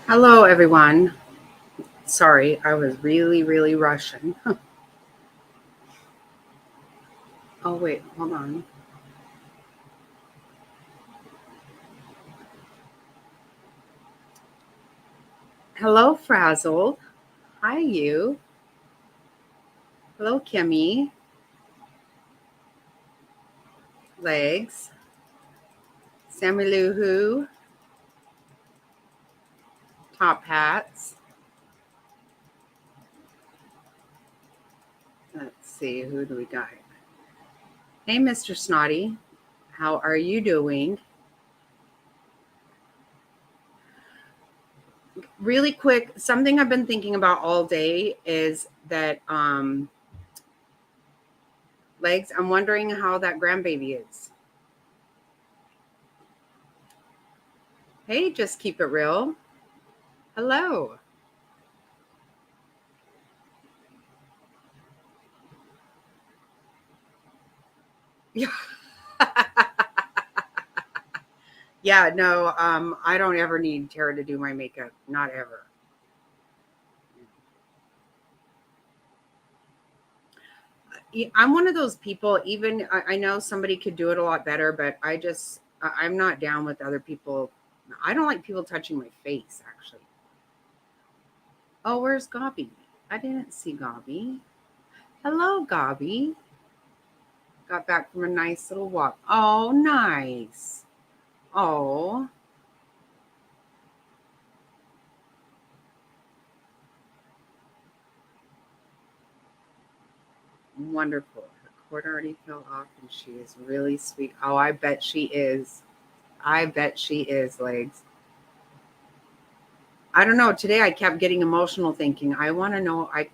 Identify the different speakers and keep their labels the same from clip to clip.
Speaker 1: Hello, everyone. Sorry, I was really rushing. Oh, wait, hold on. Hello, Frazzled. Hi, you. Hello, Kimmy. Legs. Sammy Lou Who. Top Hats. Let's see, who do we got? Hey, Mr. Snotty. How are you doing? Really quick, something I've been thinking about all day is that Legs, I'm wondering how that grandbaby is. Hey, just keep it real. Hello. Yeah. Yeah, no, I don't ever need Tara to do my makeup. Not ever. I'm one of those people, even I know somebody could do it a lot better, but I'm not down with other people. I don't like people touching my face, actually. Oh, where's Gobby? I didn't see Gobby. Hello, Gobby. Got back from a nice little walk. Oh, nice. Oh, wonderful. Her cord already fell off and she is really sweet. Oh, I bet she is. I bet she is, Legs. I don't know. Today I kept getting emotional thinking, I want to know. I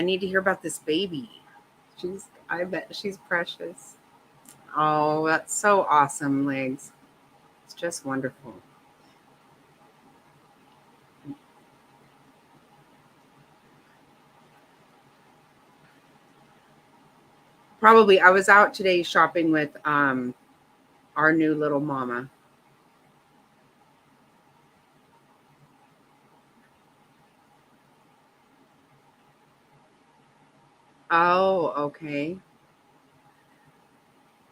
Speaker 1: need to hear about this baby. I bet she's precious. Oh, that's so awesome, Legs. It's just wonderful. Probably, I was out today shopping with our new little mama. Oh, okay.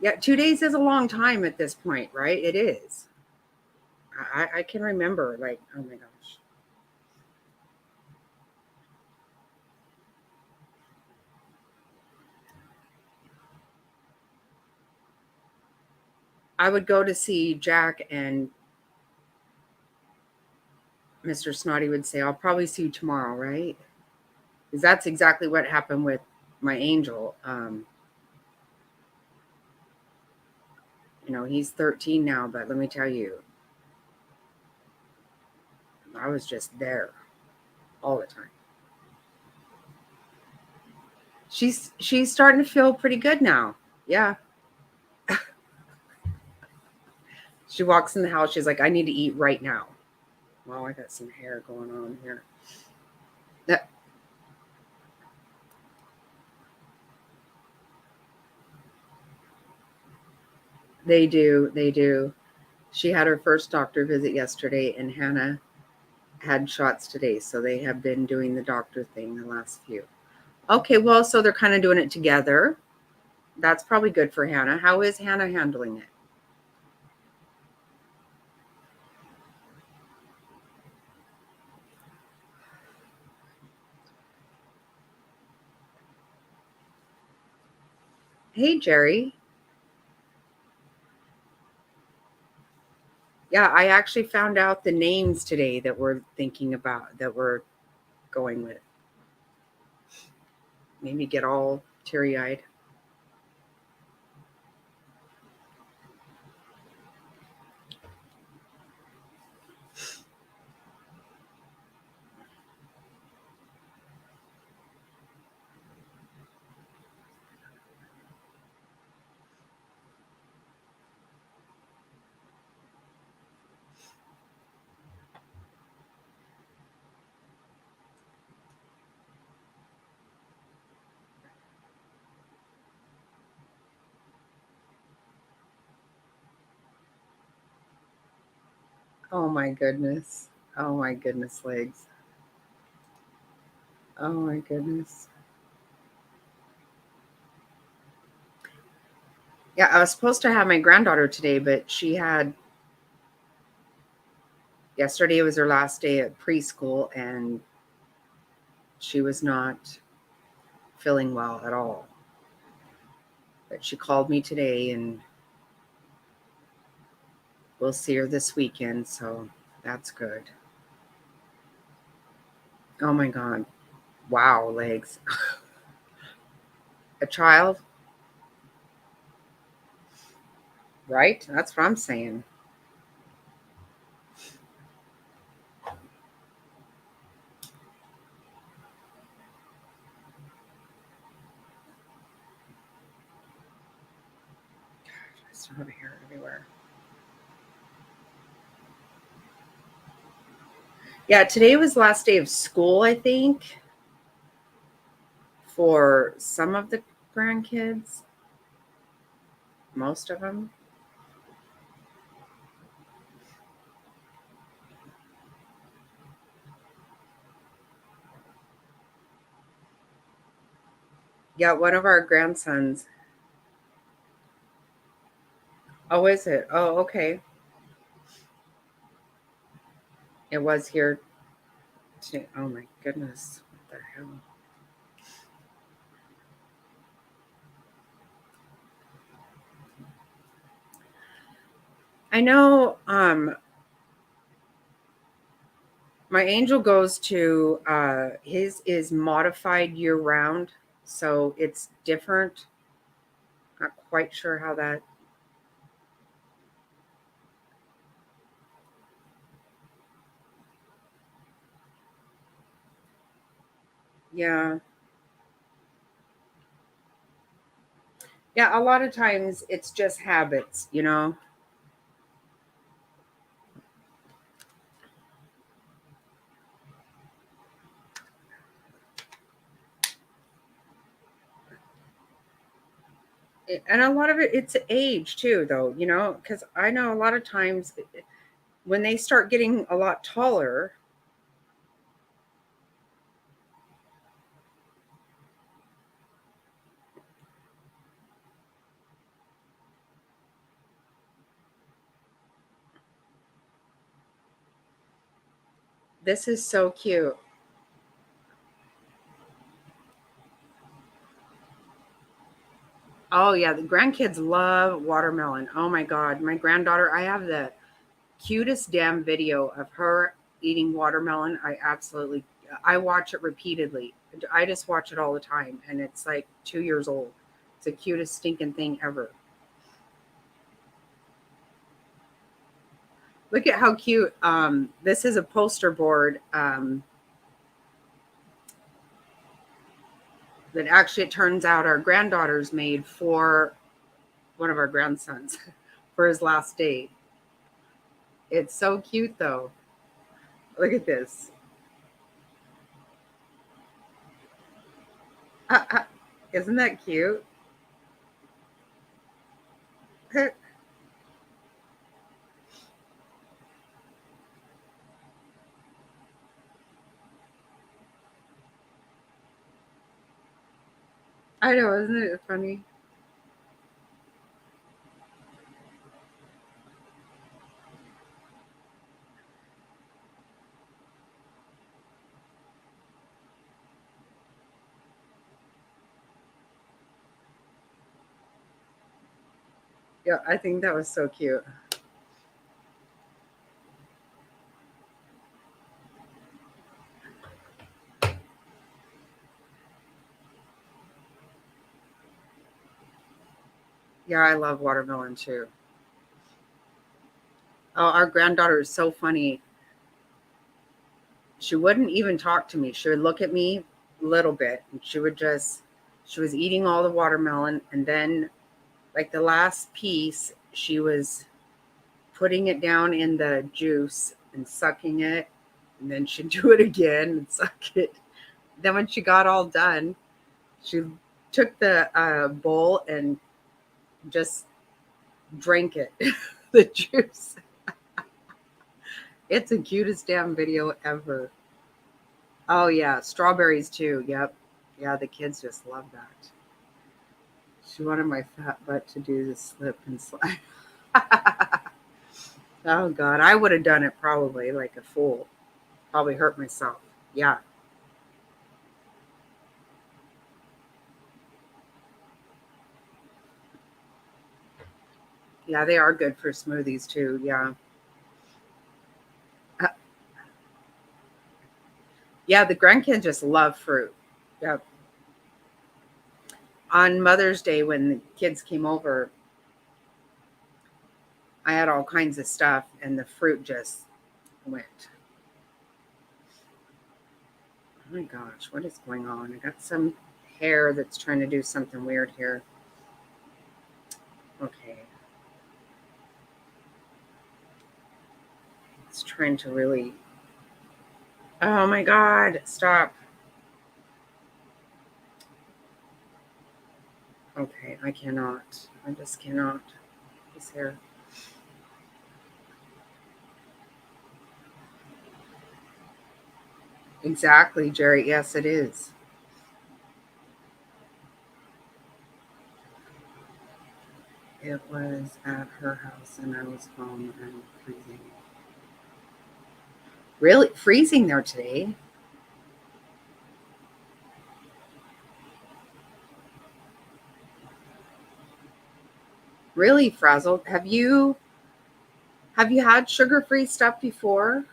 Speaker 1: Yeah, 2 days is a long time at this point, right? It is. I can remember, like, oh my gosh. I would go to see Jack, and Mr. Snotty would say, I'll probably see you tomorrow, right? Because that's exactly what happened with my angel. He's 13 now, but let me tell you, I was just there all the time. She's starting to feel pretty good now. Yeah. She walks in the house, she's like, I need to eat right now. Well, I got some hair going on here. That they do. She had her first doctor visit yesterday, and Hannah had shots today, so they have been doing the doctor thing the last few. Okay, well, so they're kind of doing it together. That's probably good for Hannah. How is Hannah handling it? Hey, Jerry. Yeah, I actually found out the names today that we're thinking about, that we're going with. Made me get all teary eyed. Oh my goodness. Oh my goodness, legs. Oh my goodness. Yeah, I was supposed to have my granddaughter today, but yesterday was her last day at preschool and she was not feeling well at all. But she called me today and we'll see her this weekend, so that's good. Oh my God. Wow, legs. A child, right? That's what I'm saying. I still have hair everywhere. Yeah, today was the last day of school, I think, for some of the grandkids, most of them. Yeah, one of our grandsons. Oh, is it? Oh, okay. It was here today. Oh my goodness. What the hell? I know my angel goes to his is modified year round, so it's different. Not quite sure how that. Yeah. Yeah, a lot of times it's just habits, you know. And a lot of it's age too, though, you know, because I know a lot of times when they start getting a lot taller, this is so cute. Oh yeah, the grandkids love watermelon. Oh my God, my granddaughter, I have the cutest damn video of her eating watermelon. I watch it repeatedly. I just watch it all the time, and it's like 2 years old. It's the cutest stinking thing ever. Look at how cute. This is a poster board that actually it turns out our granddaughters made for one of our grandsons for his last day. It's so cute though. Look at this. Isn't that cute? I know, isn't it funny? Yeah, I think that was so cute. Yeah, I love watermelon too. Oh, our granddaughter is so funny. She wouldn't even talk to me. She would look at me a little bit and she was eating all the watermelon. And then, like the last piece, she was putting it down in the juice and sucking it. And then she'd do it again and suck it. Then, when she got all done, she took the bowl and just drank it, the juice. It's the cutest damn video ever. Oh yeah, strawberries too. Yep. Yeah, the kids just love that. She wanted my fat butt to do the slip and slide. Oh God, I would have done it probably like a fool. Probably hurt myself. Yeah. Yeah, they are good for smoothies too. Yeah. Uh, yeah, the grandkids just love fruit. Yep. On Mother's Day when the kids came over, I had all kinds of stuff and the fruit just went. Oh my gosh, what is going on? I got some hair that's trying to do something weird here. Okay. It's trying to really. Oh my God, stop. Okay, I cannot. I just cannot. This hair. Exactly, Jerry. Yes, it is. It was at her house and I was home and freezing. Really? Freezing there today? Really frazzled. Have you had sugar-free stuff before?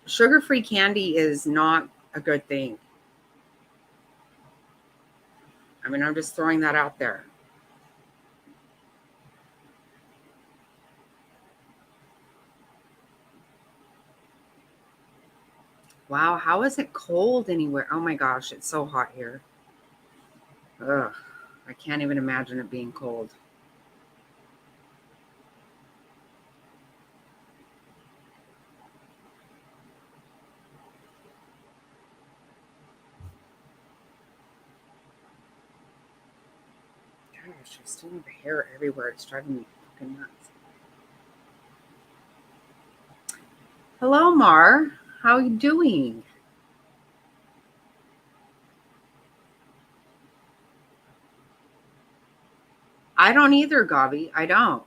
Speaker 1: Sugar-free candy is not a good thing. I mean, I'm just throwing that out there. Wow, how is it cold anywhere? Oh my gosh, it's so hot here. Ugh, I can't even imagine it being cold. Gosh, I still have hair everywhere. It's driving me fucking nuts. Hello, Mar. How you doing? I don't either, Gabi. I don't.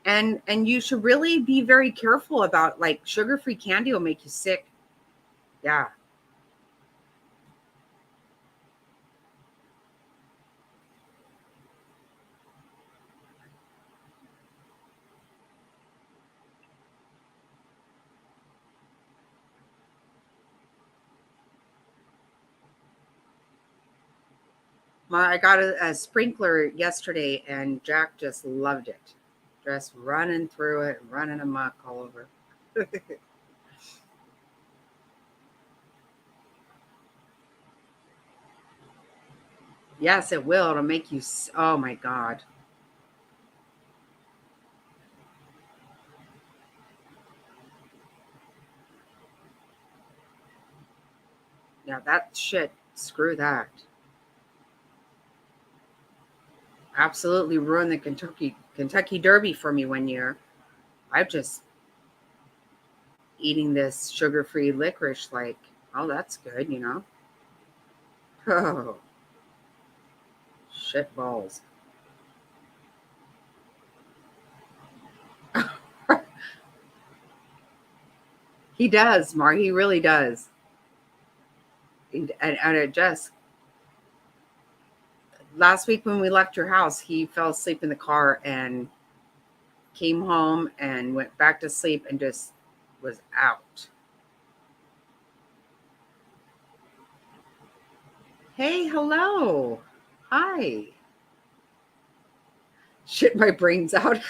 Speaker 1: And you should really be very careful about like sugar-free candy will make you sick. Yeah. I got a sprinkler yesterday and Jack just loved it. Just running through it, running amok all over. Yes, it will. It'll make you. Oh my God. Yeah, that shit. Screw that. Absolutely ruined the Kentucky Derby for me one year. I'm just eating this sugar-free licorice. Like, oh, that's good, you know. Oh, shit balls. He does, Mar. He really does. And it just last week when we left your house, he fell asleep in the car and came home and went back to sleep and just was out. Hey, hello. Hi. Shit my brains out.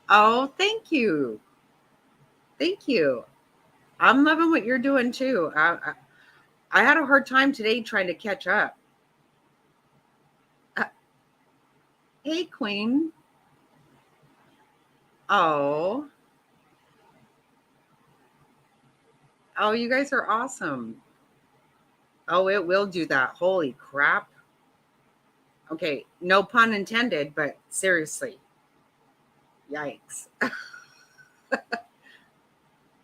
Speaker 1: Oh, thank you. Thank you. I'm loving what you're doing too. I had a hard time today trying to catch up. Uh, hey, Queen. Oh, oh, you guys are awesome. Oh, it will do that. Holy crap. Okay, no pun intended, but seriously, yikes.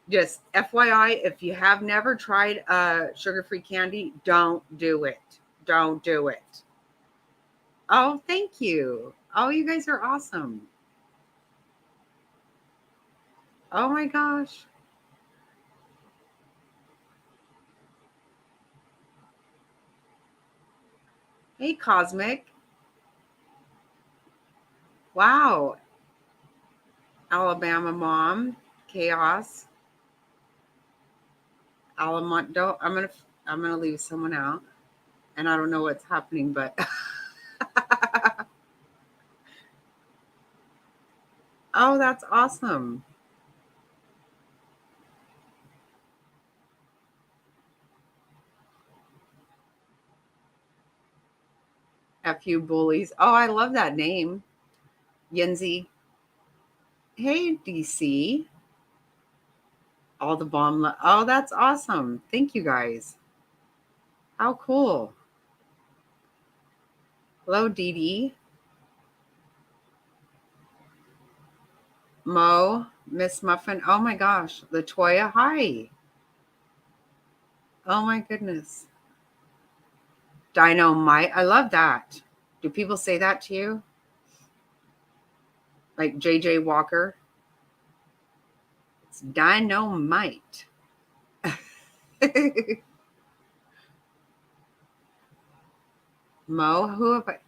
Speaker 1: Just FYI, if you have never tried sugar-free candy, don't do it. Don't do it. Oh, thank you. Oh, you guys are awesome. Oh my gosh. Hey, Cosmic. Wow. Alabama mom. Chaos. Alamondo. I'm gonna leave someone out. And I don't know what's happening, but oh, that's awesome. FU bullies. Oh, I love that name. Yenzi. Hey, DC. All the bomb. Oh, that's awesome. Thank you guys. How cool. Hello, Dee Dee. Mo, Miss Muffin. Oh my gosh. Latoya. Hi. Oh my goodness. Dynamite. I love that. Do people say that to you? Like JJ Walker? It's dynamite. Mo, who have I?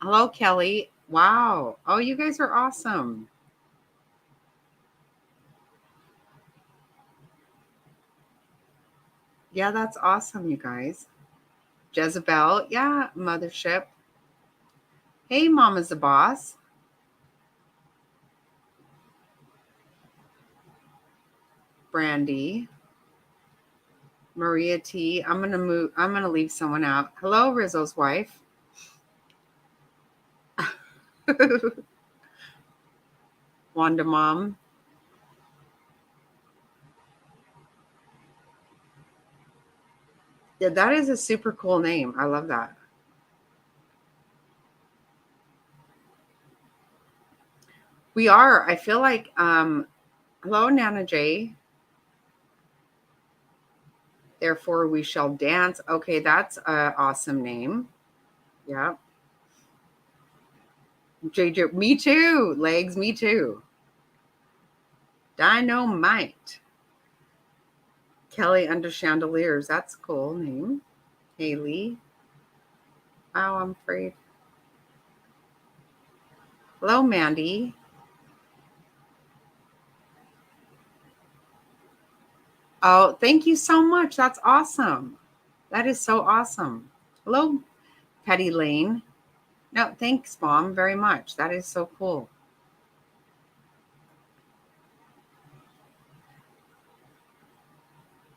Speaker 1: Hello, Kelly. Wow. Oh, you guys are awesome. Yeah, that's awesome, you guys. Jezebel. Yeah, Mothership. Hey, Mama's the boss. Brandy. Maria T. I'm gonna move. I'm gonna leave someone out. Hello, Rizzo's wife. Wanda Mom. Yeah, that is a super cool name. I love that. We are. I feel like hello, Nana J. Therefore we shall dance. Okay, that's an awesome name. Yeah. JJ, me too. Legs, me too. Dynamite. Kelly under chandeliers. That's a cool name. Haley. Oh, I'm afraid. Hello, Mandy. Oh, thank you so much. That's awesome. That is so awesome. Hello, Petty Lane. No, thanks, Mom, very much. That is so cool.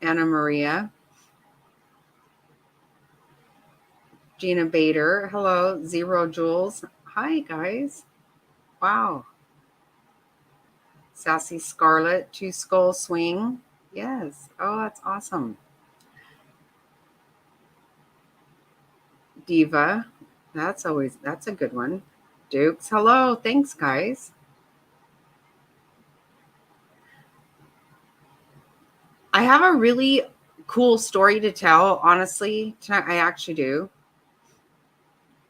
Speaker 1: Anna Maria. Gina Bader. Hello, Zero Jules. Hi, guys. Wow. Sassy Scarlet. Two Skull Swing. Yes. Oh, that's awesome. Diva. That's a good one. Dukes. Hello. Thanks, guys. I have a really cool story to tell, honestly. Tonight, I actually do.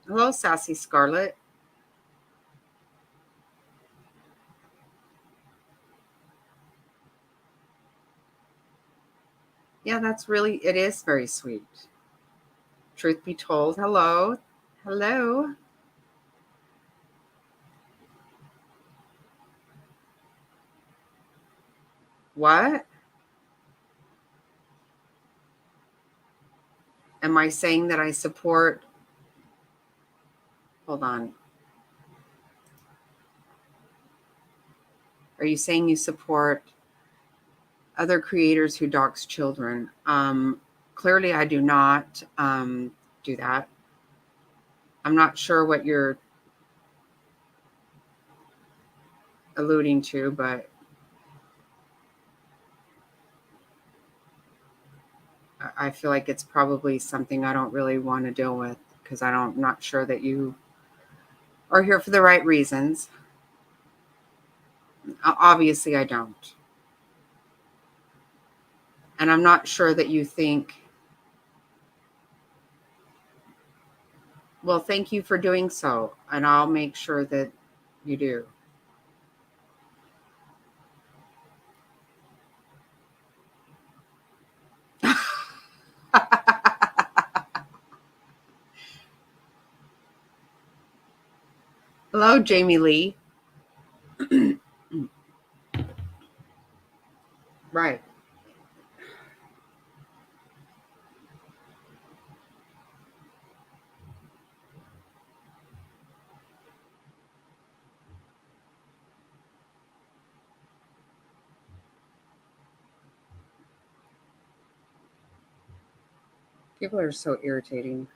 Speaker 1: Hello, Sassy Scarlet. Yeah, it is very sweet. Truth be told, hello. Hello. What? Am I saying that I support? Hold on. Are you saying you support other creators who dox children? Clearly, I do not do that. I'm not sure what you're alluding to, but I feel like it's probably something I don't really want to deal with. because I'm not sure that you are here for the right reasons. Obviously, I don't. And I'm not sure that you think, well, thank you for doing so. And I'll make sure that you do. Hello, Jamie Lee. Right. People are so irritating.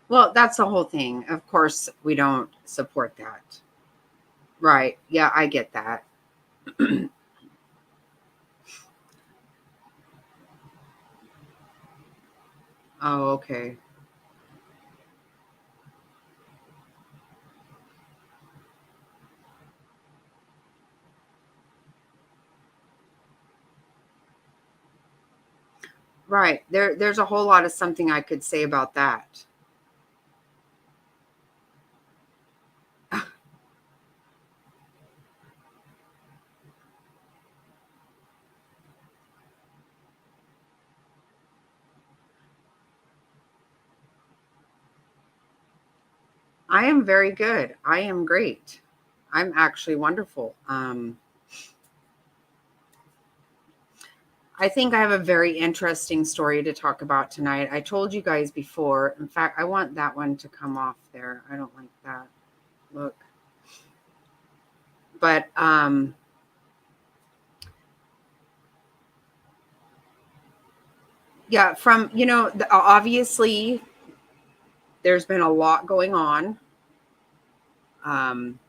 Speaker 1: Well, that's the whole thing. Of course, we don't support that. Right. Yeah, I get that. Oh, okay. Right. There's a whole lot of something I could say about that. I am very good. I am great. I'm actually wonderful. I think I have a very interesting story to talk about tonight. I told you guys before. In fact, I want that one to come off there. I don't like that. Look. But yeah, from obviously there's been a lot going on. Um,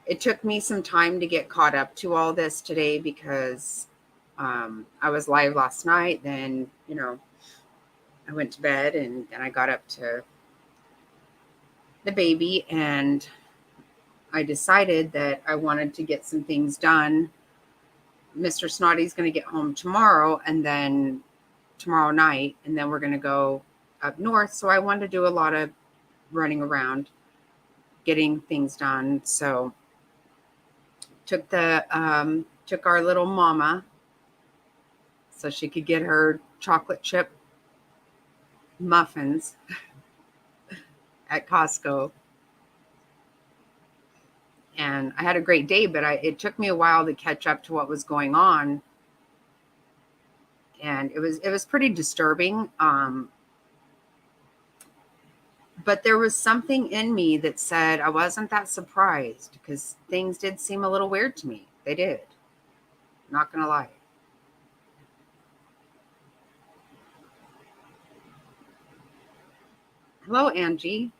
Speaker 1: it took me some time to get caught up to all this today because I was live last night. Then I went to bed and then I got up to the baby and I decided that I wanted to get some things done. Mr. Snotty's going to get home tomorrow and then tomorrow night, and then we're going to go up north. So I wanted to do a lot of running around, getting things done. So took our little mama so she could get her chocolate chip muffins at Costco. And I had a great day, but it took me a while to catch up to what was going on. And it was pretty disturbing. But there was something in me that said I wasn't that surprised because things did seem a little weird to me. They did. Not going to lie. Hello, Angie.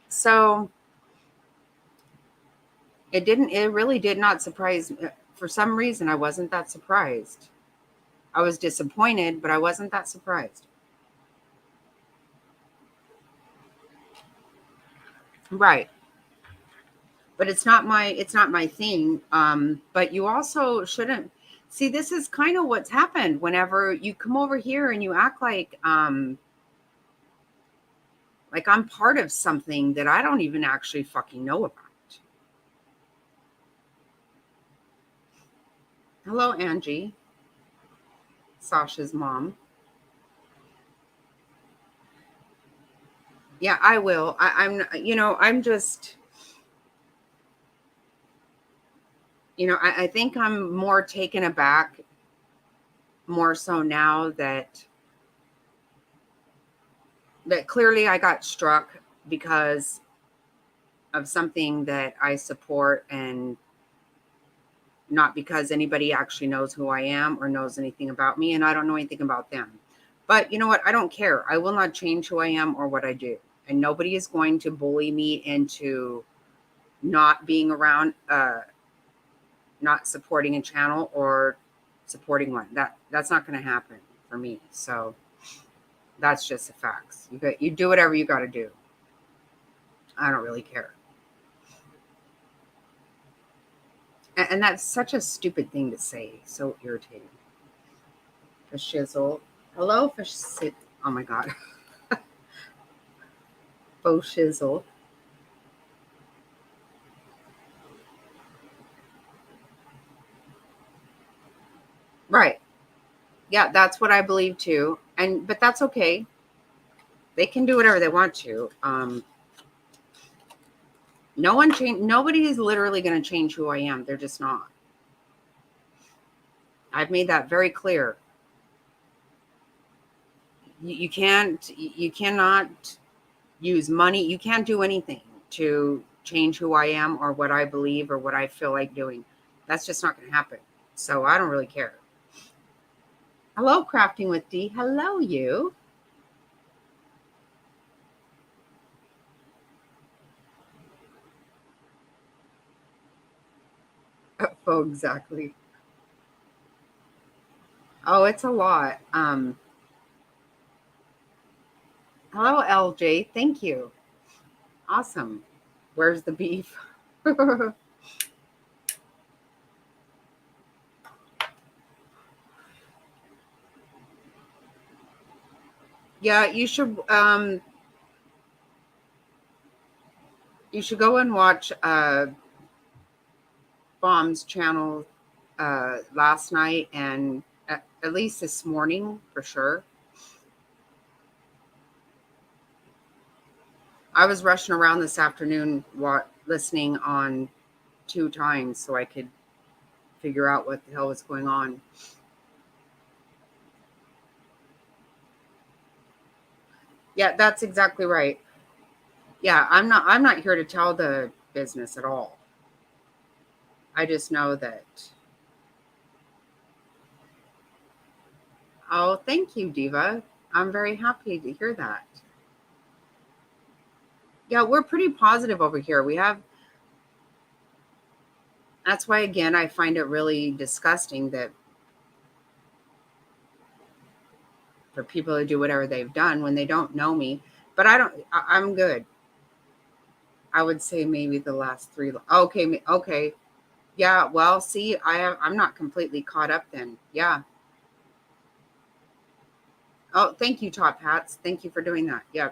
Speaker 1: So it really did not surprise me. For some reason, I wasn't that surprised. I was disappointed, but I wasn't that surprised. Right. But it's not my thing. But you also shouldn't see, this is kind of what's happened whenever you come over here and you act like I'm part of something that I don't even actually fucking know about. Hello, Angie, Sasha's mom. Yeah, I will. I'm just, I think I'm more taken aback more so now that clearly I got struck because of something that I support and not because anybody actually knows who I am or knows anything about me, and I don't know anything about them. But you know what? I don't care. I will not change who I am or what I do. And nobody is going to bully me into not being around, not supporting a channel or supporting one. That's not going to happen for me. So that's just the facts. You do whatever you got to do. I don't really care. And that's such a stupid thing to say. So irritating. For shizzle. Hello, for oh my God. Faux shizzle. Right. Yeah, that's what I believe too. But that's okay. They can do whatever they want to. Nobody is literally going to change who I am. They're just not. I've made that very clear. You cannot use money. You can't do anything to change who I am or what I believe or what I feel like doing. That's just not going to happen. So I don't really care. Hello, Crafting with D. Hello, you. Oh, exactly. Oh, it's a lot. Hello, LJ. Thank you. Awesome. Where's the beef? Yeah, you should go and watch Bomb's channel last night and at least this morning for sure. I was rushing around this afternoon listening on 2 times so I could figure out what the hell was going on. Yeah, that's exactly right. Yeah, I'm not here to tell the business at all. I just know that. Oh, thank you, Diva. I'm very happy to hear that. Yeah, we're pretty positive over here. That's why, again, I find it really disgusting that for people to do whatever they've done when they don't know me. But I'm good. I would say maybe the last 3. Okay. Okay. Yeah. Well, see, I'm not completely caught up then. Yeah. Oh, thank you, Top Hats. Thank you for doing that. Yeah.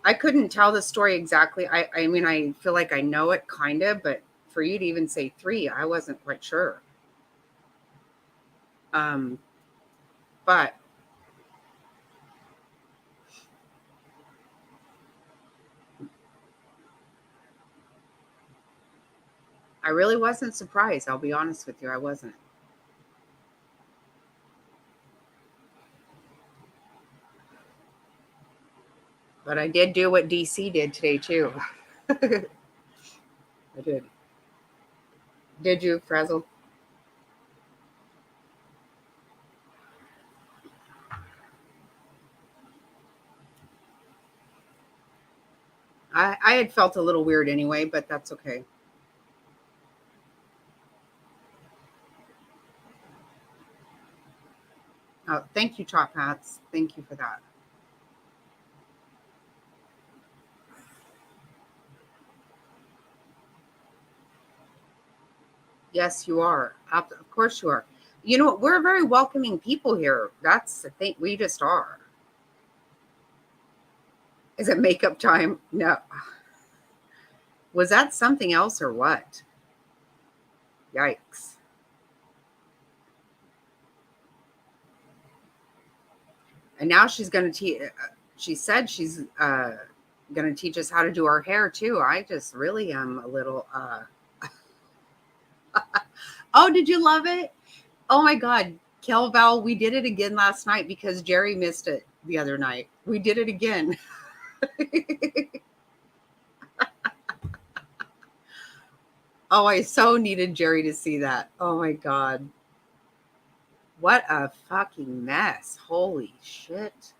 Speaker 1: I couldn't tell the story exactly. I mean, I feel like I know it kind of, but for you to even say 3, I wasn't quite sure. But I really wasn't surprised. I'll be honest with you. I wasn't. But I did do what DC did today too. I did. Did you, Frazzle? I had felt a little weird anyway, but that's okay. Oh, thank you, Top Hats. Thank you for that. Yes, you are. Of course you are. You know, we're very welcoming people here. That's the thing. We just are. Is it makeup time? No. Was that something else or what? Yikes. And now she's going to teach. She said she's going to teach us how to do our hair too. I just really am a little. Oh, did you love it? Oh my God, Kelval, we did it again last night because Jerry missed it the other night. We did it again. Oh, I so needed Jerry to see that. Oh my God. What a fucking mess. Holy shit.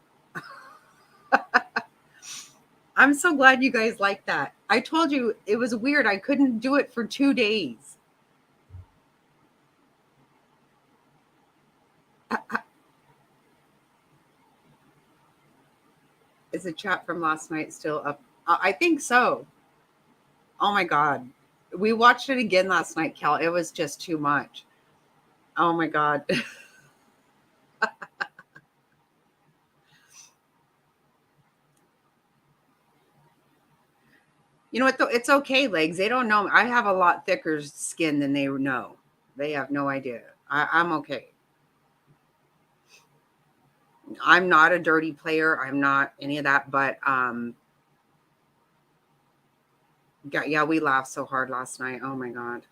Speaker 1: I'm so glad you guys like that. I told you it was weird. I couldn't do it for 2 days. Is the chat from last night still up? I think so. Oh my God. We watched it again last night, Cal. It was just too much. Oh my God. You know what, though? It's okay, legs. They don't know. I have a lot thicker skin than they know. They have no idea. I'm okay. I'm not a dirty player. I'm not any of that. But yeah, we laughed so hard last night. Oh my God.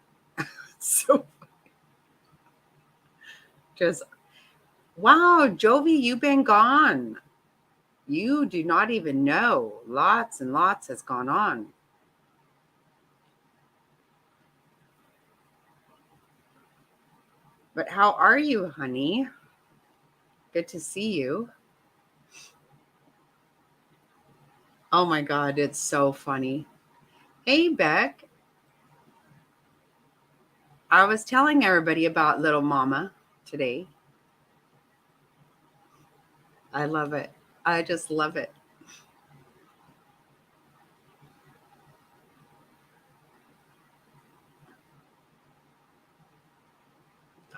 Speaker 1: So just wow, Jovi, you've been gone. You do not even know. Lots and lots has gone on. But how are you, honey? Good to see you. Oh my God, it's so funny. Hey, Beck. I was telling everybody about little mama today. I love it. I just love it.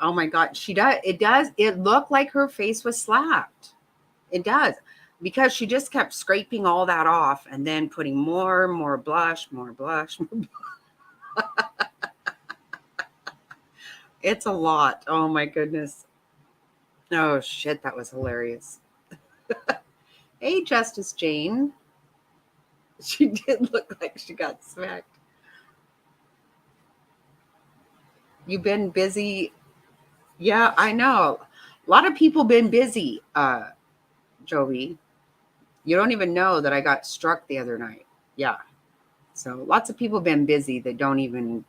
Speaker 1: Oh my God, she does. It does. It looked like her face was slapped. It does. Because she just kept scraping all that off and then putting more blush, more blush. It's a lot. Oh my goodness. Oh shit, that was hilarious. Hey, Justice Jane. She did look like she got smacked. You've been busy. Yeah, I know. A lot of people been busy, Joey. You don't even know that I got struck the other night. Yeah. So lots of people been busy that don't even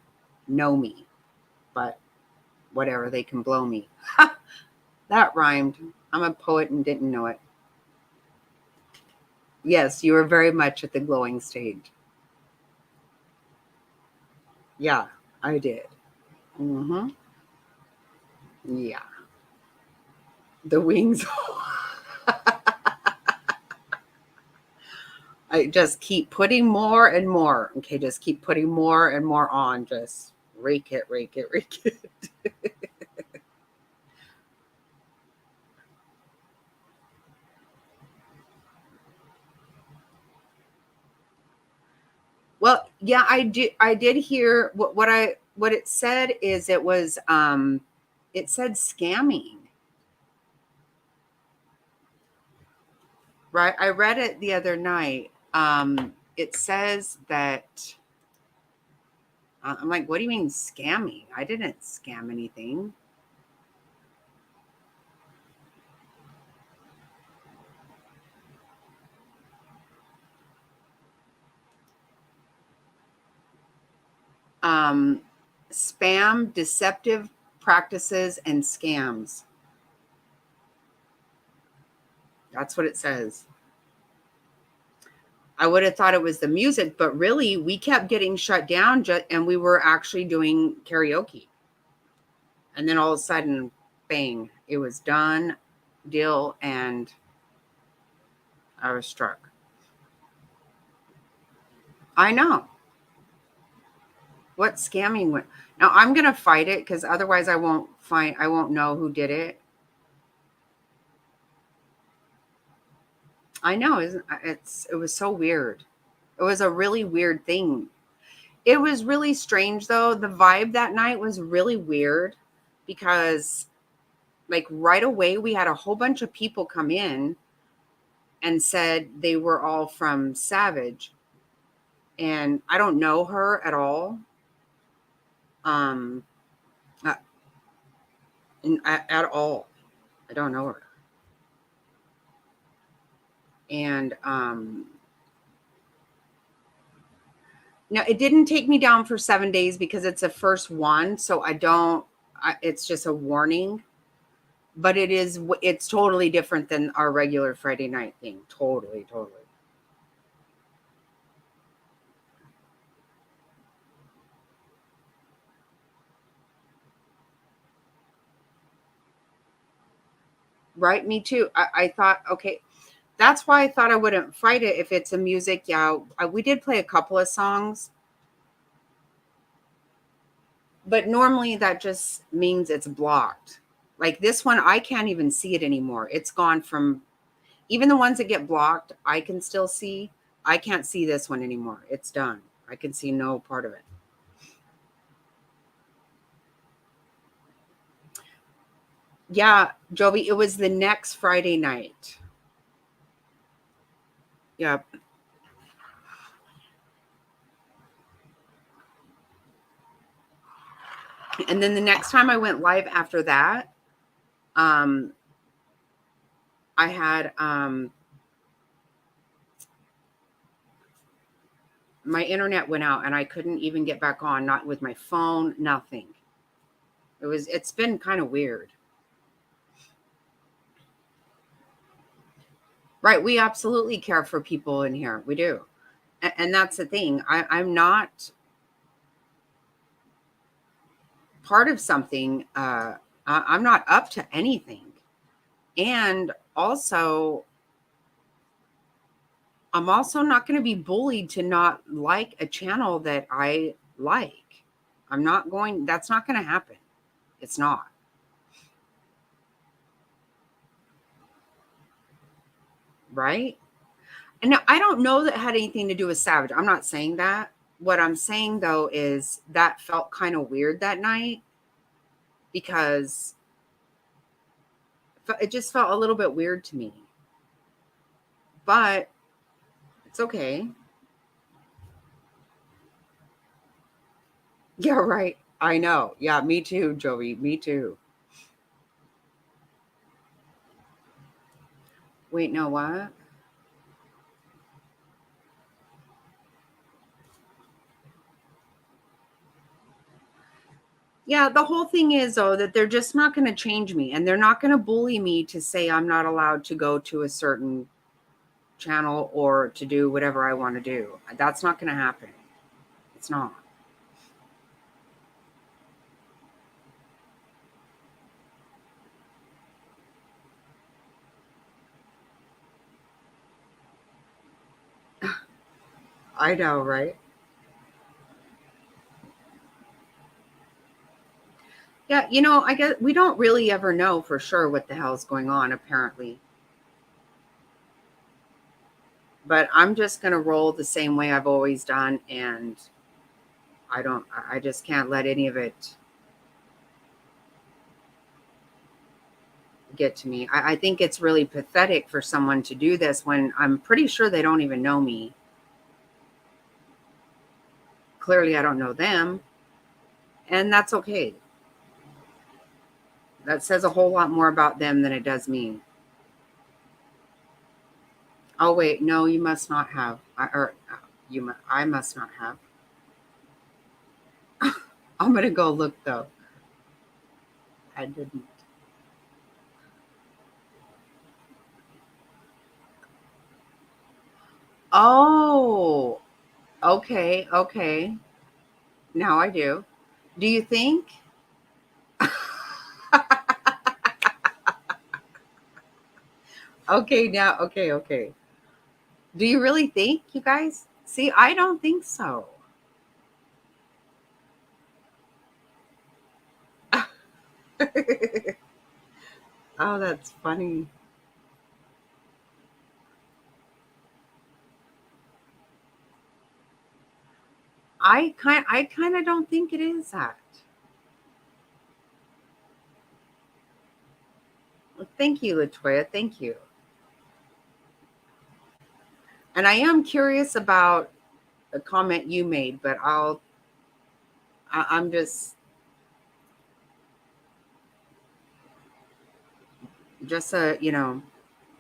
Speaker 1: know me. But whatever, they can blow me. That rhymed. I'm a poet and didn't know it. Yes, you were very much at the glowing stage. Yeah, I did. Mm-hmm. Yeah. The wings. I just keep putting more and more. Okay, just keep putting more and more on. Just rake it, rake it, rake it. Well, yeah, I did hear what it said is it said scamming. Right? I read it the other night. It says that I'm like, what do you mean scamming? I didn't scam anything. Um, Spam, deceptive practices, and scams. That's what it says. I would have thought it was the music, but really, we kept getting shut down, and we were actually doing karaoke. And then all of a sudden, bang, it was done, deal, and I was struck. I know. What scamming went? Now I'm gonna fight it because otherwise I won't know who did it. I know, isn't it was so weird. It was a really weird thing. It was really strange though. The vibe that night was really weird because like right away we had a whole bunch of people come in and said they were all from Savage. And I don't know her at all. Um uh, at all. I don't know her. And No, it didn't take me down for 7 days because it's a first one, so it's just a warning. But it's totally different than our regular Friday night thing. Totally, totally. Right? Me too. I thought, okay, that's why I thought I wouldn't fight it if it's a music. Yeah, we did play a couple of songs, but normally that just means it's blocked. Like this one, I can't even see it anymore. It's gone from even the ones that get blocked, I can still see. I can't see this one anymore. It's done. I can see no part of it. Yeah, Jovi, it was the next Friday night. Yeah. And then the next time I went live after that, um, I had my internet went out and I couldn't even get back on, not with my phone, nothing. It's been kind of weird. Right. We absolutely care for people in here. We do. And that's the thing. I'm not part of something. I'm not up to anything. And also, I'm also not going to be bullied to not like a channel that I like. That's not going to happen. It's not. Right? And now, I don't know that it had anything to do with Savage. I'm not saying that. What I'm saying though is that felt kind of weird that night because it just felt a little bit weird to me. But it's okay. Yeah, right. I know. Yeah, me too, Joey. Me too. Wait, no, what? Yeah, the whole thing is though that they're just not going to change me and they're not going to bully me to say I'm not allowed to go to a certain channel or to do whatever I want to do. That's not going to happen. It's not. I know, right? Yeah, I guess we don't really ever know for sure what the hell's going on apparently. But I'm just going to roll the same way I've always done and I just can't let any of it get to me. I think it's really pathetic for someone to do this when I'm pretty sure they don't even know me. Clearly, I don't know them, and that's okay. That says a whole lot more about them than it does me. Oh wait, no, you must not have. I must not have. I'm gonna go look though. I didn't. Oh, okay, okay. Now I do. Do you think? Okay, now, okay, okay. Do you really think, you guys? See, I don't think so. Oh, that's funny. I kind of don't think it is that. Well, thank you, Latoya. Thank you. And I am curious about a comment you made, but I'm just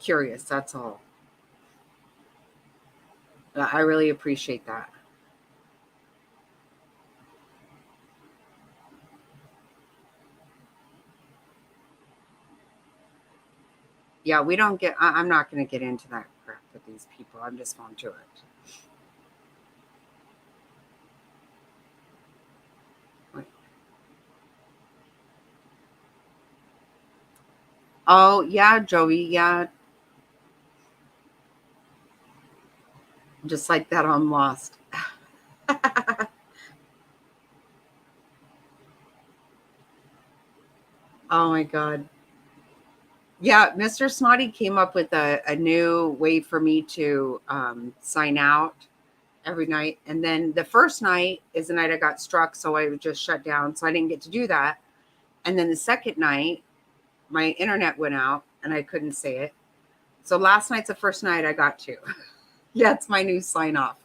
Speaker 1: curious. That's all. I really appreciate that. Yeah, we don't get. I'm not going to get into that crap with these people. I just won't do it. Oh yeah, Joey. Yeah, just like that, I'm lost. Oh my god. Yeah, Mr. Snotty came up with a new way for me to sign out every night. And then the first night is the night I got struck, so I was just shut down. So I didn't get to do that. And then the second night, my internet went out and I couldn't say it. So last night's the first night I got to. Yeah, it's my new sign off.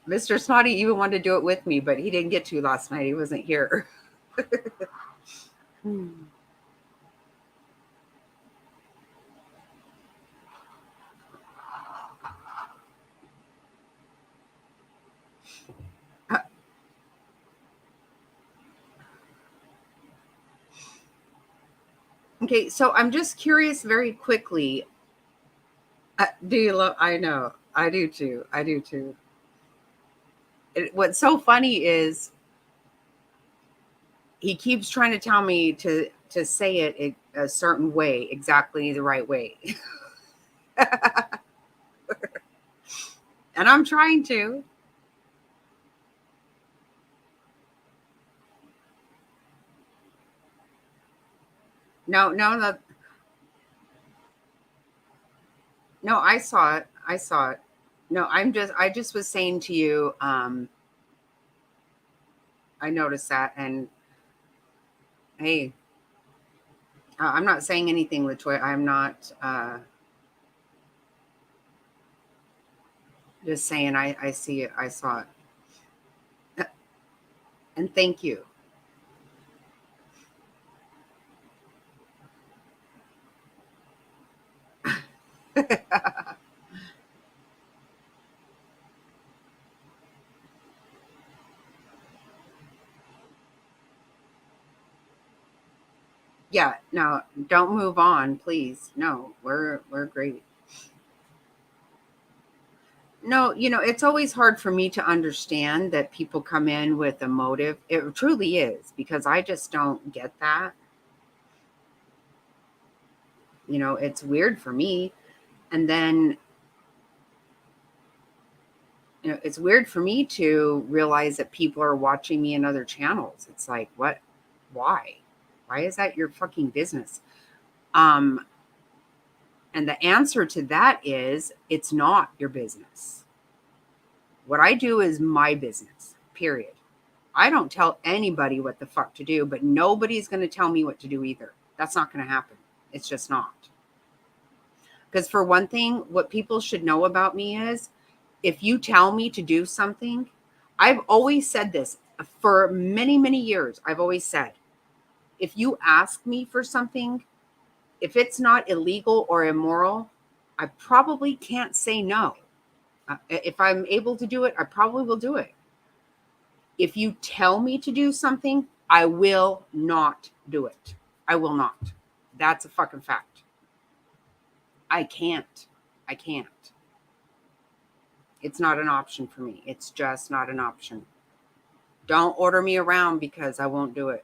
Speaker 1: Mr. Snotty even wanted to do it with me, but he didn't get to last night. He wasn't here. Hmm. Uh, Okay, so I'm just curious very quickly. Do you love? I know. I do too. I do too. What's so funny is he keeps trying to tell me to say it a certain way, exactly the right way. And I'm trying to. No, no, no, no, I saw it. I saw it. No, I just was saying to you, I noticed that. And hey, I'm not saying anything, Latoya. I'm not just saying I see it. I saw it. And thank you. Yeah, no, don't move on, please. No, we're great. No, it's always hard for me to understand that people come in with a motive. It truly is because I just don't get that. It's weird for me. And then, it's weird for me to realize that people are watching me in other channels. It's like, what? Why? Why is that your fucking business? Um, and the answer to that is it's not your business. What I do is my business, period. I don't tell anybody what the fuck to do, but nobody's going to tell me what to do either. That's not going to happen. It's just not. Because for one thing, what people should know about me is if you tell me to do something, I've always said this for many, many years. I've always said, if you ask me for something, if it's not illegal or immoral, I probably can't say no. If I'm able to do it, I probably will do it. If you tell me to do something, I will not do it. I will not. That's a fucking fact. I can't. I can't. It's not an option for me. It's just not an option. Don't order me around because I won't do it.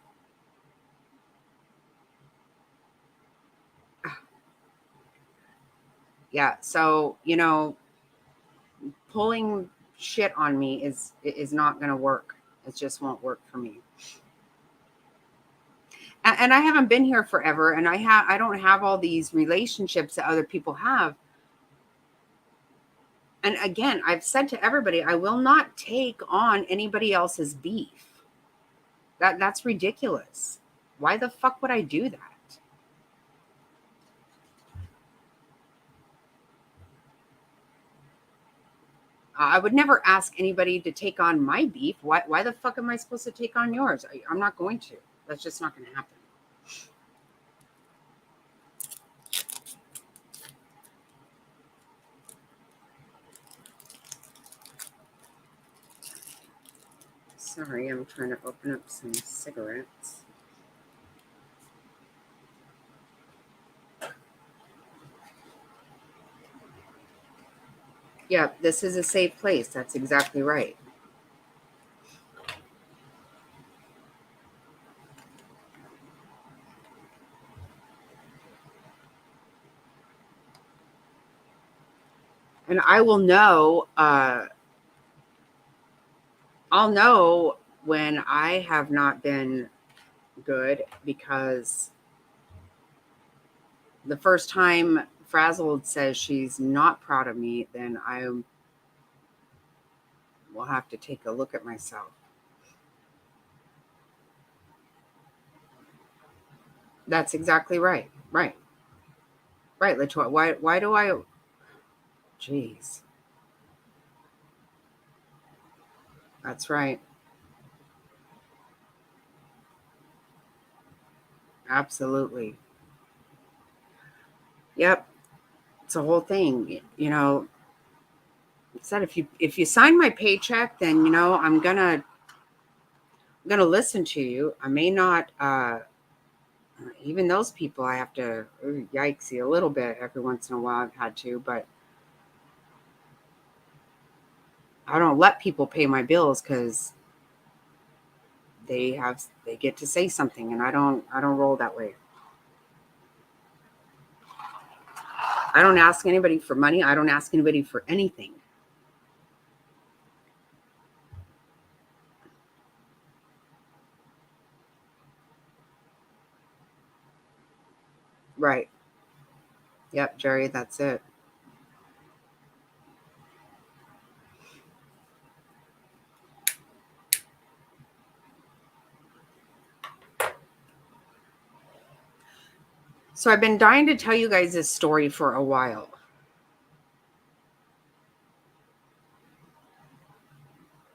Speaker 1: Yeah. So, pulling shit on me is not going to work. It just won't work for me. And I haven't been here forever, and I don't have all these relationships that other people have. And again, I've said to everybody, I will not take on anybody else's beef. That's ridiculous. Why the fuck would I do that? I would never ask anybody to take on my beef. Why the fuck am I supposed to take on yours? I'm not going to. That's just not going to happen. Sorry, I'm trying to open up some cigarettes. Yeah, this is a safe place. That's exactly right. And I will know, I'll know when I have not been good, because the first time Frazzled says she's not proud of me, then I will have to take a look at myself. That's exactly right. Right. Right, Latoya. Why do I Jeez. That's right. Absolutely. Yep. It's a whole thing. It said if you sign my paycheck, then I'm gonna listen to you. I may not even those people I have to yikesy a little bit every once in a while. I've had to, but I don't let people pay my bills because they get to say something, and I don't roll that way. I don't ask anybody for money. I don't ask anybody for anything. Right. Yep, Jerry, that's it. So I've been dying to tell you guys this story for a while.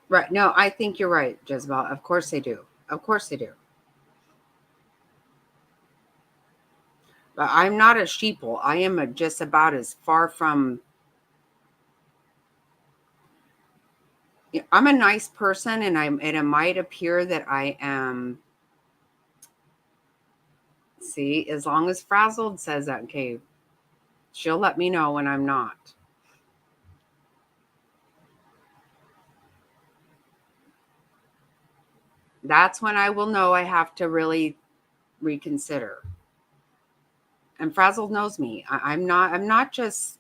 Speaker 1: Right. No, I think you're right, Jezebel. Of course they do. Of course they do. But I'm not a sheeple. I am just about as far from. I'm a nice person, and it might appear that I am. See, as long as Frazzled says that, okay, she'll let me know when I'm not. That's when I will know I have to really reconsider. And Frazzled knows me. I'm not just.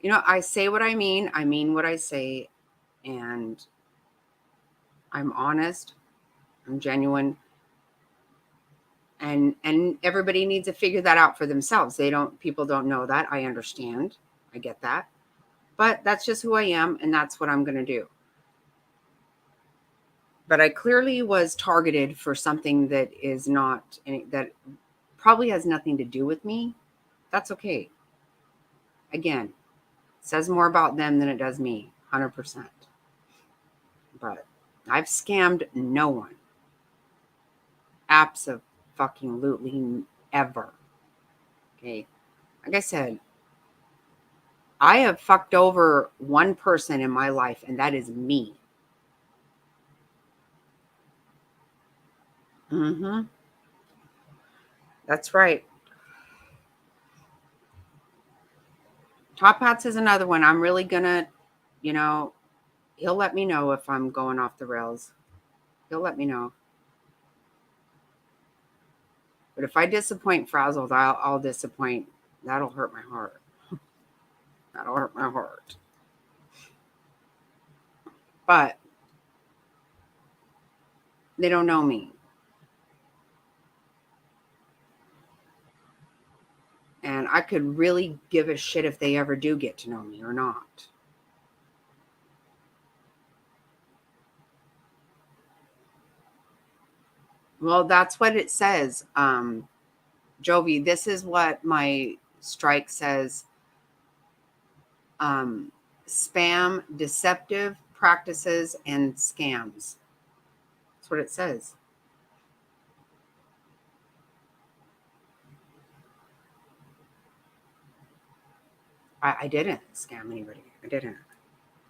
Speaker 1: I say what I mean. I mean what I say, and I'm honest. I'm genuine. And everybody needs to figure that out for themselves. People don't know that. I understand. I get that. But that's just who I am, and that's what I'm going to do. But I clearly was targeted for something that is not, that probably has nothing to do with me. That's okay. Again, says more about them than it does me, 100%. But I've scammed no one. Absolutely ever. Okay. Like I said, I have fucked over one person in my life, and that is me. Mm-hmm. That's right. Top Hats is another one. I'm really gonna, you know, he'll let me know if I'm going off the rails. He'll let me know. But if I disappoint Frazzled, I'll disappoint. That'll hurt my heart. That'll hurt my heart. But they don't know me. And I could really give a shit if they ever do get to know me or not. Well, that's what it says. Jovi, this is what my strike says. Spam, deceptive practices, and scams. That's what it says. I didn't scam anybody. I didn't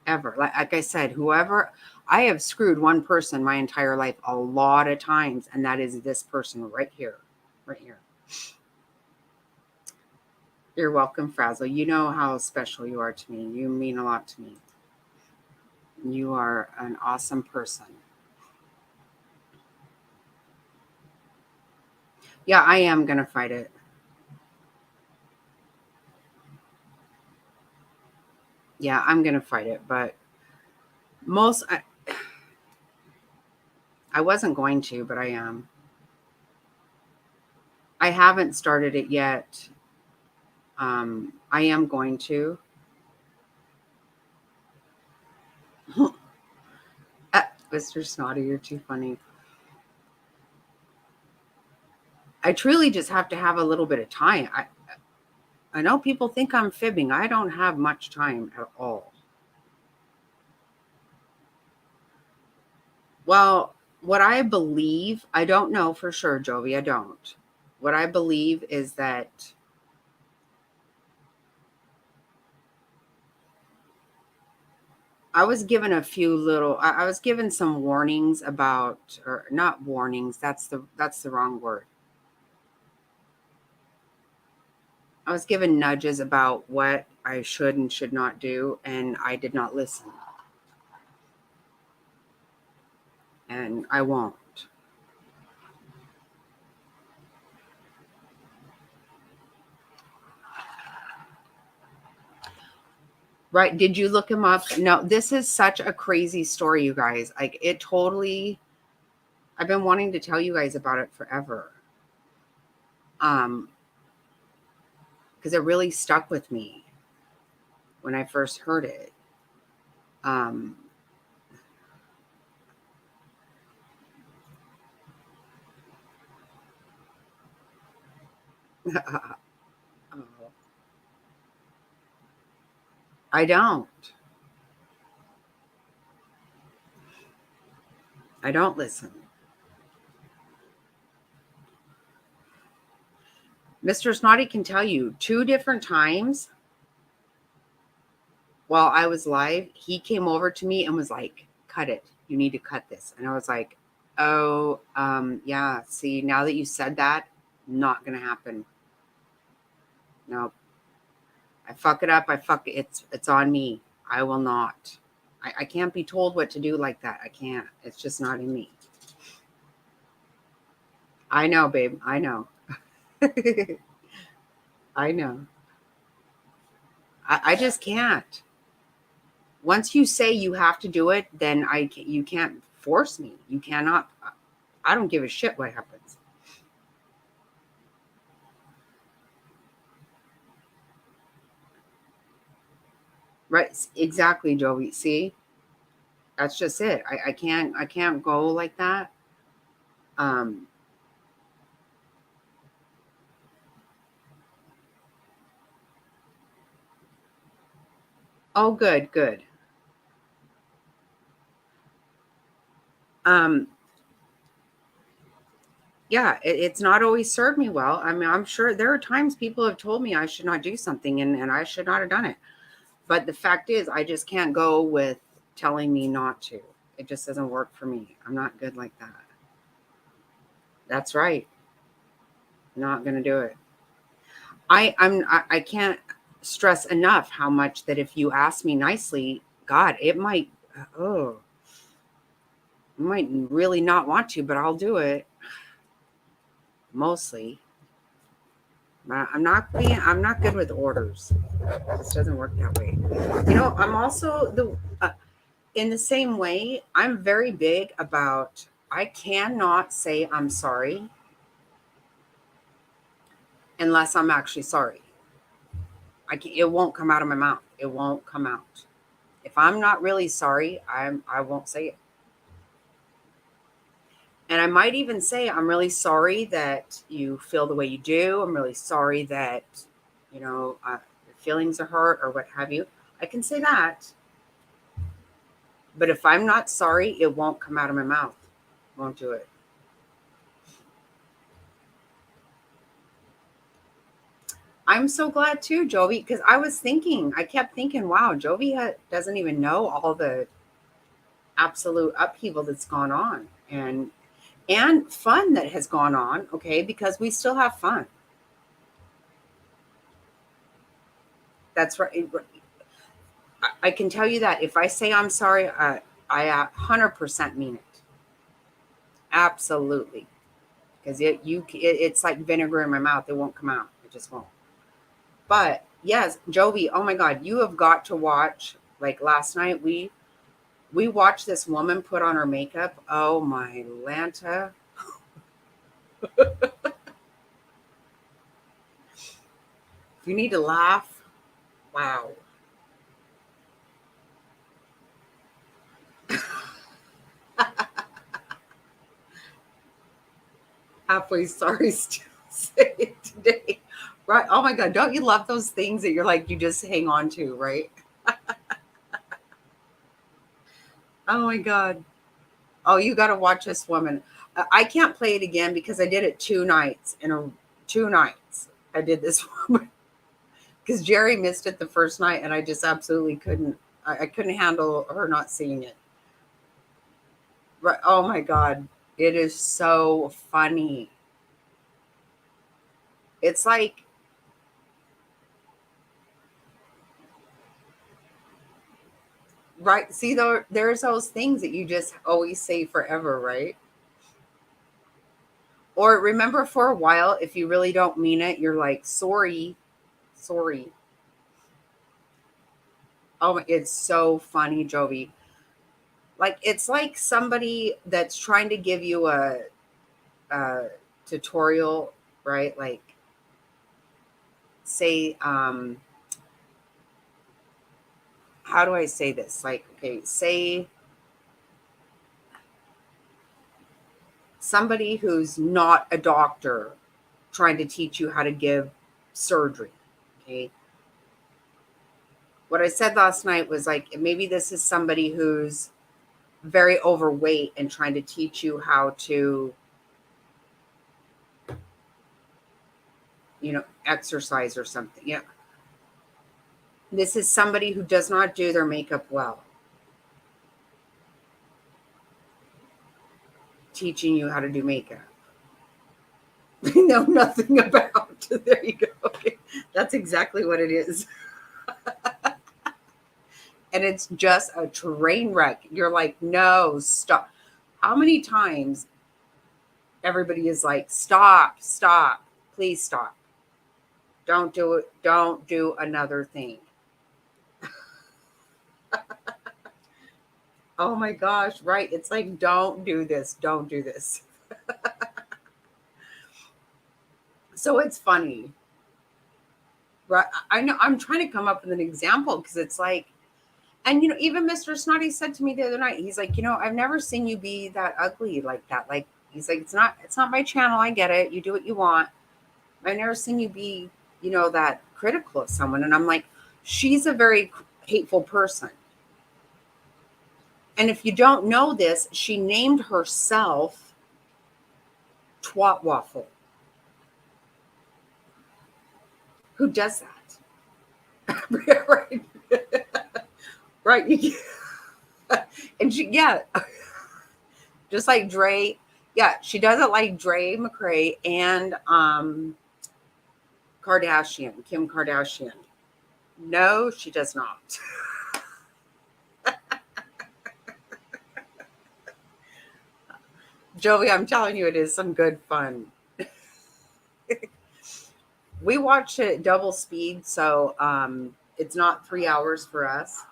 Speaker 1: ever. Like I said, whoever I have screwed one person my entire life a lot of times, and that is this person right here. Right here. You're welcome, Frazzle. You know how special you are to me. You mean a lot to me. You are an awesome person. Yeah, I am going to fight it. Yeah, I'm going to fight it. But I wasn't going to, but I am. I haven't started it yet. I am going to. Mr. Snotty, you're too funny. I truly just have to have a little bit of time. I know people think I'm fibbing. I don't have much time at all. Well, what I believe, I don't know for sure, Jovi, I don't. What I believe is that I was given a few little I was given some warnings about, or not warnings, that's the wrong word. I was given nudges about what I should and should not do, and I did not listen. And I won't. Right? Did you look him up? No, this is such a crazy story, you guys. Like it totally I've been wanting to tell you guys about it forever. Um because it really stuck with me when I first heard it. Um I don't. I don't listen. Mr. Snotty can tell you 2 different times while I was live, he came over to me and was like, cut it. You need to cut this. And I was like, oh, yeah, see, now that you said that, not gonna happen. No. I fuck it up, it's on me. I will not. I can't be told what to do like that. I can't. It's just not in me. I know, babe. I know. I know. I just can't. Once you say you have to do it, then you can't force me. You cannot. I don't give a shit what happens. Right? Exactly, Joey. See, that's just it. I can't go like that. Um. Oh, good, good. Um. Yeah, it's not always served me well. I mean, I'm sure there are times people have told me I should not do something, and I should not have done it. But the fact is, I just can't go with telling me not to. It just doesn't work for me. I'm not good like that. That's right. Not gonna do it. I can't stress enough how much that if you ask me nicely, God, it might oh, I might really not want to, but I'll do it. Mostly. But I'm not good with orders. This doesn't work that way. I'm also in the same way, I'm very big about I cannot say I'm sorry unless I'm actually sorry. It won't come out of my mouth. It won't come out. If I'm not really sorry, I won't say it. And I might even say I'm really sorry that you feel the way you do. I'm really sorry that your feelings are hurt or what have you. I can say that. But if I'm not sorry, it won't come out of my mouth. Won't do it. I'm so glad too, Jovi, because I kept thinking, wow, Jovi doesn't even know all the absolute upheaval that's gone on and fun that has gone on, okay, because we still have fun. That's right. I can tell you that if I say I'm sorry, I 100% mean it. Absolutely. Because it's like vinegar in my mouth. It won't come out. It just won't. But yes, Jovi, oh my God, you have got to watch. Like last night, we watched this woman put on her makeup. Oh my Lanta. If you need to laugh, wow. Halfway sorry still say it today. Right. Oh my God. Don't you love those things that you're like, you just hang on to, right? Oh my God. Oh, you got to watch this woman. I can't play it again because I did it 2 nights in a 2 nights. I did this woman because Jerry missed it the first night and I just absolutely couldn't. I couldn't handle her not seeing it. Right. Oh my God. It is so funny. It's like, right. See, there's those things that you just always say forever, right? Or remember for a while, if you really don't mean it, you're like, sorry, sorry. Oh, it's so funny, Jovi. Like, it's like somebody that's trying to give you a tutorial, right? Like, say, how do I say this? Like, okay, say somebody who's not a doctor trying to teach you how to give surgery. Okay. What I said last night was like, maybe this is somebody who's very overweight and trying to teach you how to, exercise or something. Yeah. This is somebody who does not do their makeup well, teaching you how to do makeup. They know nothing about. There you go. Okay. That's exactly what it is. And it's just a train wreck. You're like, no, stop. How many times everybody is like, stop, stop, please stop. Don't do it. Don't do another thing. Oh my gosh, right. It's like, don't do this. Don't do this. So it's funny. Right. I know I'm trying to come up with an example because it's like, and even Mr. Snotty said to me the other night, he's like, I've never seen you be that ugly like that. Like he's like, it's not my channel. I get it. You do what you want. I've never seen you be, that critical of someone. And I'm like, she's a very hateful person. And if you don't know this, she named herself Twat Waffle. Who does that? Right. Right. And she, yeah, just like Dre. Yeah, she does it like Dre McRae and Kim Kardashian. No, she does not. Joey, I'm telling you, it is some good fun. We watch it double speed, so it's not 3 hours for us.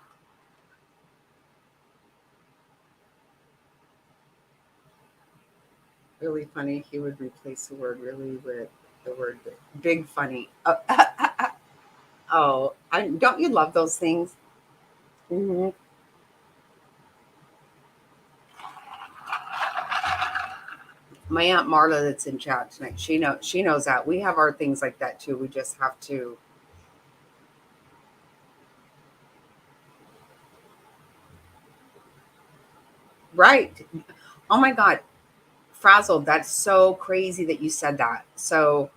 Speaker 1: Really funny. He would replace the word really with the word big funny. Oh, don't you love those things? Hmm. My Aunt Marla that's in chat tonight, she knows that. We have our things like that too. We just have to. Right. Oh my God. Frazzled. That's so crazy that you said that. So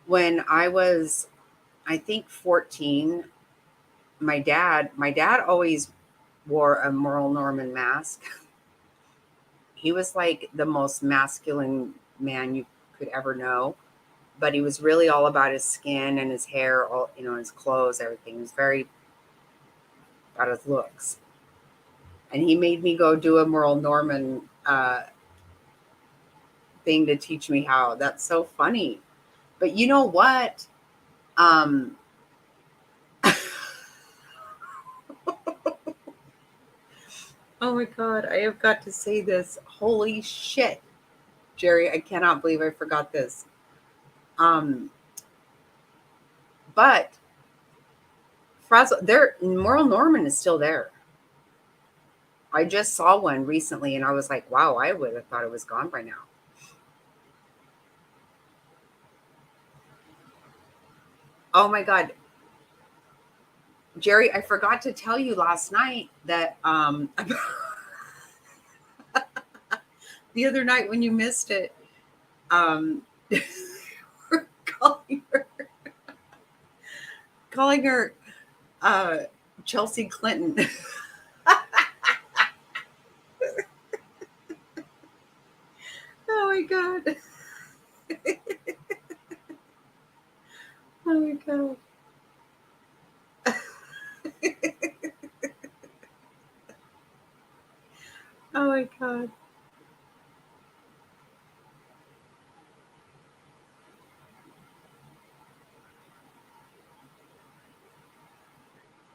Speaker 1: When I was, I think 14, my dad always wore a Merle Norman mask. He was like the most masculine man you could ever know, but he was really all about his skin and his hair, all his clothes, everything. He was very about his looks. And he made me go do a Merle Norman thing to teach me how. That's so funny. But you know what? Um, oh my God, I have got to say this. Holy shit, Jerry, I cannot believe I forgot this. Um, but Frazzle, Merle Norman is still there. I just saw one recently and I was like, wow, I would have thought it was gone by now. Oh my God. Jerry, I forgot to tell you last night that the other night when you missed it, um, we're calling her uh, Chelsea Clinton. Oh my God. Oh my God. Oh my God.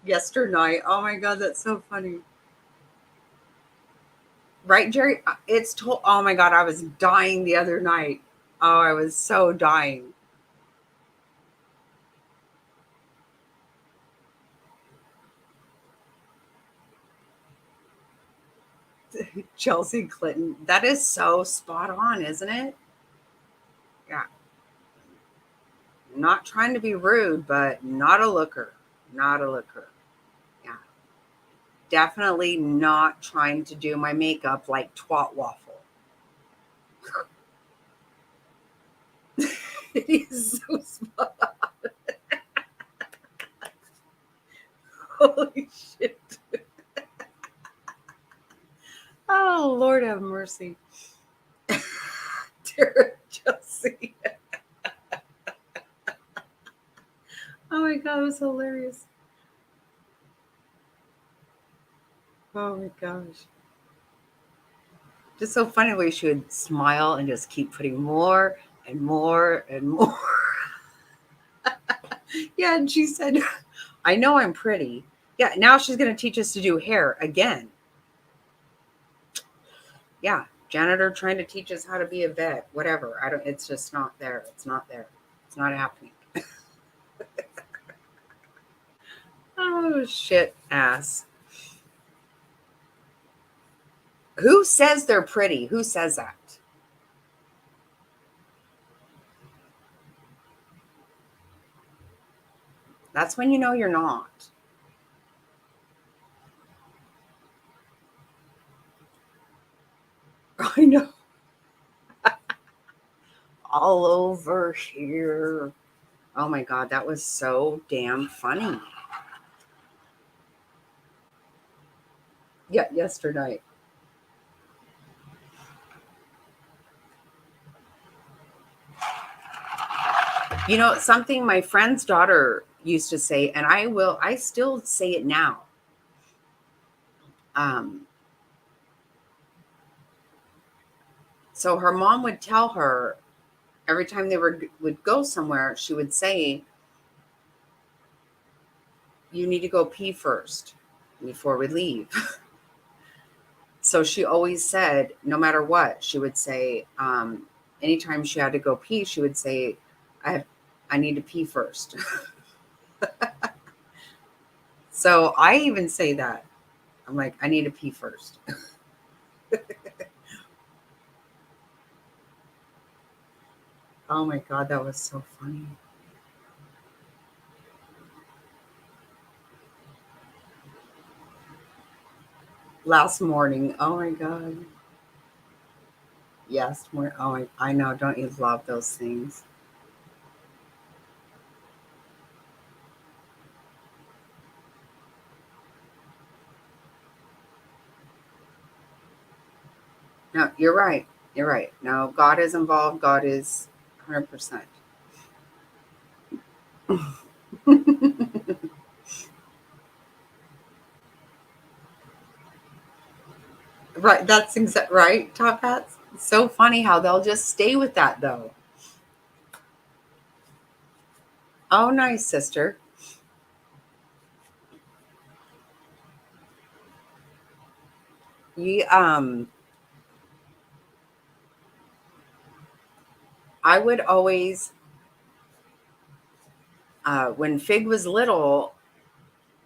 Speaker 1: Yesternight. Oh my God, that's so funny. Right, Jerry? Oh my God, I was dying the other night. Oh, I was so dying. Chelsea Clinton. That is so spot on, isn't it? Yeah. Not trying to be rude, but not a looker. Not a looker. Yeah. Definitely not trying to do my makeup like twat waffle. It is so spot on. Holy shit. Oh, Lord have mercy. Dear Chelsea. Oh my God, it was hilarious. Oh my gosh. Just so funny the way she would smile and just keep putting more and more and more. Yeah, and she said, I know I'm pretty. Yeah, now she's going to teach us to do hair again. Yeah, janitor trying to teach us how to be a vet, whatever. It's just not there. It's not there. It's not happening. Oh, shit ass. Who says they're pretty? Who says that? That's when you know you're not. I know. All over here. Oh my God, that was so damn funny. Yeah, yesterday. Something my friend's daughter used to say, and I still say it now. Um, so her mom would tell her every time would go somewhere, she would say, "You need to go pee first before we leave." So she always said, no matter what, she would say, anytime she had to go pee, she would say, I need to pee first." So I even say that. I'm like, I need to pee first. Oh my God, that was so funny. Last morning. Oh my God. Yes. Oh, I know. Don't you love those things? No, you're right. You're right. No, God is involved. God is 100%. Right. That's right. Top hats. It's so funny how they'll just stay with that though. Oh, nice, sister. You I would always when Fig was little,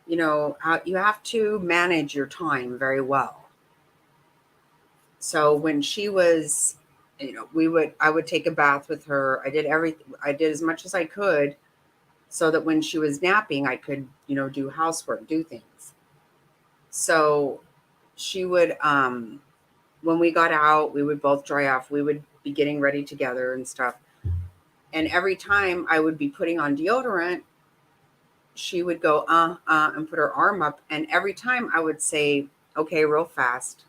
Speaker 1: you have to manage your time very well. So when she was, I would take a bath with her. I did as much as I could so that when she was napping, I could, do housework, do things. So she would, when we got out, we would both dry off. We would be getting ready together and stuff. And every time I would be putting on deodorant, she would go, and put her arm up. And every time I would say, okay, real fast.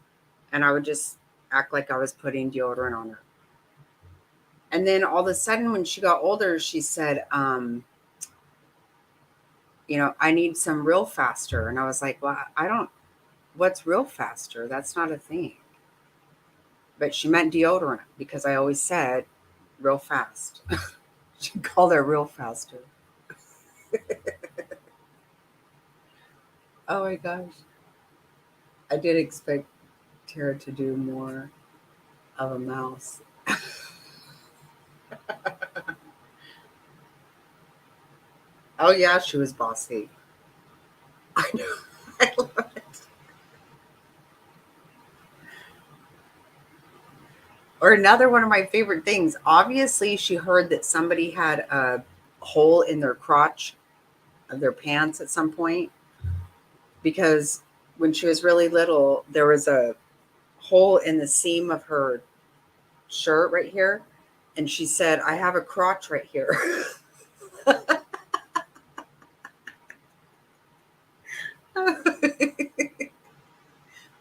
Speaker 1: And I would just act like I was putting deodorant on her. And then all of a sudden, when she got older, she said, I need some real faster. And I was like, well, I don't, what's real faster? That's not a thing. But she meant deodorant because I always said real fast. She called her real faster. Oh my gosh. I did expect Tara to do more of a mouse. Oh yeah, she was bossy. I know. I love it. Or another one of my favorite things. Obviously, she heard that somebody had a hole in their crotch of their pants at some point because when she was really little, there was a hole in the seam of her shirt right here. And she said, I have a crotch right here.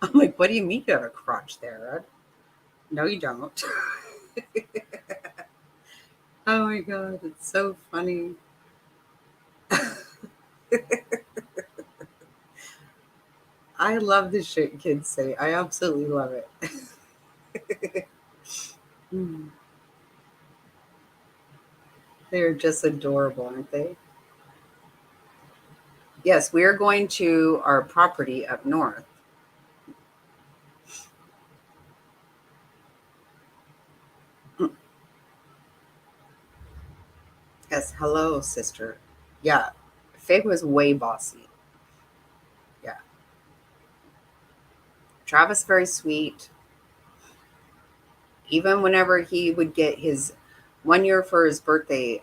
Speaker 1: I'm like, what do you mean you have a crotch there? No, you don't. Oh my God, it's so funny. I love the shit kids say. I absolutely love it. Mm. They're just adorable, aren't they? Yes, we are going to our property up north. Mm. Yes, hello, sister. Yeah, Fig was way bossy. Yeah, Travis very sweet. Even whenever he would get his 1 year for his birthday,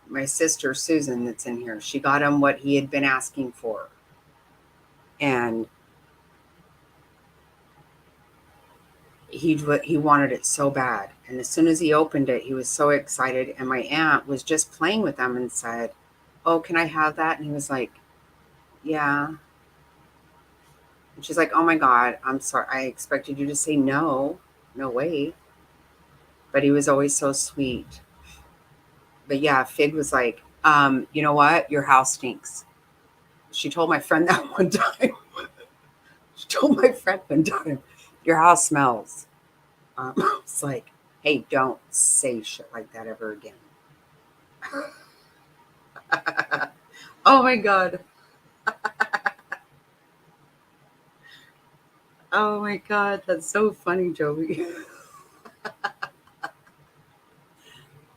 Speaker 1: my sister Susan, that's in here, she got him what he had been asking for, and he wanted it so bad. And as soon as he opened it, he was so excited. And my aunt was just playing with him and said, "Oh, can I have that?" And he was like, "Yeah." And she's like, "Oh my God, I'm sorry. I expected you to say no. No way." But he was always so sweet. But yeah, Fig was like, you know what? Your house stinks. She told my friend that one time. She told my friend one time, your house smells. I was like, hey, don't say shit like that ever again. Oh my God. Oh my God. That's so funny, Joey.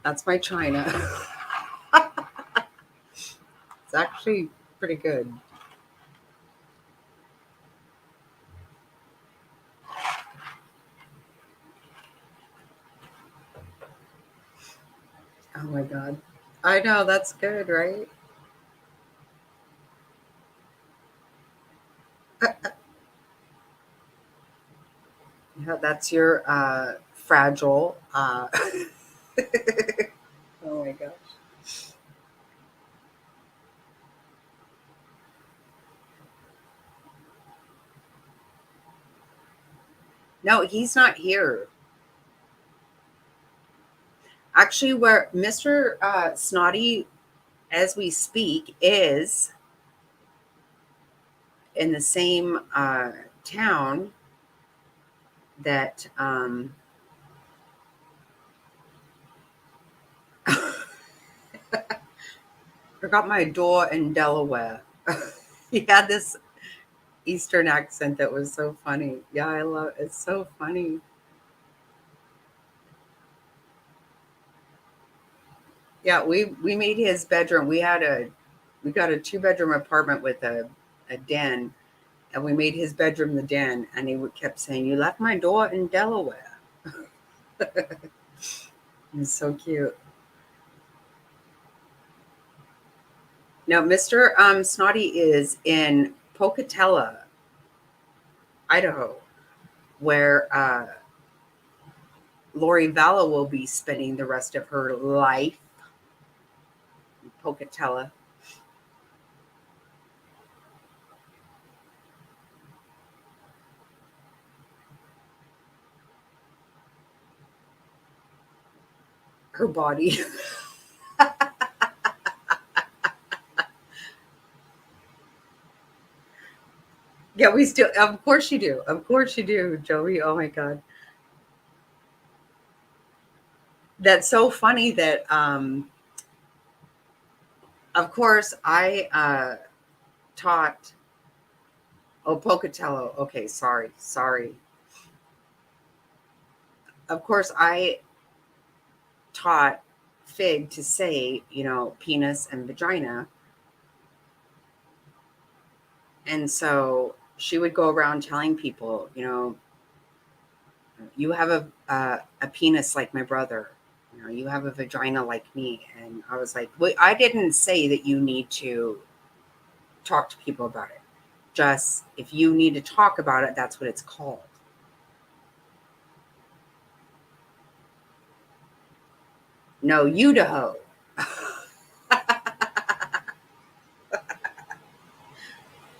Speaker 1: That's my China. It's actually pretty good. Oh my God. I know. That's good, right? Yeah, that's your fragile. Oh my gosh. No, he's not here. Actually, where Mr. Snotty, as we speak, is in the same town that forgot my door in Delaware. He had this Eastern accent that was so funny. Yeah, I love it's so funny. Yeah, we made his bedroom. We got a 2 bedroom apartment with a den, and we made his bedroom the den. And he kept saying, "You left my door in Delaware." It's so cute. Now, Mr. Snotty is in Pocatello, Idaho, where Lori Vallow will be spending the rest of her life. In Pocatello. Her body. Yeah, we still, of course you do. Of course you do, Joey. Oh my God. That's so funny that, of course, I taught, oh, Pocatello. Okay, sorry, sorry. Of course, I taught Fig to say, penis and vagina. And so she would go around telling people, you have a penis like my brother. You have a vagina like me. And I was like, well, I didn't say that you need to talk to people about it. Just if you need to talk about it, that's what it's called. No, Idaho.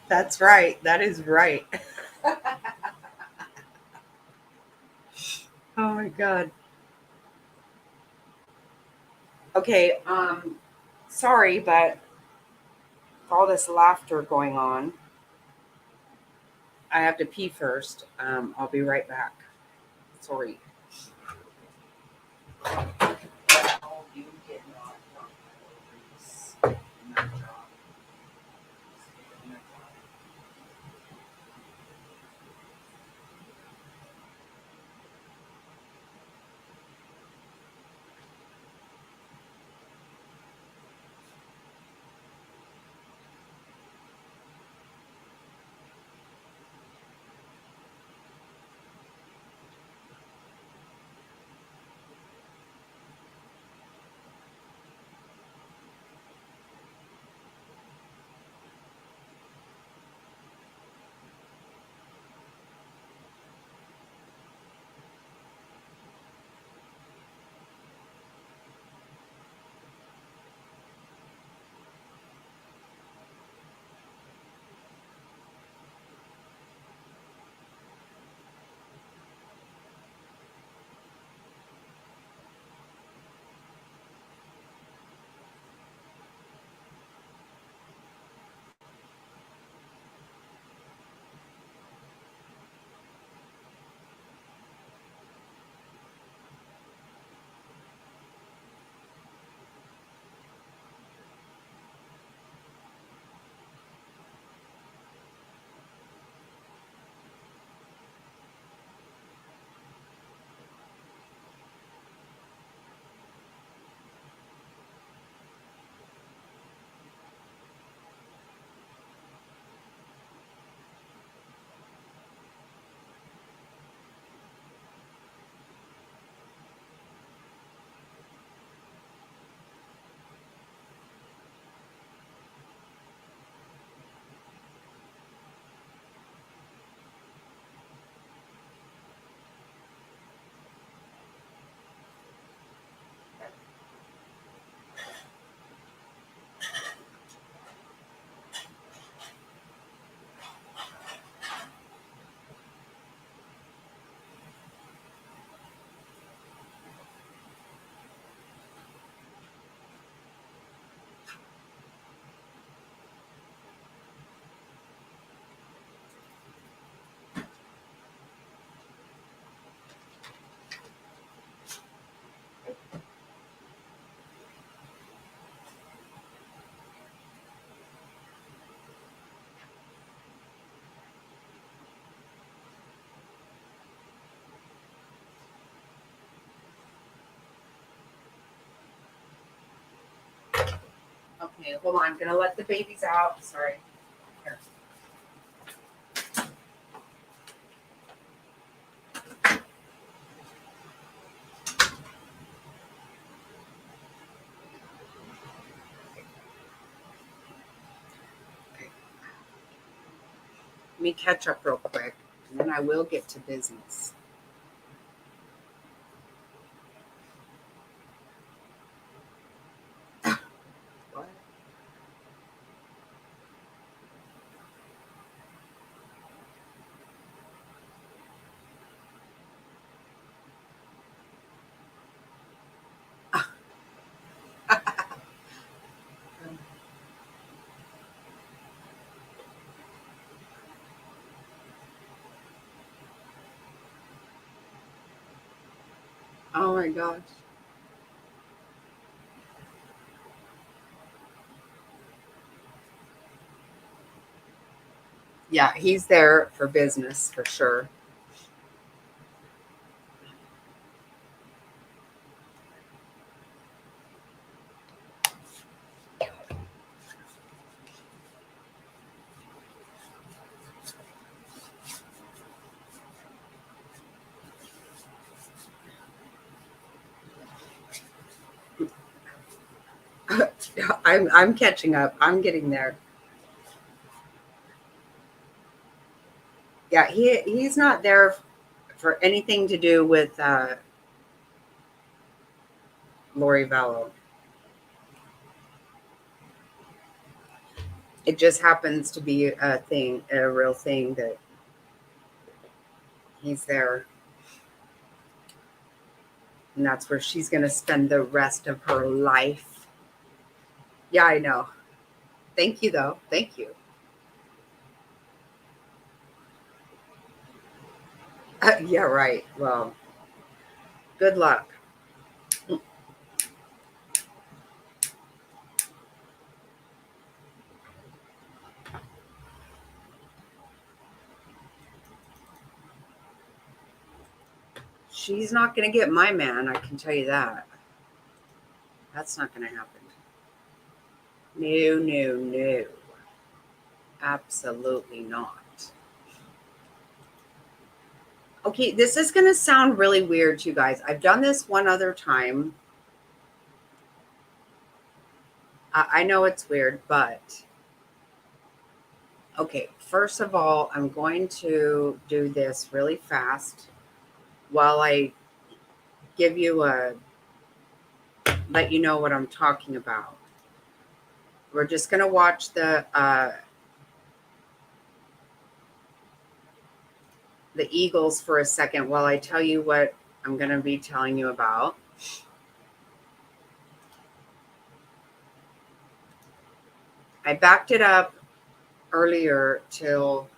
Speaker 1: That's right. That is right. Oh my God. Okay. Sorry, but all this laughter going on, I have to pee first. I'll be right back. Sorry. You did not want my ovaries in that job. Okay, hold on. I'm gonna let the babies out. Sorry. Here. Okay. Let me catch up real quick, and then I will get to business. What? Oh my gosh. Yeah, he's there for business for sure. I'm catching up. I'm getting there. Yeah, he's not there for anything to do with Lori Vallow. It just happens to be a thing, a real thing that he's there, and that's where she's going to spend the rest of her life. Yeah, I know. Thank you, though. Thank you. Yeah, right. Well, good luck. She's not going to get my man. I can tell you that. That's not going to happen. No, no, no. Absolutely not. Okay, this is going to sound really weird to you guys. I've done this one other time. I know it's weird, but okay, first of all, I'm going to do this really fast while I give you let you know what I'm talking about. We're just going to watch the Eagles for a second while I tell you what I'm going to be telling you about. I backed it up earlier till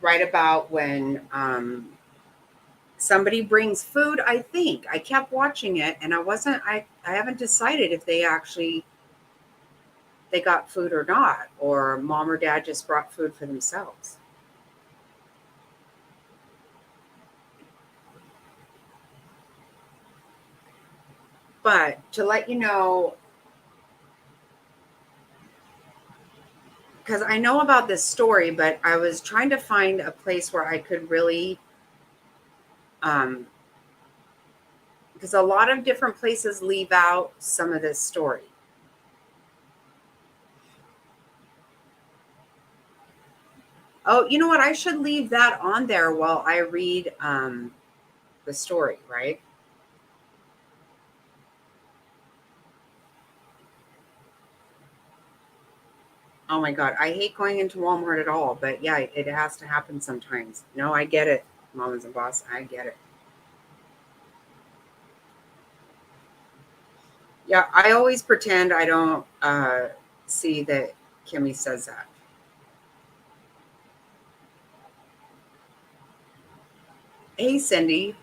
Speaker 1: right about when somebody brings food. I think I kept watching it, and I haven't decided if they got food or not, or mom or dad just brought food for themselves. But to let you know, because I know about this story, but I was trying to find a place where I could really, because a lot of different places leave out some of this story. Oh, you know what? I should leave that on there while I read the story, right? Oh my God. I hate going into Walmart at all, but yeah, it has to happen sometimes. No, I get it. Mom is a boss. I get it. Yeah, I always pretend I don't see that Kimmy says that. Hey, Cindy,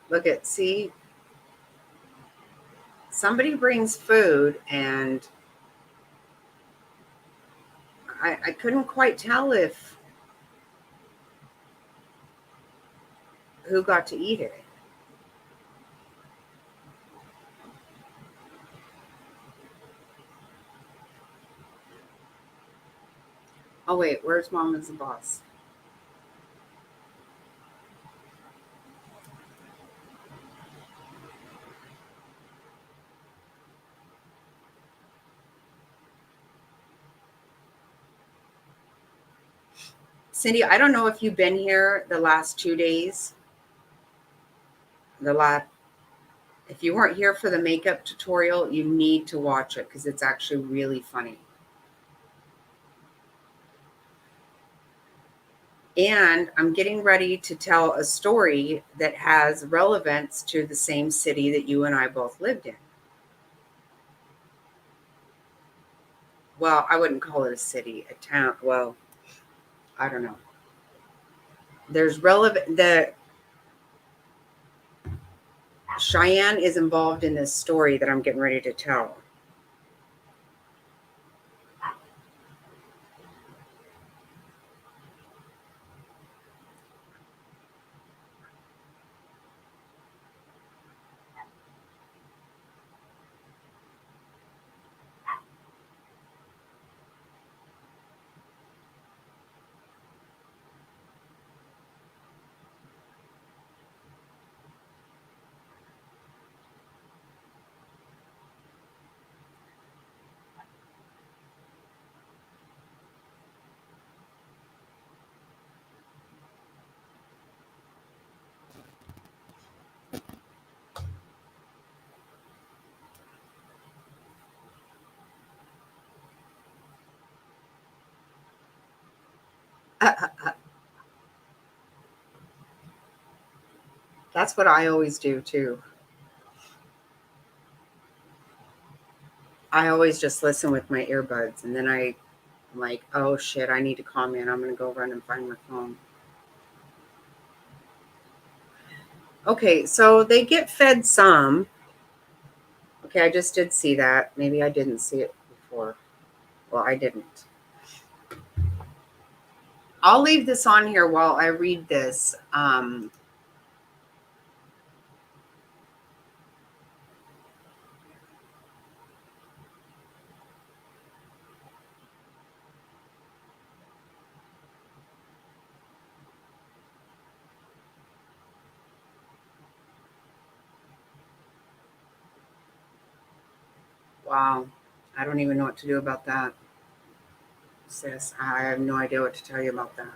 Speaker 1: look at, see, somebody brings food, and I couldn't quite tell if who got to eat it. Oh wait, where's Mom is the Boss? Cindy, I don't know if you've been here the last 2 days. The last, if you weren't here for the makeup tutorial, you need to watch it because it's actually really funny. And I'm getting ready to tell a story that has relevance to the same city that you and I both lived in. Well, I wouldn't call it a city, a town. Well, I don't know. There's relevant, the Cheyenne is involved in this story that I'm getting ready to tell. That's what I always do too. I always just listen with my earbuds and then I'm like, oh shit, I need to comment. I'm going to go run and find my phone. Okay, so they get fed some. Okay, I just did see that. Maybe I didn't see it before. Well, I didn't. I'll leave this on here while I read this. Wow. I don't even know what to do about that, sis. I have no idea what to tell you about that.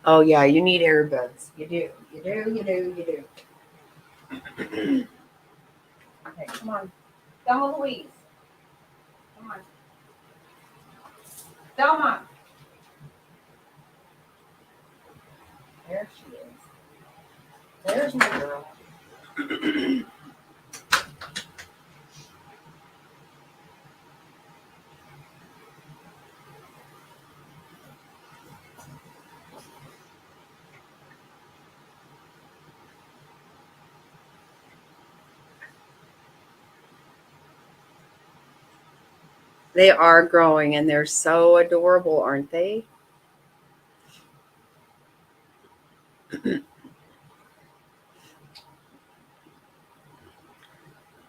Speaker 1: Oh, yeah, you need earbuds. You do. You do. You do. You do. Okay, come on. Thelma Louise. Come on. Thelma. There she is. There's my girl. They are growing and they're so adorable, aren't they?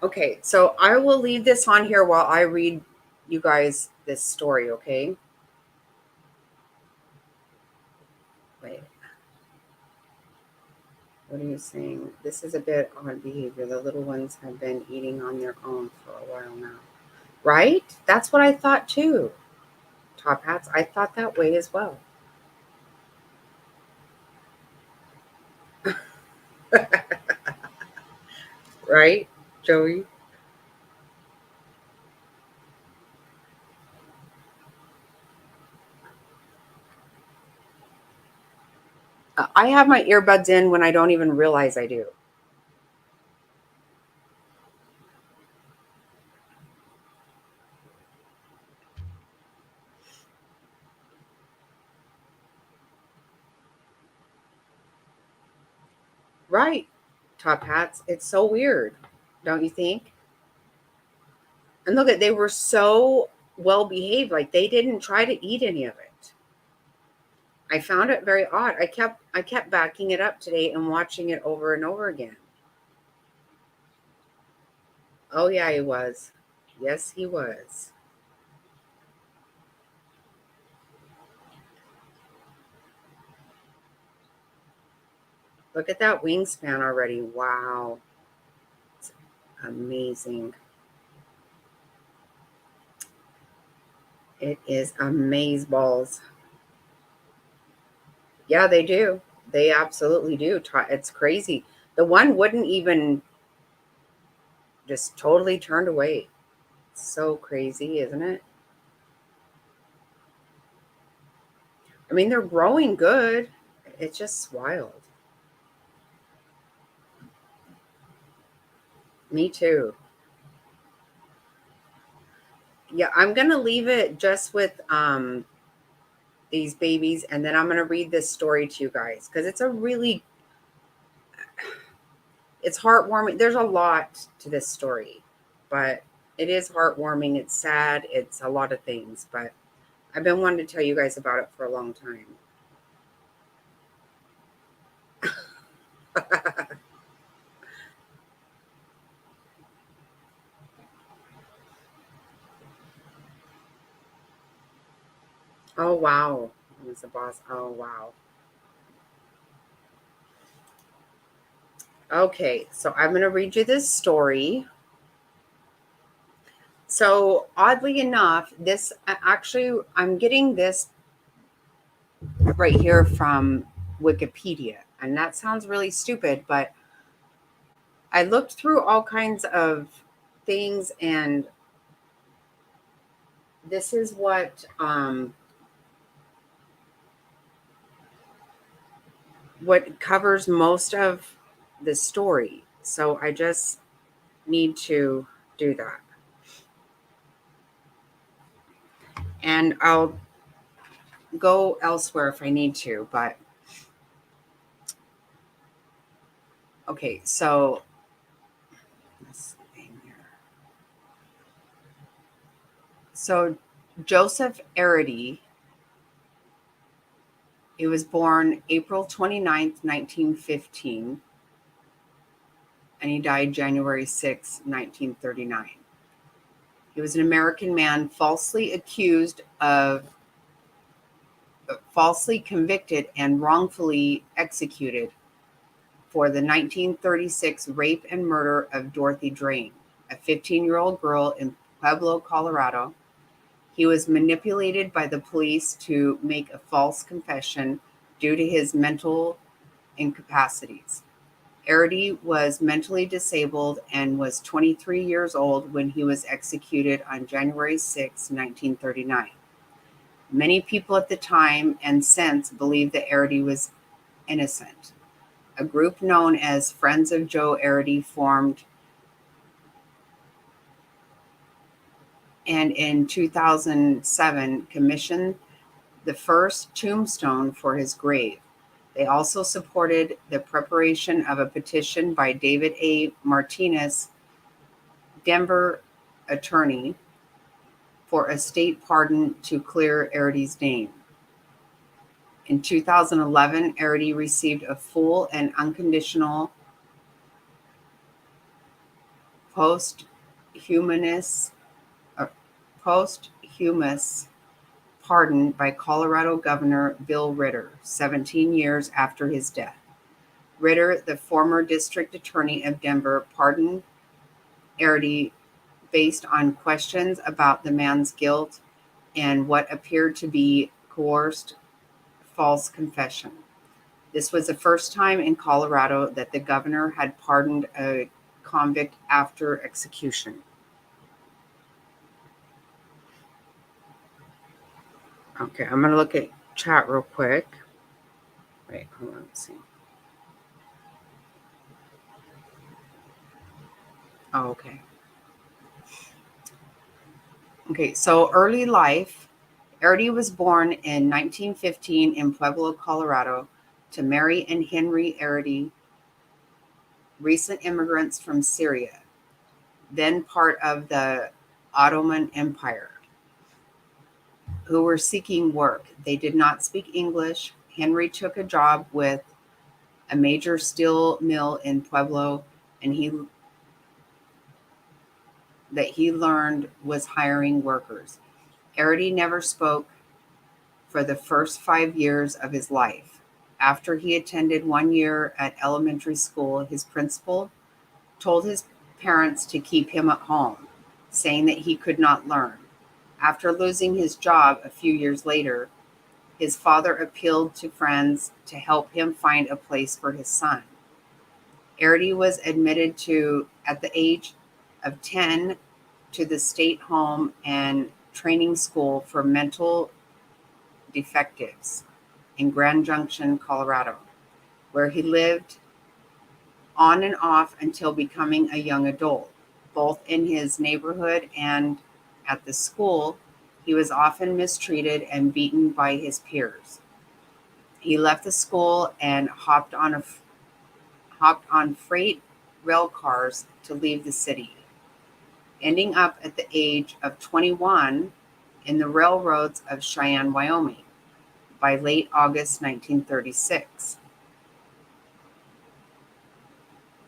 Speaker 1: Okay, so I will leave this on here while I read you guys this story, okay? Wait, what are you saying? This is a bit odd behavior. The little ones have been eating on their own for a while now. Right? That's what I thought too. Top hats, I thought that way as well. Right, Joey? I have my earbuds in when I don't even realize I do. Right, top hats. It's so weird, don't you think? And look at they were so well behaved, like they didn't try to eat any of it. I found it very odd. I kept backing it up today and watching it over and over again. Oh, yeah, he was. Yes, he was. Look at that wingspan already. Wow. It's amazing. It is amazeballs. Yeah, they do. They absolutely do. It's crazy. The one wouldn't even, just totally turned away. It's so crazy, isn't it? I mean, they're growing good. It's just wild. Me too. Yeah, I'm gonna leave it just with these babies, and then I'm gonna read this story to you guys because it's heartwarming. There's a lot to this story, but it is heartwarming. It's sad. It's a lot of things, but I've been wanting to tell you guys about it for a long time. Oh wow, he was the boss. Oh wow. Okay, so I'm gonna read you this story. So oddly enough, this actually I'm getting this right here from Wikipedia, and that sounds really stupid, but I looked through all kinds of things, and this is what covers most of the story. So I just need to do that, and I'll go elsewhere if I need to. But okay, so let's see here. So Joseph Arridy, he was born April 29th, 1915, and he died January 6th, 1939. He was an American man falsely convicted and wrongfully executed for the 1936 rape and murder of Dorothy Drain, a 15-year-old girl in Pueblo, Colorado. He was manipulated by the police to make a false confession due to his mental incapacities. Arridy was mentally disabled and was 23 years old when he was executed on January 6, 1939. Many people at the time and since believed that Arridy was innocent. A group known as Friends of Joe Arridy formed, and in 2007 commissioned the first tombstone for his grave. They also supported the preparation of a petition by David A. Martinez, Denver attorney, for a state pardon to clear Arridy's name. In 2011, Arridy received a full and unconditional posthumous posthumous pardon by Colorado Governor Bill Ritter, 17 years after his death. Ritter, the former district attorney of Denver, pardoned Arridy based on questions about the man's guilt and what appeared to be coerced false confession. This was the first time in Colorado that the governor had pardoned a convict after execution. Okay, I'm going to look at chat real quick. Wait, hold on, let's see. Oh, okay. Okay, so early life. Arridy was born in 1915 in Pueblo, Colorado, to Mary and Henry Arridy, recent immigrants from Syria, then part of the Ottoman Empire, who were seeking work. They did not speak English. Henry took a job with a major steel mill in Pueblo, and he that he learned was hiring workers. Arridy never spoke for the first 5 years of his life. After he attended 1 year at elementary school, his principal told his parents to keep him at home, saying that he could not learn. After losing his job a few years later, his father appealed to friends to help him find a place for his son. Arridy was admitted at the age of 10 to the state home and training school for mental defectives in Grand Junction, Colorado, where he lived on and off until becoming a young adult. Both in his neighborhood and at the school, he was often mistreated and beaten by his peers. He left the school and hopped on freight rail cars to leave the city, ending up at the age of 21 in the railroads of Cheyenne, Wyoming, by late August 1936.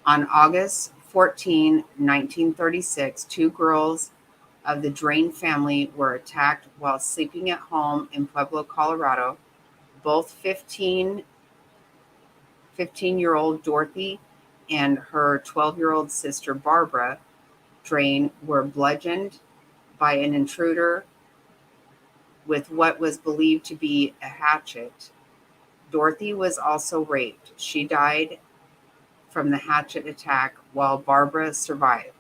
Speaker 1: On August 14, 1936, two girls of the Drain family were attacked while sleeping at home in Pueblo, Colorado. Both 15-year-old Dorothy and her 12-year-old sister Barbara Drain were bludgeoned by an intruder with what was believed to be a hatchet. Dorothy was also raped. She died from the hatchet attack while Barbara survived.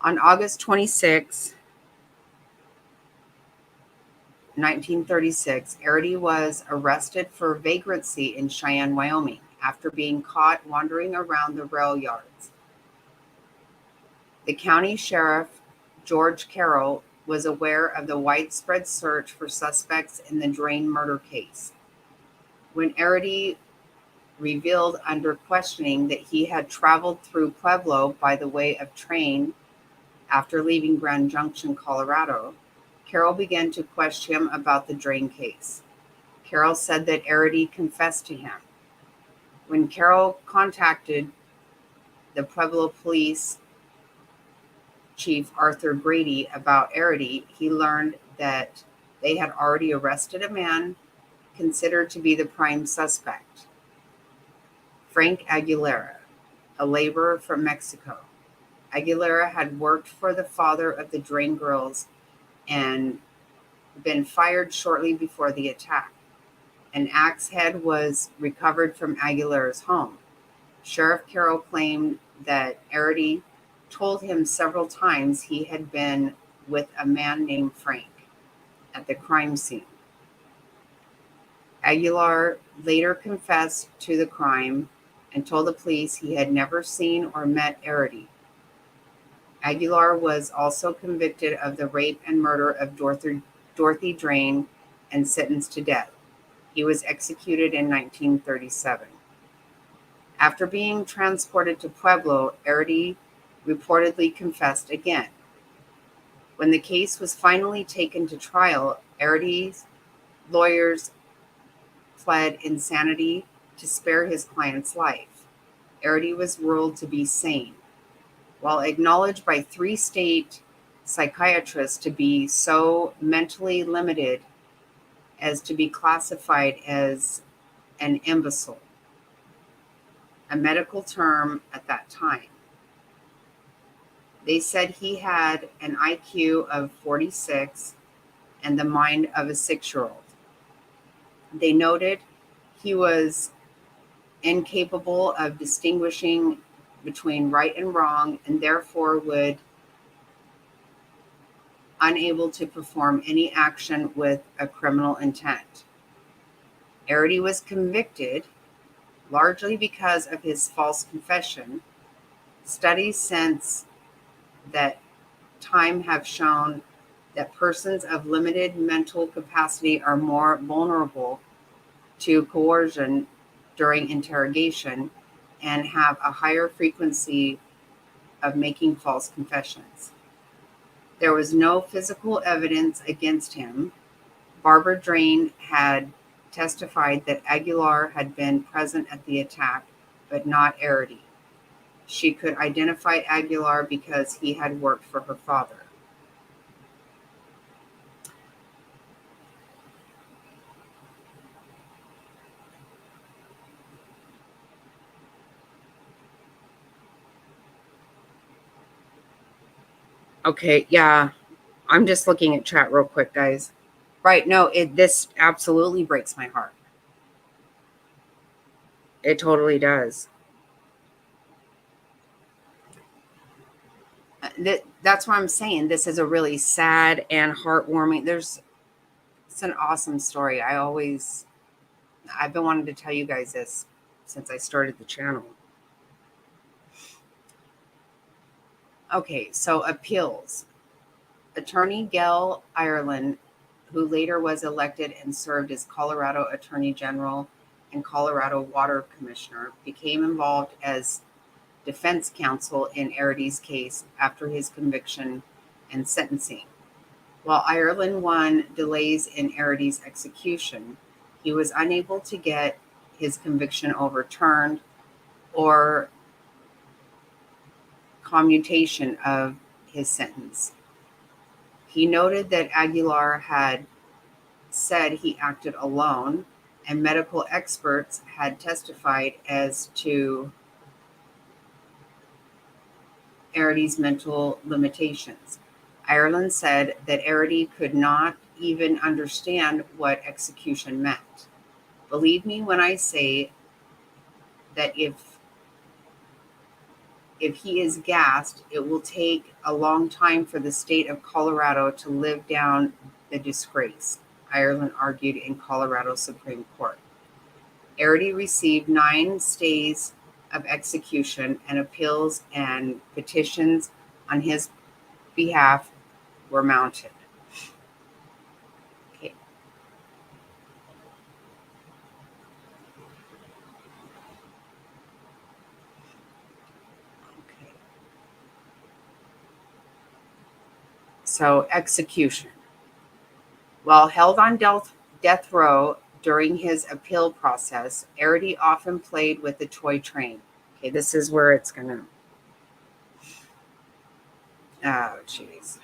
Speaker 1: On August 26, 1936, Arridy was arrested for vagrancy in Cheyenne, Wyoming, after being caught wandering around the rail yards. The county sheriff, George Carroll, was aware of the widespread search for suspects in the Drain murder case. When Arridy revealed under questioning that he had traveled through Pueblo by the way of train after leaving Grand Junction, Colorado, Carroll began to question him about the Drain case. Carroll said that Arridy confessed to him. When Carroll contacted the Pueblo police chief Arthur Grady about Arridy, he learned that they had already arrested a man considered to be the prime suspect, Frank Aguilera, a laborer from Mexico. Aguilera had worked for the father of the Drain girls and been fired shortly before the attack. An axe head was recovered from Aguilera's home. Sheriff Carroll claimed that Arridy told him several times he had been with a man named Frank at the crime scene. Aguilar later confessed to the crime and told the police he had never seen or met Arridy. Aguilar was also convicted of the rape and murder of Dorothy Drain and sentenced to death. He was executed in 1937. After being transported to Pueblo, Arridy reportedly confessed again. When the case was finally taken to trial, Arridy's lawyers pled insanity to spare his client's life. Arridy was ruled to be sane. While acknowledged by 3 state psychiatrists to be so mentally limited as to be classified as an imbecile, a medical term at that time. They said he had an IQ of 46 and the mind of a 6-year-old. They noted he was incapable of distinguishing between right and wrong and therefore would unable to perform any action with a criminal intent. Arridy was convicted largely because of his false confession. Studies since that time have shown that persons of limited mental capacity are more vulnerable to coercion during interrogation and have a higher frequency of making false confessions. There was no physical evidence against him. Barbara Drain had testified that Aguilar had been present at the attack, but not Arridy. She could identify Aguilar because he had worked for her father. Okay, yeah. I'm just looking at chat real quick, guys. Right, no, this absolutely breaks my heart. It totally does. That's why I'm saying this is a really sad and heartwarming. It's an awesome story. I've been wanting to tell you guys this since I started the channel. Okay, so appeals. Attorney Gail Ireland, who later was elected and served as Colorado Attorney General and Colorado Water Commissioner, became involved as defense counsel in Arridy's case after his conviction and sentencing. While Ireland won delays in Arridy's execution, he was unable to get his conviction overturned or commutation of his sentence. He noted that Aguilar had said he acted alone, and medical experts had testified as to Arridy's mental limitations. Ireland said that Arridy could not even understand what execution meant. Believe me when I say that if he is gassed, it will take a long time for the state of Colorado to live down the disgrace, Ireland argued in Colorado Supreme Court. Arridy received 9 stays of execution, and appeals and petitions on his behalf were mounted. Okay. So, execution. While held on death row during his appeal process, Arridy often played with the toy train. Okay, this is where it's going to... Oh, jeez.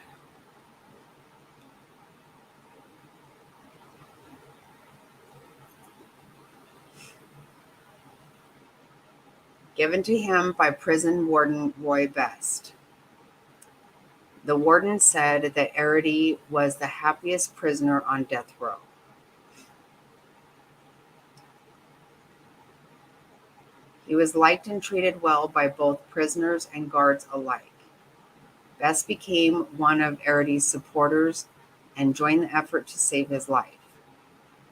Speaker 1: Given to him by prison warden Roy Best. The warden said that Arridy was the happiest prisoner on death row. He was liked and treated well by both prisoners and guards alike. Best became one of Arridy's supporters and joined the effort to save his life.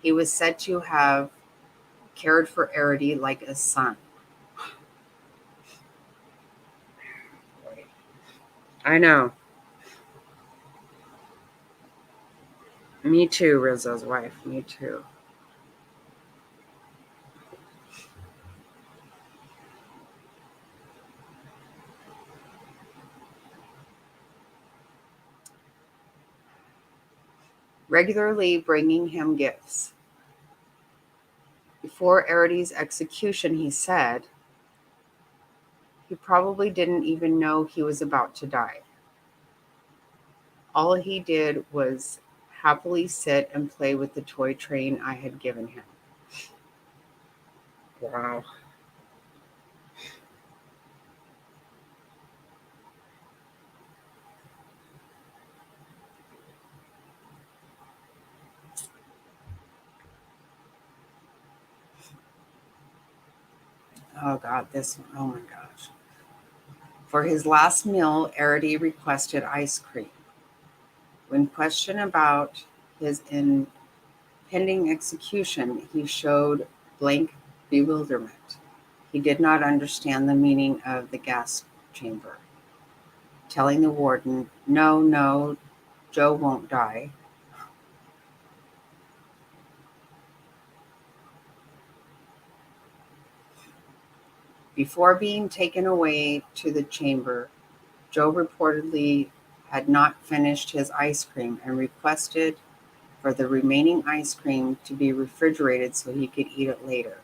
Speaker 1: He was said to have cared for Arridy like a son. I know. Me too, Rizzo's wife. Me too. Regularly bringing him gifts. Before Arridy's execution, he said, he probably didn't even know he was about to die. All he did was happily sit and play with the toy train I had given him. Wow. Oh, God, this one. Oh, my gosh. For his last meal, Arridy requested ice cream. When questioned about his impending execution, he showed blank bewilderment. He did not understand the meaning of the gas chamber, telling the warden, No, Joe won't die. Before being taken away to the chamber, Joe reportedly had not finished his ice cream and requested for the remaining ice cream to be refrigerated so he could eat it later.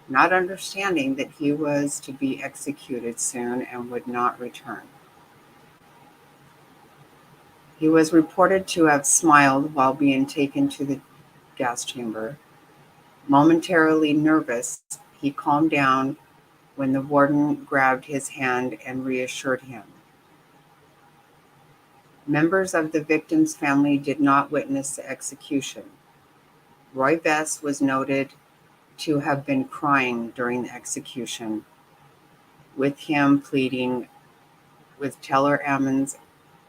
Speaker 1: Not understanding that he was to be executed soon and would not return. He was reported to have smiled while being taken to the gas chamber. Momentarily nervous, he calmed down when the warden grabbed his hand and reassured him. Members of the victim's family did not witness the execution. Roy Vess was noted to have been crying during the execution, with him pleading with Taylor Ammons,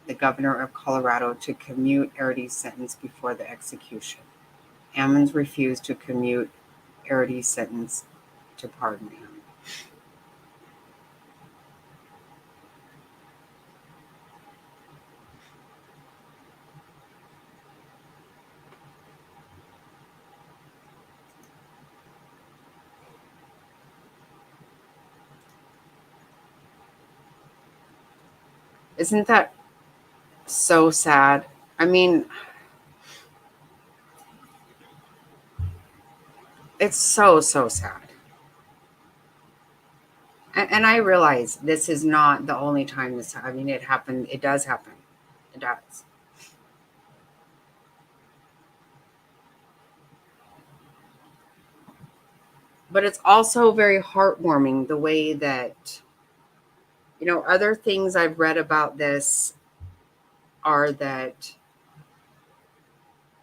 Speaker 1: the governor of Colorado, to commute Arridy's sentence before the execution. Ammons refused to commute Arridy's sentence to pardon him. Isn't that so sad? I mean, it's so sad. And I realize this is not the only time this, I mean, it happened. It does happen. It does. But it's also very heartwarming the way that, other things I've read about this are that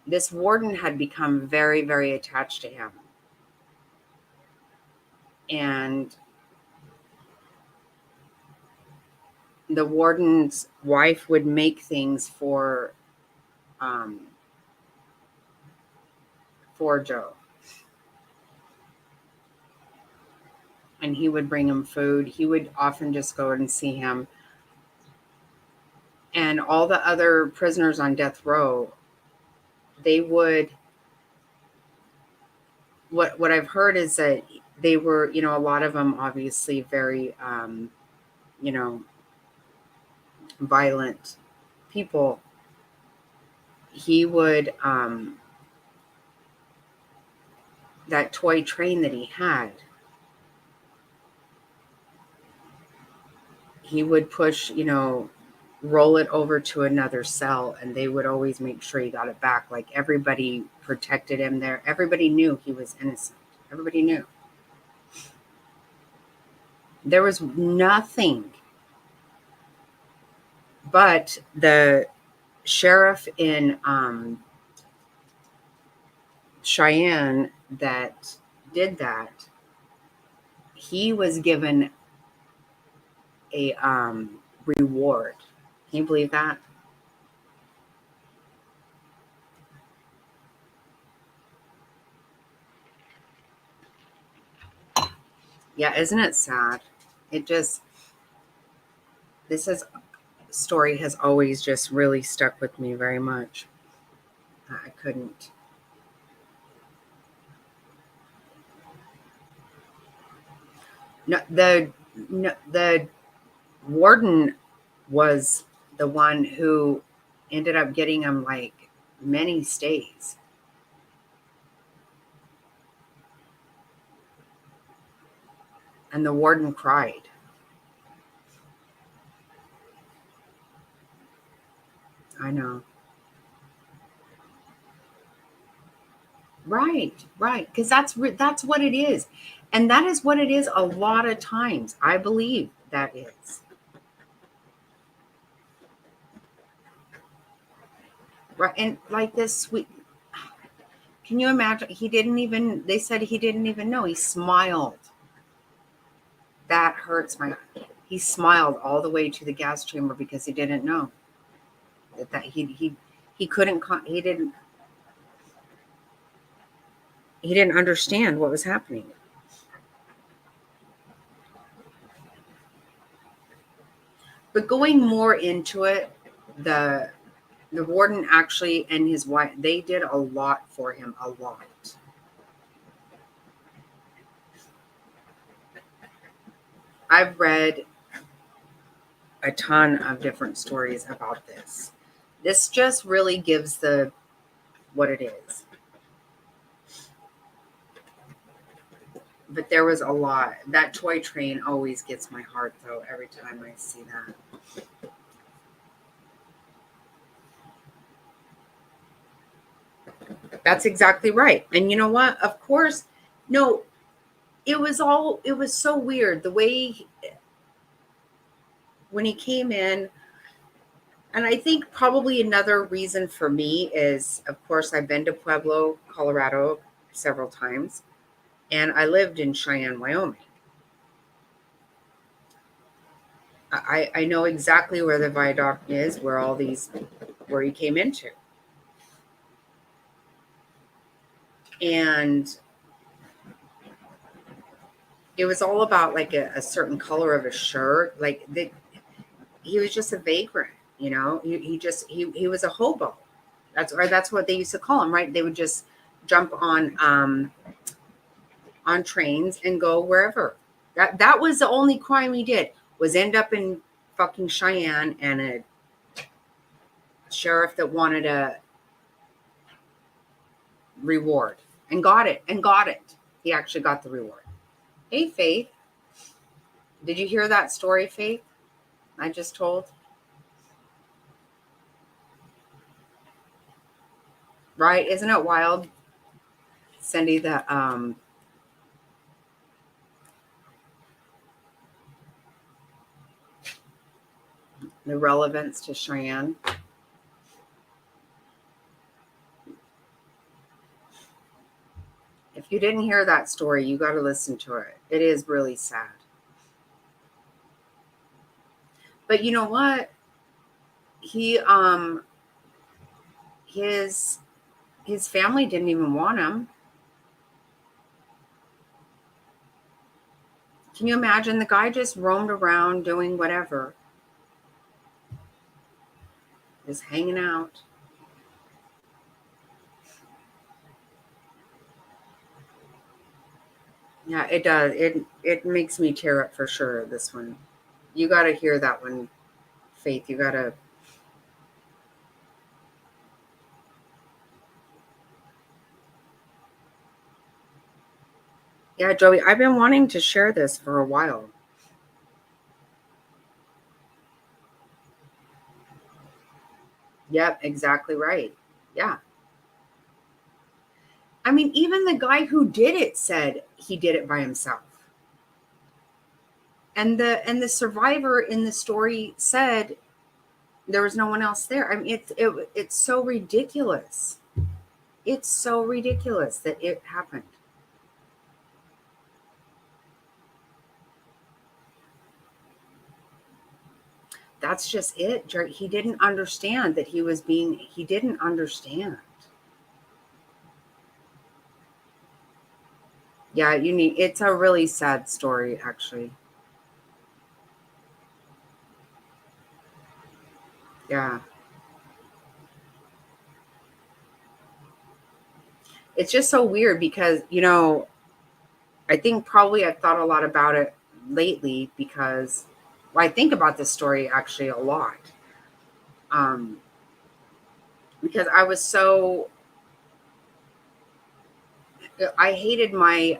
Speaker 1: this warden had become very, very attached to him. And the warden's wife would make things for Joe. And he would bring him food. He would often just go and see him. And all the other prisoners on death row, they would, what I've heard is that they were, a lot of them obviously very, violent people. He would, that toy train that he had, he would push, roll it over to another cell, and they would always make sure he got it back. Like, everybody protected him there. Everybody knew he was innocent. Everybody knew. There was nothing but the sheriff in Cheyenne that did that. He was given a reward. Can you believe that? Yeah, isn't it sad? Story has always just really stuck with me very much. I couldn't. No, the warden was the one who ended up getting him like many stays. And the warden cried. I know. Right. Because that's what it is. And that is what it is a lot of times. I believe that is. Right. And like this sweet, can you imagine? They said he didn't even know. He smiled. That hurts he smiled all the way to the gas chamber because he didn't know that he couldn't, he didn't understand what was happening. But going more into it, the warden actually and his wife, they did a lot for him, a lot. I've read a ton of different stories about this. This just really gives the what it is. But there was a lot. That toy train always gets my heart, though, every time I see that. That's exactly right. And you know what? Of course, no, it was so weird. The way when he came in, and I think probably another reason for me is, of course, I've been to Pueblo, Colorado several times, and I lived in Cheyenne, Wyoming. I know exactly where the viaduct is, where he came into. And it was all about like a certain color of a shirt. He was just a vagrant, you know. He was a hobo. That's what they used to call him, right? They would just jump on trains and go wherever. That was the only crime he did, was end up in fucking Cheyenne, and a sheriff that wanted a reward and got it. He actually got the reward. Hey, Faith. Did you hear that story, Faith? I just told. Right? Isn't it wild, Cindy, the relevance to Cheyenne? If you didn't hear that story, you got to listen to it. It is really sad. But you know what? He his family didn't even want him. Can you imagine? The guy just roamed around doing whatever. Just hanging out. Yeah, it does. It makes me tear up for sure, this one. You got to hear that one, Faith. You got to. Yeah, Joey, I've been wanting to share this for a while. Yep, exactly right. Yeah. I mean, even the guy who did it said he did it by himself. And the survivor in the story said there was no one else there. I mean, it's so ridiculous. It's so ridiculous that it happened. That's just it. He didn't understand that he didn't understand. Yeah, it's a really sad story, actually. Yeah. It's just so weird because, I think probably I've thought a lot about it lately because, well, I think about this story actually a lot. Um, because I hated my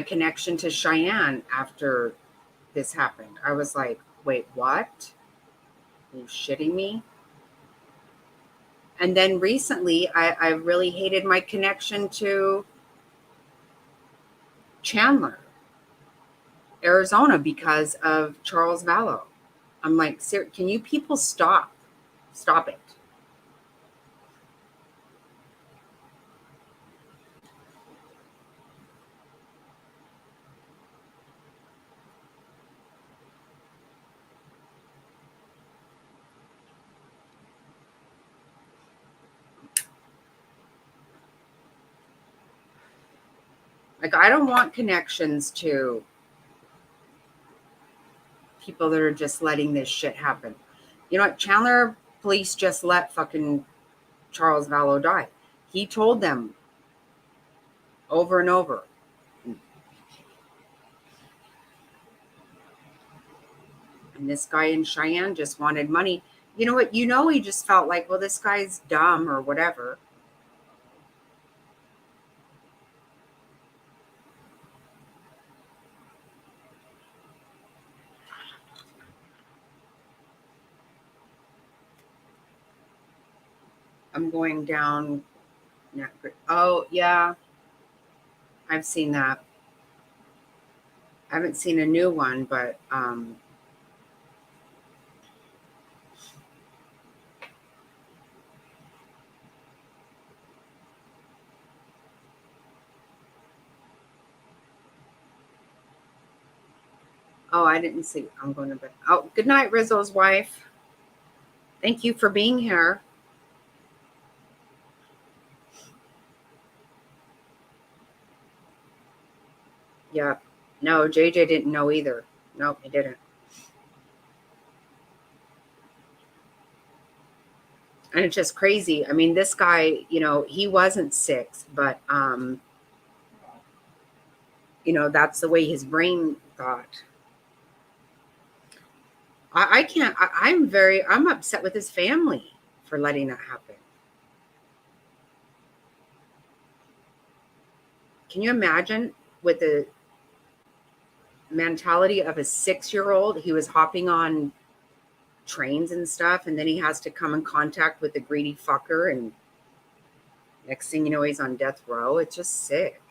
Speaker 1: connection to Cheyenne after this happened. I was like, wait, what? Are you shitting me? And then recently, I really hated my connection to Chandler, Arizona, because of Charles Vallow. I'm like, can you people stop? Stop it. Like, I don't want connections to people that are just letting this shit happen. You know what? Chandler police just let fucking Charles Vallow die. He told them over and over, And this guy in Cheyenne just wanted money. You know what? He just felt like, well, this guy's dumb or whatever. I'm going down. Oh, yeah. I've seen that. I haven't seen a new one, but oh, I didn't see. I'm going to bed. Oh, good night, Rizzo's wife. Thank you for being here. Yeah. No, JJ didn't know either. Nope, he didn't. And it's just crazy. I mean, this guy, he wasn't 6, but that's the way his brain thought. I can't. I'm upset with his family for letting that happen. Can you imagine with the mentality of a 6-year-old? He was hopping on trains and stuff, and then he has to come in contact with the greedy fucker, and next thing you know, he's on death row. It's just sick.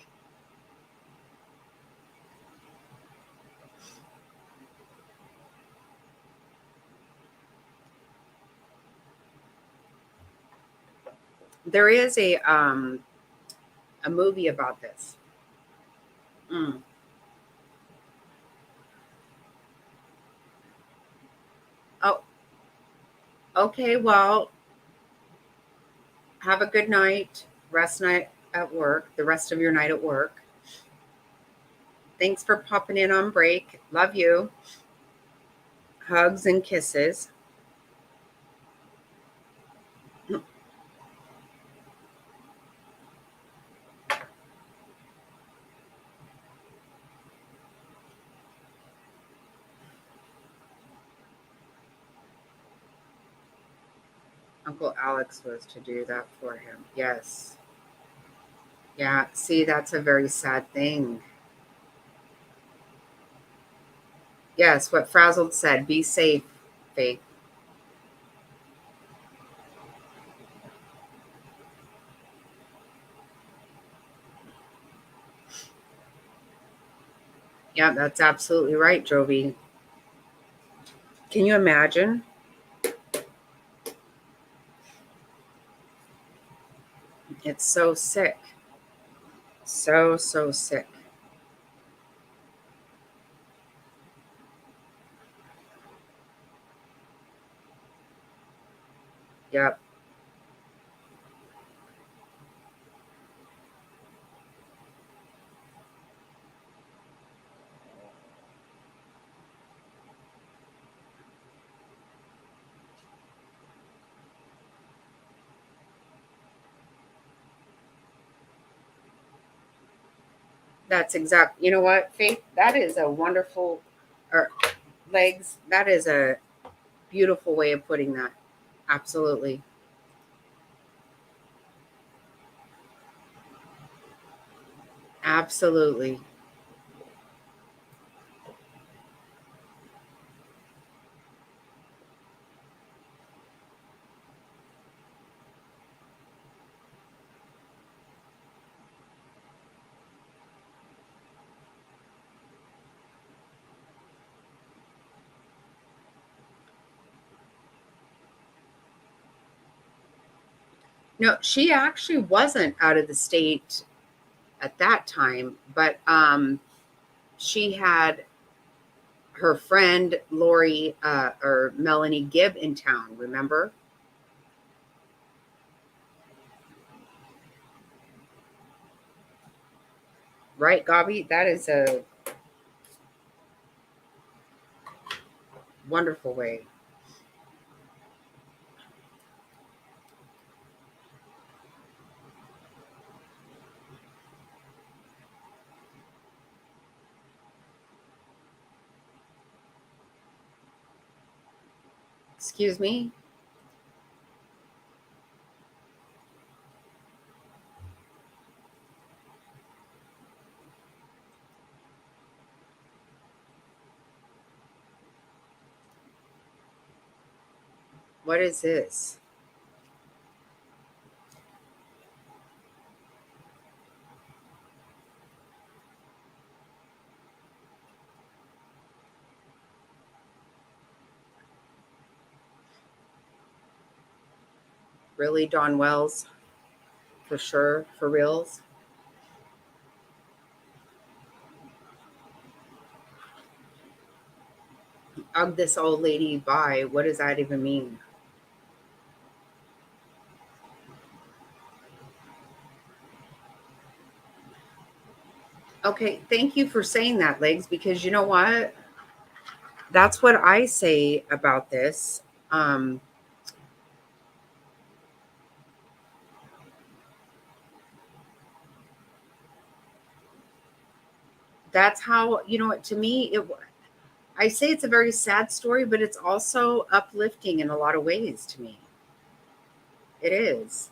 Speaker 1: There is a movie about this. Mm. Oh, okay. Well, have a good night. Rest night at work. The rest of your night at work. Thanks for popping in on break. Love you. Hugs and kisses. Uncle Alex was to do that for him. Yes. Yeah. See, that's a very sad thing. Yes. What Frazzled said. Be safe, Faith. Yeah, that's absolutely right, Jovi. Can you imagine? It's so sick. So, so sick. Yep. That's exact. You know what, Faith? That is a wonderful, or legs. That is a beautiful way of putting that. Absolutely. Absolutely. No, she actually wasn't out of the state at that time, but she had her friend Lori or Melanie Gibb in town. Remember? Right, Gabi? That is a wonderful way. Excuse me? What is this? Really, Don Wells? For sure, for reals? Hug this old lady bye. What does that even mean? Okay, thank you for saying that, Legs, because you know what? That's what I say about this. Um, that's how, you know what, to me, I say it's a very sad story, but it's also uplifting in a lot of ways to me. It is.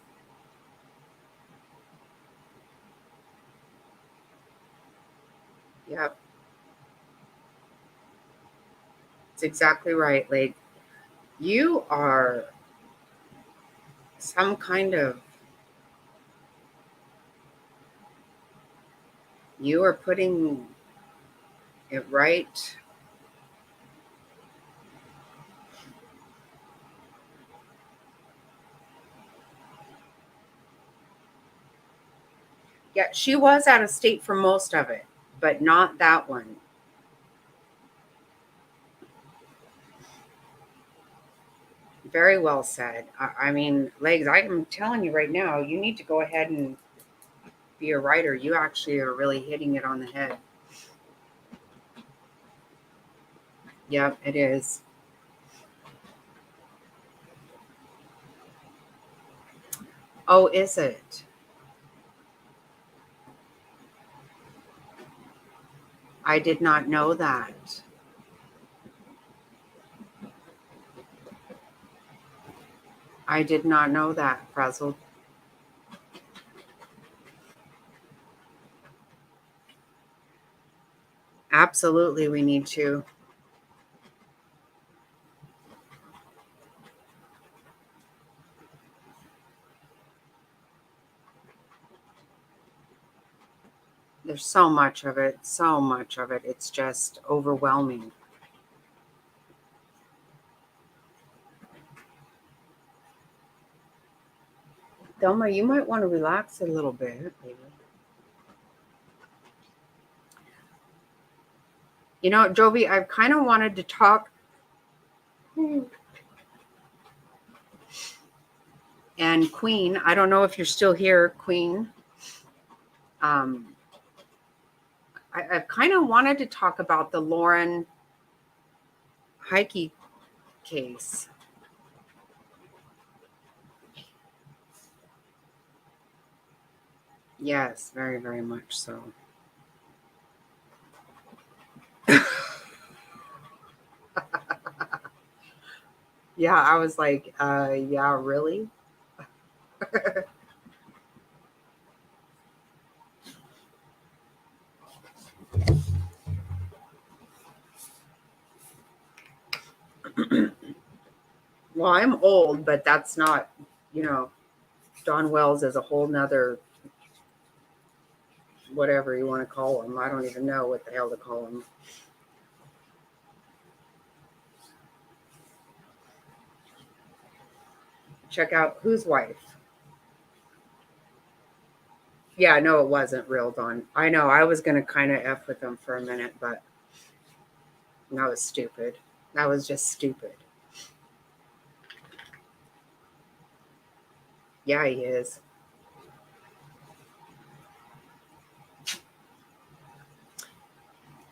Speaker 1: Yep. It's exactly right. Like, you are some kind of, you are putting it right. Yeah, she was out of state for most of it, but not that one. Very well said. I mean, Legs, I'm telling you right now, you need to go ahead and be a writer. You actually are really hitting it on the head. Yep, it is. Oh, is it? I did not know that. I did not know that, Frazzled. Absolutely, we need to. There's so much of it, so much of it. It's just overwhelming. Thelma, you might want to relax a little bit, maybe. You know, Jovi, I've kind of wanted to talk, and Queen, I don't know if you're still here, Queen. Um, I've kind of wanted to talk about the Lauren Heike case. Yes, very, very much so. Yeah, I was like, yeah, really? Well, I'm old, but that's not, you know, Don Wells is a whole nother, whatever you want to call him. I don't even know what the hell to call him. Check out whose wife. Yeah, no, it wasn't real Don. I know I was going to kind of F with him for a minute, but that was stupid. That was just stupid. Yeah, he is.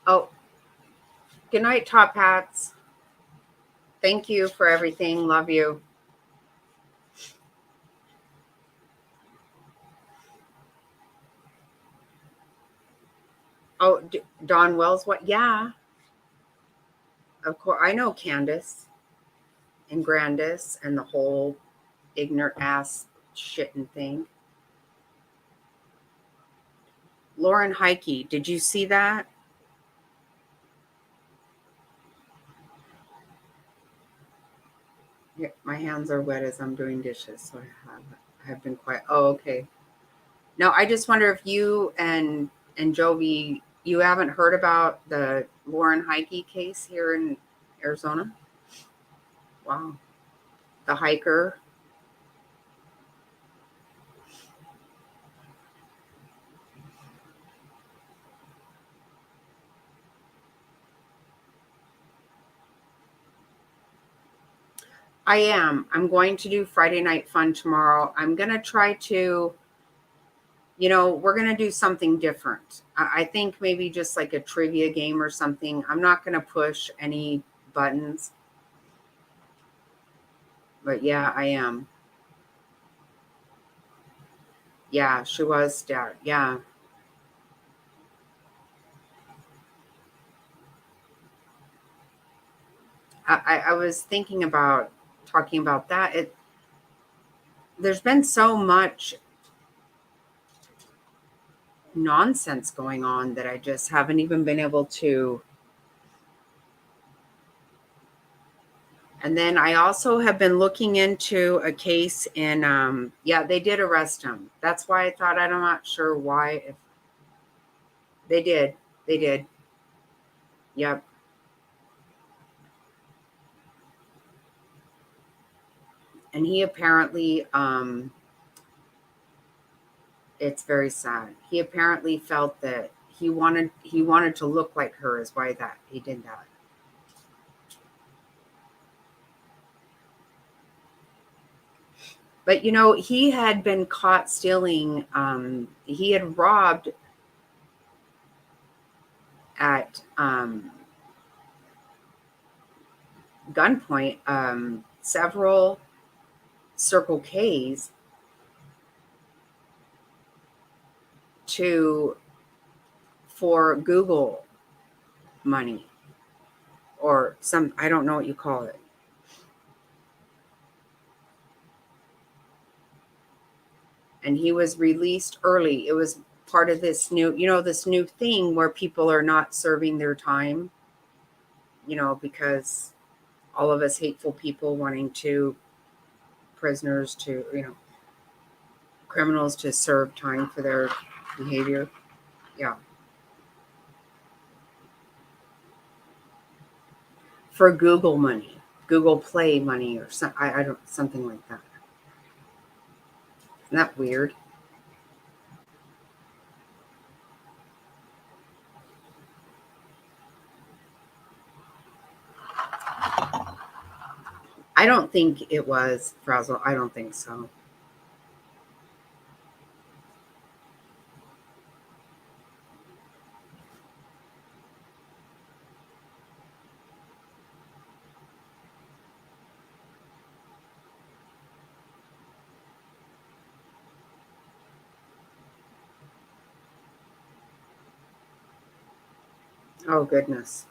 Speaker 1: Oh, good night, Top Hats. Thank you for everything. Love you. Oh, Don Wells, what? Yeah, of course. I know Candace. and Grandis and the whole ignorant ass shitting thing. Lauren Heike, did you see that? Yeah, my hands are wet as I'm doing dishes, so I have been quiet. Oh, okay. No, I just wonder if you and Jovi, you haven't heard about the Lauren Heike case here in Arizona? Wow. The hiker. I am. I'm going to do Friday Night Fun tomorrow. I'm going to try to, we're going to do something different. I think maybe just like a trivia game or something. I'm not going to push any buttons, but yeah, I am. Yeah, she was stout. Yeah. I was thinking about talking about that. There's been so much nonsense going on that I just haven't even been able to. And then I also have been looking into a case in, yeah, they did arrest him. That's why I thought, I'm not sure why. If they did, they did. Yep. And he apparently, it's very sad. He apparently felt that he wanted to look like her, is why that he did that. But he had been caught stealing. He had robbed at gunpoint several Circle K's to for Google money or some, I don't know what you call it. And he was released early. It was part of this new thing where people are not serving their time, because all of us hateful people wanting to prisoners to, criminals to serve time for their behavior. Yeah. For Google money, Google Play money or I don't, something like that. Isn't that weird? I don't think it was Frazzle. I don't think so. Oh, goodness.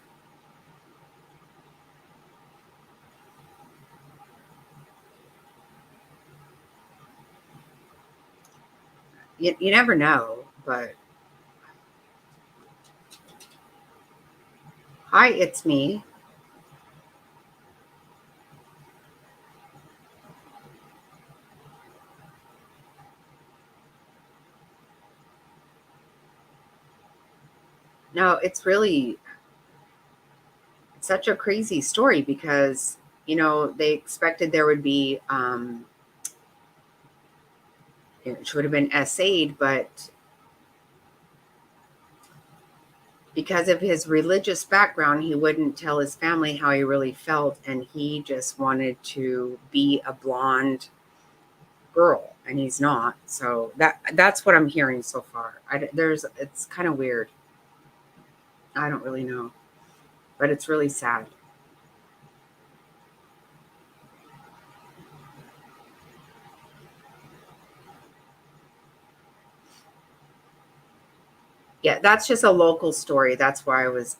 Speaker 1: You never know, but hi, it's me. No, it's really such a crazy story because, they expected there would be, it should have been essayed, but because of his religious background, he wouldn't tell his family how he really felt. And he just wanted to be a blonde girl, and he's not. So that's what I'm hearing so far. It's kind of weird. I don't really know, but it's really sad. Yeah, that's just a local story. That's why I was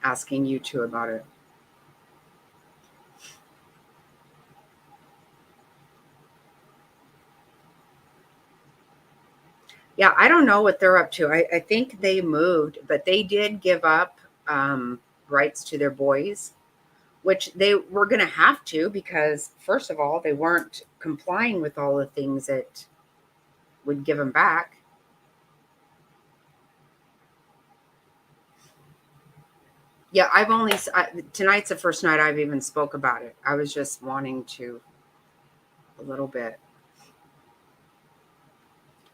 Speaker 1: asking you two about it. Yeah, I don't know what they're up to. I think they moved, but they did give up rights to their boys, which they were going to have to because, first of all, they weren't complying with all the things that would give them back. Yeah, tonight's the first night I've even spoke about it. I was just wanting to a little bit,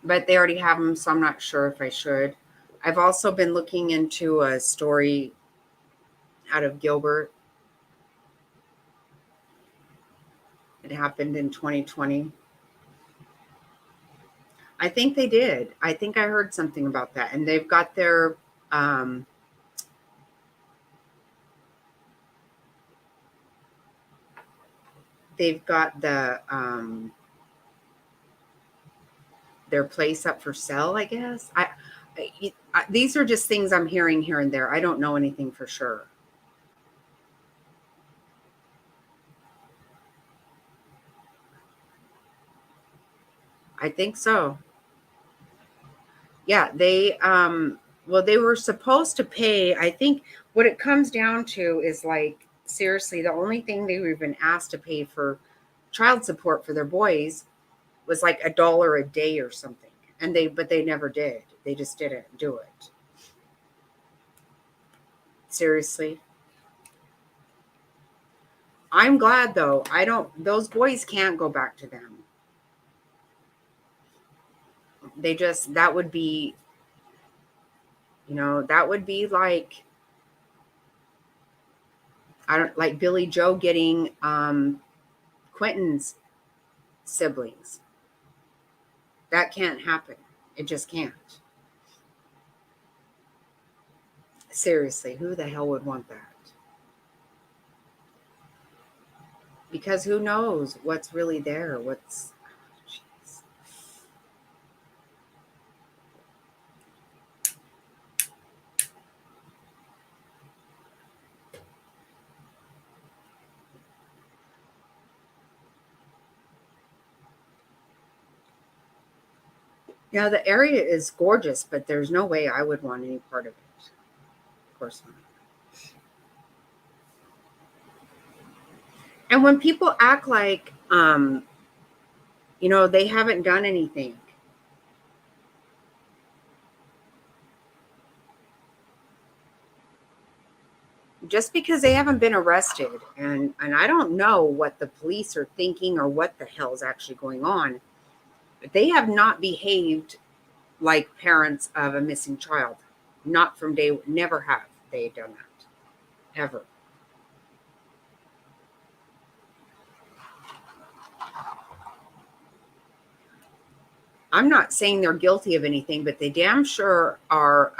Speaker 1: but they already have them, so I'm not sure if I should. I've also been looking into a story out of Gilbert. It happened in 2020. I think they did. I think I heard something about that, and um, they've got their place up for sale. I guess these are just things I'm hearing here and there. I don't know anything for sure. I think so. Yeah, well, they were supposed to pay. I think what it comes down to is like, seriously, the only thing they were even asked to pay for child support for their boys was like $1 a day or something. But they never did. They just didn't do it. Seriously. I'm glad though. Those boys can't go back to them. That would be, that would be like, I don't like Billy Joe getting Quentin's siblings. That can't happen. It just can't. Seriously, who the hell would want that? Because who knows what's really there? Jeez. Yeah, the area is gorgeous, but there's no way I would want any part of it. Of course not. And when people act like, they haven't done anything, just because they haven't been arrested, and I don't know what the police are thinking or what the hell is actually going on, but they have not behaved like parents of a missing child. Not from day, never have they done that, ever. I'm not saying they're guilty of anything, but they damn sure are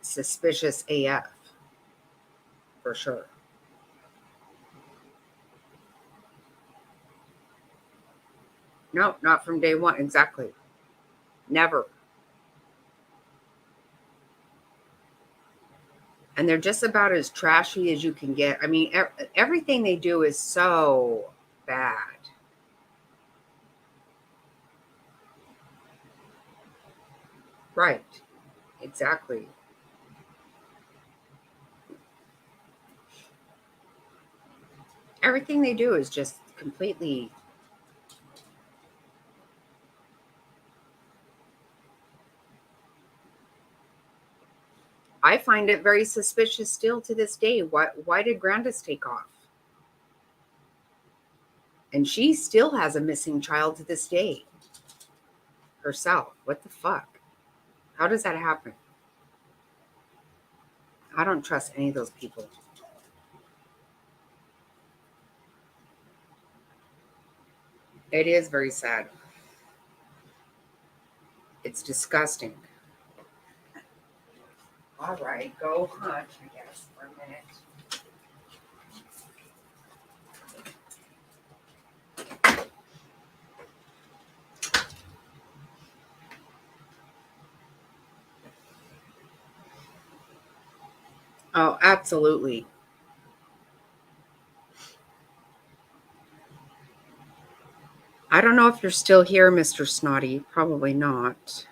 Speaker 1: suspicious AF for sure. No, not from day one. Exactly. Never. And they're just about as trashy as you can get. I mean, everything they do is so bad. Right. Exactly. Everything they do is just completely. I find it very suspicious still to this day. Why did Grandis take off? And she still has a missing child to this day herself. What the fuck? How does that happen? I don't trust any of those people. It is very sad. It's disgusting. All right, go hunt, I guess, for a minute. Oh, absolutely. I don't know if you're still here, Mr. Snotty. Probably not.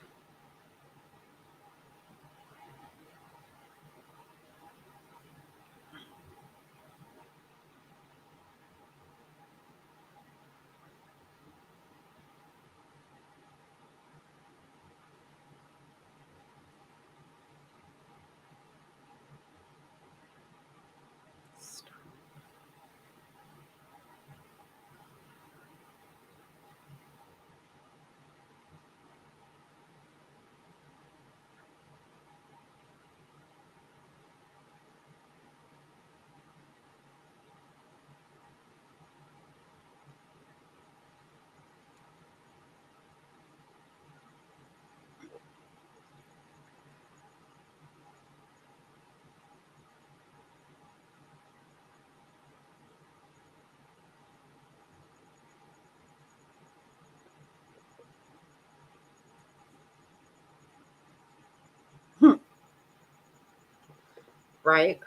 Speaker 1: Right?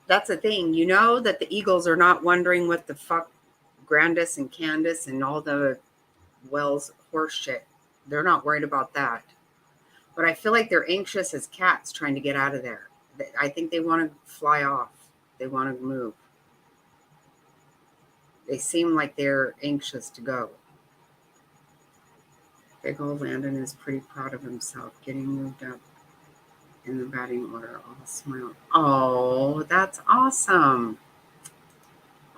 Speaker 1: That's the thing. You know that the Eagles are not wondering what the fuck Grandis and Candace and all the Wells horse shit. They're not worried about that. But I feel like they're anxious as cats trying to get out of there. I think they want to fly off. They want to move. They seem like they're anxious to go. Big old Landon is pretty proud of himself getting moved up in the batting order. All smile. Oh, that's awesome.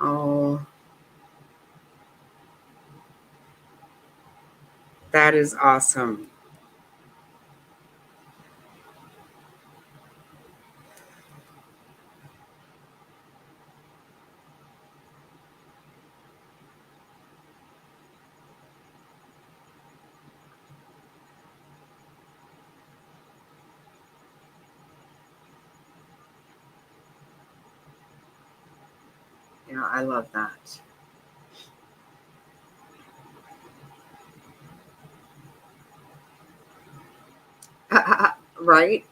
Speaker 1: Oh, that is awesome. Yeah, I love that. Right?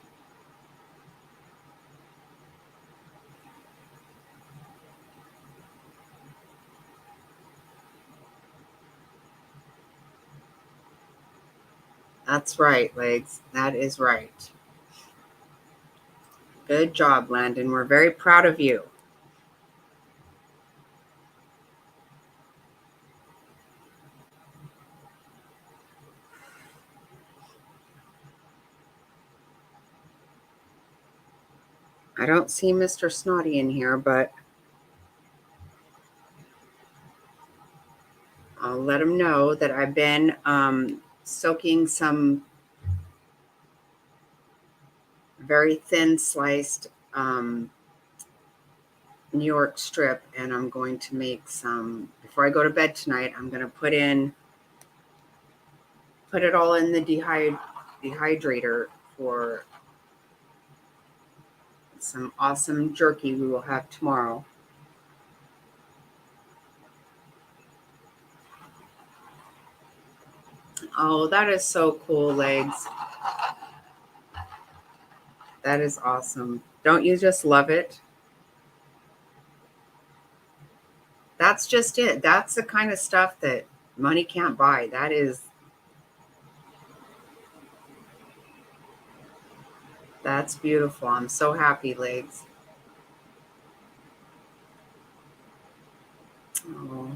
Speaker 1: That's right, Legs. That is right. Good job, Landon. We're very proud of you. I don't see Mr. Snotty in here, but I'll let him know that I've been soaking some very thin sliced New York strip, and I'm going to make some before I go to bed tonight. I'm going to put it all in the dehydrator for some awesome jerky we will have tomorrow. Oh, that is so cool, Legs. That is awesome. Don't you just love it? That's just it. That's the kind of stuff that money can't buy. That's beautiful. I'm so happy, Legs. Oh,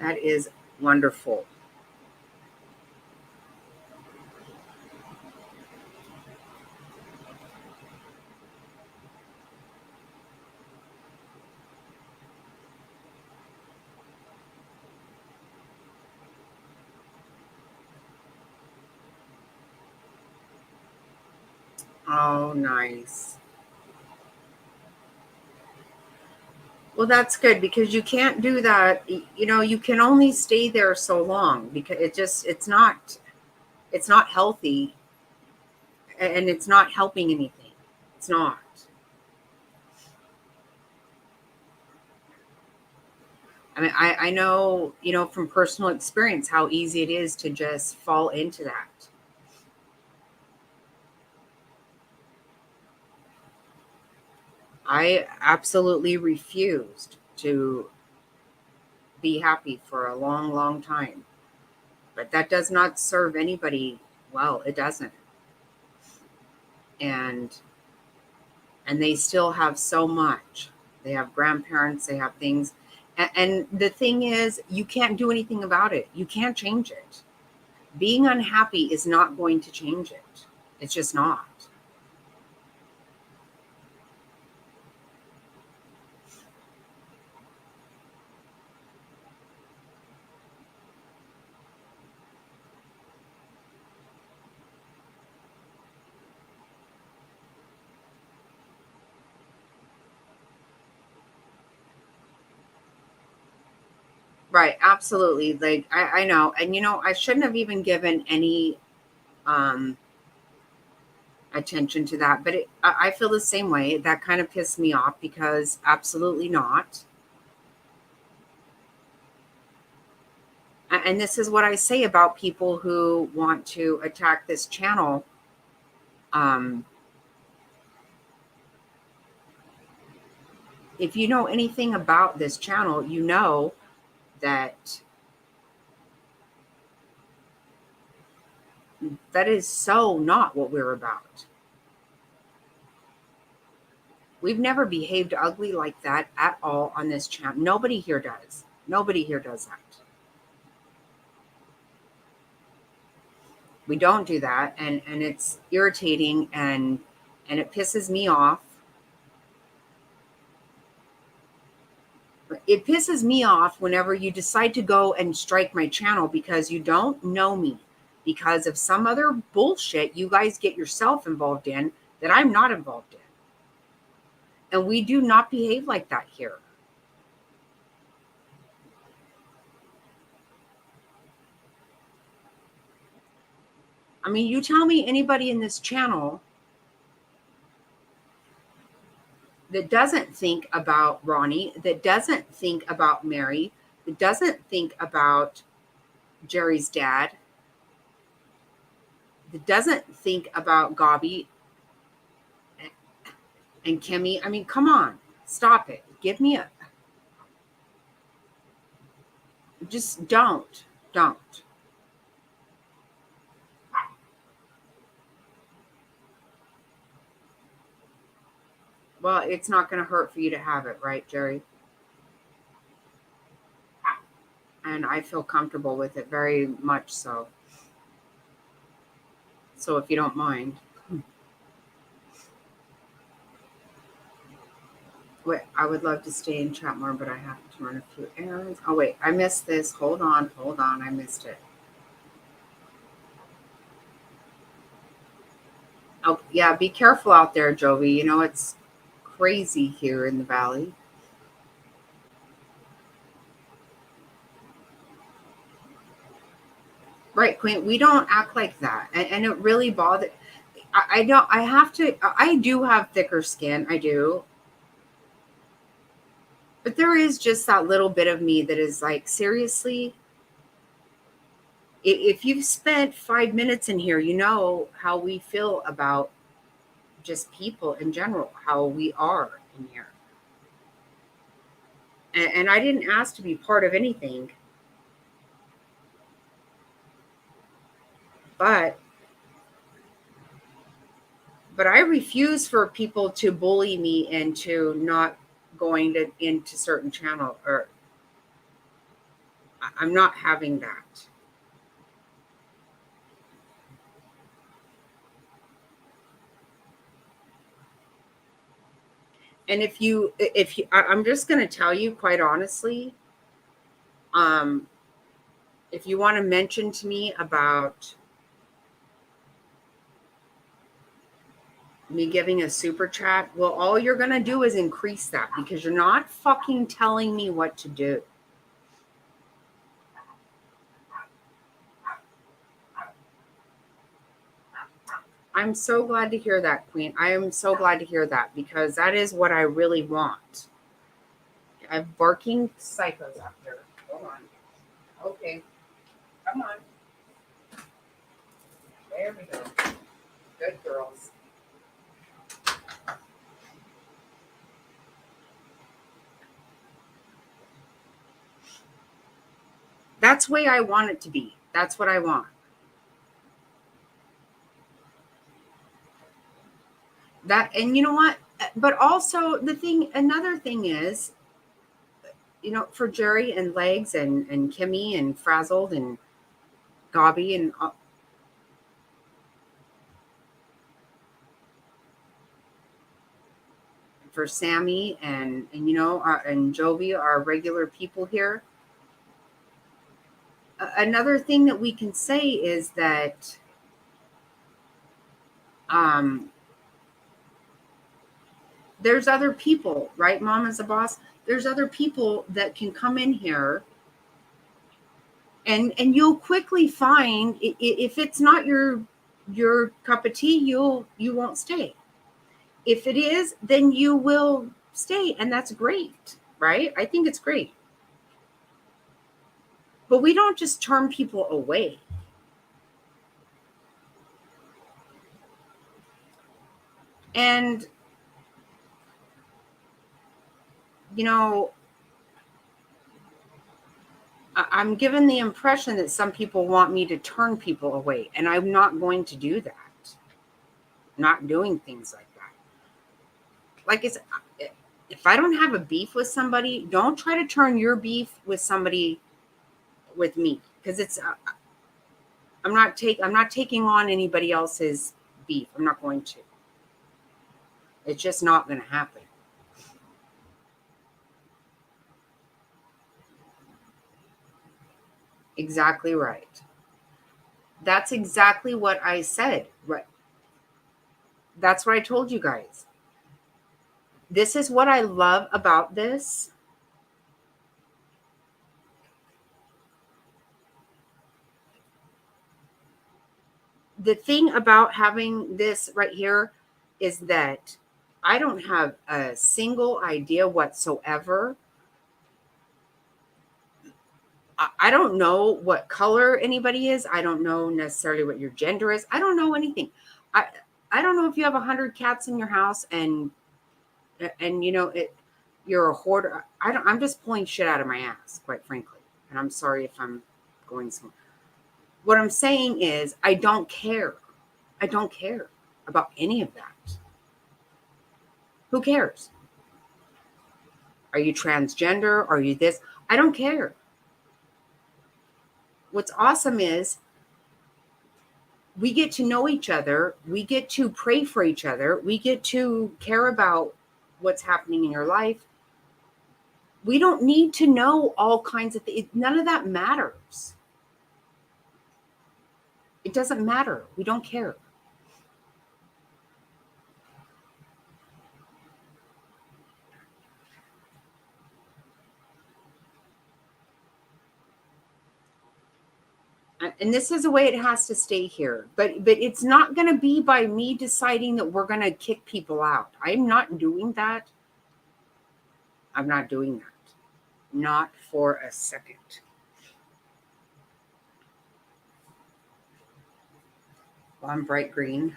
Speaker 1: that is wonderful. Oh, nice. Well, that's good because you can't do that. You know, you can only stay there so long because it's not healthy and it's not helping anything. It's not. I mean, I know, from personal experience how easy it is to just fall into that. I absolutely refused to be happy for a long, long time. But that does not serve anybody well. It doesn't. And they still have so much. They have grandparents, they have things. And the thing is, you can't do anything about it. You can't change it. Being unhappy is not going to change it. It's just not. Right, absolutely. Like I know. And I shouldn't have even given any um attention to that, but I feel the same way. That kind of pissed me off because absolutely not. And this is what I say about people who want to attack this channel. Um, if you know anything about this channel, you know that that is so not what we're about. We've never behaved ugly like that at all on this channel. Nobody here does. Nobody here does that. We don't do that, and it's irritating, and it pisses me off. It pisses me off whenever you decide to go and strike my channel because you don't know me, because of some other bullshit you guys get yourself involved in that I'm not involved in. And we do not behave like that here. I mean, you tell me anybody in this channel that doesn't think about Ronnie, that doesn't think about Mary, that doesn't think about Jerry's dad, that doesn't think about Gabi and Kimmy. I mean, come on, stop it. Give me a, just don't. Well, it's not going to hurt for you to have it, right, Jerry? And I feel comfortable with it, very much so. So if you don't mind. Wait, I would love to stay and chat more, but I have to run a few errands. Oh, wait, I missed this. Hold on. I missed it. Oh, yeah, be careful out there, Jovi. It's crazy here in the valley. Right, Queen. We don't act like that. And it really bothers. I don't, I have to, I do have thicker skin. I do. But there is just that little bit of me that is like, seriously, if you've spent 5 minutes in here, you know how we feel about just people in general, how we are in here. And I didn't ask to be part of anything. But I refuse for people to bully me into not going into certain channel, or I'm not having that. And if you, I'm just going to tell you quite honestly, um, if you want to mention to me about me giving a super chat, well, all you're going to do is increase that because you're not fucking telling me what to do. I'm so glad to hear that, Queen. I am so glad to hear that because that is what I really want. I have barking psychos out there. Hold on. Okay. Come on. There we go. Good girls. That's the way I want it to be. That's what I want. That, and you know what? But also another thing is, for Jerry and Legs and Kimmy and Frazzled and Gobby and for Sammy and and Jovi, our regular people here. Another thing that we can say is that there's other people, right? Mama's a boss. There's other people that can come in here and you'll quickly find if it's not your cup of tea, you won't stay. If it is, then you will stay, and that's great, right? I think it's great. But we don't just turn people away. And I'm given the impression that some people want me to turn people away, and I'm not going to do that. Not doing things like that. Like I said, if I don't have a beef with somebody, don't try to turn your beef with somebody with me, because it's I'm not taking on anybody else's beef. I'm not going to. It's just not going to happen. Exactly right. That's exactly what I said. Right. That's what I told you guys. This is what I love about this. The thing about having this right here is that I don't have a single idea whatsoever. I don't know what color anybody is. I don't know necessarily what your gender is. I don't know anything. I don't know if you have 100 cats in your house and you're a hoarder. I'm just pulling shit out of my ass, quite frankly. And I'm sorry if I'm going somewhere. What I'm saying is I don't care. I don't care about any of that. Who cares? Are you transgender? Are you this? I don't care. What's awesome is we get to know each other. We get to pray for each other. We get to care about what's happening in your life. We don't need to know all kinds of things. None of that matters. It doesn't matter. We don't care. And this is the way it has to stay here. But it's not going to be by me deciding that we're going to kick people out. I'm not doing that. I'm not doing that. Not for a second. Well, I'm bright green.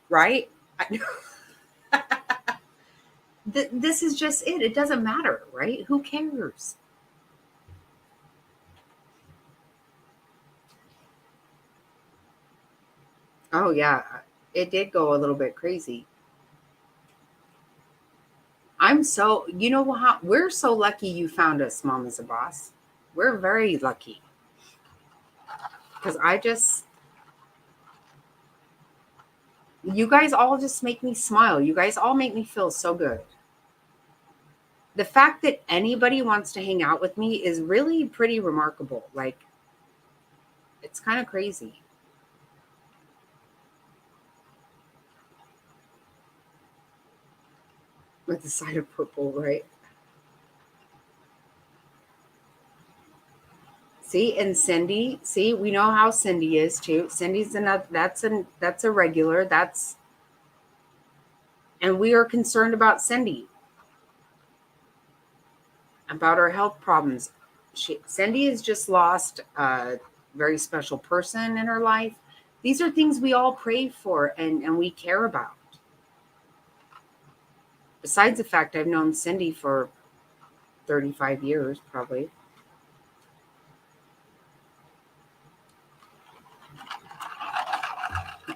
Speaker 1: Right? This is just it. It doesn't matter, right? Who cares? Oh, yeah. It did go a little bit crazy. We're so lucky you found us, Mama's a Boss. We're very lucky. Because you guys all just make me smile. You guys all make me feel so good. The fact that anybody wants to hang out with me is really pretty remarkable. Like, it's kind of crazy. With the side of purple, right? See, and Cindy, see, we know how Cindy is too. Cindy's that's a regular. And we are concerned about Cindy. about her health problems. Cindy has just lost a very special person in her life. These are things we all pray for and we care about. Besides the fact I've known Cindy for 35 years, probably.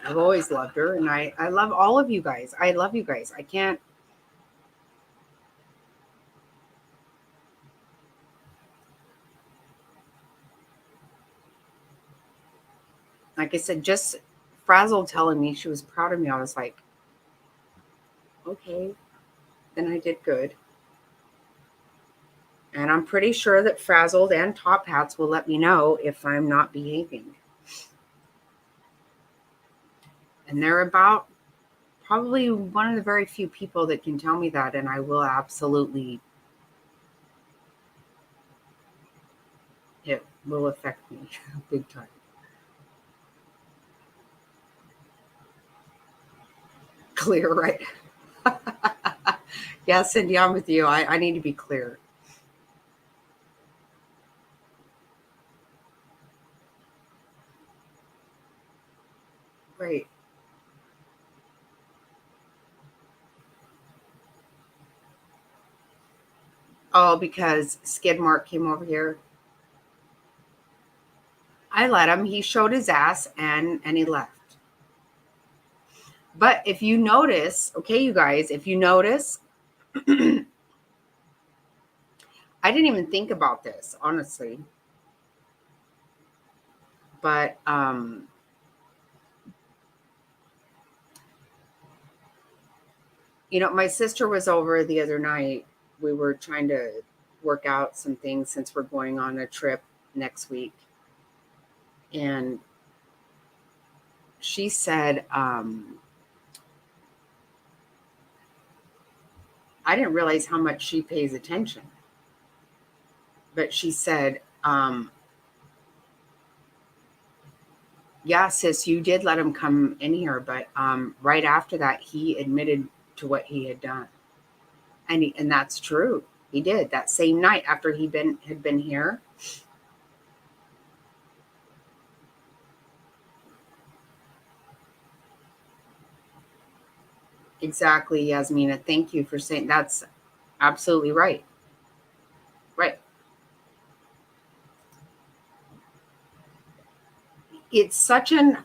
Speaker 1: I've always loved her, and I love all of you guys. I love you guys. I can't. Like I said, just Frazzle telling me she was proud of me, I was like, okay, then I did good. And I'm pretty sure that Frazzled and Top Hats will let me know if I'm not behaving. And they're about probably one of the very few people that can tell me that, and I will absolutely, it will affect me big time. Clear, right? Yeah, Cindy, I'm with you. I need to be clear. Right. Oh, because Skidmark came over here. I let him. He showed his ass and he left. But if you notice, okay, you guys, if you notice, I didn't even think about this, honestly. But my sister was over the other night. We were trying to work out some things since we're going on a trip next week. And she said, I didn't realize how much she pays attention. But she said, yeah, sis, you did let him come in here, but right after that, he admitted to what he had done, and that's true. He did that same night after had been here. Exactly, Yasmina. Thank you for saying that's absolutely right. Right. It's such an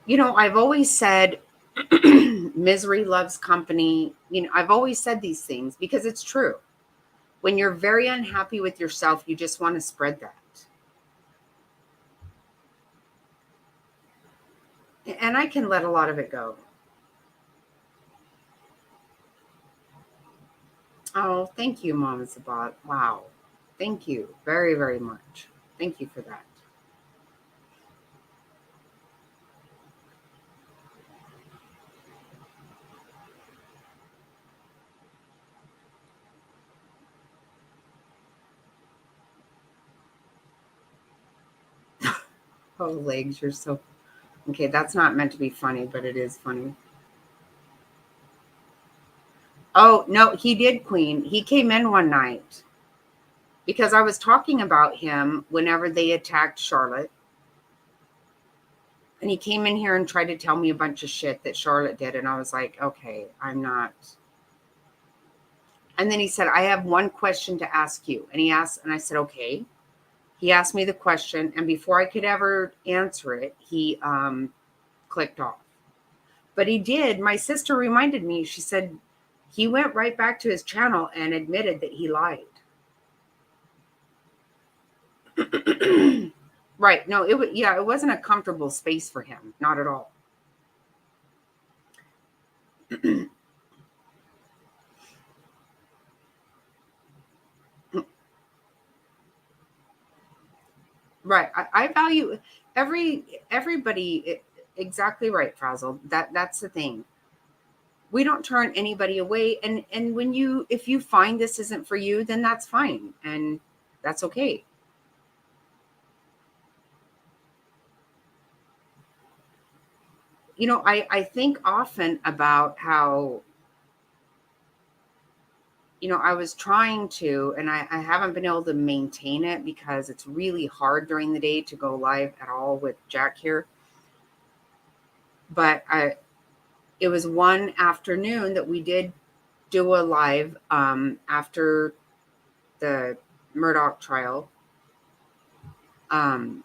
Speaker 1: I've always said misery loves company. I've always said these things because it's true. When you're very unhappy with yourself, you just want to spread that. And I can let a lot of it go. Oh, thank you, Mama Sabat. Wow. Thank you very, very much. Thank you for that. Oh, legs, you're so okay. That's not meant to be funny, but it is funny. Oh, no, he did, Queen. He came in one night because I was talking about him whenever they attacked Charlotte. And he came in here and tried to tell me a bunch of shit that Charlotte did. And I was like, okay, I'm not. And then he said, I have one question to ask you. And he asked, and I said, okay. He asked me the question. And before I could ever answer it, he clicked off. But he did. My sister reminded me, she said, he went right back to his channel and admitted that he lied. Right. No, it wasn't a comfortable space for him. Not at all. Right. I value everybody. Exactly right, Frazzle. That's the thing. We don't turn anybody away. And if you find this isn't for you, then that's fine. And that's okay. I think often about how, I was trying to, and I haven't been able to maintain it because it's really hard during the day to go live at all with Jack here. But it was one afternoon that we did do a live after the Murdoch trial. And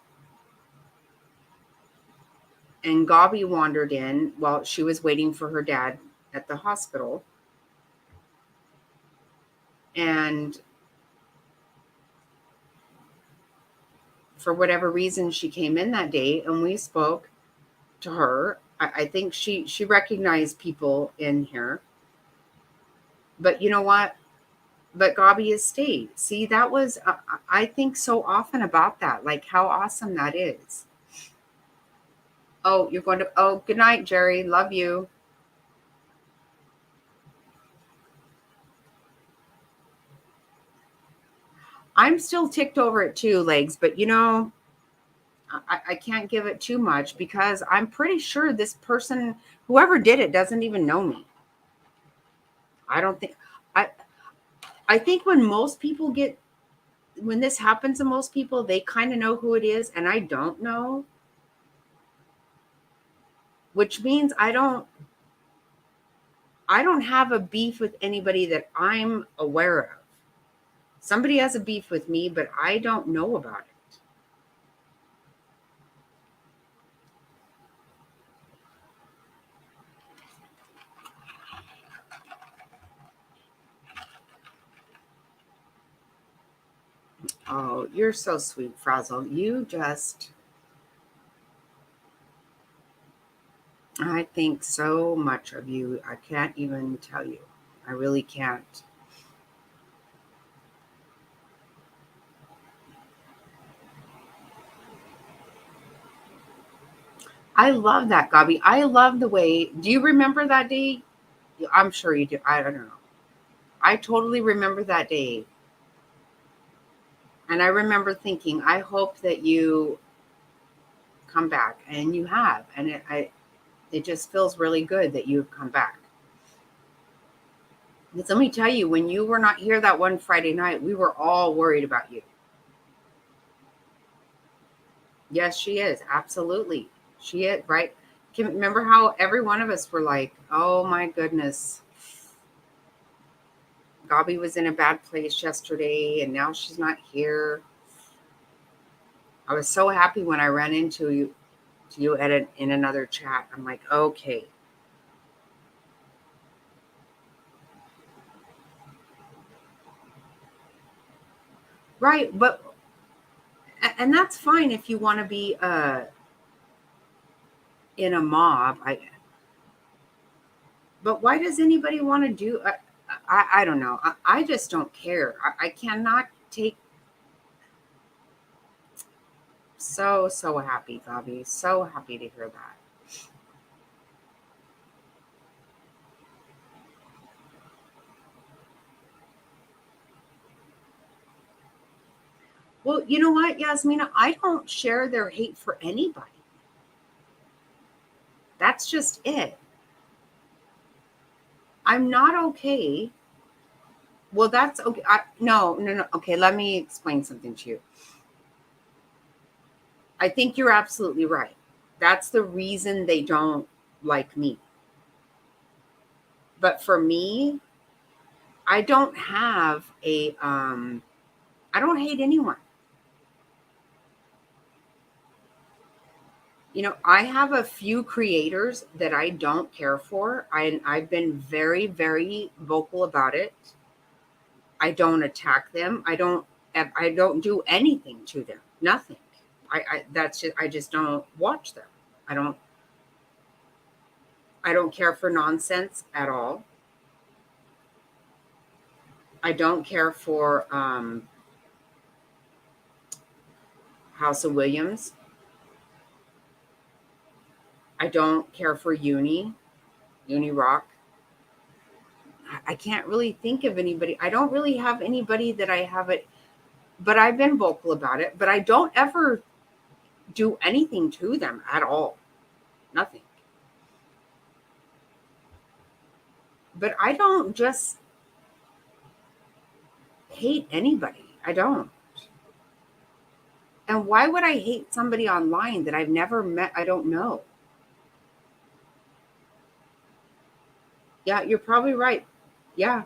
Speaker 1: Gabi wandered in while she was waiting for her dad at the hospital. And for whatever reason, she came in that day and we spoke to her. I think she recognized people in here. But you know what? But Gabi has stayed. See, that was, I think so often about that, like how awesome that is. Oh, you're going to, oh, good night, Jerry. Love you. I'm still ticked over it too, Legs, but I can't give it too much because I'm pretty sure this person, whoever did it, doesn't even know me. I don't think, I, I think when this happens to most people, they kind of know who it is, and I don't know, which means I don't have a beef with anybody that I'm aware of. Somebody has a beef with me, but I don't know about it. Oh, you're so sweet, Frazzle. I think so much of you. I can't even tell you. I really can't. I love that, Gabi. I love the way. Do you remember that day? I'm sure you do. I don't know. I totally remember that day. And I remember thinking, I hope that you come back. And you have. And it just feels really good that you've come back. Because let me tell you, when you were not here that one Friday night, we were all worried about you. Yes, she is. Absolutely. She is, right? Remember how every one of us were like, oh my goodness. Gabi was in a bad place yesterday and now she's not here. I was so happy when I ran into you in another chat. I'm like, okay. Right, and that's fine if you want to be in a mob. But why does anybody want to do? I don't know. I just don't care. I cannot take. So happy, Gabi. So happy to hear that. Well, you know what, Yasmina? I don't share their hate for anybody. That's just it. I'm not okay. Well, that's okay. No. Okay, let me explain something to you. I think you're absolutely right. That's the reason they don't like me. But for me, I don't have I don't hate anyone. I have a few creators that I don't care for. I've been very, very vocal about it. I don't attack them. I don't do anything to them. Nothing. I just don't watch them. I don't I don't care for nonsense at all. I don't care for House of Williams. I don't care for Uni Rock. I can't really think of anybody. I don't really have anybody that I have it, but I've been vocal about it. But I don't ever do anything to them at all. Nothing. But I don't just hate anybody. I don't. And why would I hate somebody online that I've never met? I don't know. Yeah, you're probably right. Yeah,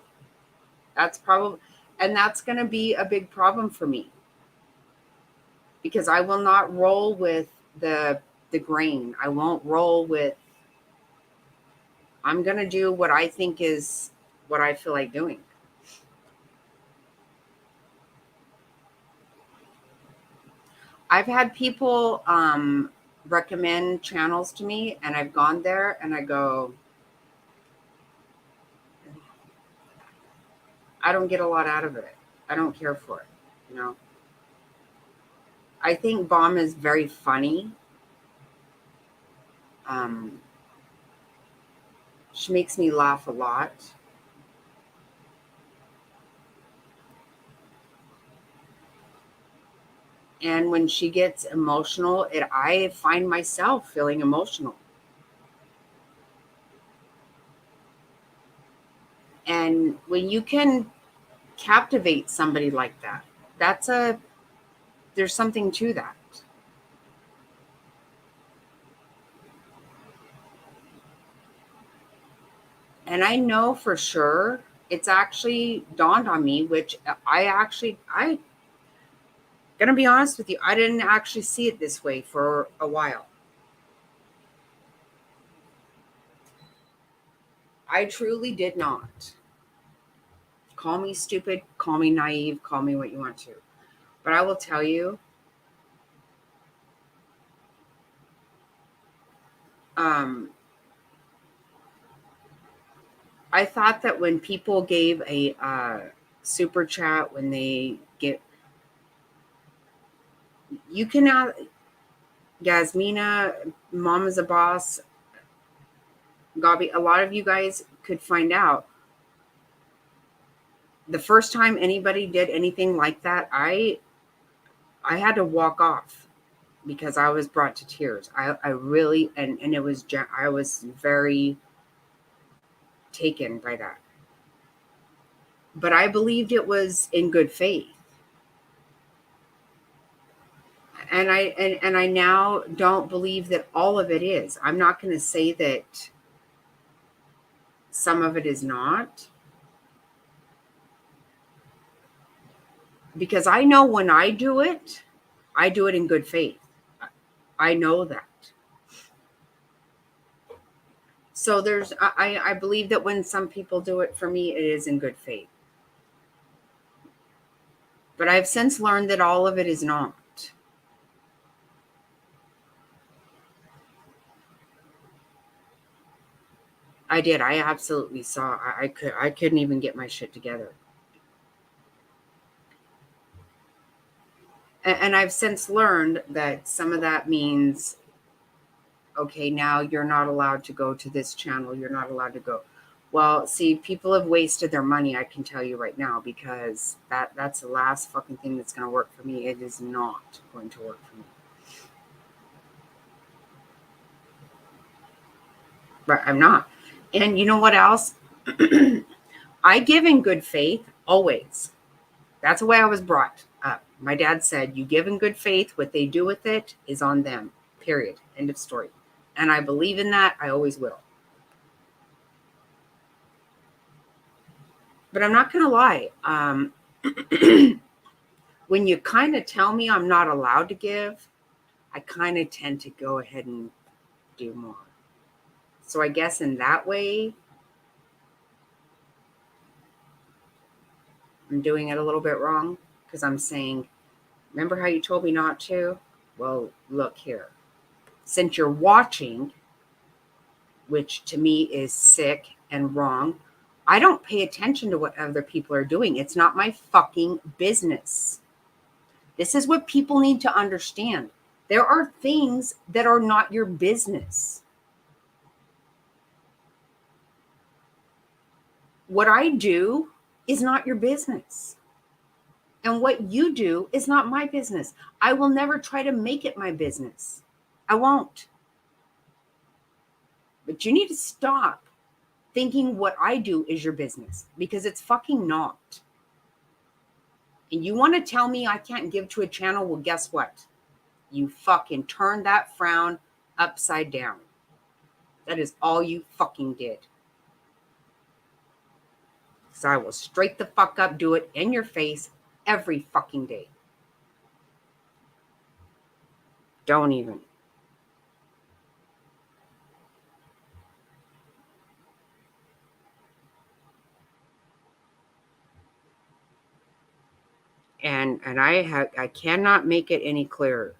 Speaker 1: that's probably, and that's going to be a big problem for me because I will not roll with the grain. I won't roll with, I'm going to do what I think is what I feel like doing. I've had people recommend channels to me, and I've gone there and I go, I don't get a lot out of it. I don't care for it, you know. I think Bomb is very funny. Um, she makes me laugh a lot. And when she gets emotional, I find myself feeling emotional. And when you can captivate somebody like that, there's something to that. And I know for sure it's actually dawned on me, which I gonna be honest with you, I didn't actually see it this way for a while. I truly did not. Call me stupid, call me naive, call me what you want to. But I will tell you, um, I thought that when people gave a super chat, when they get, you can Yasmina, Mama's a Boss, Gabi, a lot of you guys could find out. The first time anybody did anything like that, I had to walk off because I was brought to tears. I really, and it was, I was very taken by that. But I believed it was in good faith. And I now don't believe that all of it is. I'm not going to say that some of it is not, because I know when I do it in good faith. I know that. So I believe that when some people do it for me, it is in good faith. But I've since learned that all of it is not. I did. I absolutely saw. I couldn't even get my shit together. And I've since learned that some of that means, okay, now you're not allowed to go to this channel. You're not allowed to go. Well, see, people have wasted their money, I can tell you right now, because that's the last fucking thing that's going to work for me. It is not going to work for me. But I'm not. And you know what else? I give in good faith always. That's the way I was brought up. My dad said, you give in good faith. What they do with it is on them. Period. End of story. And I believe in that. I always will. But I'm not going to lie. When you kind of tell me I'm not allowed to give, I kind of tend to go ahead and do more. So I guess in that way, I'm doing it a little bit wrong because I'm saying, remember how you told me not to? Well, look here. Since you're watching, which to me is sick and wrong, I don't pay attention to what other people are doing. It's not my fucking business. This is what people need to understand. There are things that are not your business. What I do is not your business. And what you do is not my business. I will never try to make it my business. I won't. But you need to stop thinking what I do is your business, because it's fucking not. And you want to tell me I can't give to a channel? Well, guess what? You fucking turned that frown upside down. That is all you fucking did. So I will straight the fuck up, do it in your face every fucking day. Don't even. And I cannot make it any clearer.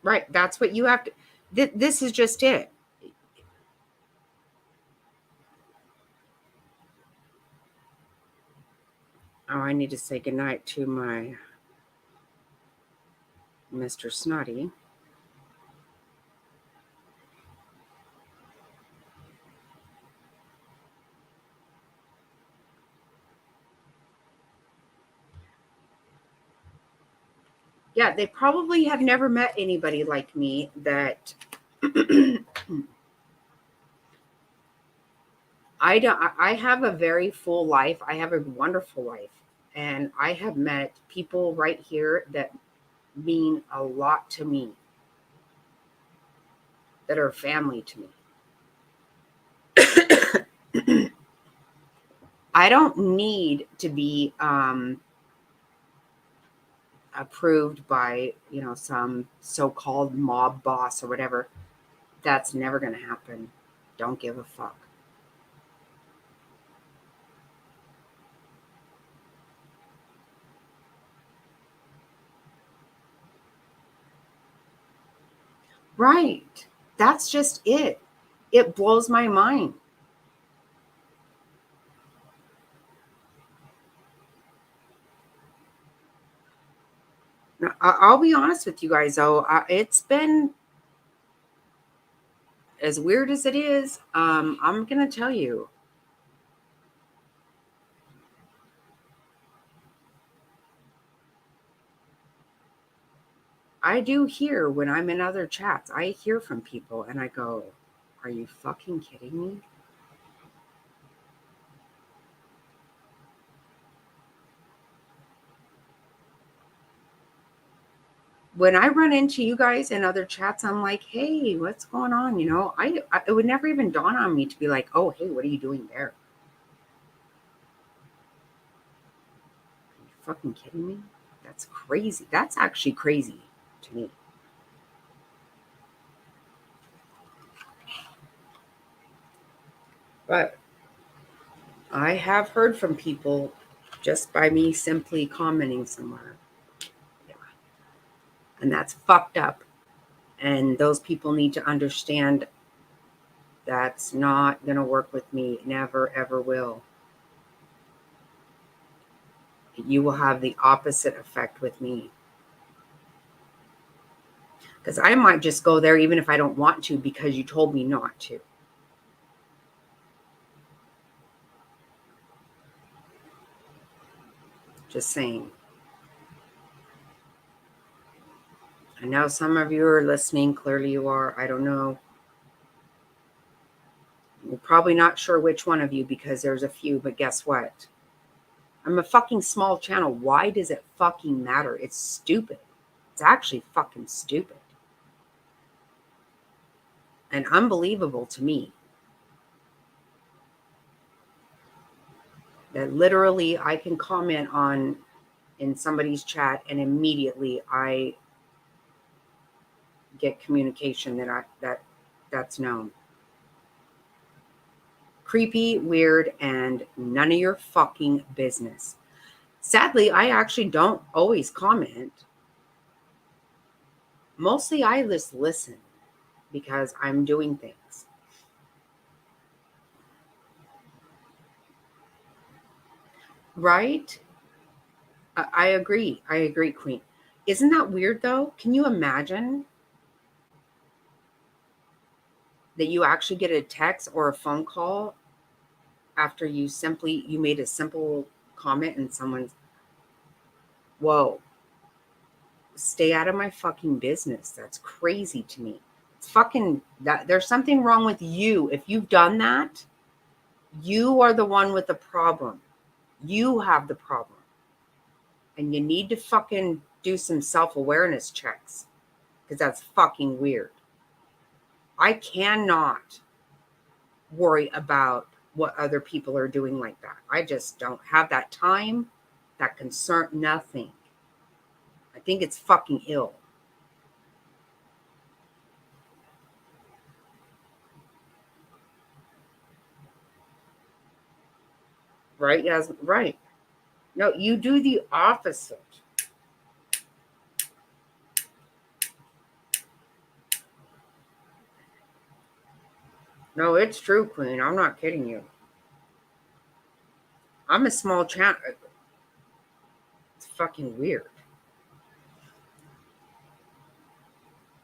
Speaker 1: Right, that's what you have to. This is just it. Oh, I need to say goodnight to my Mr. Snotty. Yeah, they probably have never met anybody like me that I have a very full life. I have a wonderful life. And I have met people right here that mean a lot to me, that are family to me. I don't need to be approved by, some so-called mob boss or whatever. That's never going to happen. Don't give a fuck. Right. That's just it. It blows my mind. Now, I'll be honest with you guys, though. It's been as weird as it is. I'm going to tell you. I do hear when I'm in other chats, I hear from people and I go, are you fucking kidding me? When I run into you guys in other chats, I'm like, hey, what's going on? It would never even dawn on me to be like, oh, hey, what are you doing there? Are you fucking kidding me? That's crazy. That's actually crazy to me. But I have heard from people just by me simply commenting somewhere. Yeah. And that's fucked up. And those people need to understand that's not going to work with me. Never, ever will. You will have the opposite effect with me. Because I might just go there even if I don't want to because you told me not to. Just saying. I know some of you are listening. Clearly you are. I don't know. You're probably not sure which one of you because there's a few, but guess what? I'm a fucking small channel. Why does it fucking matter? It's stupid. It's actually fucking stupid. And unbelievable to me. That literally I can comment on in somebody's chat and immediately I get communication that's known. Creepy, weird, and none of your fucking business. Sadly, I actually don't always comment. Mostly I just listen because I'm doing things. Right? I agree. I agree, Queen. Isn't that weird though? Can you imagine that you actually get a text or a phone call after you made a simple comment and someone's, whoa, stay out of my fucking business. That's crazy to me. It's fucking that there's something wrong with you. If you've done that, you are the one with the problem. You have the problem. And you need to fucking do some self-awareness checks because that's fucking weird. I cannot worry about what other people are doing like that. I just don't have that time, that concern, nothing. I think it's fucking ill. Right? Yes, right. No, you do the opposite. No, it's true, Queen. I'm not kidding you. I'm a small channel. It's fucking weird.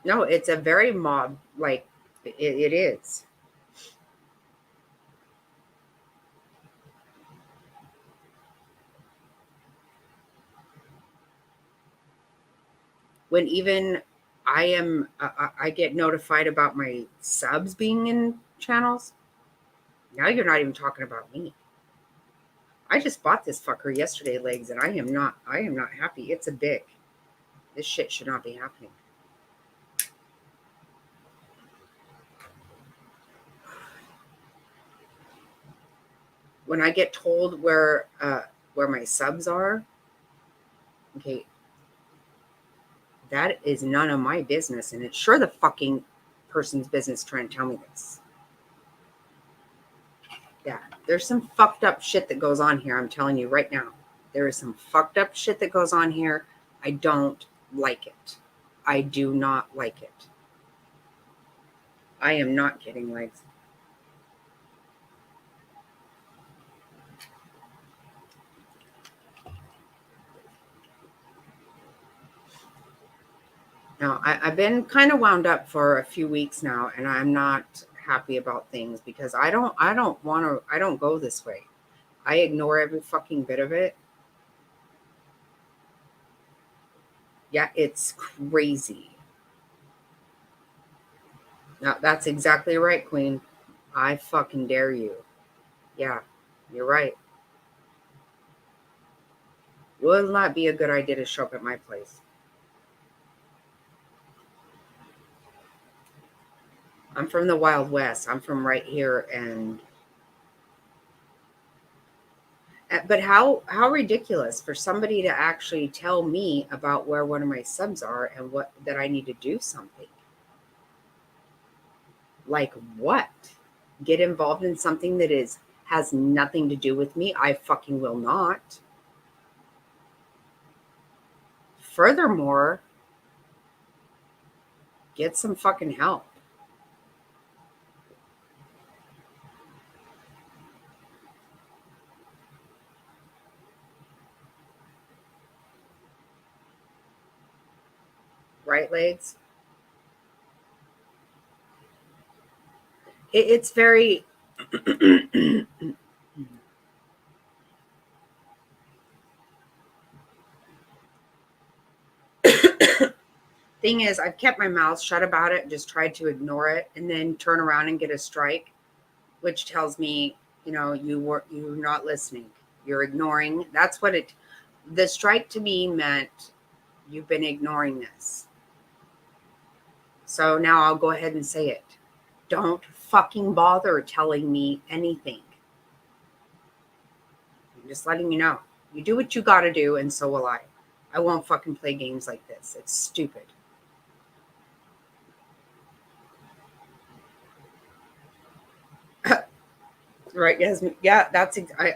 Speaker 1: No, it's a very mob, like, it is. When even I get notified about my subs being in channels. Now you're not even talking about me. I just bought this fucker yesterday, legs, and I am not happy. It's a big. This shit should not be happening. When I get told where my subs are, okay, that is none of my business, and it's sure the fucking person's business trying to tell me this. Yeah, there's some fucked up shit that goes on here. I'm telling you right now, there is some fucked up shit that goes on here. I don't like it. I do not like it. I am not kidding, legs. Now, I've been kind of wound up for a few weeks now, and I'm not happy about things because I don't go this way. I ignore every fucking bit of it. Yeah, it's crazy. Now, that's exactly right, Queen. I fucking dare you. Yeah, you're right. Will not be a good idea to show up at my place. I'm from the Wild West. I'm from right here, and but how ridiculous for somebody to actually tell me about where one of my subs are and what that I need to do something. Like what? Get involved in something that has nothing to do with me? I fucking will not. Furthermore, get some fucking help. Right, legs? It's very thing is, I've kept my mouth shut about it, just tried to ignore it, and then turn around and get a strike, which tells me, you're not listening. You're ignoring. That's what it. The strike to me meant you've been ignoring this. So now I'll go ahead and say it. Don't fucking bother telling me anything. I'm just letting you know. You do what you got to do, and so will I. I won't fucking play games like this. It's stupid. Right, yes. Yeah,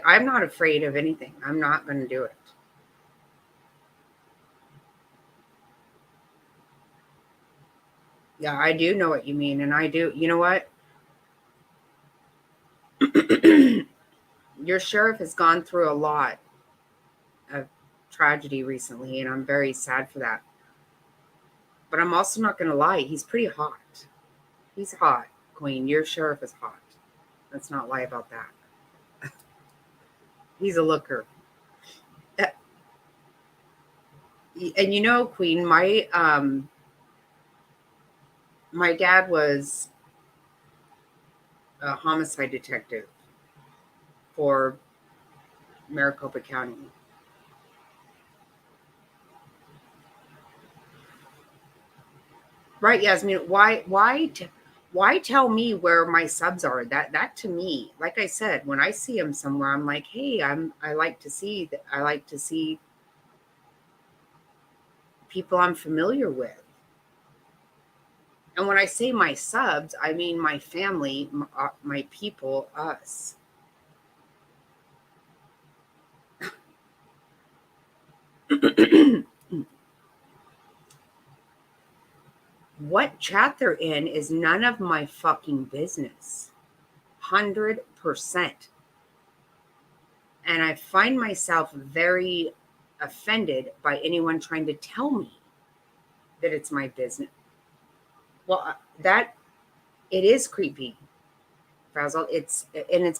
Speaker 1: I'm not afraid of anything. I'm not going to do it. Yeah, I do know what you mean. And I do. You know what? Your sheriff has gone through a lot of tragedy recently, and I'm very sad for that. But I'm also not going to lie. He's pretty hot. He's hot, Queen. Your sheriff is hot. Let's not lie about that. He's a looker. Uh, And Queen, my My dad was a homicide detective for Maricopa County. Right, Yasmin. Why tell me where my subs are? That to me, like I said, when I see them somewhere, I'm like, hey, I like to see that. I like to see people I'm familiar with. And when I say my subs, I mean my family, my people, us. What chat they're in is none of my fucking business. 100%. And I find myself very offended by anyone trying to tell me that it's my business. Well, that it is creepy, Frazzle. It's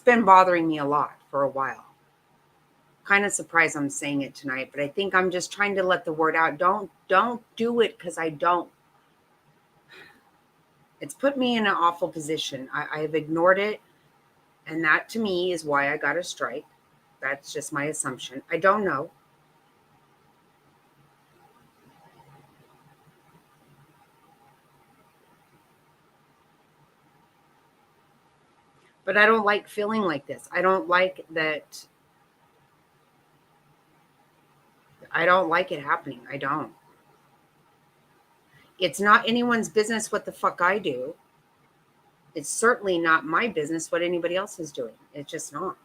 Speaker 1: been bothering me a lot for a while. Kind of surprised I'm saying it tonight, but I think I'm just trying to let the word out. Don't do it because I don't. It's put me in an awful position. I've ignored it, and that to me is why I got a strike. That's just my assumption. I don't know. But I don't like feeling like this. I don't like that. I don't like it happening. I don't. It's not anyone's business what the fuck I do. It's certainly not my business what anybody else is doing. It's just not.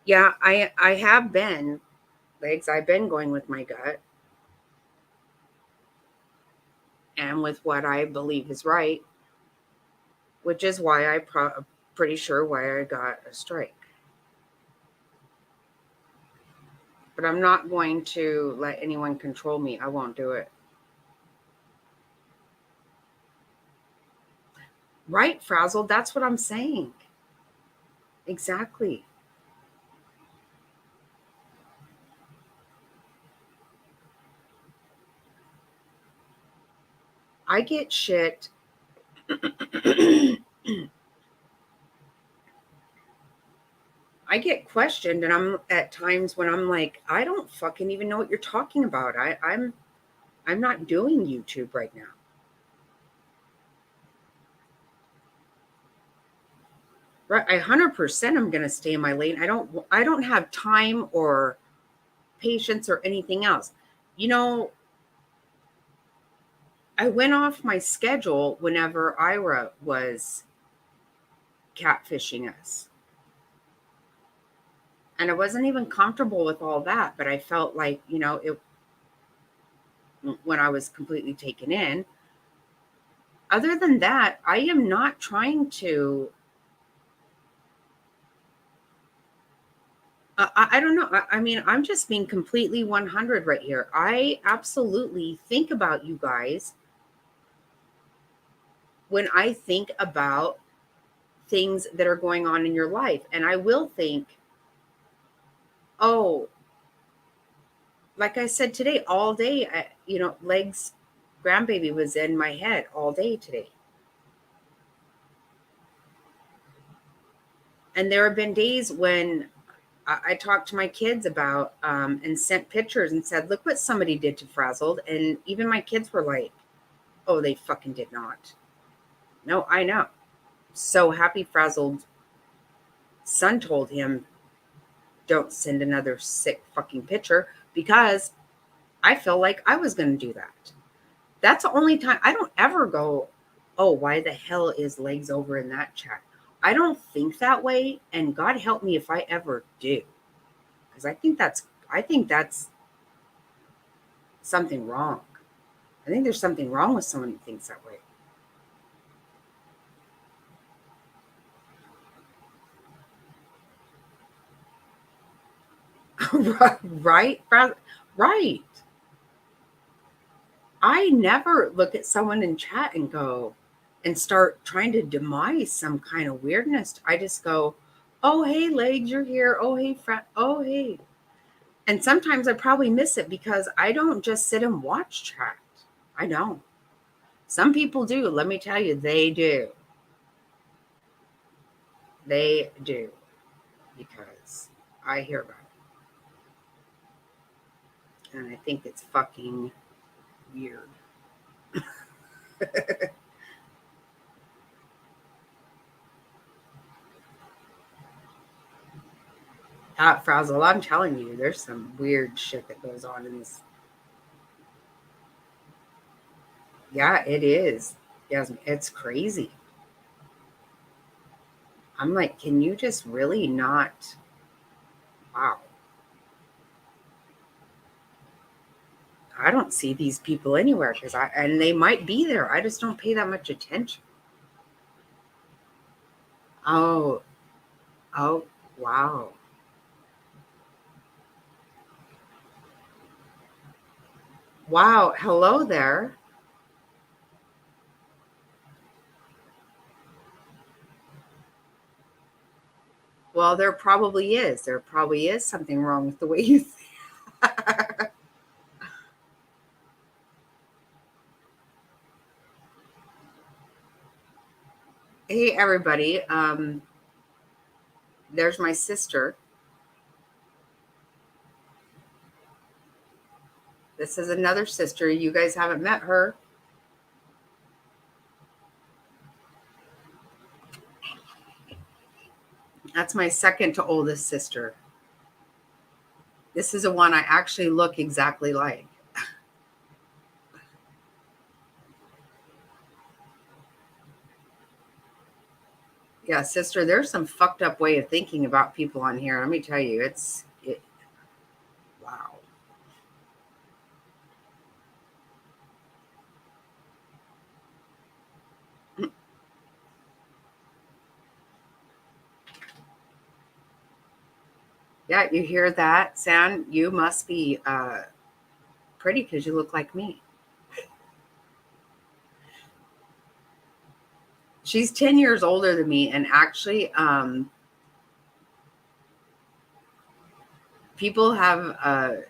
Speaker 1: Yeah, I have been legs. I've been going with my gut and with what I believe is right, which is why pretty sure why I got a strike. But I'm not going to let anyone control me. I won't do it. Right, Frazzled. That's what I'm saying. Exactly. I get shit. I get questioned, and I'm at times when I'm like, I don't fucking even know what you're talking about. I'm not doing YouTube right now. Right, 100% I'm going to stay in my lane. I don't have time or patience or anything else. You know, I went off my schedule whenever Ira was catfishing us. And I wasn't even comfortable with all that, but I felt like, it when I was completely taken in. Other than that, I am not trying to I don't know. I mean, I'm just being completely 100 right here. I absolutely think about you guys when I think about things that are going on in your life. And I will think, oh, like I said today, all day, Legs grandbaby was in my head all day today. And there have been days when I talked to my kids about and sent pictures and said, look what somebody did to Frazzled. And even my kids were like, oh, they fucking did not. No, I know. So happy Frazzled son told him, don't send another sick fucking picture because I felt like I was going to do that. That's the only time I don't ever go, oh, why the hell is Legs over in that chat? I don't think that way. And God help me if I ever do. Because I think that's something wrong. I think there's something wrong with someone who thinks that way. Right? Right. I never look at someone in chat and go, and start trying to demise some kind of weirdness. I just go, oh, hey, legs, you're here. Oh, hey, oh, hey. And sometimes I probably miss it because I don't just sit and watch chat. I don't. Some people do. Let me tell you, they do. They do. Because I hear about it. And I think it's fucking weird. Frazzle, I'm telling you, there's some weird shit that goes on in this. Yeah, it is. Yes, it's crazy. I'm like, can you just really not? Wow. I don't see these people anywhere and they might be there. I just don't pay that much attention. Oh, oh, wow. Wow. Hello there. Well, there probably is. There probably is something wrong with the way you think. Hey, everybody. There's my sister. This is another sister. You guys haven't met her. That's my second to oldest sister. This is the one I actually look exactly like. Yeah, sister, there's some fucked up way of thinking about people on here. Let me tell you, wow. Yeah, you hear that, San? You must be pretty because you look like me. She's 10 years older than me, and actually, people have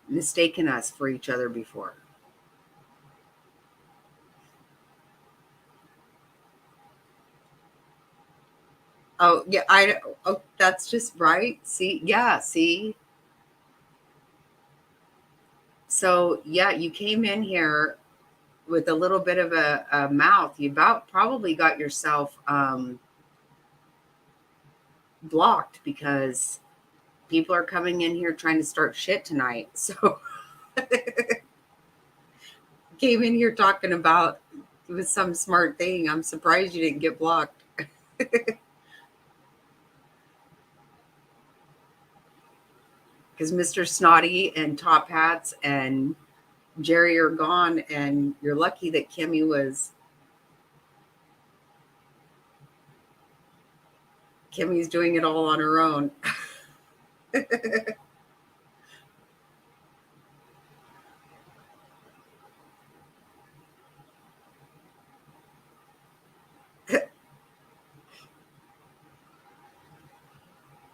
Speaker 1: mistaken us for each other before. Oh, yeah, oh, that's just right. See, yeah, see. So, yeah, you came in here with a little bit of a mouth. You about probably got yourself blocked because people are coming in here trying to start shit tonight. So, came in here talking about it was some smart thing. I'm surprised you didn't get blocked. Because Mr. Snotty and Top Hats and Jerry are gone, and you're lucky that Kimmy's doing it all on her own.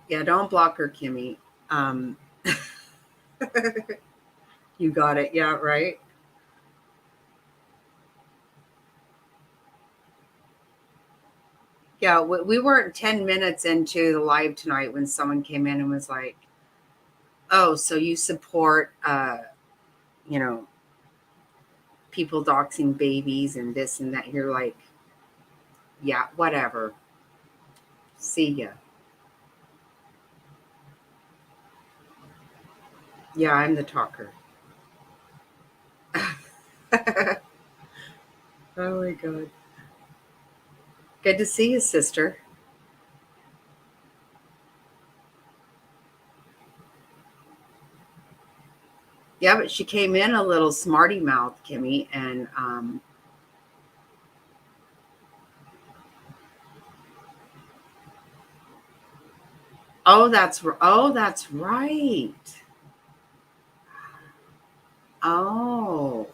Speaker 1: Yeah, don't block her, Kimmy. You got it. Yeah, right. Yeah, we weren't 10 minutes into the live tonight when someone came in and was like, oh, so you support, you know, people doxing babies and this and that. You're like, yeah, whatever. See ya. Yeah, I'm the talker. Oh my God. Good to see you, sister. Yeah, but she came in a little smarty mouth, Kimmy, and oh, that's right. Oh,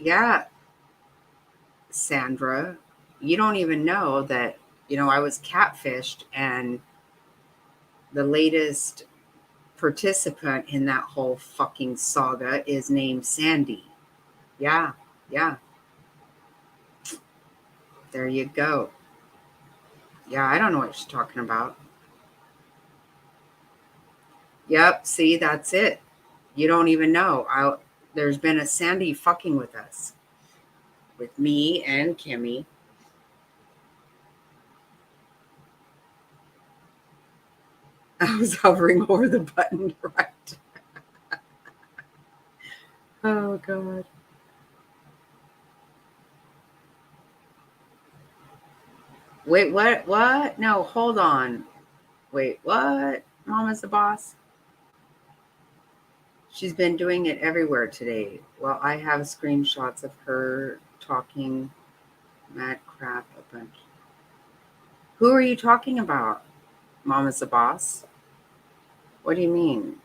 Speaker 1: Yeah, Sandra, you don't even know that, I was catfished, and the latest participant in that whole fucking saga is named Sandy. Yeah, yeah, there you go. Yeah, I don't know what she's talking about. Yep, see, that's it. You don't even know. There's been a Sandy fucking with us, with me and Kimmy. I was hovering over the button, right? Oh, God. Wait, what? What? No, hold on. Wait, what? Mama's the boss? She's been doing it everywhere today. Well, I have screenshots of her talking mad crap a bunch. Who are you talking about? Mama's the boss? What do you mean?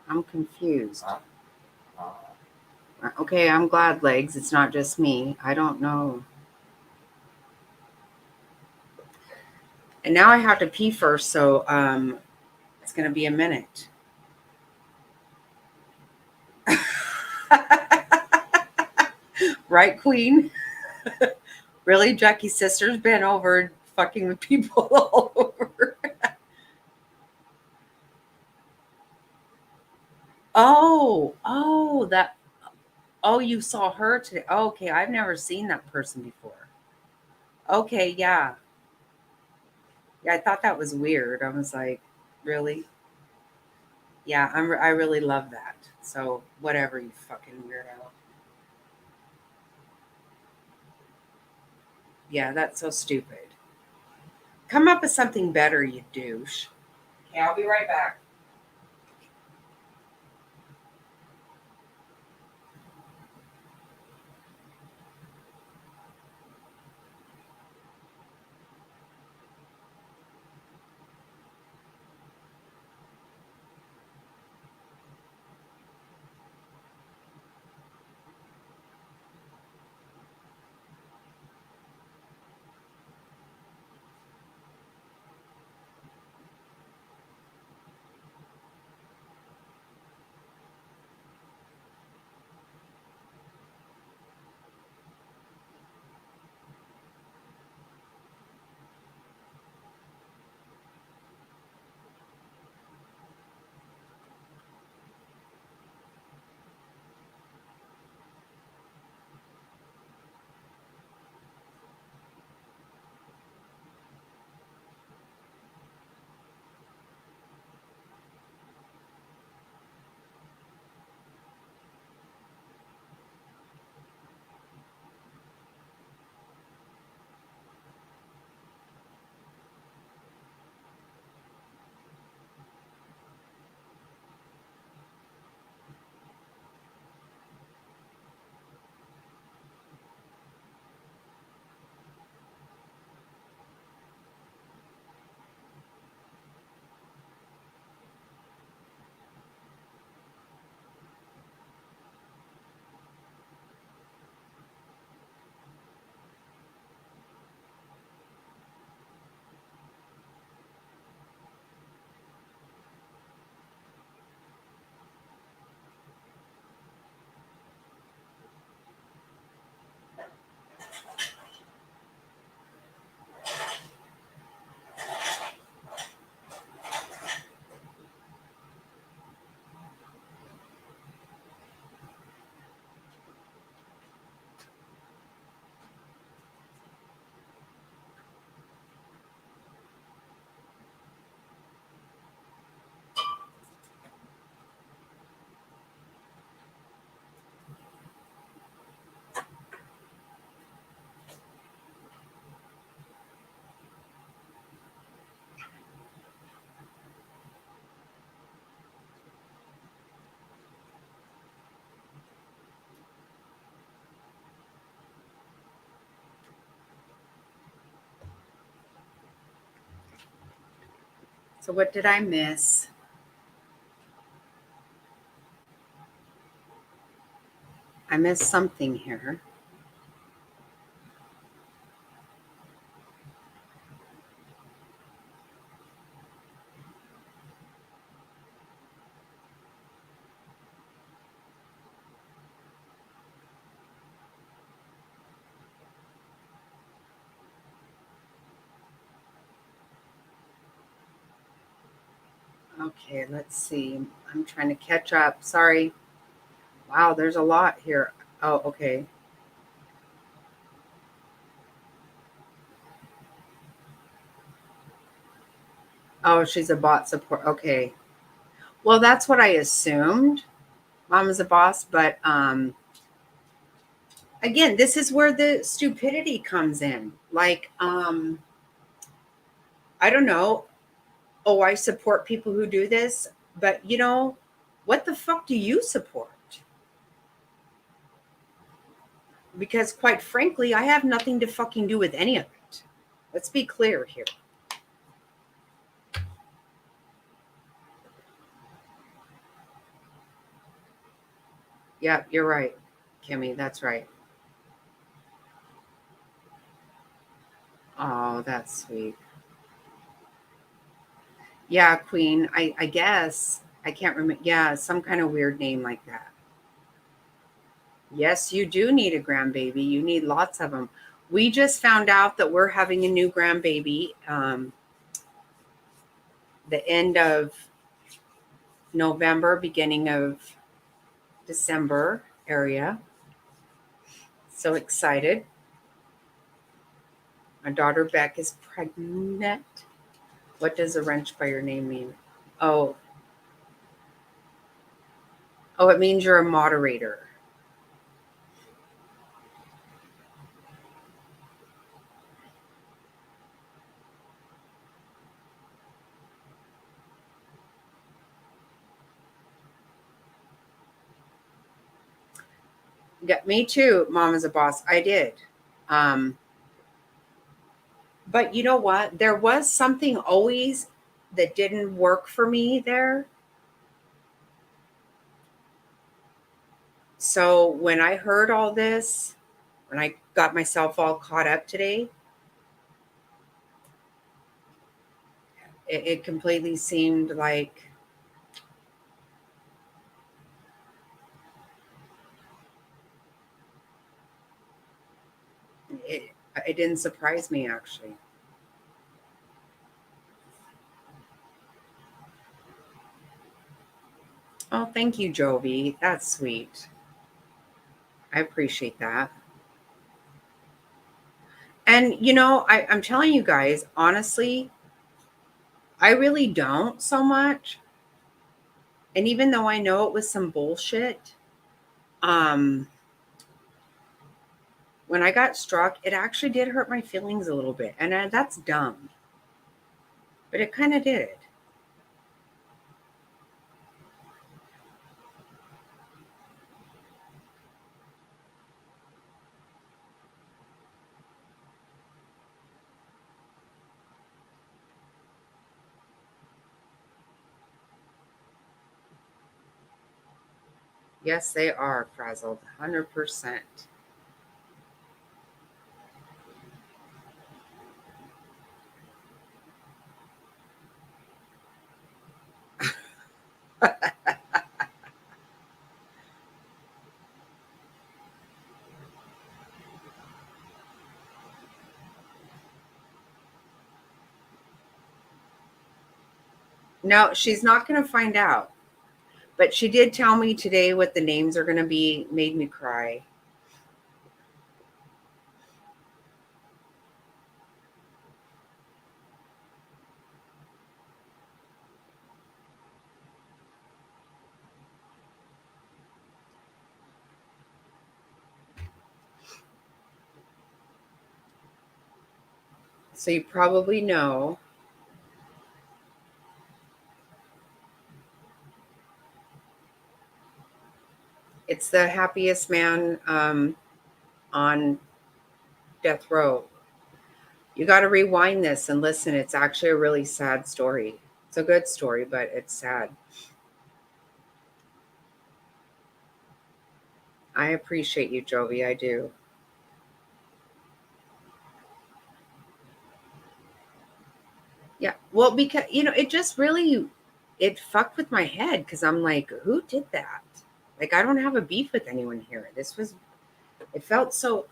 Speaker 1: I'm confused. Okay, I'm glad, Legs. It's not just me. I don't know. And now I have to pee first, so it's gonna be a minute. Right, Queen? Really? Jackie's sister's been over fucking with people all over. That. Oh, you saw her today. Oh, okay, I've never seen that person before. Okay, yeah. Yeah, I thought that was weird. I was like, really? Yeah, I really love that. So, whatever, you fucking weirdo. Yeah, that's so stupid. Come up with something better, you douche. Okay, I'll be right back. So what did I miss? I missed something here. Okay, let's see. I'm trying to catch up. Sorry. Wow, there's a lot here. Oh, okay. Oh, she's a bot support. Okay. Well, that's what I assumed. Mom is a boss, but again, this is where the stupidity comes in. Like, I don't know. Oh, I support people who do this, but what the fuck do you support? Because quite frankly, I have nothing to fucking do with any of it. Let's be clear here. Yeah, you're right, Kimmy. That's right. Oh, that's sweet. Yeah, Queen. I guess I can't remember. Yeah, some kind of weird name like that. Yes, you do need a grandbaby. You need lots of them. We just found out that we're having a new grandbaby. The end of November, beginning of December area. So excited. My daughter Beck is pregnant. What does a wrench by your name mean? Oh, oh, it means you're a moderator. Yeah, me too. Mom is a boss. I did. Um, but you know what? There was something always that didn't work for me there. So when I heard all this, when I got myself all caught up today, it completely seemed like it, it didn't surprise me actually. Oh, thank you, Jovi. That's sweet. I appreciate that. And I'm telling you guys, honestly, I really don't so much. And even though I know it was some bullshit, um, when I got struck, it actually did hurt my feelings a little bit. And that's dumb, but it kind of did. Yes, they are frazzled, 100%. No, she's not going to find out. But she did tell me today what the names are going to be, made me cry. So you probably know it's the happiest man on death row. You got to rewind this and listen. It's actually a really sad story. It's a good story, but it's sad. I appreciate you, Jovi. I do. Yeah. Well, because it just really it fucked with my head because I'm like, who did that? Like, I don't have a beef with anyone here. It felt so,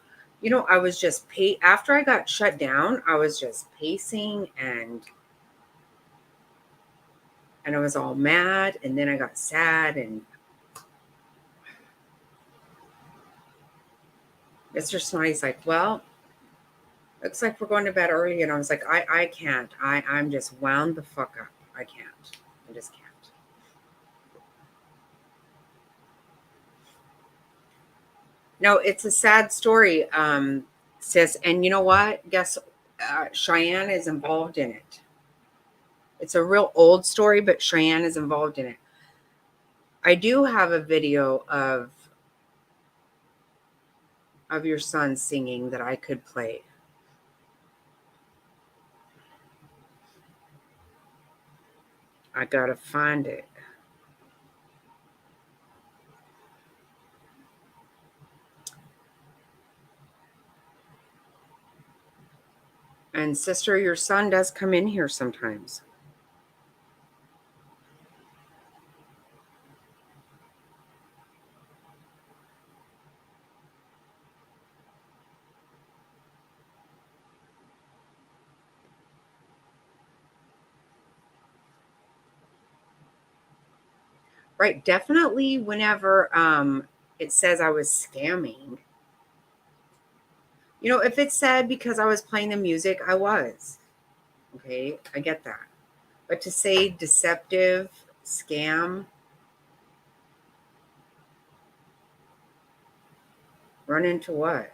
Speaker 1: I was just after I got shut down, I was just pacing and I was all mad, and then I got sad, and Mr. Snotty's like, well, looks like we're going to bed early. And I was like, I can't. I'm just wound the fuck up. I can't. I just can't. No, it's a sad story, sis. And you know what? Guess Cheyenne is involved in it. It's a real old story, but Cheyenne is involved in it. I do have a video of your son singing that I could play. I gotta find it. And sister, your son does come in here sometimes. Right, definitely whenever it says I was scamming. If it said because I was playing the music, I was. Okay, I get that. But to say deceptive, scam, run into what?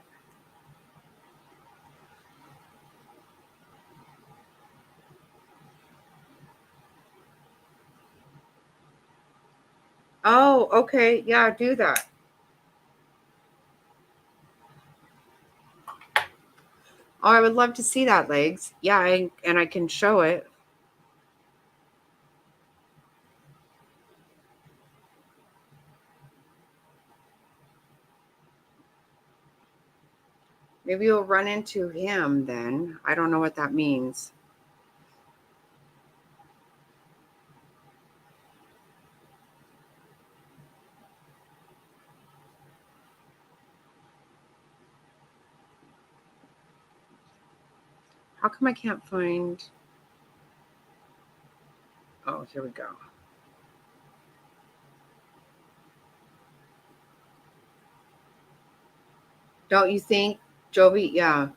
Speaker 1: Oh, okay. Yeah, do that. Oh, I would love to see that, Legs. Yeah, and I can show it. Maybe you'll run into him then. I don't know what that means. How come I can't find? Oh, here we go. Don't you think, Jovi? Yeah,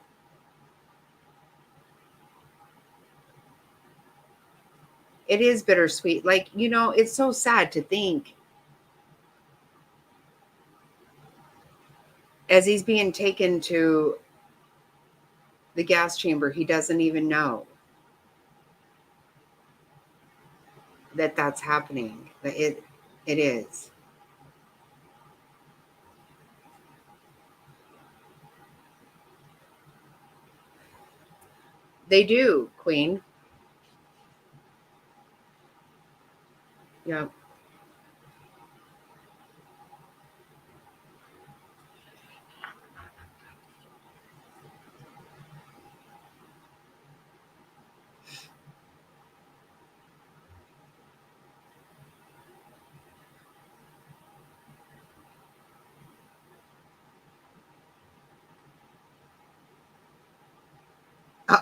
Speaker 1: it is bittersweet. Like, it's so sad to think as he's being taken to the gas chamber, he doesn't even know that that's happening. That it is. They do, Queen. Yeah.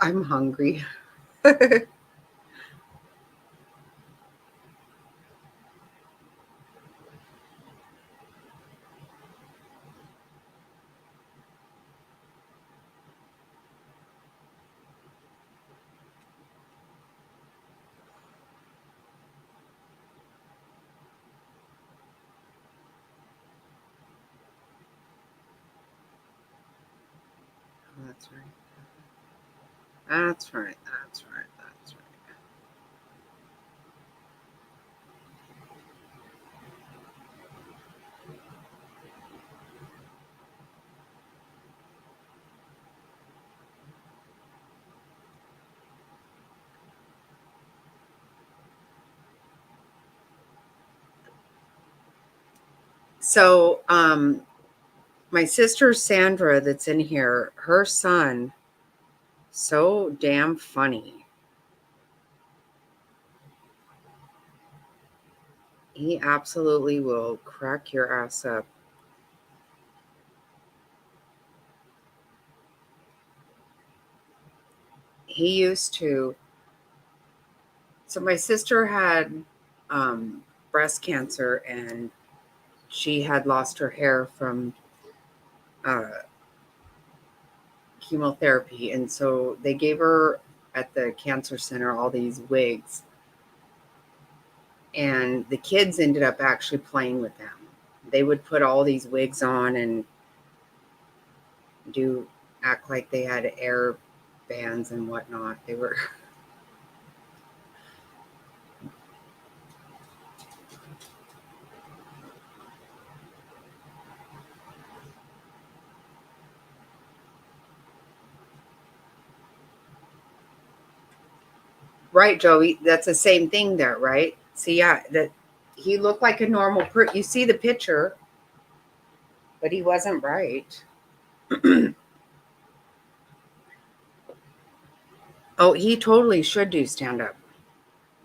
Speaker 1: I'm hungry. That's right. That's right. That's right. That's right. So, my sister Sandra, that's in here, her son, so damn funny. He absolutely will crack your ass up. He used to. So my sister had breast cancer, and she had lost her hair from uh, chemotherapy, and so they gave her at the cancer center all these wigs, and the kids ended up actually playing with them. They would put all these wigs on and do act like they had air bands and whatnot. They were right, Joey. That's the same thing there, right? See, yeah, that he looked like a normal person. You see the picture, but he wasn't right. Oh, he totally should do stand up.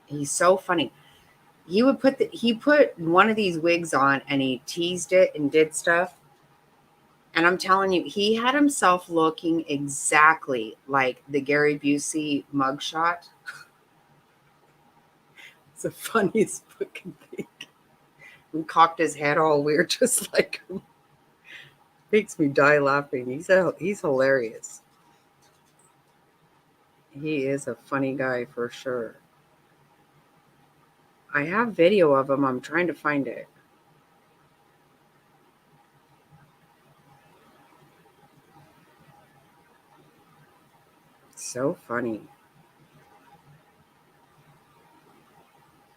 Speaker 1: He's so funny. He put one of these wigs on and he teased it and did stuff. And I'm telling you, he had himself looking exactly like the Gary Busey mugshot. It's the funniest fucking thing. He cocked his head all weird, just like him. Makes me die laughing. He's hilarious. He is a funny guy for sure. I have video of him. I'm trying to find it. So funny.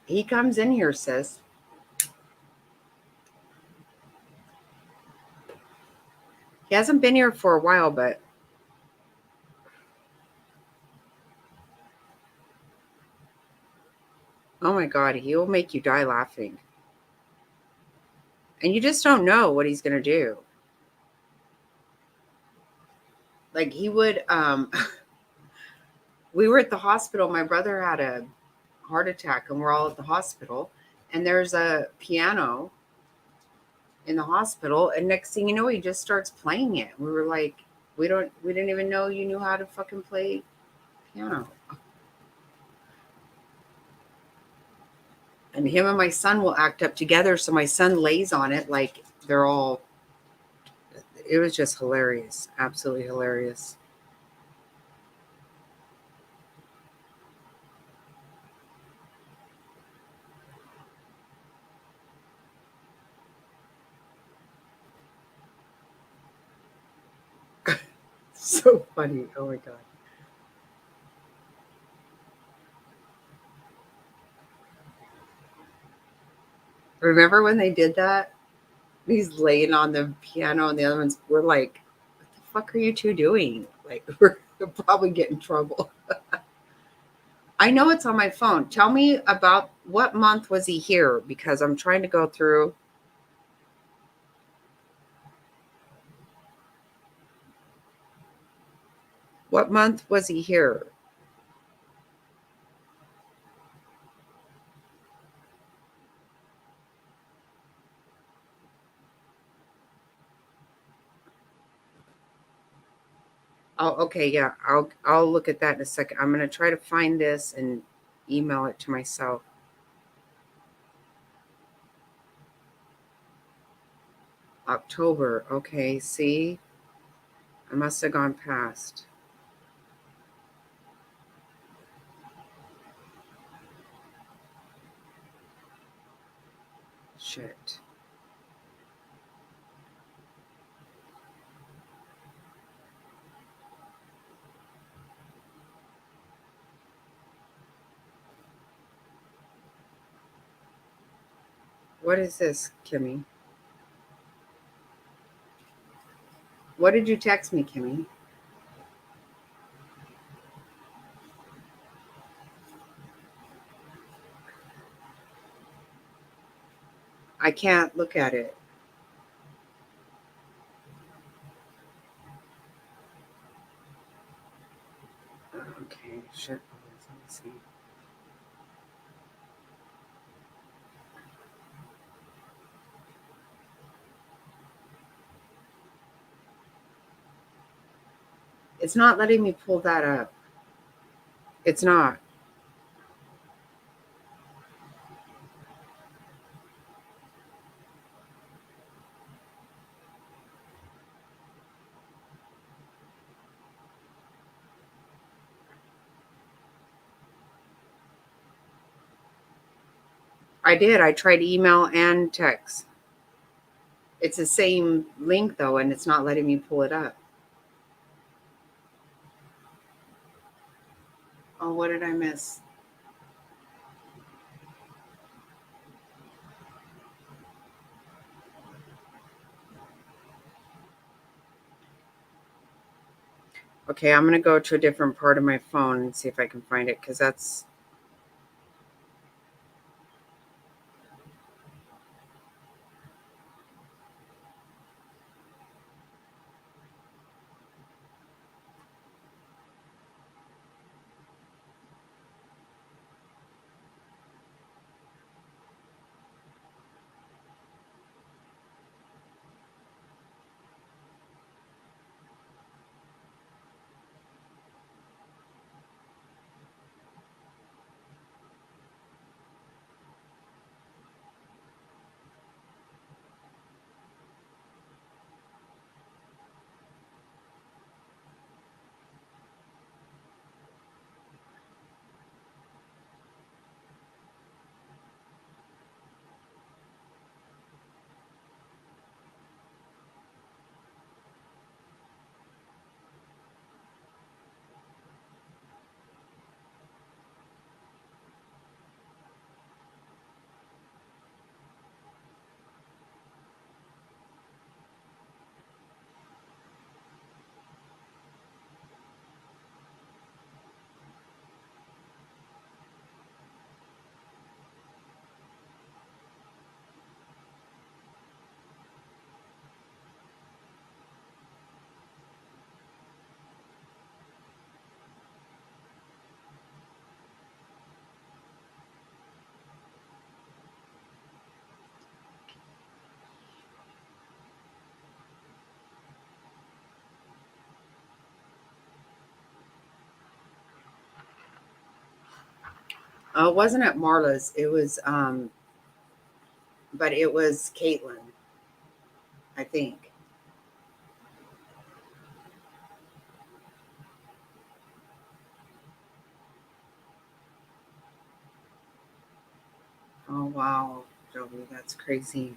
Speaker 1: He comes in here, sis. He hasn't been here for a while, but oh my God, he will make you die laughing. And you just don't know what he's going to do. Like he would, we were at the hospital. My brother had a heart attack and we're all at the hospital. And there's a piano in the hospital. And next thing you know, he just starts playing it. We were like, we didn't even know you knew how to fucking play piano. And him and my son will act up together. So my son lays on it like they're all, it was just hilarious. Absolutely hilarious. So funny. Oh my God. Remember when they did that? He's laying on the piano and the other ones were like, what the fuck are you two doing? Like, we're probably get in trouble. I know it's on my phone. Tell me about what month was he here? Because I'm trying to go through. What month was he here? Oh, okay, yeah. I'll look at that in a second. I'm gonna try to find this and email it to myself. October. Okay, see? I must have gone past. Shit. What is this, Kimmy? What did you text me, Kimmy? I can't look at it. Okay, shit. Let me see. It's not letting me pull that up. It's not. I did. I tried email and text. It's the same link though, and it's not letting me pull it up. Oh, what did I miss? Okay, I'm gonna go to a different part of my phone and see if I can find it because that's. It wasn't at Marla's. It was, but it was Caitlin, I think. Oh wow, Joey, that's crazy.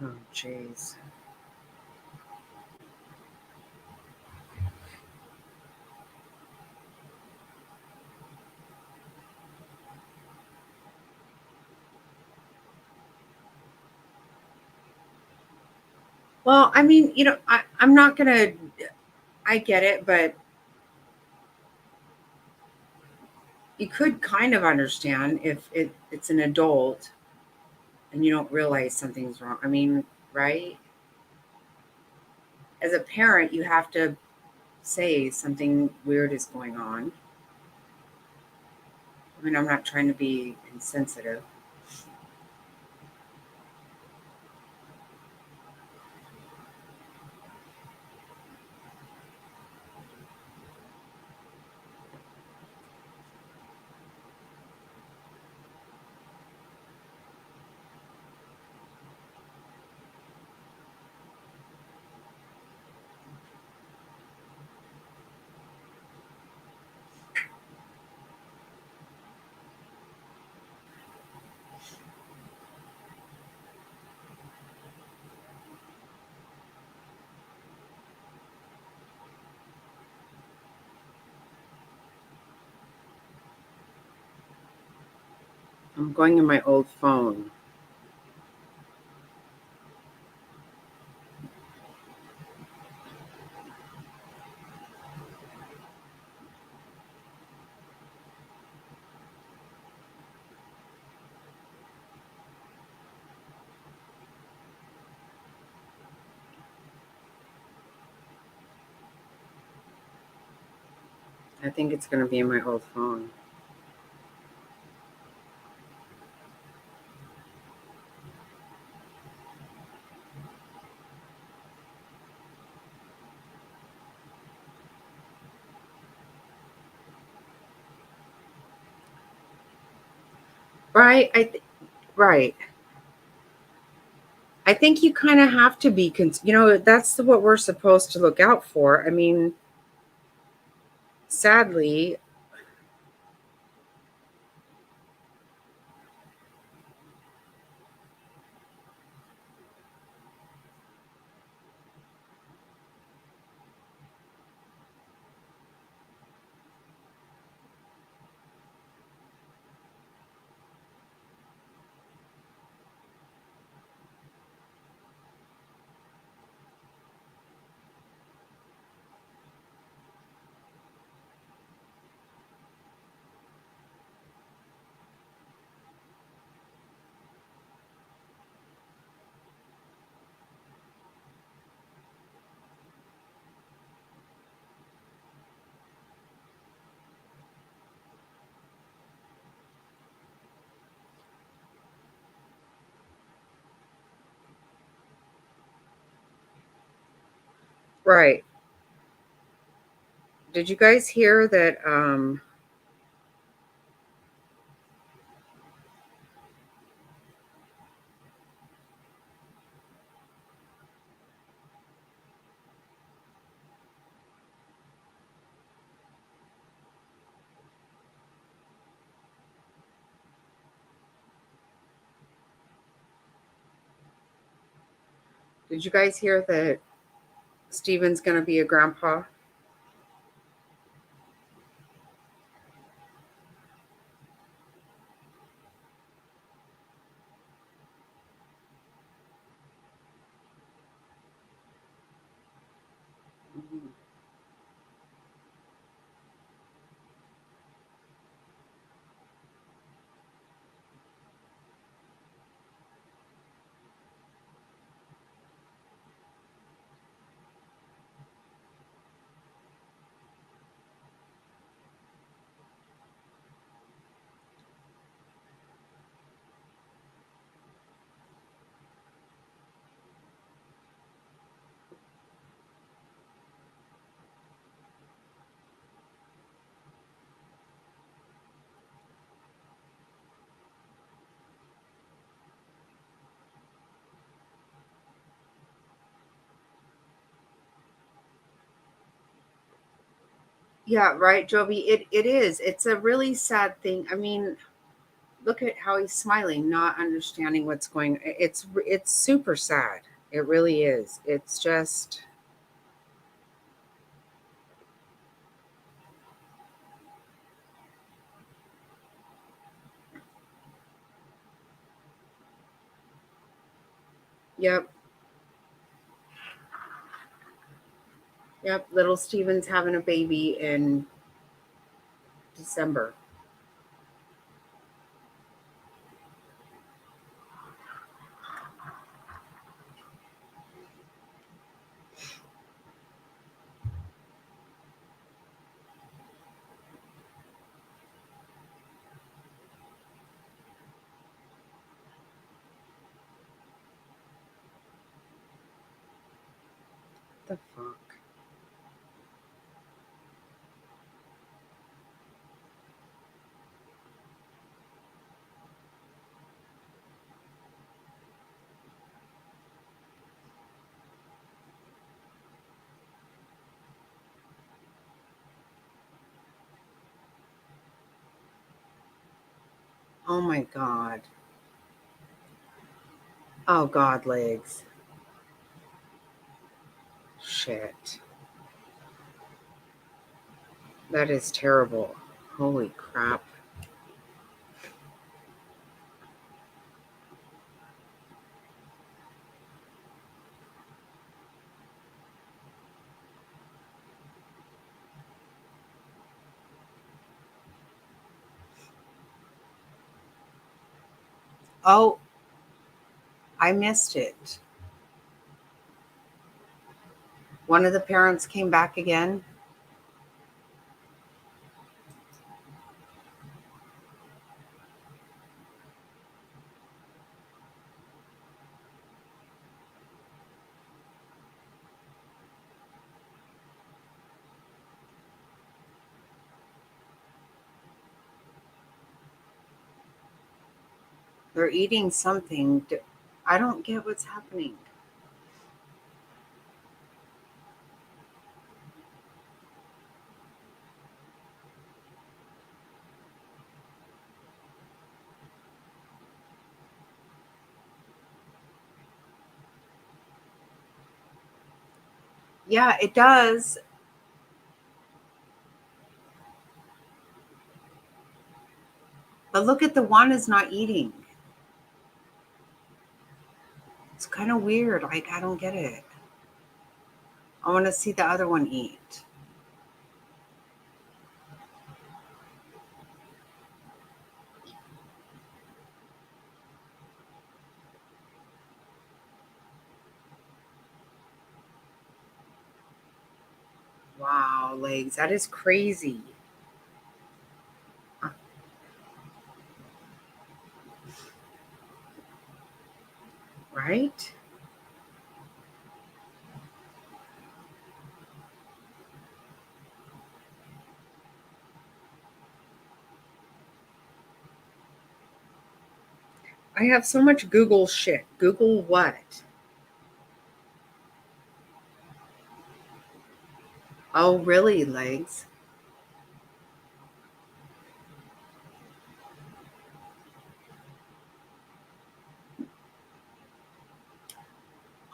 Speaker 1: Oh jeez. Well, I mean, I'm not gonna. I get it, but you could kind of understand if it's an adult and you don't realize something's wrong. I mean, right? As a parent, you have to say something weird is going on. I mean, I'm not trying to be insensitive. I'm going in my old phone. I think it's going to be in my old phone. Right? Right. I think you kind of have to be, that's what we're supposed to look out for. I mean, sadly, right. Did you guys hear that? Did you guys hear that Steven's going to be a grandpa? Mhm. Yeah, right, Joby. It is. It's a really sad thing. I mean, look at how he's smiling, not understanding what's going. It's super sad. It really is. It's just, yep. Yep, little Steven's having a baby in December. The fuck? Oh my god. Oh god, legs. Shit. That is terrible. Holy crap. Oh, I missed it. One of the parents came back again. They're eating something. I don't get what's happening. Yeah, it does. But look at the one is not eating. It's kind of weird. Like, I don't get it. I want to see the other one eat. Wow, legs. That is crazy. Right? I have so much Google shit. Google what? Oh, really, legs?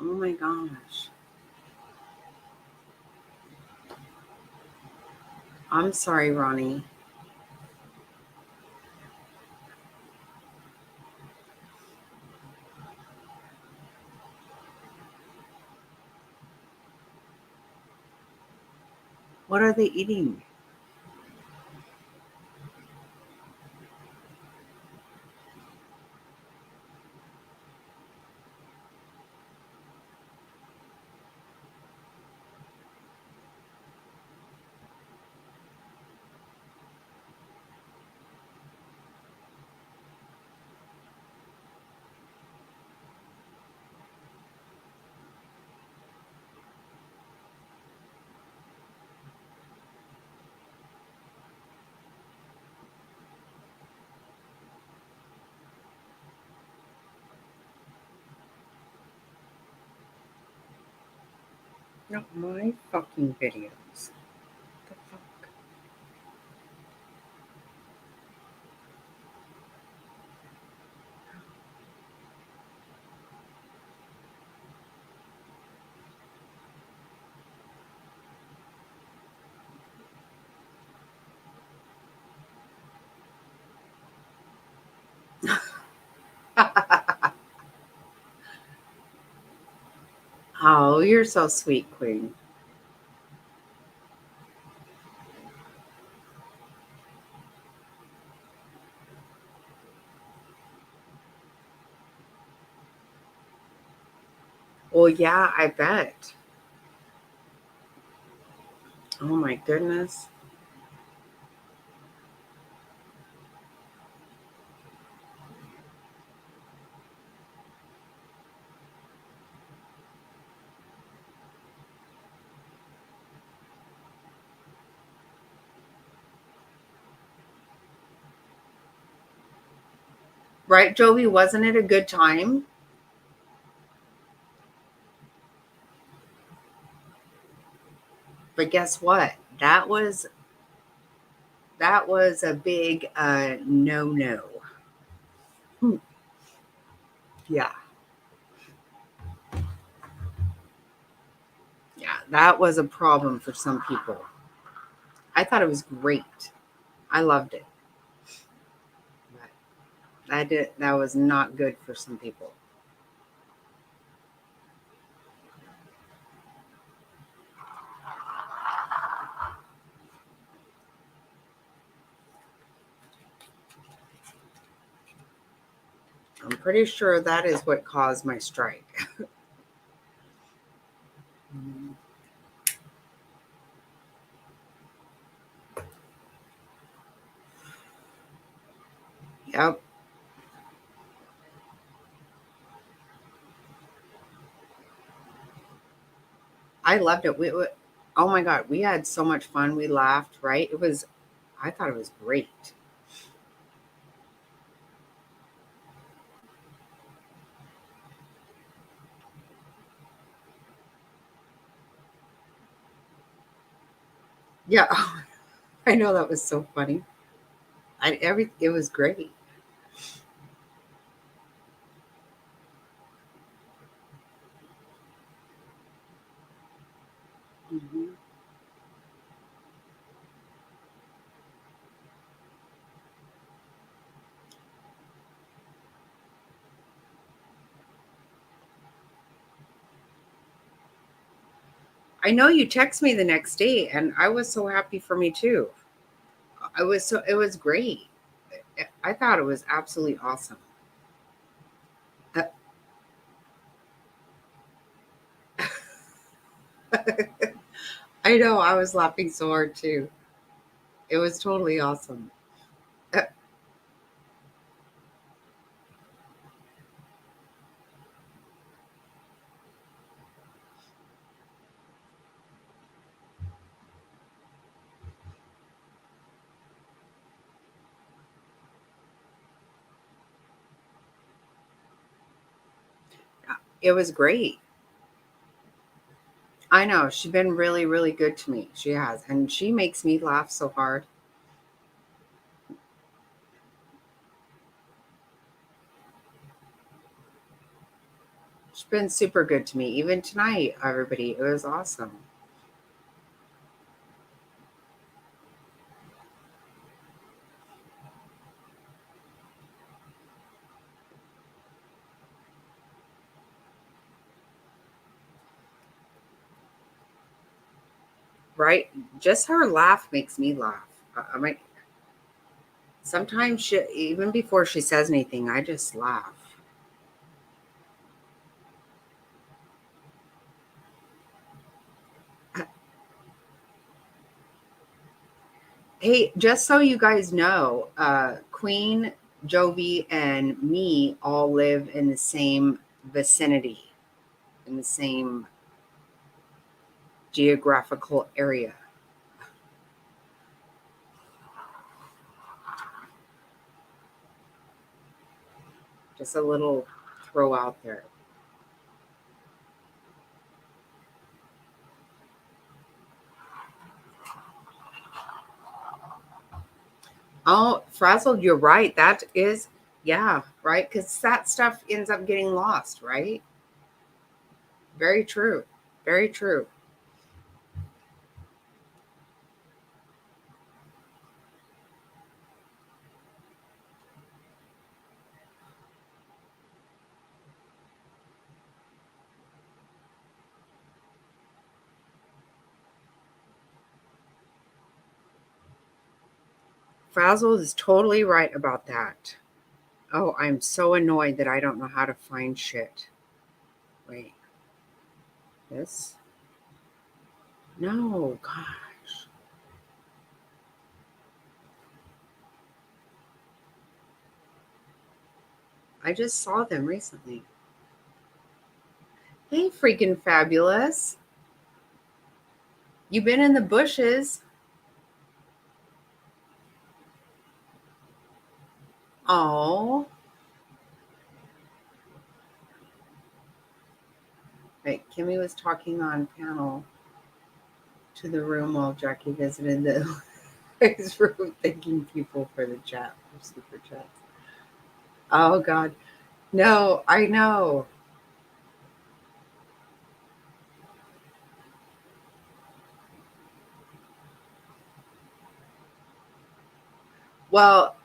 Speaker 1: Oh my gosh. I'm sorry, Ronnie. What are they eating? Not my fucking videos. The fuck? Oh, you're so sweet, Queen. Well, yeah, I bet. Oh my goodness. Right, Jovi? Wasn't it a good time? But guess what? That was a big no no. Yeah. Yeah. That was a problem for some people. I thought it was great. I loved it. But that was not good for some people. I'm pretty sure that is what caused my strike. Yep. I loved it. Oh my God, we had so much fun. We laughed, right? I thought it was great. Yeah. I know that was so funny. It was great. Mhm. I know you text me the next day, and I was so happy for me too. It was great. I thought it was absolutely awesome. Uh, I know I was laughing so hard too. It was totally awesome. Uh, It was great. I know she's been really, really good to me. She has, and she makes me laugh so hard. She's been super good to me. Even tonight, everybody, it was awesome. Right? Just her laugh makes me laugh. I mean, sometimes even before she says anything, I just laugh. Hey, just so you guys know, Queen, Jovi, and me all live in the same vicinity, in the same geographical area. Just a little throw out there. Oh, frazzled, you're right. That is, yeah, right. Because that stuff ends up getting lost, right? Very true. Very true. Frazzled is totally right about that. Oh, I'm so annoyed that I don't know how to find shit. Wait. This? No, gosh. I just saw them recently. Hey, freaking fabulous. You've been in the bushes. Oh. Right, Kimmy was talking on panel to the room while Jackie visited the his room, thanking people for the chat, for super chats. Oh, God. No, I know. Well,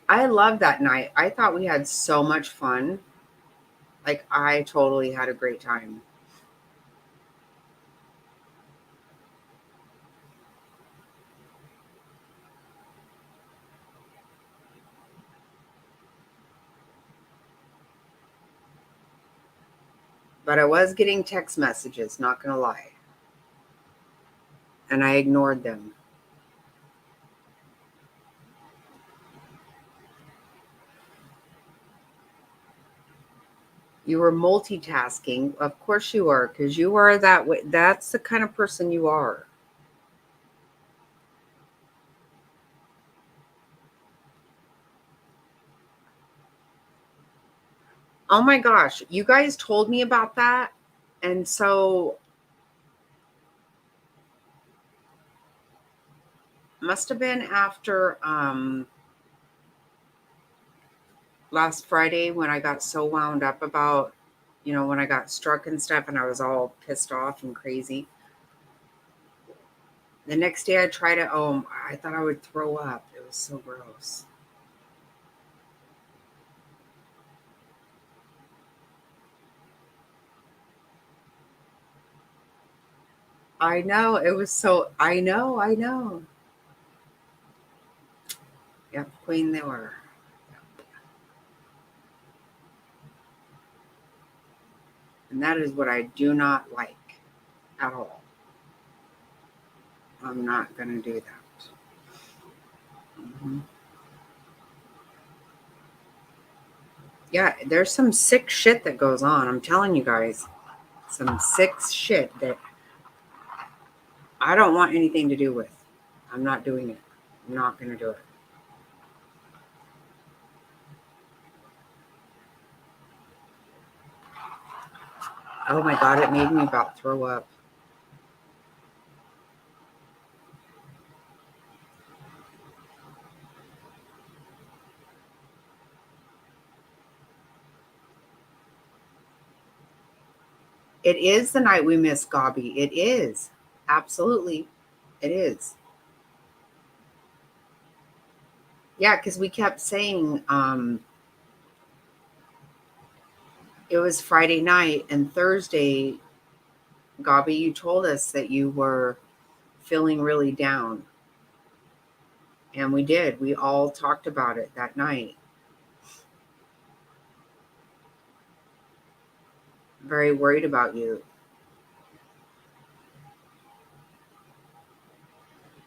Speaker 1: I love that night. I thought we had so much fun. Like, I totally had a great time. But I was getting text messages, not going to lie. And I ignored them. You were multitasking. Of course you are, because you are that way. That's the kind of person you are. Oh my gosh, you guys told me about that. And so must have been after last Friday when I got so wound up about, when I got struck and stuff and I was all pissed off and crazy. The next day I tried it. Oh, I thought I would throw up. It was so gross. I know. It was so, I know. Yep, Queen they were. And that is what I do not like at all. I'm not going to do that. Mm-hmm. Yeah, there's some sick shit that goes on. I'm telling you guys, some sick shit that I don't want anything to do with. I'm not doing it. I'm not going to do it. Oh my God, it made me about throw up. It is the night we miss Gobby. It is. Absolutely. It is. Yeah, because we kept saying it was Friday night and Thursday, Gobby, you told us that you were feeling really down. And we did. We all talked about it that night. Very worried about you.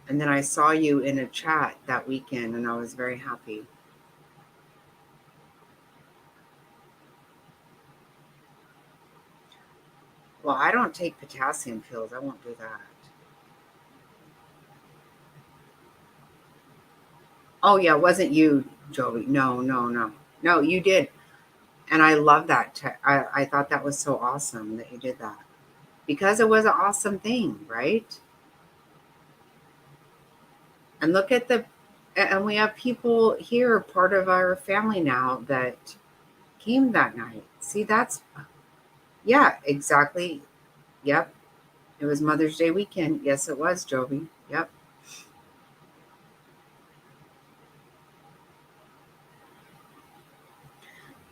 Speaker 1: And then I saw you in a chat that weekend and I was very happy. Well, I don't take potassium pills. I won't do that. Oh, yeah, it wasn't you, Joey. No. No, you did. And I love that. I thought that was so awesome that you did that. Because it was an awesome thing, right? And look at and we have people here, part of our family now, that came that night. See, yeah, exactly. Yep. It was Mother's Day weekend. Yes, it was, Jovi. Yep.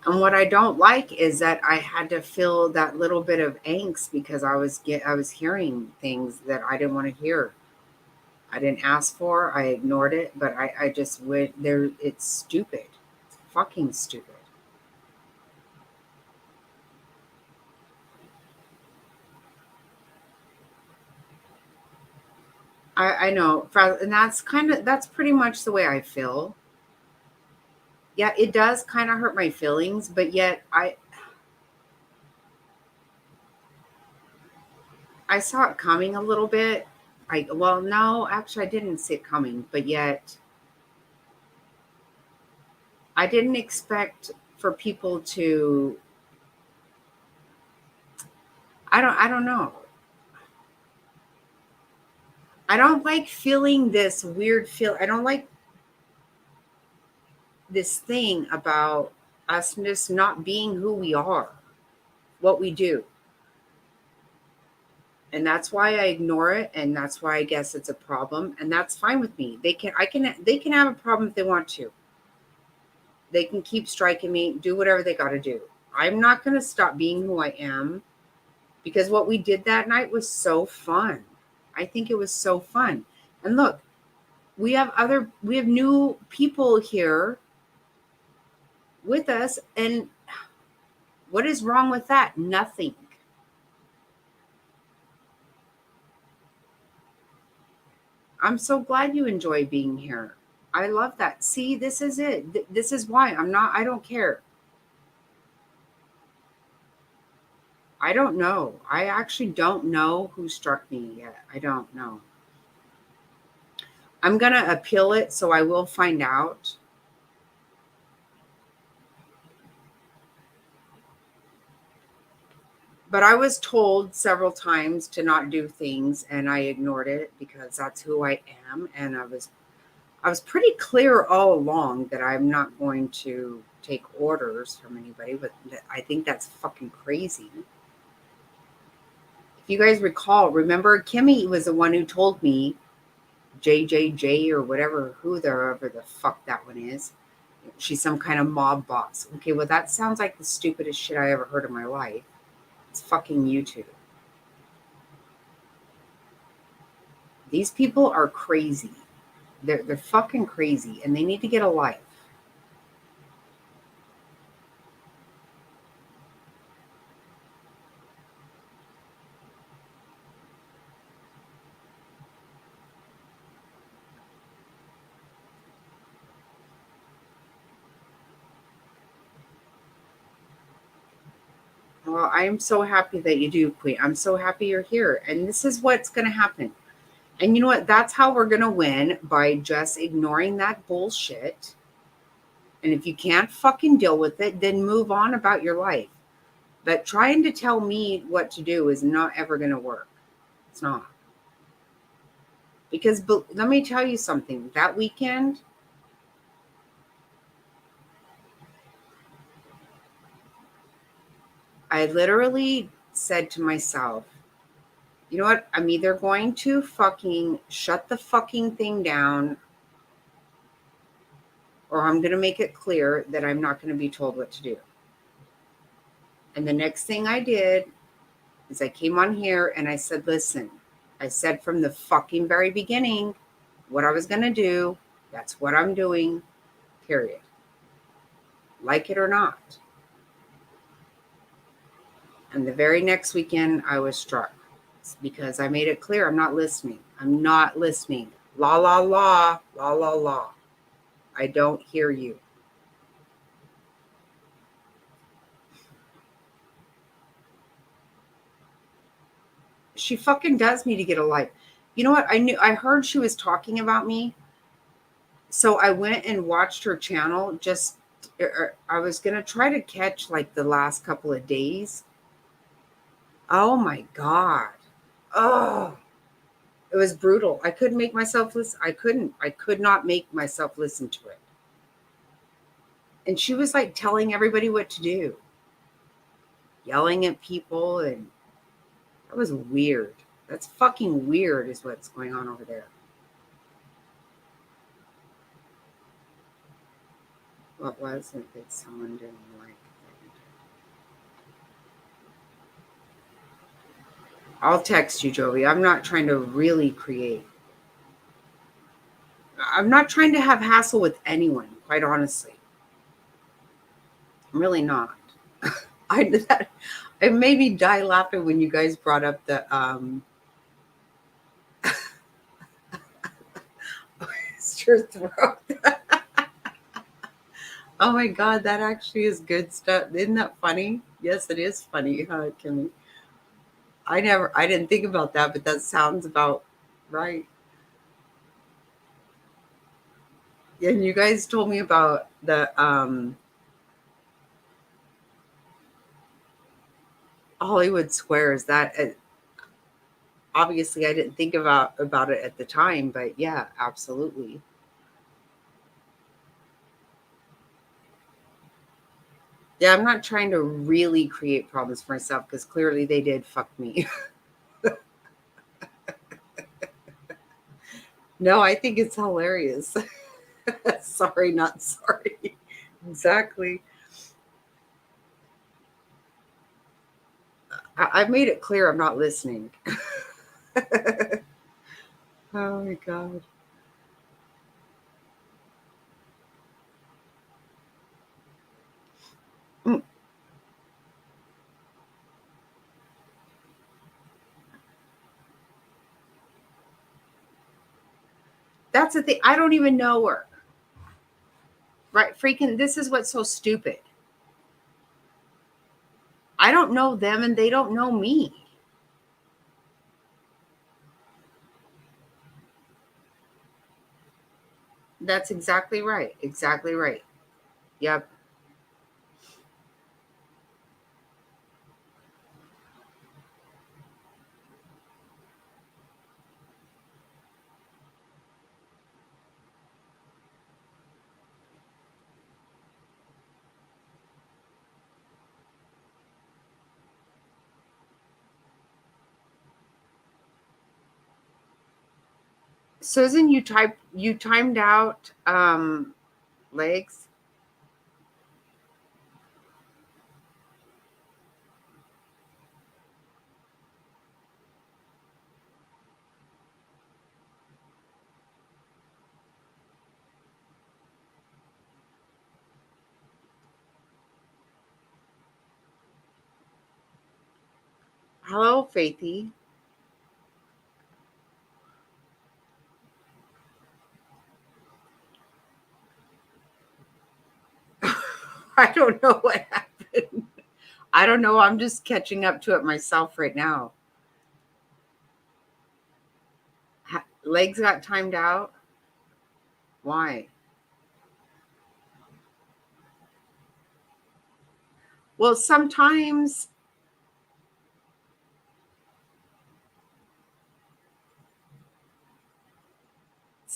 Speaker 1: And what I don't like is that I had to feel that little bit of angst because I was hearing things that I didn't want to hear. I didn't ask for. I ignored it, but I just went there. It's stupid. It's fucking stupid. I know, and that's pretty much the way I feel. Yeah, it does kind of hurt my feelings, but yet I saw it coming a little bit. Well, no, actually, I didn't see it coming, but yet I didn't expect for people to. I don't know. I don't like feeling this weird feel. I don't like this thing about us just not being who we are, what we do. And that's why I ignore it, and that's why I guess it's a problem, and that's fine with me. They can have a problem if they want to. They can keep striking me, do whatever they got to do. I'm not going to stop being who I am, because what we did that night was so fun. I think it was so fun. And look, we have new people here with us, and what is wrong with that? Nothing. I'm so glad you enjoy being here. I love that. See, this is it. This is why I don't care. I don't know. I actually don't know who struck me yet. I don't know. I'm going to appeal it, so I will find out. But I was told several times to not do things, and I ignored it because that's who I am. And I was pretty clear all along that I'm not going to take orders from anybody, but I think that's fucking crazy. If you guys recall, remember Kimmy was the one who told me, JJJ or whatever, whoever the fuck that one is. She's some kind of mob boss. Okay, well, that sounds like the stupidest shit I ever heard in my life. It's fucking YouTube. These people are crazy. They're fucking crazy, and they need to get a life. Well, I am so happy that you do, Queen. I'm so happy you're here, and this is what's going to happen. And you know what? That's how we're going to win, by just ignoring that bullshit. And if you can't fucking deal with it, then move on about your life. But trying to tell me what to do is not ever going to work. It's not. Because let me tell you something. That weekend, I literally said to myself, you know what? I'm either going to fucking shut the fucking thing down, or I'm going to make it clear that I'm not going to be told what to do. And the next thing I did is I came on here and I said, listen, I said from the fucking very beginning what I was going to do. That's what I'm doing, period. Like it or not. And the very next weekend, I was struck. It's because I made it clear I'm not listening. I'm not listening. La, la, la, la, la, la. I don't hear you. She fucking does need to get a life. You know what? I heard she was talking about me. So I went and watched her channel. I was going to try to catch like the last couple of days. Oh my God. Oh, it was brutal. I couldn't make myself listen. I could not make myself listen to it. And she was like telling everybody what to do, yelling at people. And that was weird. That's fucking weird is what's going on over there. What was it that someone didn't like? I'll text you, Joey. I'm not trying to really create. I'm not trying to have hassle with anyone, quite honestly. I'm really not. I that it made me die laughing when you guys brought up the it's your throat. Oh my god, that actually is good stuff. Isn't that funny? Yes, it is funny, huh, Kimmy? I didn't think about that, but that sounds about right. And you guys told me about the Hollywood Squares. That obviously I didn't think about it at the time, but yeah, absolutely. Yeah, I'm not trying to really create problems for myself because clearly they did fuck me. No, I think it's hilarious. Sorry, not sorry. Exactly. I made it clear I'm not listening. Oh my god. Mm, that's the thing. I don't even know her. Right? Freaking, this is what's so stupid. I don't know them and they don't know me. That's exactly right. Exactly right. Yep. Susan, you timed out legs. Hello, Faithy. I don't know what happened. I don't know. I'm just catching up to it myself right now. Legs got timed out. Why? Well, sometimes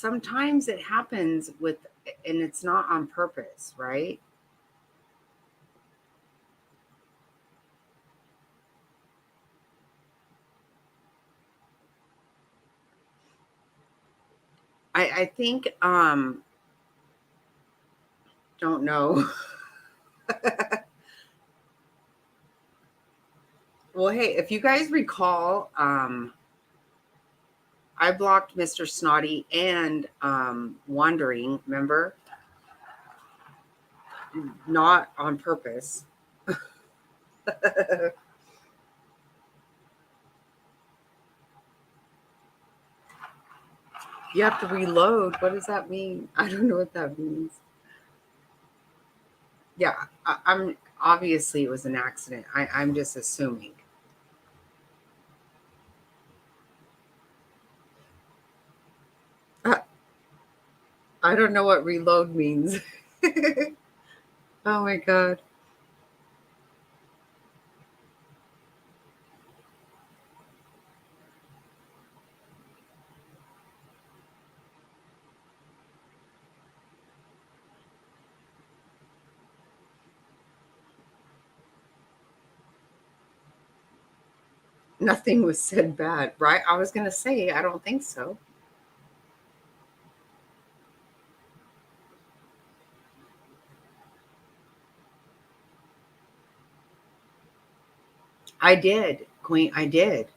Speaker 1: it happens with, and it's not on purpose, right? I think don't know. Well, hey, if you guys recall, I blocked Mr. Snotty and Wandering, remember? Not on purpose. You have to reload. What does that mean? I don't know what that means. Yeah, I'm obviously it was an accident. I'm just assuming. Uh, I don't know what reload means. Oh my god. Nothing was said bad, right? I was gonna say I don't think so. I did, Queen. I did.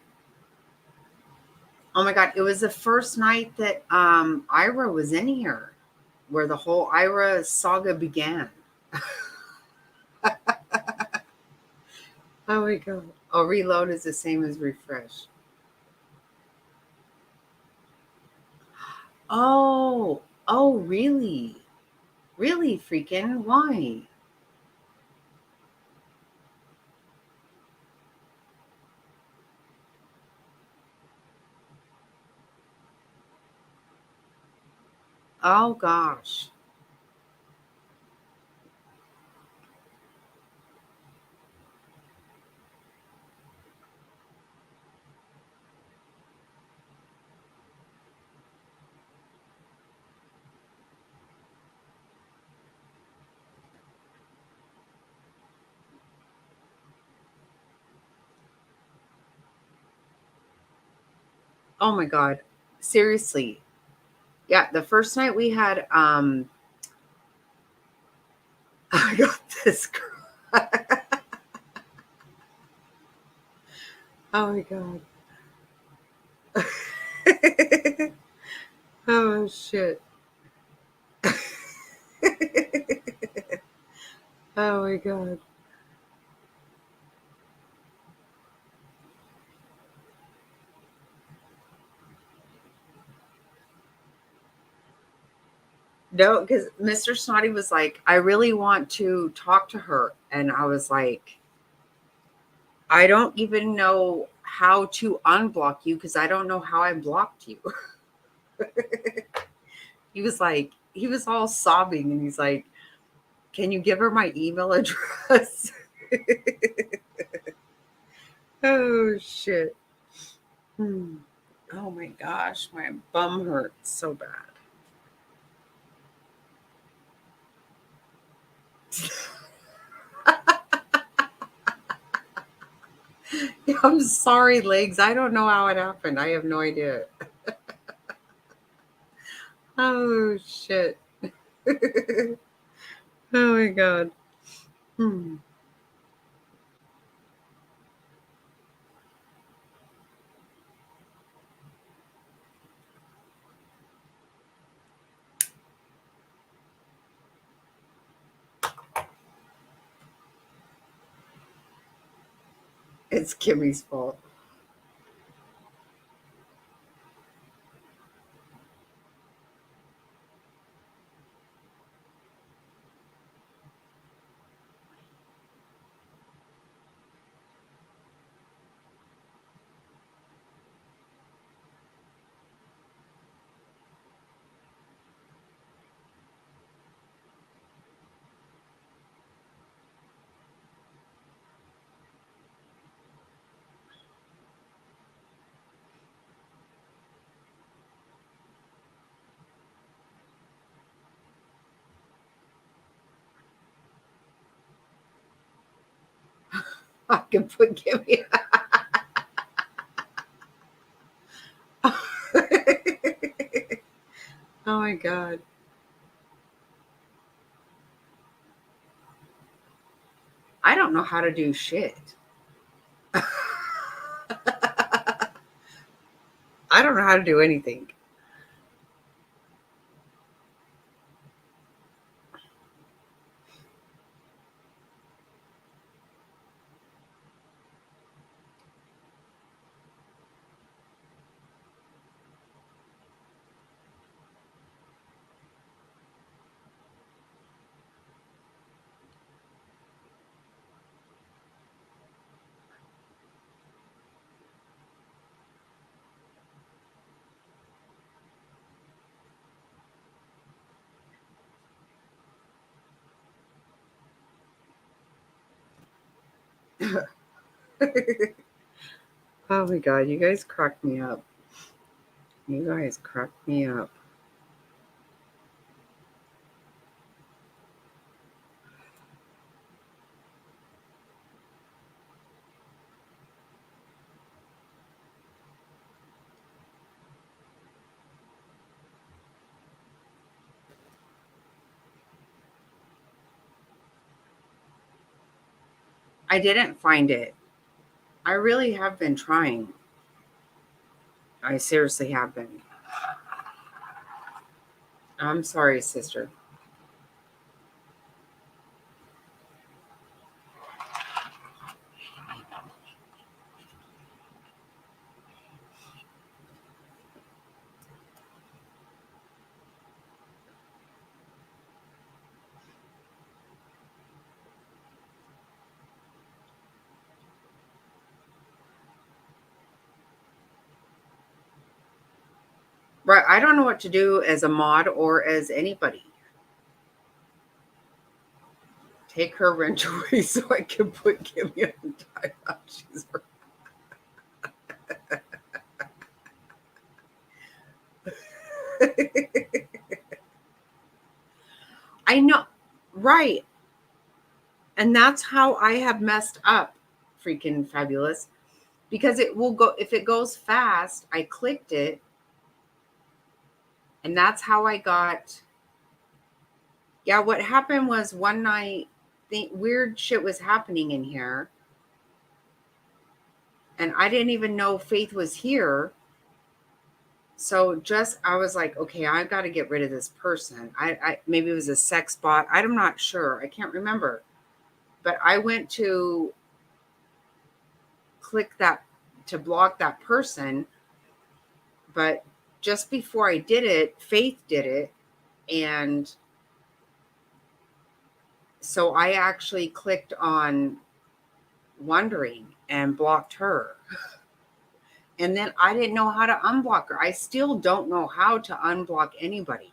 Speaker 1: Oh my God. It was the first night that Ira was in here where the whole Ira saga began. Oh my God. Oh, reload is the same as refresh. Oh, oh, really? Really, freaking? Why? Oh gosh. Oh my God. Seriously. Yeah, the first night we had I got this girl. Oh my God. Oh shit. Oh my God. No, because Mr. Snotty was like, I really want to talk to her. And I was like, I don't even know how to unblock you because I don't know how I blocked you. He was like, he was all sobbing and he's like, can you give her my email address? Oh, shit. Hmm. Oh my gosh, my bum hurts so bad. I'm sorry, legs. I don't know how it happened. I have no idea. Oh, shit. Oh my God. Hmm. It's Kimmy's fault. I can put Kimmy. Oh my God. I don't know how to do shit. I don't know how to do anything. Oh my God. You guys crack me up. You guys crack me up. I didn't find it. I really have been trying. I seriously have been. I'm sorry, sister. Right. I don't know what to do as a mod or as anybody. Take her wrench away so I can put Kimmy on timeout. She's I know. Right. And that's how I have messed up, freaking fabulous. Because it will go, if it goes fast, I clicked it. And that's how I got. Yeah, what happened was one night, weird shit was happening in here. And I didn't even know Faith was here. So just, I was like, okay, I've got to get rid of this person. I maybe it was a sex bot. I'm not sure. I can't remember. But I went to click that to block that person. But just before I did it, Faith did it. And so I actually clicked on Wondering and blocked her. And then I didn't know how to unblock her. I still don't know how to unblock anybody.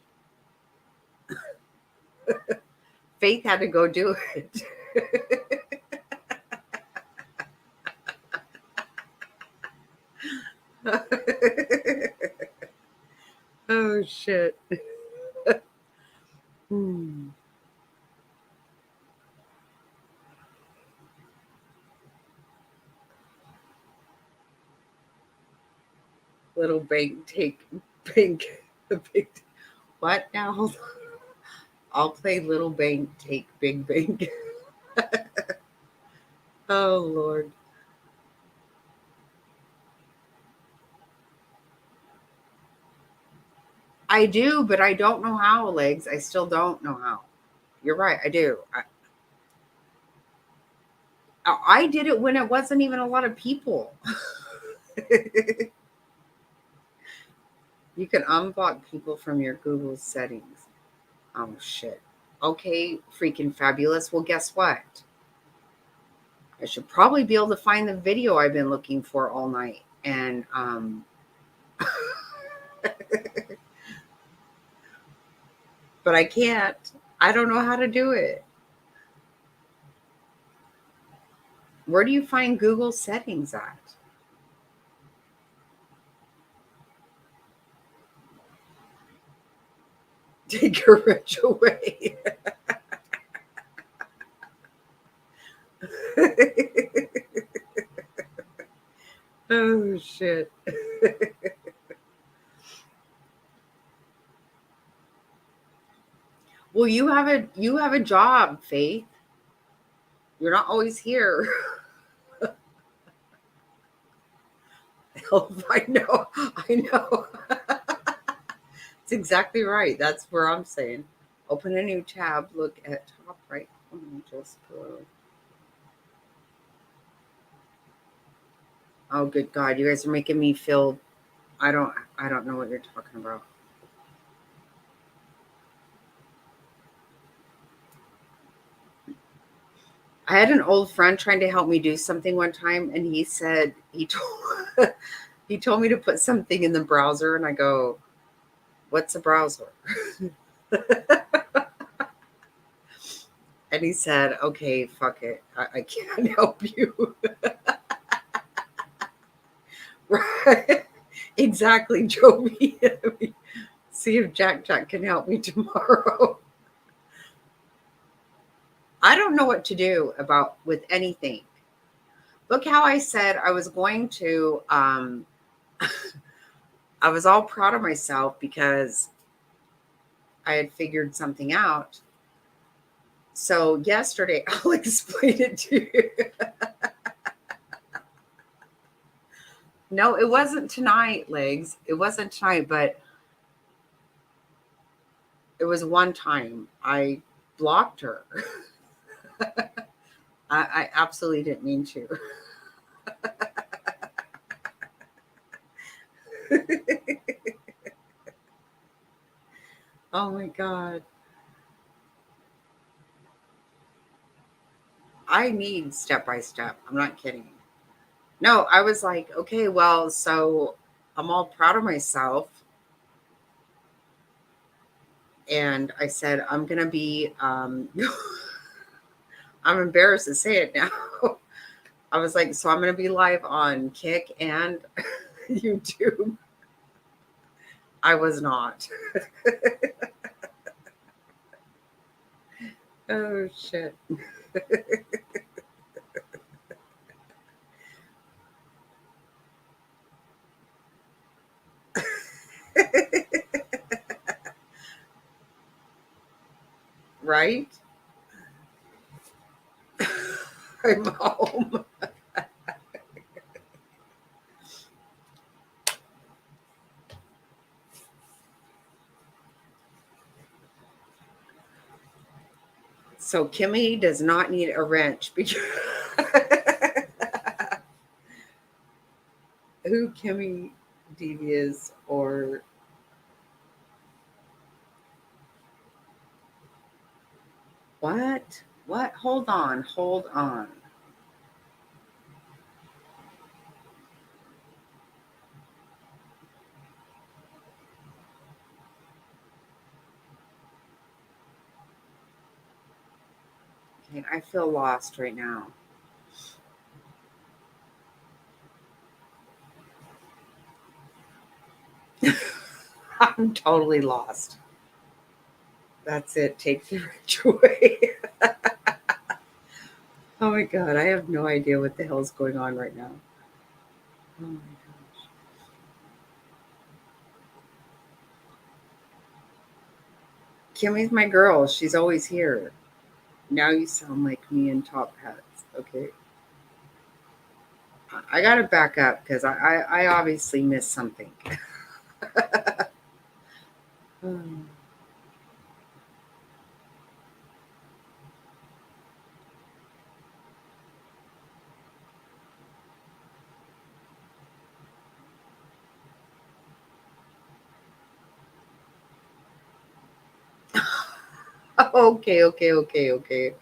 Speaker 1: Faith had to go do it. Oh, shit. Little bank take bank. Big, what now? I'll play little bank take big bank. Oh, Lord. I do, but I don't know how, Legs. I still don't know how. You're right. I do. I did it when it wasn't even a lot of people. You can unblock people from your Google settings. Oh, shit. Okay, freaking fabulous. Well, guess what? I should probably be able to find the video I've been looking for all night. And, but I can't. I don't know how to do it. Where do you find Google settings at? Take your wrench away. Oh, shit. Well, you have a job, Faith. You're not always here. I know. I know. It's exactly right. That's where I'm saying. Open a new tab. Look at top right corner. Just below. Oh, good God! You guys are making me feel. I don't know what you're talking about. I had an old friend trying to help me do something one time, and he said he told he told me to put something in the browser, and I go, "What's a browser?" And he said, "Okay, fuck it, I can't help you." Right? Exactly, Joey. See if Jack can help me tomorrow. I don't know what to do about with anything. Look how I said I was going to. I was all proud of myself because I had figured something out. So yesterday, I'll explain it to you. No, it wasn't tonight, Legs. It wasn't tonight, but it was one time I blocked her. I absolutely didn't mean to. Oh my God. I need step by step. I'm not kidding. No, I was like, okay, well, so I'm all proud of myself. And I said, I'm going to be, I'm embarrassed to say it now. I was like, so I'm going to be live on Kick and YouTube. I was not. Oh, shit. Right? I'm home. So Kimmy does not need a wrench because who Kimmy Devi is or what? What? Hold on. Hold on. Okay, I feel lost right now. I'm totally lost. That's it. Take the wrench away. Oh my God. I have no idea what the hell is going on right now. Oh my gosh. Kimmy's my girl. She's always here. Now you sound like me in top hats. Okay. I got to back up because I obviously missed something. Hmm. Okay, okay, okay, okay.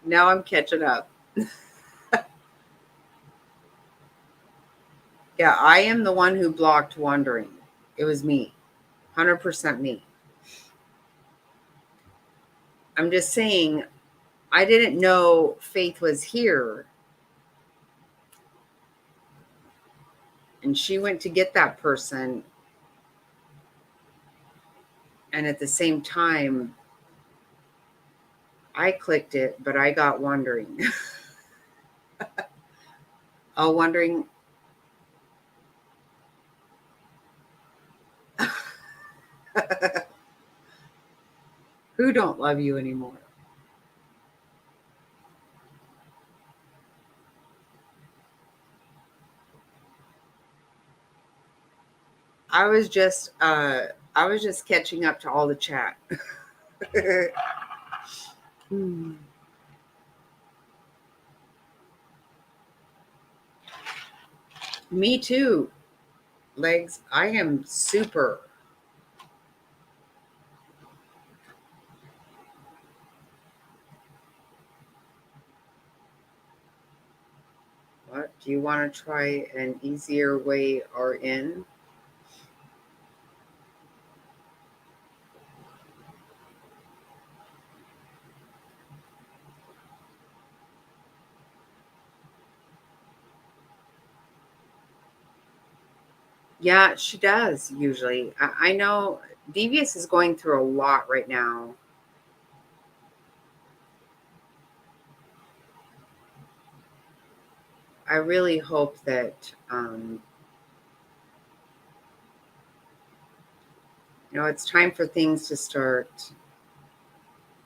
Speaker 1: Now I'm catching up. Yeah, I am the one who blocked wandering. It was me. 100% me. I'm just saying, I didn't know Faith was here. And she went to get that person. And at the same time, I clicked it, but I got wandering. Oh, wondering. Who don't love you anymore? I was just catching up to all the chat. Hmm. Me too. Legs. I am super. What? Do you want to try an easier way or in? Yeah, she does usually. I know Devious is going through a lot right now. I really hope that it's time for things to start.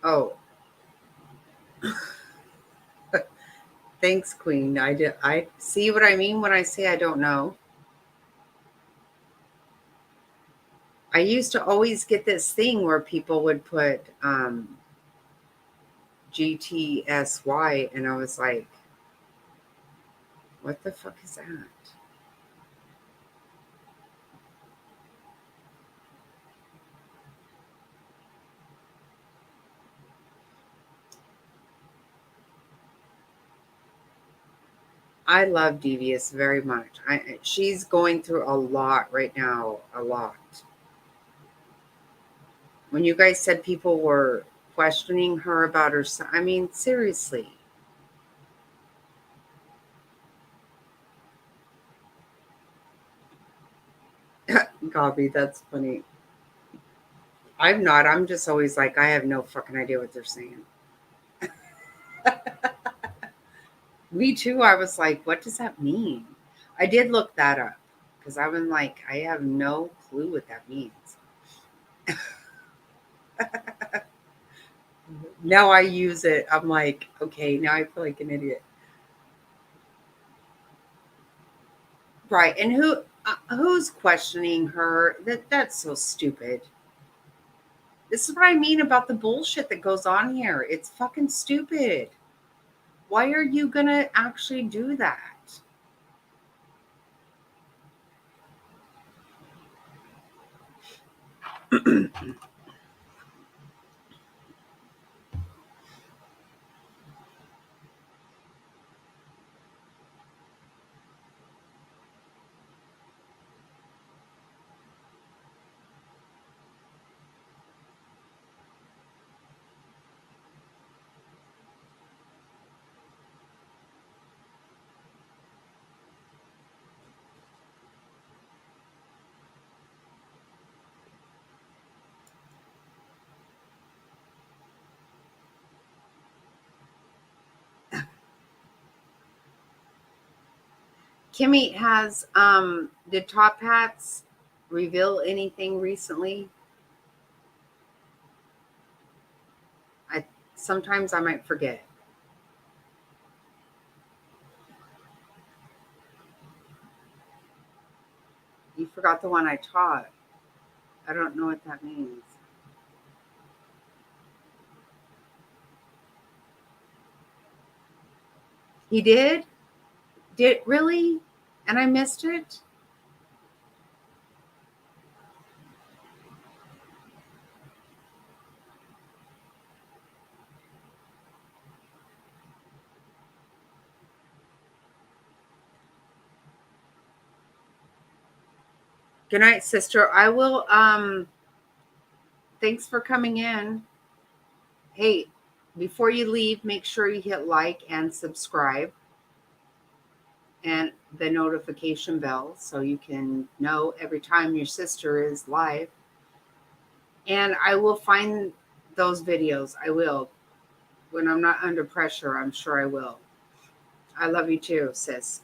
Speaker 1: Oh, thanks, Queen. I see what I mean when I say I don't know. I used to always get this thing where people would put GTSY, and I was like, what the fuck is that? I love Devious very much. She's going through a lot right now, a lot. When you guys said people were questioning her about her son, I mean, seriously. Copy, that's funny. I'm not. I'm just always like, I have no fucking idea what they're saying. Me too. I was like, what does that mean? I did look that up because I was like, I have no clue what that means. Now I use it. I'm like, okay, now I feel like an idiot. Right. And who's questioning her? That's so stupid. This is what I mean about the bullshit that goes on here. It's fucking stupid. Why are you gonna actually do that? Kimmy, has did Top Hats reveal anything recently? I sometimes I might forget. You forgot the one I taught. I don't know what that means. He did? Did really? And I missed it? Good night, sister. I will thanks for coming in. Hey, before you leave, make sure you hit like and subscribe and the notification bell so you can know every time your sister is live. And I will find those videos. I will. When I'm not under pressure, I'm sure I will. I love you too, sis.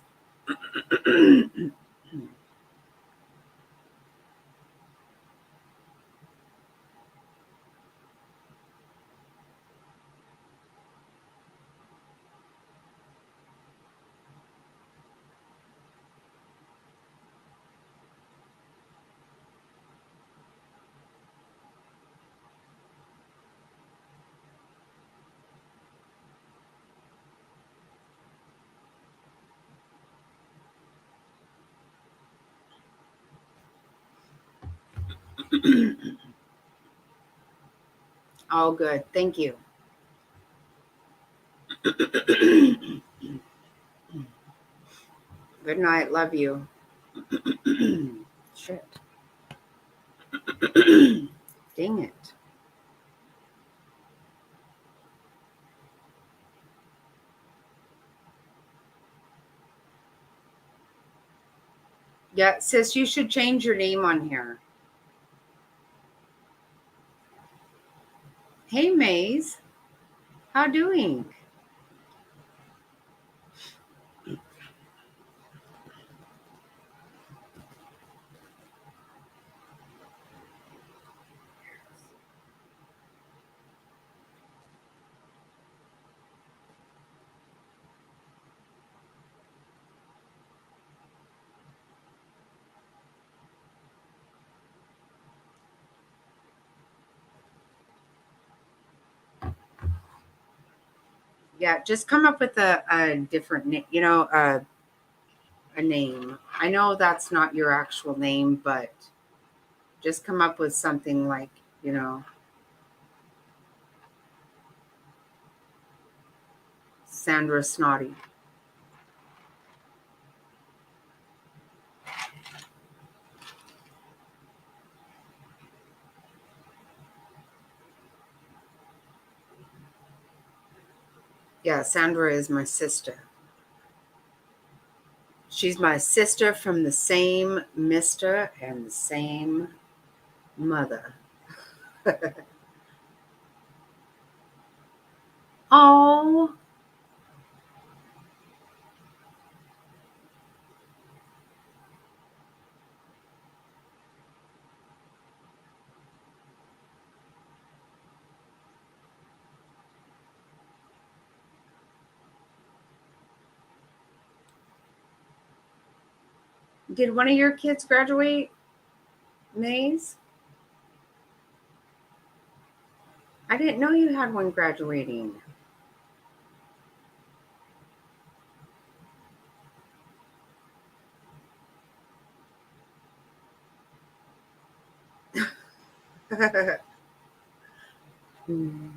Speaker 1: All good. Thank you. Good night. Love you. Shit. Dang it. Yeah, sis, you should change your name on here. Hey, Maze. How doing? Yeah, just come up with a different name, a name. I know that's not your actual name, but just come up with something like, you know, Sandra Snotty. Yeah, Sandra is my sister. She's my sister from the same mister and the same mother. Oh, did one of your kids graduate, Maze? I didn't know you had one graduating. Hmm.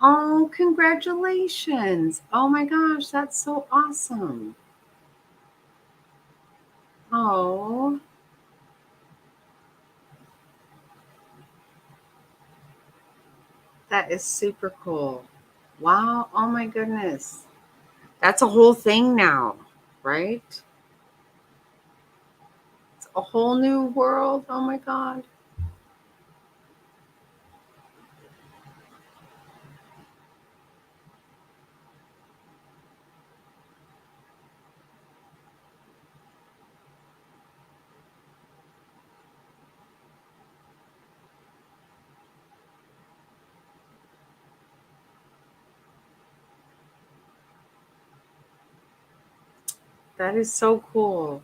Speaker 1: Oh, congratulations. Oh my gosh, that's so awesome. Oh, that is super cool. Wow. Oh my goodness. That's a whole thing now, right? It's a whole new world. Oh my God. That is so cool.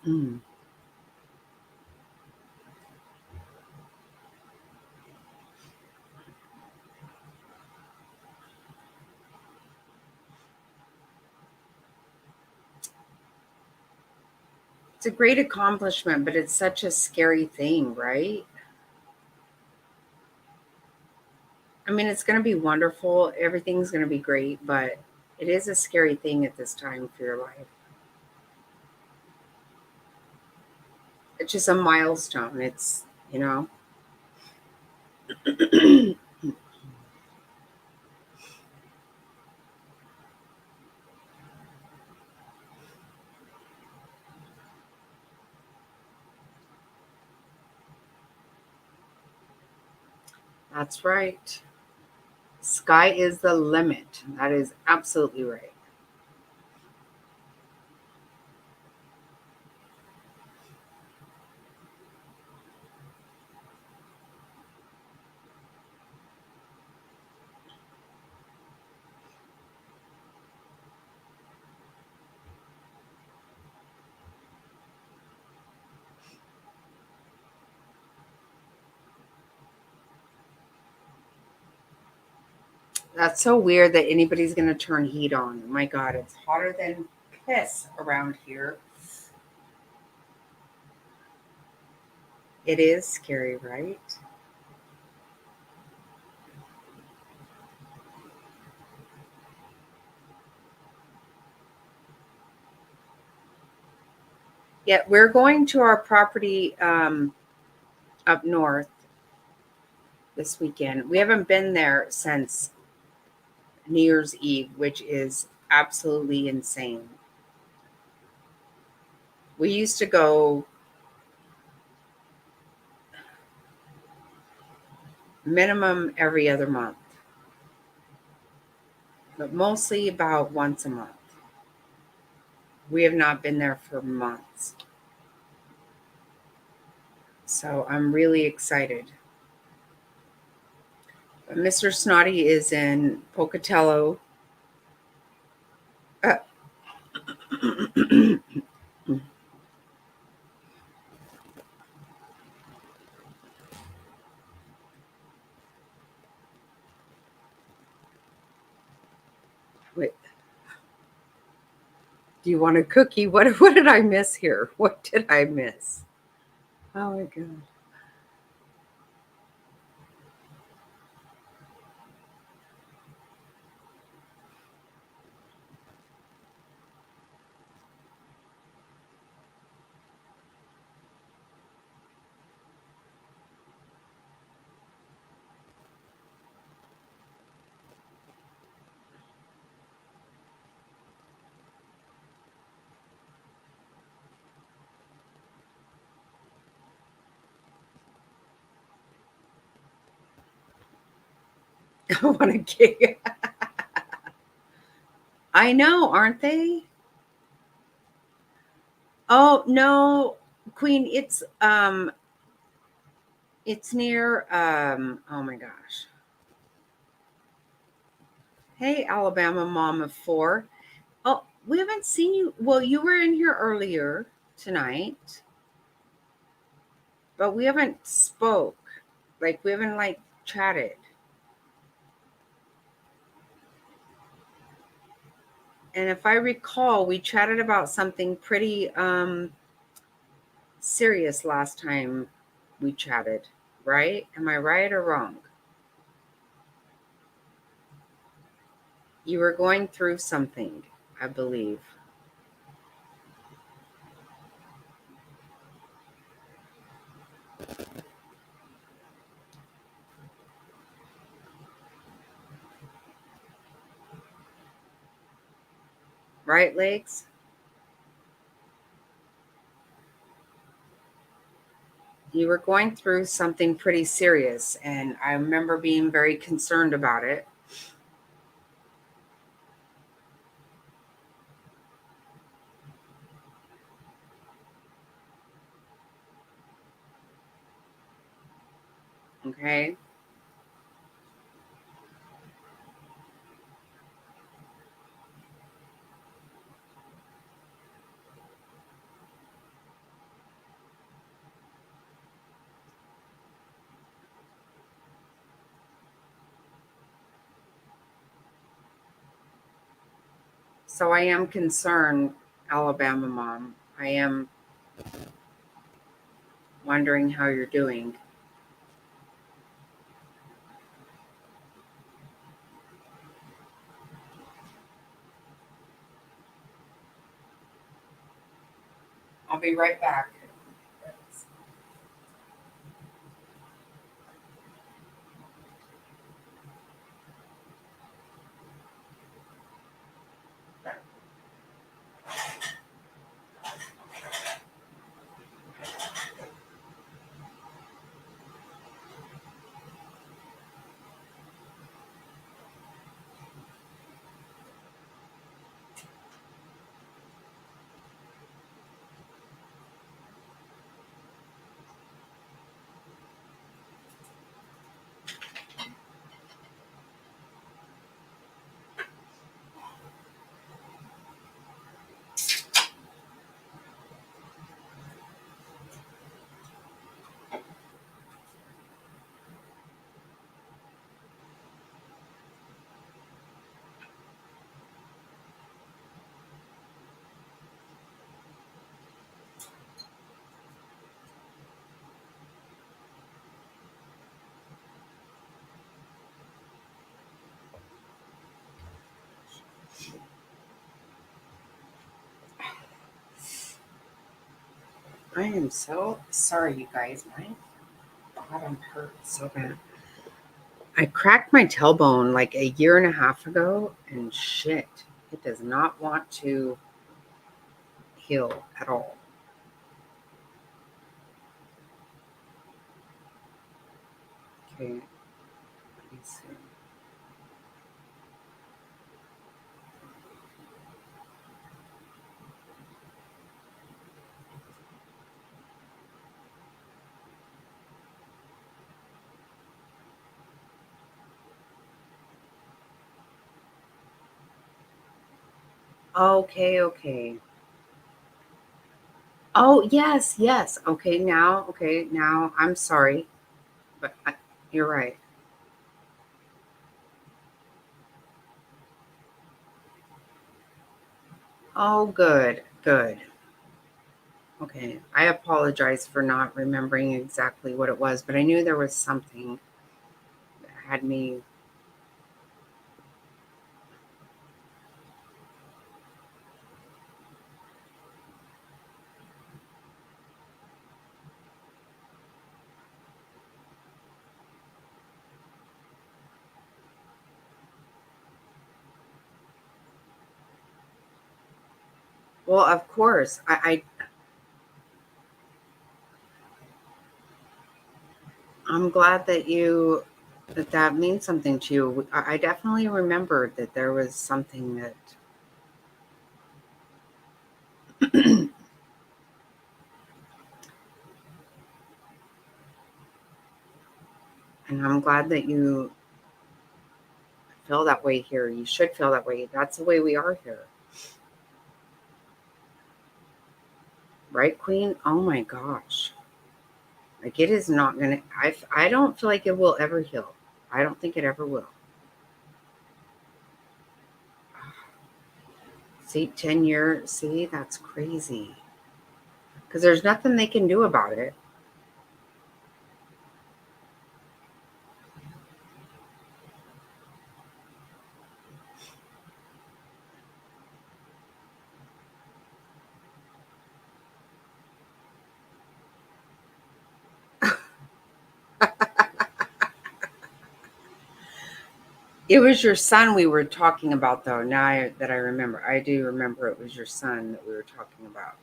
Speaker 1: Mm. It's a great accomplishment, but it's such a scary thing, right? I mean, it's going to be wonderful. Everything's going to be great, but it is a scary thing at this time for your life. It's just a milestone. It's. That's right. Sky is the limit. That is absolutely right. That's so weird that anybody's going to turn heat on. Oh my God, it's hotter than piss around here. It is scary, right? Yeah, we're going to our property up north this weekend. We haven't been there since New Year's Eve, which is absolutely insane. We used to go minimum every other month, but mostly about once a month. We have not been there for months. So I'm really excited. But Mr. Snotty is in Pocatello. Uh, wait, do you want a cookie? What did I miss here? What did I miss? Oh my God. I want a cake. I know, aren't they? Oh no, Queen, it's near oh my gosh. Hey, Alabama mom of four. Oh, we haven't seen you. Well, you were in here earlier tonight, but we haven't spoke. Like we haven't like chatted. And if I recall, we chatted about something pretty serious last time we chatted, right? Am I right or wrong? You were going through something, I believe. Right, Legs? You were going through something pretty serious, and I remember being very concerned about it. Okay. So I am concerned, Alabama mom. I am wondering how you're doing. I'll be right back. I am so sorry, you guys. My bottom hurts so bad. I cracked my tailbone like a year and a half ago, and shit, it does not want to heal at all. Okay. Let me see. Okay, okay. Oh, yes, yes. Okay, now I'm sorry, but you're right. Oh, good, good. Okay. I apologize for not remembering exactly what it was, but I knew there was something that had me. Well, of course, I'm glad that that means something to you. I definitely remembered that there was something that, and I'm glad that you feel that way here. You should feel that way. That's the way we are here. Right, Queen? Oh my gosh. Like it is not gonna I don't feel like it will ever heal. I don't think it ever will. See, 10 years, see, that's crazy. Because there's nothing they can do about it. It was your son we were talking about, though. That I remember, I do remember it was your son that we were talking about.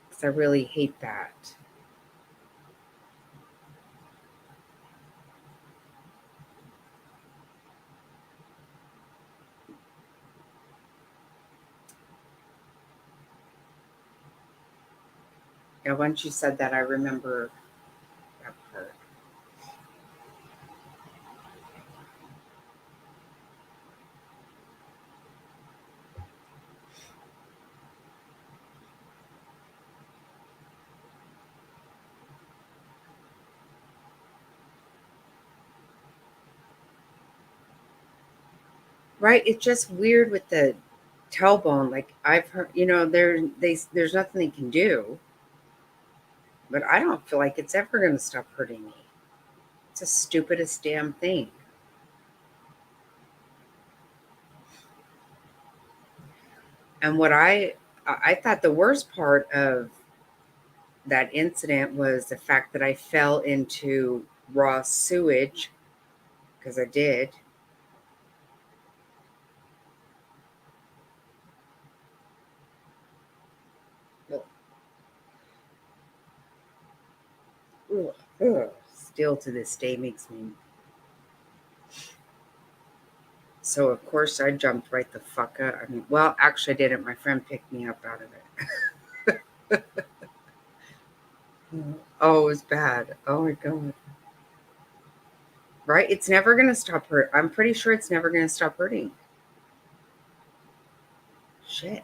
Speaker 1: Because I really hate that. Yeah, once you said that, I remember that part. Right? It's just weird with the tailbone. Like I've heard, there's nothing they can do, but I don't feel like it's ever going to stop hurting me. It's the stupidest damn thing. And I thought the worst part of that incident was the fact that I fell into raw sewage because I did. Ugh, ugh. Still to this day makes me. So of course I jumped right the fuck up. I mean, well, actually I didn't. My friend picked me up out of it. Oh, it was bad. Oh my god. Right? It's never gonna stop hurt. I'm pretty sure it's never gonna stop hurting. Shit.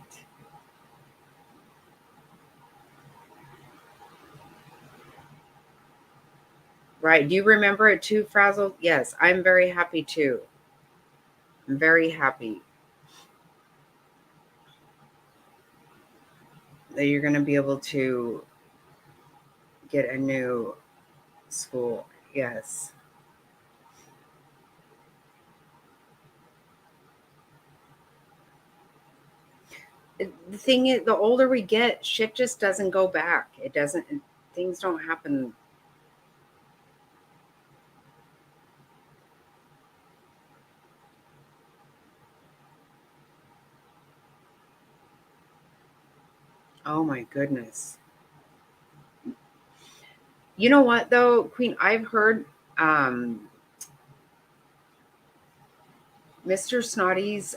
Speaker 1: Right. Do you remember it too, Frazzled? Yes, I'm very happy too. I'm very happy that you're gonna be able to get a new school. Yes. The thing is, the older we get, shit just doesn't go back. It doesn't, things don't happen. Oh my goodness. You know what though, Queen? I've heard um, Mr. Snotty's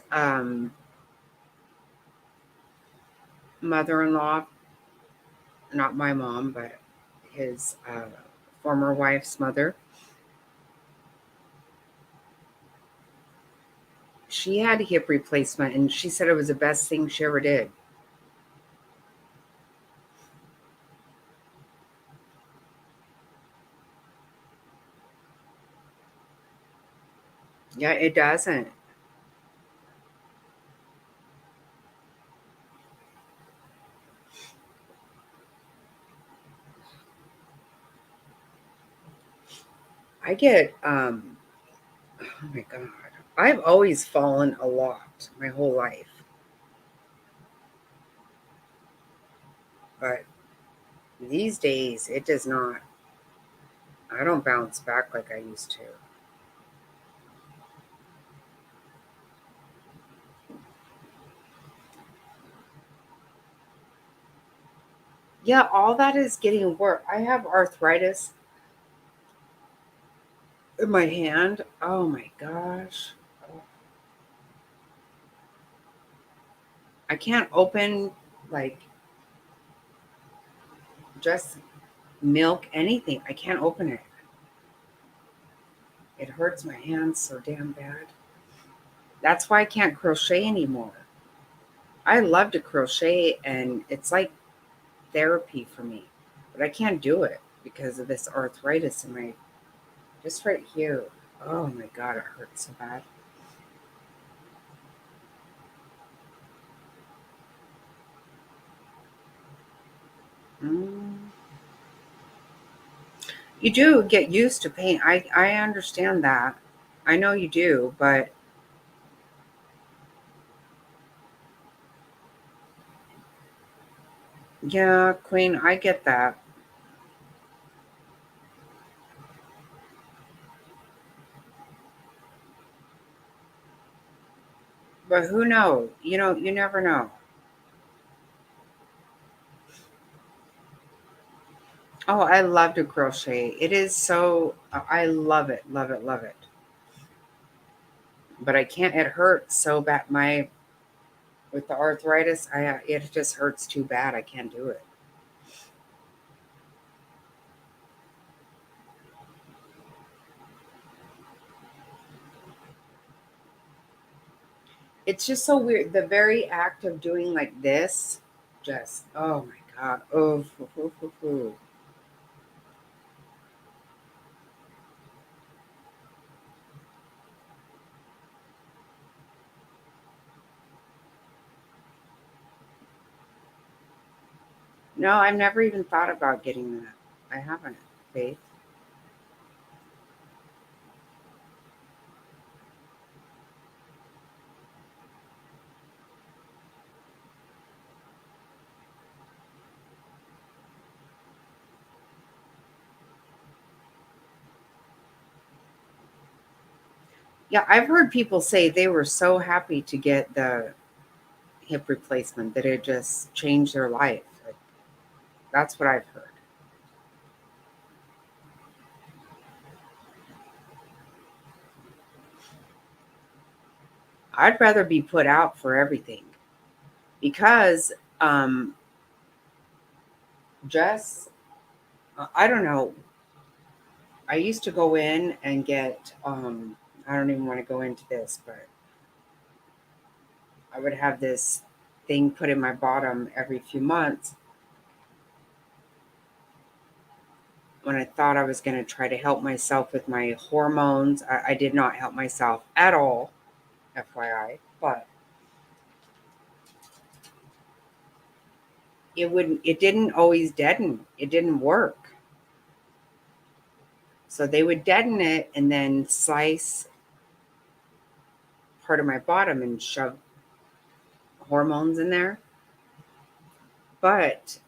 Speaker 1: mother-in-law, not my mom, but his former wife's mother. She had a hip replacement, and she said it was the best thing she ever did. Yeah, it doesn't. I get oh my god. I've always fallen a lot my whole life, but these days it does not. I don't bounce back like I used to. Yeah, all that is getting worse. I have arthritis in my hand. Oh my gosh. I can't open like just milk, anything. I can't open it. It hurts my hands so damn bad. That's why I can't crochet anymore. I love to crochet and it's like therapy for me, but I can't do it because of this arthritis in my just right here. Oh my god, it hurts so bad. Mm. You do get used to pain. I understand that. I know you do, but yeah, Queen, I get that. But who knows? You never know. Oh, I love to crochet. It is so I love it, love it, love it. But I can't. It hurts so bad. My with the arthritis, I it just hurts too bad. I can't do it. It's just so weird. The very act of doing like this, just oh my god. Oh, foo, foo, foo, foo. No, I've never even thought about getting that. I haven't, Faith. Yeah, I've heard people say they were so happy to get the hip replacement that it just changed their life. Like, that's what I've heard. I'd rather be put out for everything because um, just, I don't know. I used to go in and get, I don't even want to go into this, but I would have this thing put in my bottom every few months when I thought I was going to try to help myself with my hormones. I did not help myself at all, FYI, but it didn't always deaden. It didn't work. So they would deaden it and then slice part of my bottom and shove hormones in there. But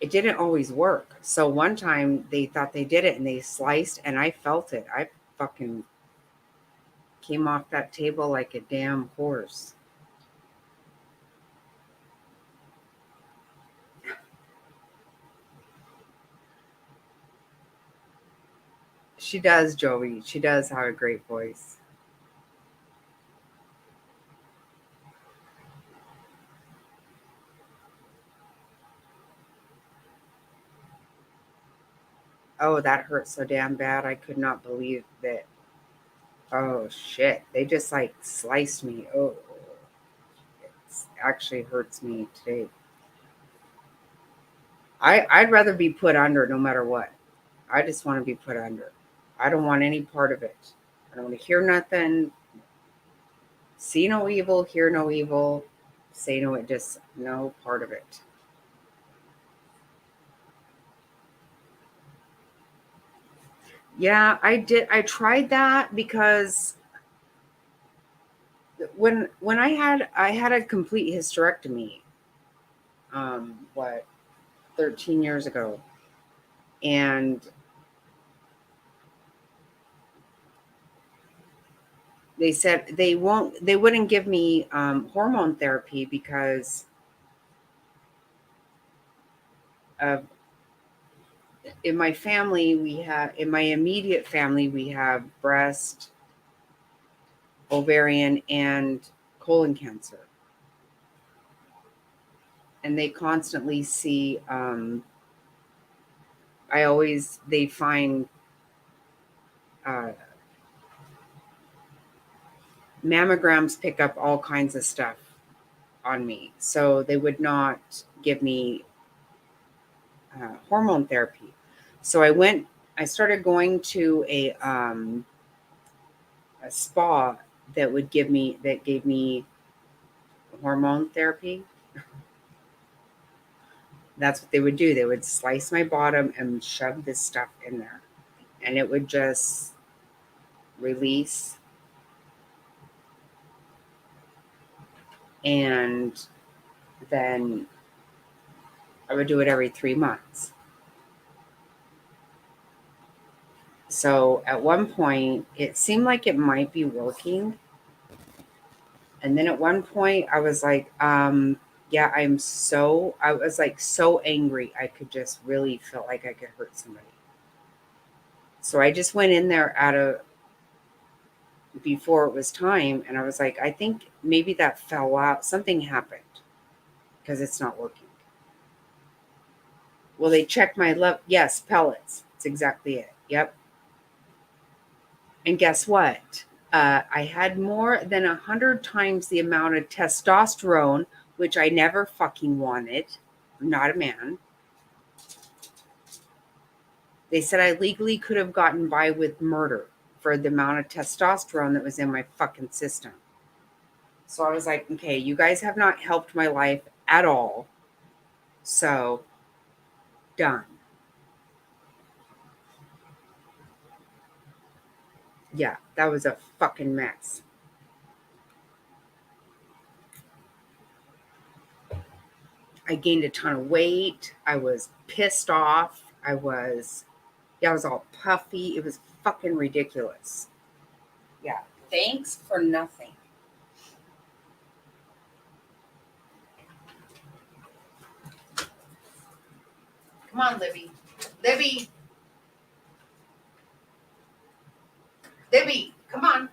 Speaker 1: it didn't always work. So one time they thought they did it and they sliced and I felt it. I fucking came off that table like a damn horse. She does, Joey. She does have a great voice. Oh, that hurt so damn bad. I could not believe that. Oh shit. They just like sliced me. Oh, it actually hurts me today. I'd rather be put under no matter what. I just want to be put under. I don't want any part of it. I don't want to hear nothing. See no evil, hear no evil, say no, it just no part of it. Yeah, I did. I tried that because when I had a complete hysterectomy, what 13 years ago, and they said they wouldn't give me hormone therapy because of in my family we have in my immediate family we have breast, ovarian, and colon cancer, and they constantly see they find uh, mammograms pick up all kinds of stuff on me, so they would not give me hormone therapy. So I started going to a spa that gave me hormone therapy. That's what they would do. They would slice my bottom and shove this stuff in there, and it would just release. And then I would do it every 3 months. So at one point, it seemed like it might be working. And then at one point, I was like, yeah, I was like so angry. I could just really feel like I could hurt somebody. So I just went in there before it was time. And I was like, I think maybe that fell out. Something happened because it's not working. Well, they checked my love. Yes, pellets. That's exactly it. Yep. And guess what? I had more than 100 times the amount of testosterone, which I never fucking wanted. I'm not a man. They said I legally could have gotten by with murder for the amount of testosterone that was in my fucking system. So I was like, okay, you guys have not helped my life at all. So, done. Yeah, that was a fucking mess. I gained a ton of weight. I was pissed off. I was all puffy. It was fucking ridiculous. Yeah. Thanks for nothing. Come on, Libby. Libby. Libby. Come on.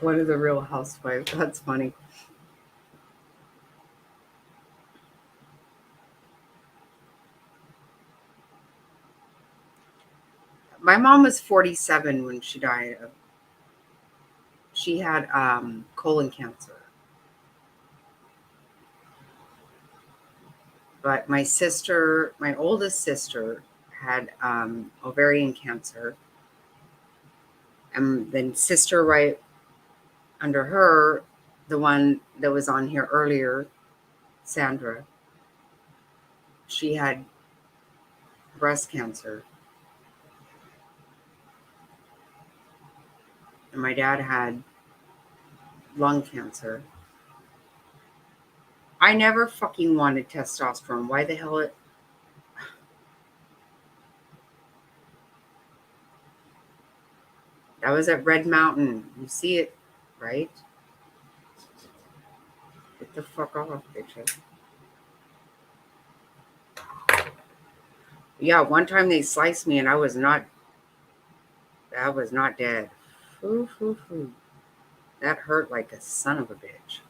Speaker 1: One of the real housewives. That's funny. My mom was 47 when she died. She had colon cancer. But my oldest sister, had ovarian cancer. And then sister right under her, the one that was on here earlier, Sandra, she had breast cancer. And my dad had lung cancer. I never fucking wanted testosterone. Why the hell it? That was at Red Mountain. You see it, right? Get the fuck off, bitches. Yeah, one time they sliced me and I was not dead. Foo, foo, foo. That hurt like a son of a bitch.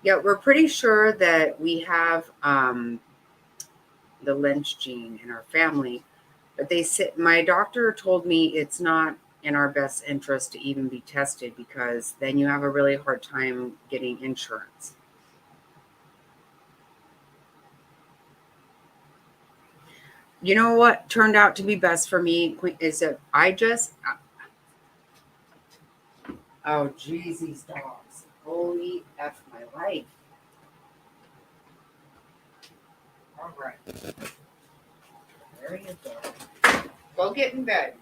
Speaker 1: Yeah, we're pretty sure that we have the Lynch gene in our family, but they said my doctor told me it's not in our best interest to even be tested because then you have a really hard time getting insurance. You know what turned out to be best for me is that I just oh jeez these dogs. Holy F my life. All right. There you go. Go get in bed.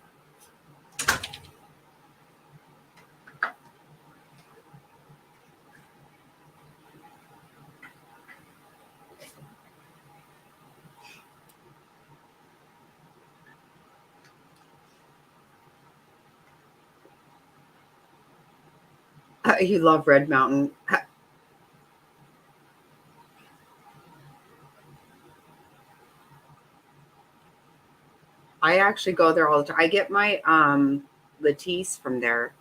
Speaker 1: You love Red Mountain. I actually go there all the time. I get my Latisse from there.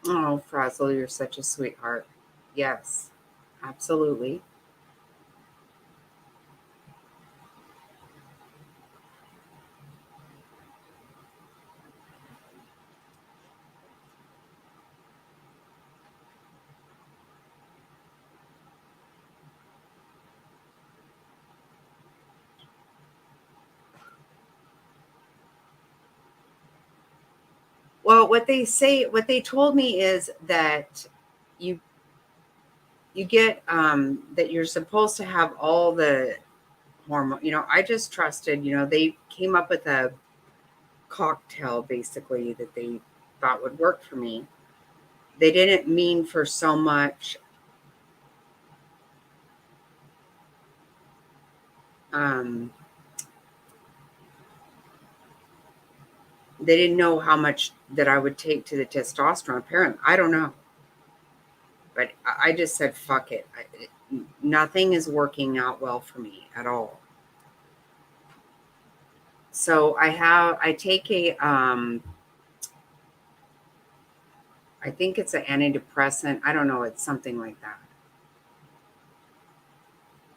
Speaker 1: Oh, Frazzle, you're such a sweetheart. Yes, absolutely. Well, what they told me is that you you get that you're supposed to have all the hormone. I just trusted. They came up with a cocktail basically that they thought would work for me. They didn't mean for so much. Um, they didn't know how much that I would take to the testosterone. Apparently, I don't know, but I just said fuck it. Nothing is working out well for me at all. So I take a I think it's an antidepressant. I don't know. It's something like that.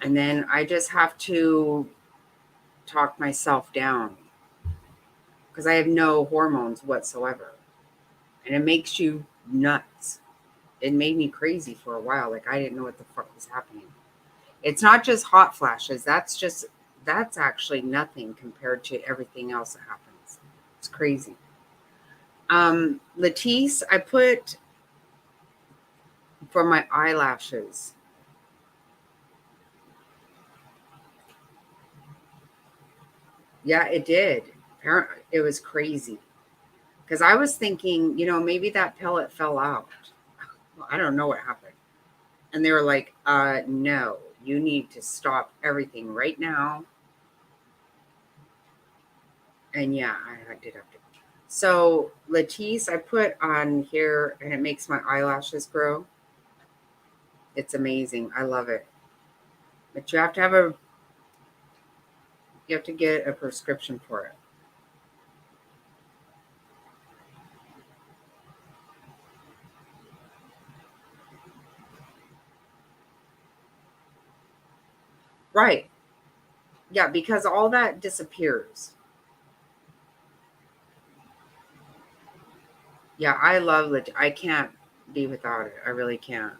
Speaker 1: And then I just have to talk myself down because I have no hormones whatsoever. And it makes you nuts. It made me crazy for a while. Like I didn't know what the fuck was happening. It's not just hot flashes. That's actually nothing compared to everything else that happens. It's crazy. Latisse, I put for my eyelashes. Yeah, it did. Apparently, it was crazy because I was thinking, maybe that pellet fell out. Well, I don't know what happened. And they were like, no, you need to stop everything right now. And yeah, I did have to. So Latisse, I put on here and it makes my eyelashes grow. It's amazing. I love it. But you have to get a prescription for it. Right. Yeah, because all that disappears. Yeah, I love it. I can't be without it. I really can't.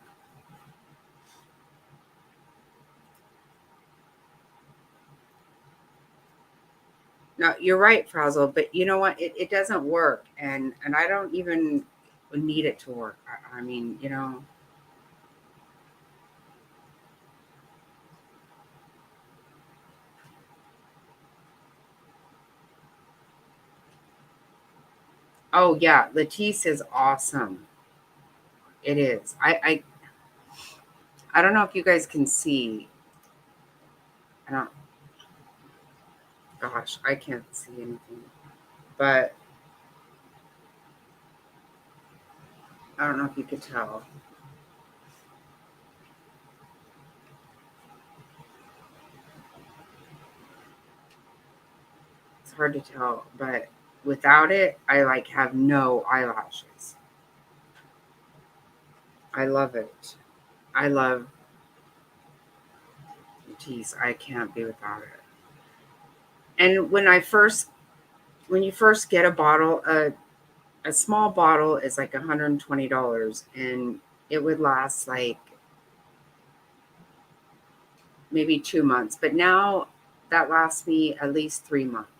Speaker 1: No, you're right, Frazzle, but you know what? It doesn't work. And I don't even need it to work. I mean, you know. Oh yeah, Latisse is awesome. It is. I don't know if you guys can see. I don't. Gosh, I can't see anything. But I don't know if you could tell. It's hard to tell, but without it, I like have no eyelashes. I love it. I love Latisse. I can't be without it. And when you first get a bottle, a small bottle is like $120, and it would last like maybe 2 months. But now that lasts me at least 3 months.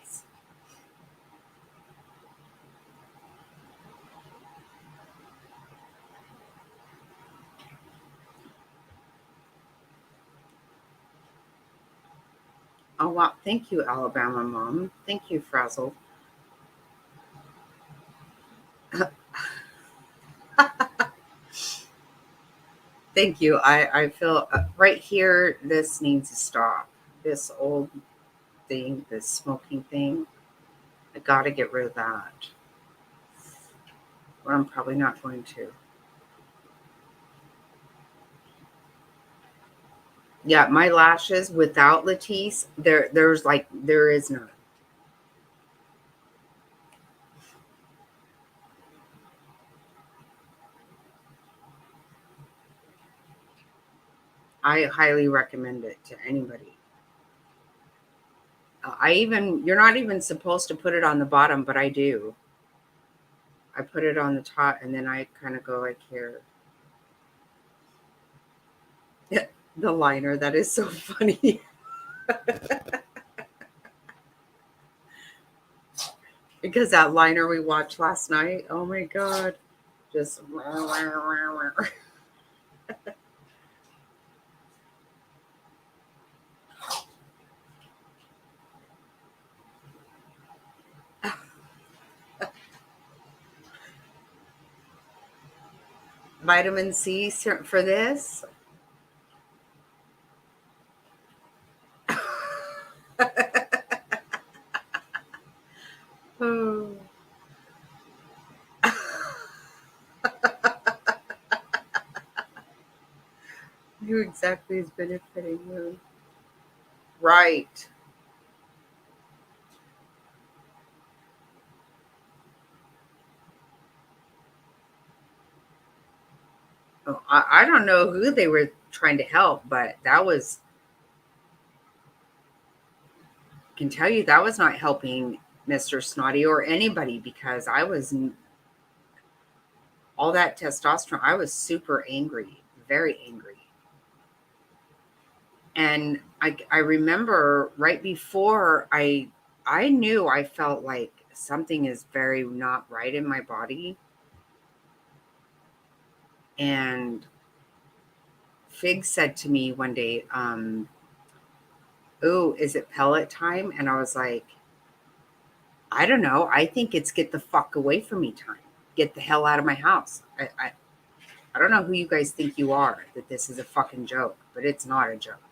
Speaker 1: Oh wow! Thank you, Alabama mom. Thank you, Frazzle. Thank you. I feel right here. This needs to stop. This old thing, this smoking thing. I got to get rid of that. But I'm probably not going to. Yeah, my lashes without Latisse, there is none. I highly recommend it to anybody. You're not even supposed to put it on the bottom, but I do. I put it on the top and then I kind of go like here. The liner, that is so funny. Because that liner we watched last night, oh my God. Just vitamin C for this. Oh. Who exactly is benefiting you? Right. Oh, I don't know who they were trying to help, but that was, can tell you that was not helping Mr. Snotty or anybody because I was all that testosterone. I was super angry, very angry. And I remember right before I knew I felt like something is very not right in my body. And Fig said to me one day, "Oh, is it pellet time?" And I was like, "I don't know. I think it's get the fuck away from me time. Get the hell out of my house." I don't know who you guys think you are, that this is a fucking joke, but it's not a joke.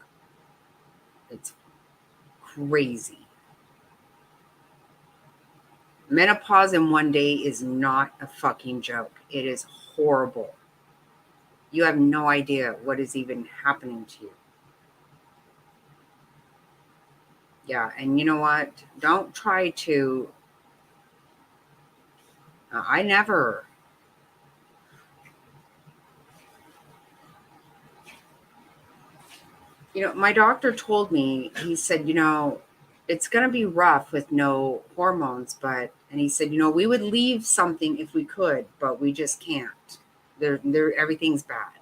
Speaker 1: It's crazy. Menopause in one day is not a fucking joke. It is horrible. You have no idea what is even happening to you. Yeah, and you know what? Don't try to. I never. My doctor told me, he said, it's going to be rough with no hormones, and he said, we would leave something if we could, but we just can't. Everything's bad.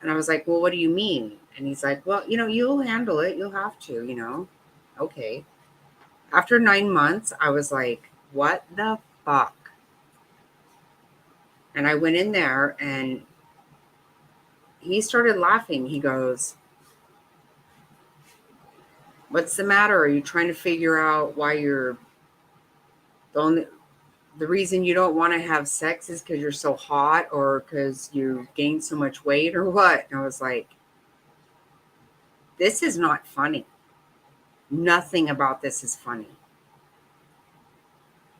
Speaker 1: And I was like, well, what do you mean? And he's like, well, you'll handle it. You'll have to. Okay. After 9 months, I was like, what the fuck? And I went in there and he started laughing. He goes, "What's the matter? Are you trying to figure out why you're the reason you don't want to have sex is because you're so hot or because you gained so much weight or what?" And I was like, this is not funny. Nothing about this is funny.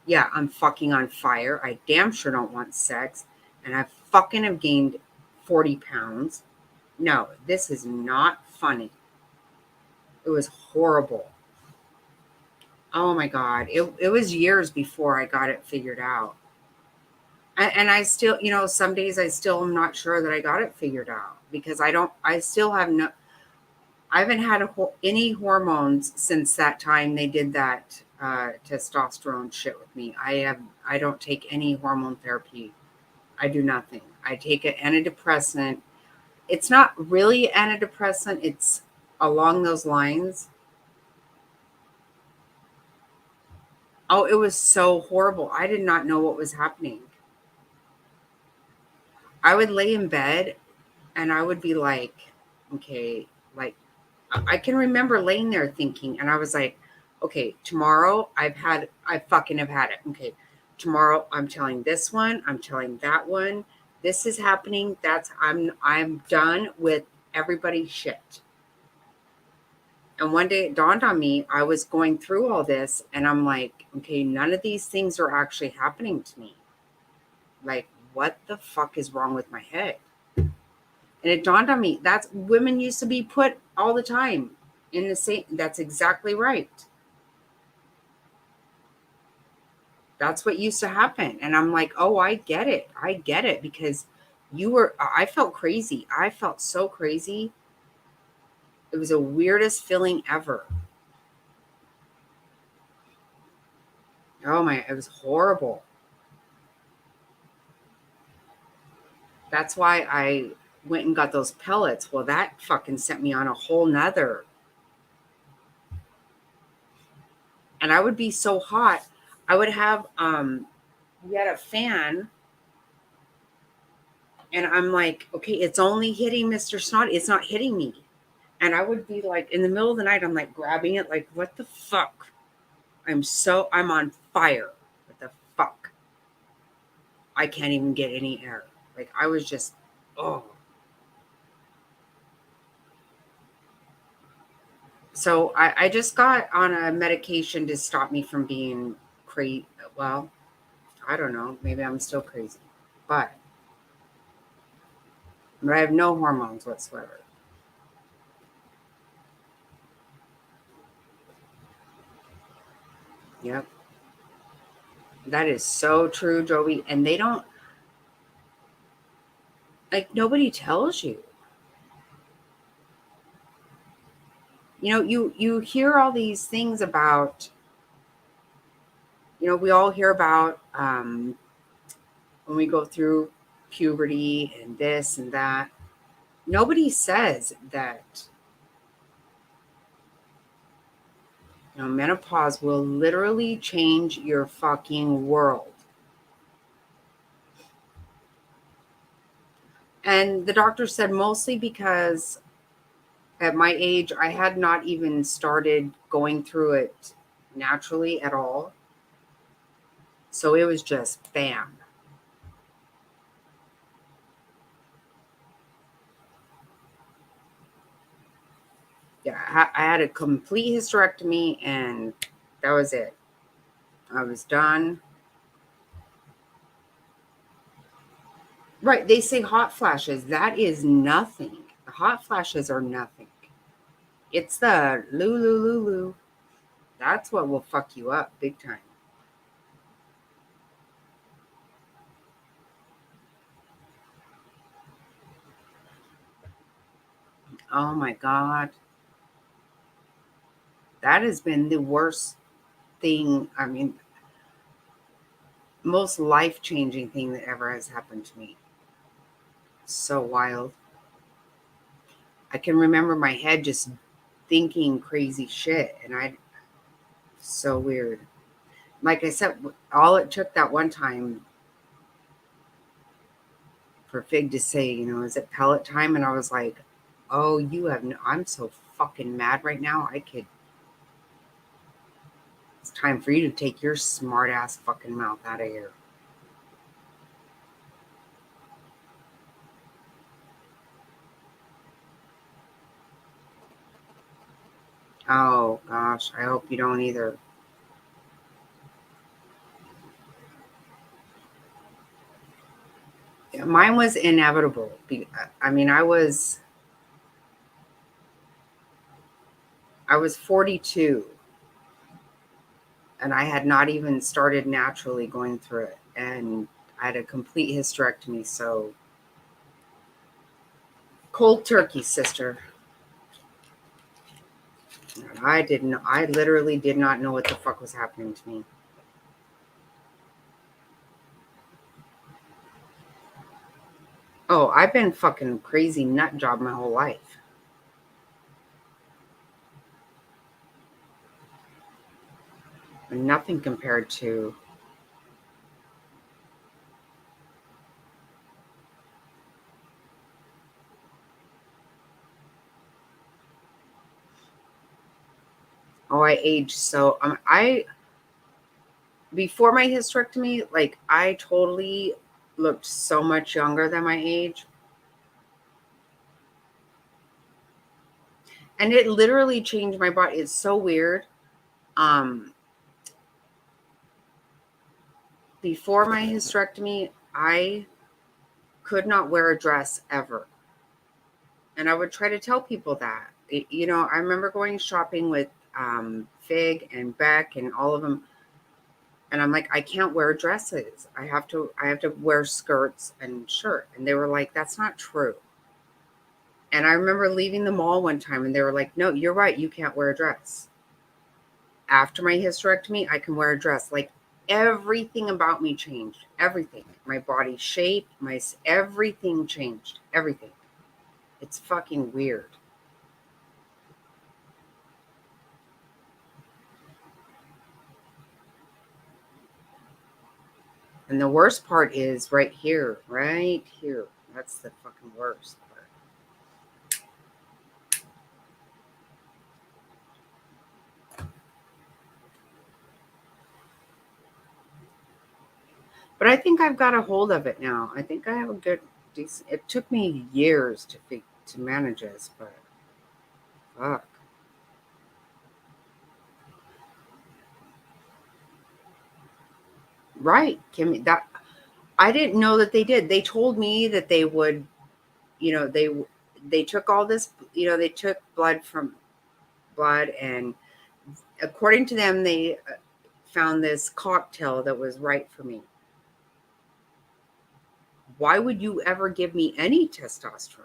Speaker 1: Yeah, I'm fucking on fire. I damn sure don't want sex. And I fucking have gained 40 pounds. No, this is not funny. It was horrible. Oh my God. It was years before I got it figured out. And I still, some days I still am not sure that I got it figured out because I still have I haven't had any hormones since that time they did that testosterone shit with me. I don't take any hormone therapy. I do nothing. I take an antidepressant. It's not really antidepressant. It's along those lines. Oh, it was so horrible. I did not know what was happening. I would lay in bed and I would be like, okay, like I can remember laying there thinking, and I was like, okay, tomorrow I fucking have had it. Okay, tomorrow I'm telling this one, I'm telling that one, this is happening. I'm done with everybody's shit. And one day it dawned on me, I was going through all this, and I'm like, okay, none of these things are actually happening to me. Like, what the fuck is wrong with my head? And it dawned on me, that's women used to be put all the time in the same. That's exactly right. That's what used to happen. And I'm like, oh, I get it. I get it because I felt crazy. I felt so crazy. It was the weirdest feeling ever. Oh my, it was horrible. That's why I went and got those pellets. Well, that fucking sent me on a whole nother. And I would be so hot. I would have, we had a fan. And I'm like, okay, it's only hitting Mr. Snotty. It's not hitting me. And I would be like, in the middle of the night, I'm like grabbing it, like, what the fuck? I'm on fire. What the fuck? I can't even get any air. Like, I was just, oh. So I just got on a medication to stop me from being crazy. Well, I don't know. Maybe I'm still crazy. But I have no hormones whatsoever. Yep. That is so true, Joey. And they don't, like, nobody tells you. You hear all these things about, we all hear about when we go through puberty and this and that. Nobody says that menopause will literally change your fucking world. And the doctor said mostly because at my age, I had not even started going through it naturally at all. So it was just bam. Yeah, I had a complete hysterectomy and that was it. I was done. Right. They say hot flashes. That is nothing. The hot flashes are nothing. It's the Lulu. That's what will fuck you up big time. Oh my God. That has been the worst thing. I mean, most life changing thing that ever has happened to me. So wild. I can remember my head just thinking crazy shit. So weird. Like I said, all it took that one time, for Fig to say, is it pellet time? And I was like, oh, I'm so fucking mad right now. It's time for you to take your smart ass fucking mouth out of here. Oh gosh, I hope you don't either. Yeah, mine was inevitable. I mean, I was 42 and I had not even started naturally going through it, and I had a complete hysterectomy. So cold turkey, sister. I literally did not know what the fuck was happening to me. Oh, I've been fucking crazy nut job my whole life. And nothing compared to. Oh, I aged so. Before my hysterectomy, like I totally looked so much younger than my age. And it literally changed my body. It's so weird. Um, Before my hysterectomy, I could not wear a dress ever. And I would try to tell people that. I remember going shopping with Fig and Beck and all of them. And I'm like, I can't wear dresses. I have to wear skirts and shirt. And they were like, that's not true. And I remember leaving the mall one time and they were like, no, you're right. You can't wear a dress. After my hysterectomy, I can wear a dress. Like everything about me changed. Everything. My body shape, everything changed. Everything. It's fucking weird. And the worst part is right here. Right here. That's the fucking worst part. But I think I've got a hold of it now. I think I have a good, decent. It took me years to manage this, but fuck. Right, Kimmy. That I didn't know that they did. They told me that they would. They took all this. They took blood, and according to them, they found this cocktail that was right for me. Why would you ever give me any testosterone?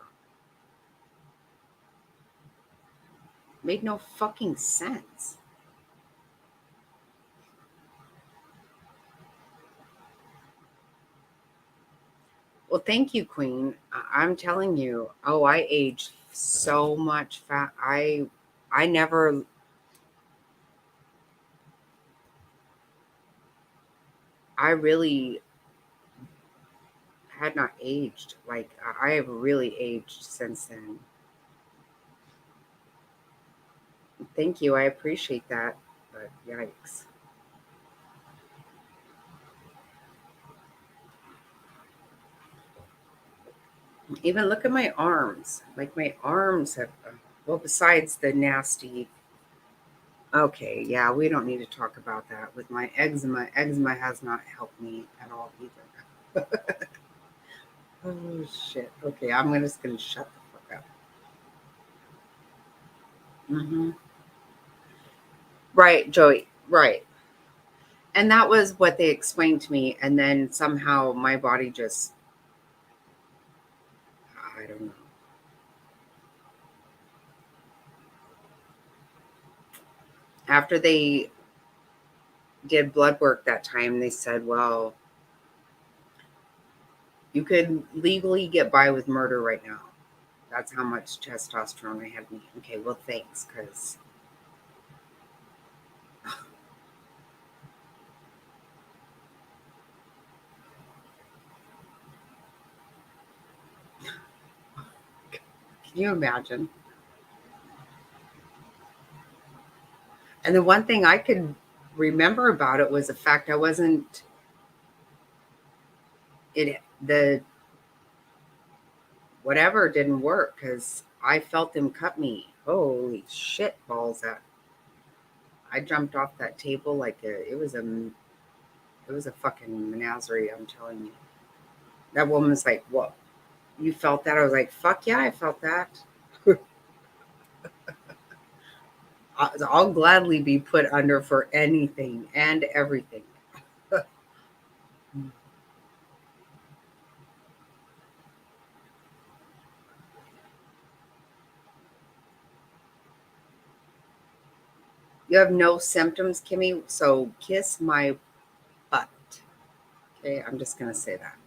Speaker 1: Made no fucking sense. Well, thank you, Queen. I'm telling you. Oh, I aged so much fat. I never. I really had not aged. Like I have really aged since then. Thank you. I appreciate that. But yikes. Even look at my arms. Like my arms have, well, besides the nasty. Okay, yeah, we don't need to talk about that. With my eczema, eczema has not helped me at all either. Oh shit. Okay, just gonna shut the fuck up. Right, Joey. Right. And that was what they explained to me. And then somehow my body just, I don't know. After they did blood work that time, they said, well, you could legally get by with murder right now. That's how much testosterone I had in me. Okay, well, thanks, because Can you imagine? And the one thing I could remember about it was the fact I wasn't the whatever didn't work because I felt them cut me. Holy shit balls, that I jumped off that table like it was a fucking menagerie, I'm telling you. That woman was like, "What? You felt that?" I was like, "Fuck yeah, I felt that." I'll gladly be put under for anything and everything. You have no symptoms, Kimmy, so kiss my butt. Okay, I'm just gonna say that.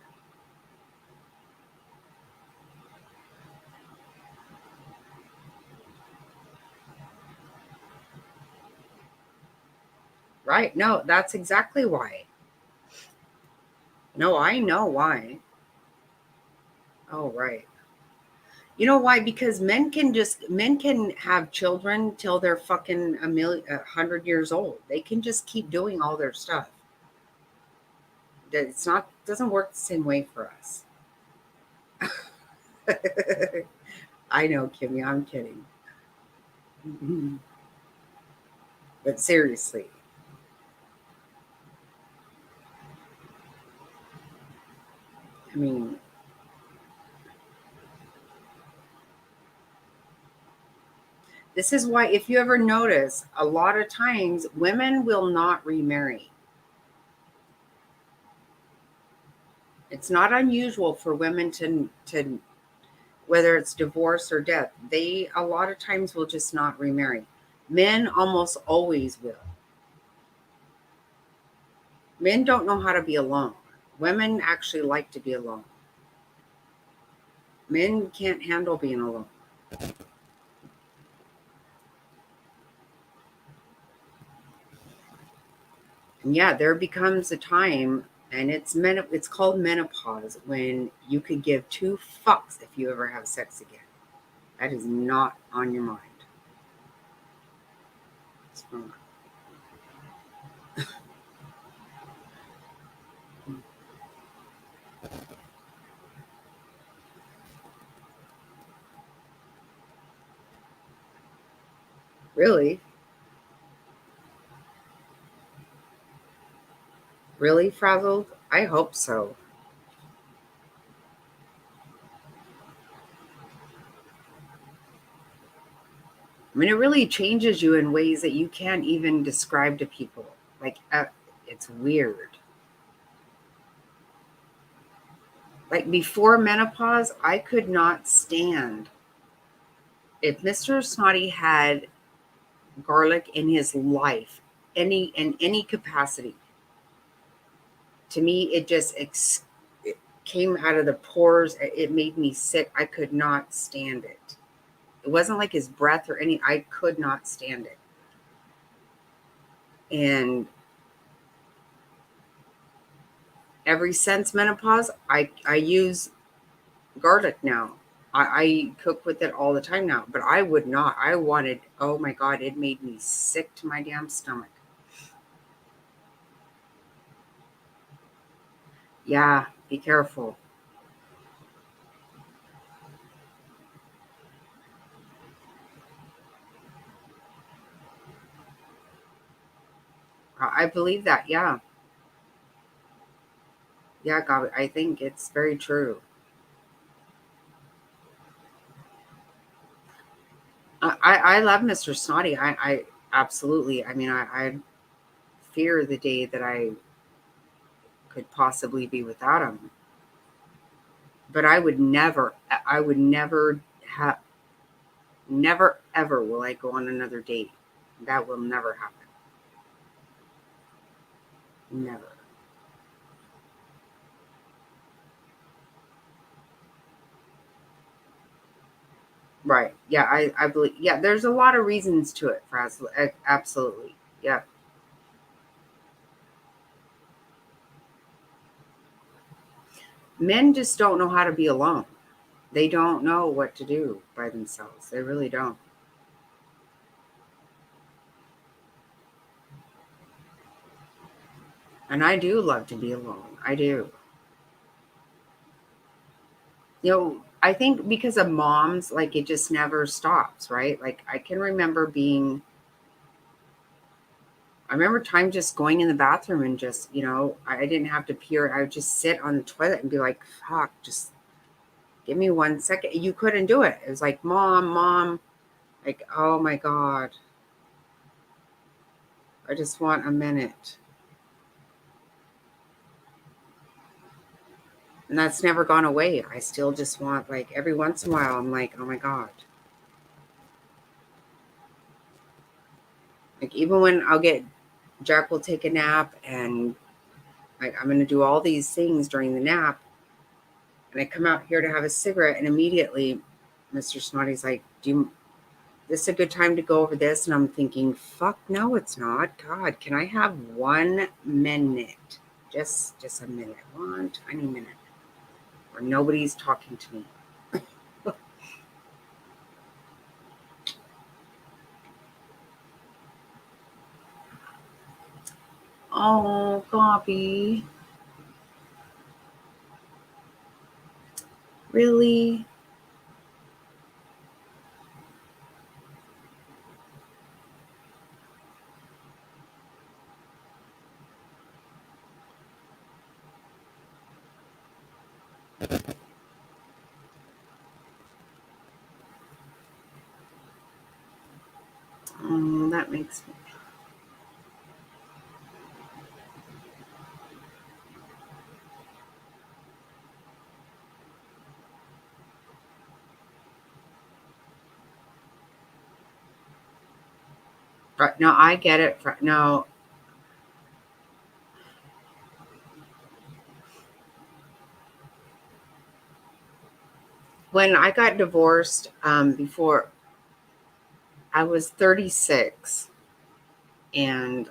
Speaker 1: Right? No, that's exactly why. No, I know why. Oh, right. You know why? Because men can have children till they're fucking 100 years old. They can just keep doing all their stuff. It's not doesn't work the same way for us. I know, Kimmy. I'm kidding. Mhm. But seriously, I mean, this is why, if you ever notice, a lot of times women will not remarry. It's not unusual for women to whether it's divorce or death, they a lot of times will just not remarry. Men almost always will. Men don't know how to be alone. Women actually like to be alone. Men can't handle being alone. And yeah, there becomes a time, and it's called menopause, when you could give two fucks if you ever have sex again. That is not on your mind. It's not. Really, really frazzled. I hope so. I mean, it really changes you in ways that you can't even describe to people. Like, it's weird. Like before menopause, I could not stand if Mr. Snotty had garlic in his life, in any capacity. To me, it came out of the pores. It made me sick. I could not stand it. It wasn't like his breath or any. I could not stand it. And ever since menopause, I use garlic now. I cook with it all the time now, but I would not. I wanted, oh my God, it made me sick to my damn stomach. Yeah, be careful. I believe that. Yeah. Yeah, God, I think it's very true. I love Mr. Snotty. I absolutely. I mean, I fear the day that I could possibly be without him. But I would never have, never ever will I go on another date. That will never happen. Never. Right. Yeah, I believe. Yeah, there's a lot of reasons to it, Frazzle. Absolutely. Yeah. Men just don't know how to be alone. They don't know what to do by themselves. They really don't. And I do love to be alone. I do. I think because of moms, like it just never stops, right? Like I can remember I remember time just going in the bathroom and just, I didn't have to pee. I would just sit on the toilet and be like, fuck, just give me 1 second. You couldn't do it. It was like, mom, like, oh my God, I just want a minute. And that's never gone away. I still just want, like, every once in a while, I'm like, oh my God. Like, even when Jack will take a nap and like, I'm going to do all these things during the nap. And I come out here to have a cigarette, and immediately Mr. Snotty's like, this is a good time to go over this? And I'm thinking, fuck, no, it's not. God, can I have 1 minute? Just a minute, one tiny minute where nobody's talking to me. Oh, Bobby. Really? Oh, that makes me. No, I get it. No, when I got divorced, before I was 36, and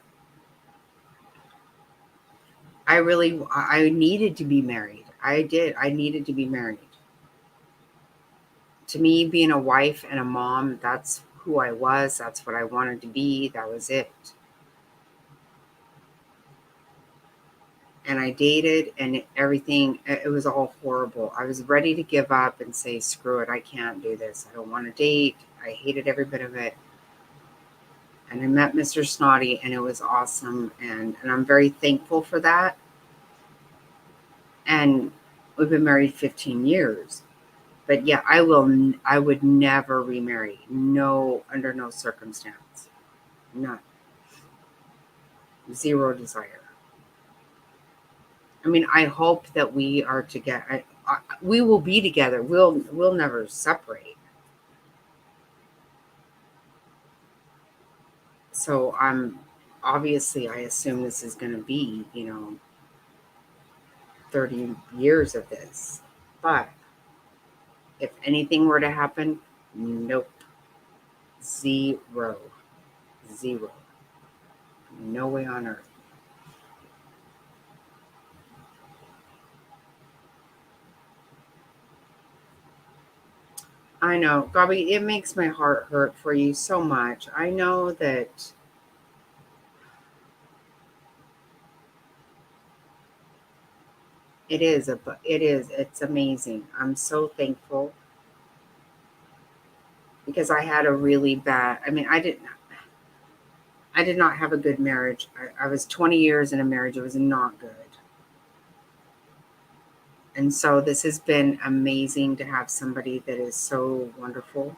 Speaker 1: I needed to be married. I did. I needed to be married. To me, being a wife and a mom, that's who I was. That's what I wanted to be. That was it. And I dated, and everything, it was all horrible. I was ready to give up and say, screw it. I can't do this. I don't want to date. I hated every bit of it. And I met Mr. Snotty, and it was awesome. And I'm very thankful for that. And we've been married 15 years. But yeah, I would never remarry. No, under no circumstance. None. Zero desire. I mean, I hope that we are together. We will be together. We'll never separate. So I'm obviously, I assume this is going to be 30 years of this. But if anything were to happen, nope. Zero. Zero. No way on earth. I know, Bobby, it makes my heart hurt for you so much. I know that it's amazing. I'm so thankful because I had a really bad, I did not have a good marriage. I was 20 years in a marriage. It was not good. And so this has been amazing to have somebody that is so wonderful.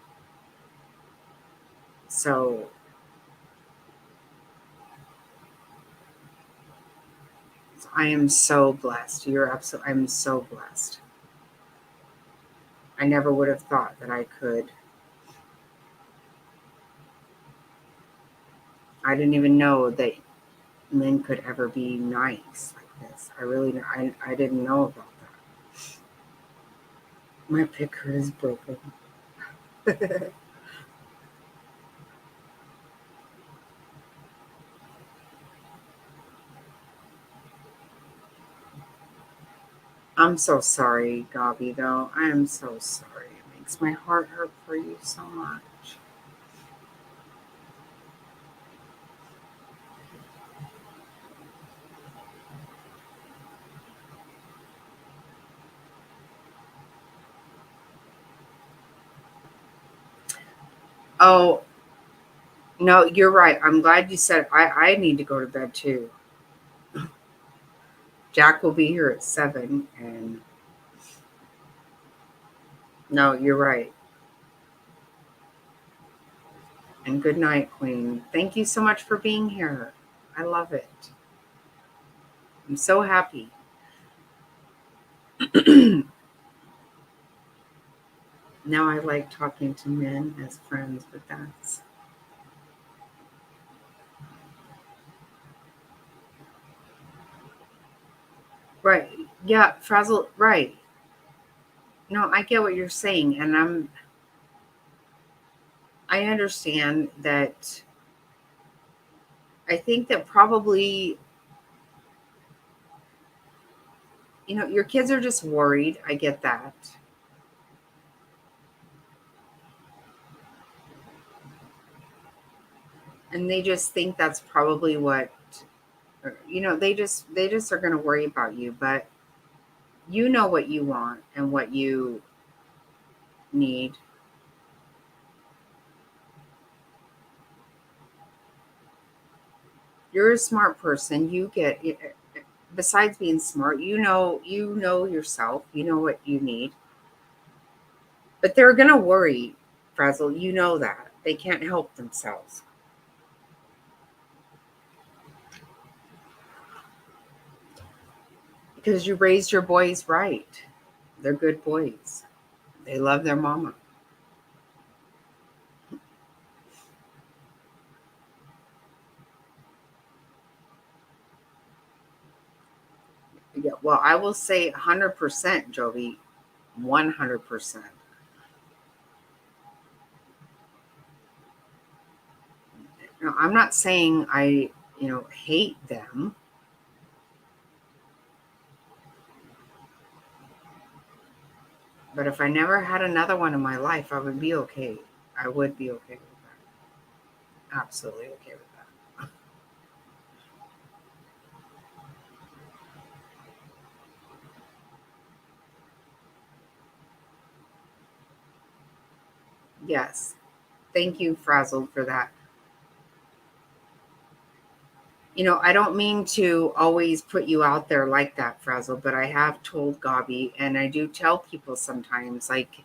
Speaker 1: So I am so blessed. I'm so blessed. I never would have thought that I could. I didn't even know that men could ever be nice like this. I didn't know about that. My picker is broken. I'm so sorry, Gabi, though. I am so sorry. Makes my heart hurt for you so much. Oh, no, you're right. I'm glad you said I need to go to bed too. Jack will be here at 7, and no, you're right. And good night, Queen. Thank you so much for being here. I love it. I'm so happy. Now I like talking to men as friends, but that's right. Yeah, Frazzle, right. No, I get what you're saying, and I understand that. I think that probably, your kids are just worried. I get that. And they just think that's probably what, they just are going to worry about you, but you know what you want and what you need. You're a smart person. Besides being smart, you know yourself. You know what you need. But they're going to worry, Frazzle. You know that. They can't help themselves. Because you raised your boys right. They're good boys. They love their mama. Yeah, well, I will say 100%, Jovi. 100%. I'm not saying I, hate them, but if I never had another one in my life, I would be okay. I would be okay with that. Absolutely okay with that. Yes. Thank you, Frazzled, for that. I don't mean to always put you out there like that, Frazzle, but I have told Gabi, and I do tell people sometimes, like,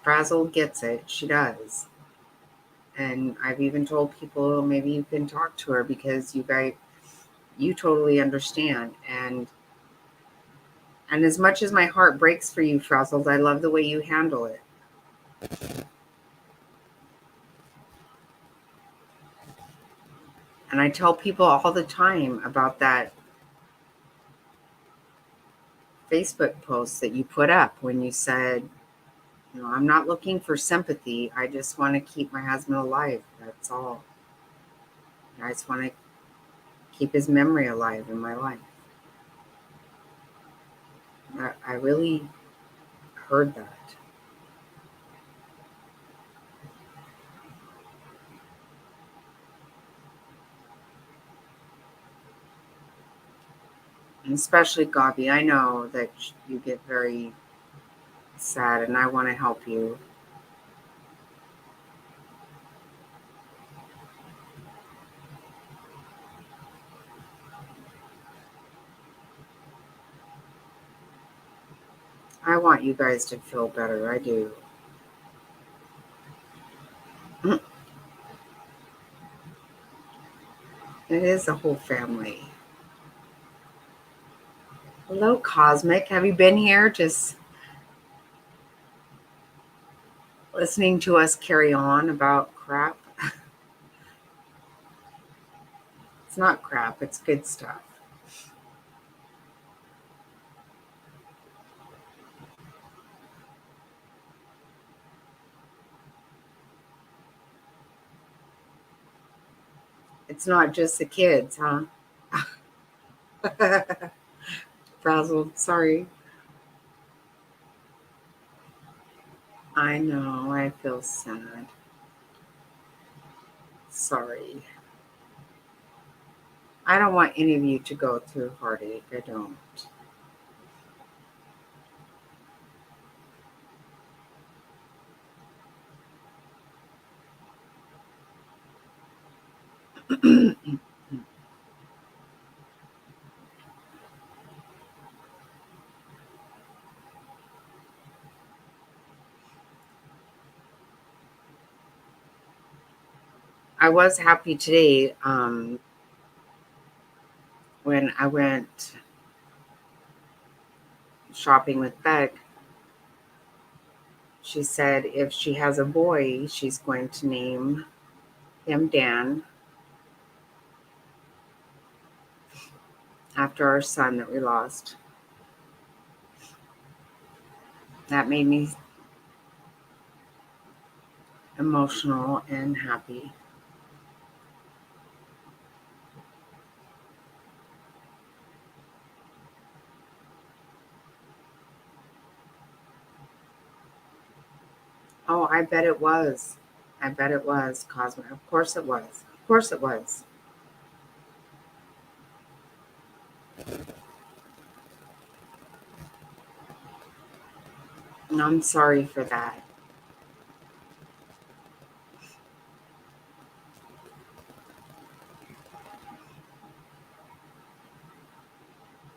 Speaker 1: Frazzle gets it. She does. And I've even told people maybe you can talk to her because you totally understand. And as much as my heart breaks for you, Frazzled, I love the way you handle it. And I tell people all the time about that Facebook post that you put up when you said, I'm not looking for sympathy. I just want to keep my husband alive. That's all. I just want to keep his memory alive in my life. I really heard that. And especially Gabi, I know that you get very sad, and I want to help you. I want you guys to feel better. I do. It is a whole family. Hello, Cosmic. Have you been here just listening to us carry on about crap? It's not crap, it's good stuff. It's not just the kids, huh? Frazzled, sorry. I know. I feel sad. Sorry. I don't want any of you to go through heartache. I don't. I was happy today when I went shopping with Beck. She said if she has a boy, she's going to name him Dan after our son that we lost. That made me emotional and happy. Oh, I bet it was. I bet it was, Cosmo. Of course it was. Of course it was. And I'm sorry for that.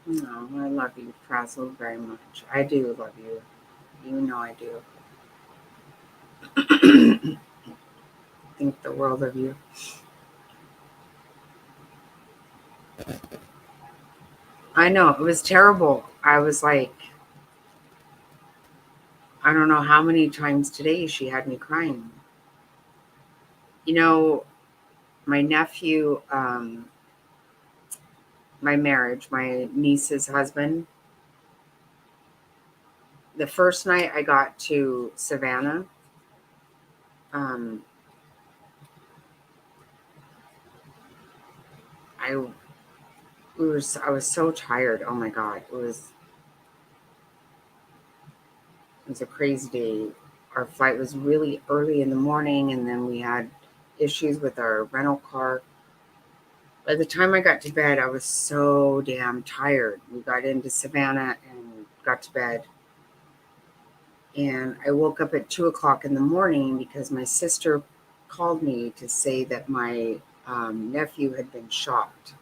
Speaker 1: No, I love you, Frazzle, very much. I do love you. You know I do. Think the world of you. I know, it was terrible. I was like, I don't know how many times today she had me crying. You know, my nephew, my marriage, my niece's husband, the first night I got to Savannah, um, I I was so tired. Oh my god, it was a crazy day. Our flight was really early in the morning, and then we had issues with our rental car. By the time I got to bed, I was so damn tired. We got into Savannah and got to bed. And I woke up at 2 o'clock in the morning because my sister called me to say that my nephew had been shot.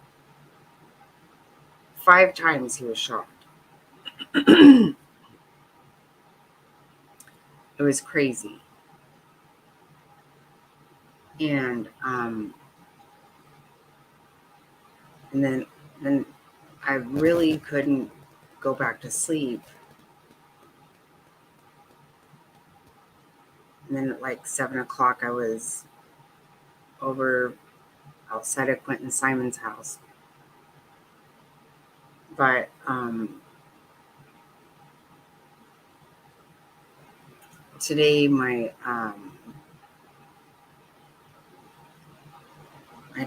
Speaker 1: 5 times he was shot. It was crazy. And and then I really couldn't go back to sleep. And then at like 7 o'clock, I was over outside of Quentin Simon's house. But today, my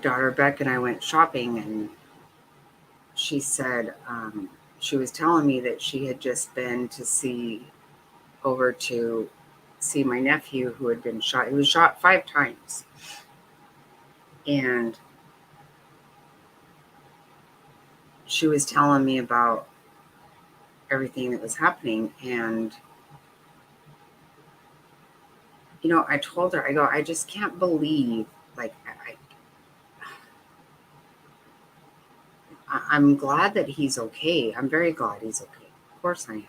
Speaker 1: daughter Beck and I went shopping, and she said she was telling me that she had just been over to see my nephew who had been shot. He was shot 5 times, and she was telling me about everything that was happening. And I told her, I go, I just can't believe, like, I'm glad that he's okay. I'm very glad he's okay. Of course I am.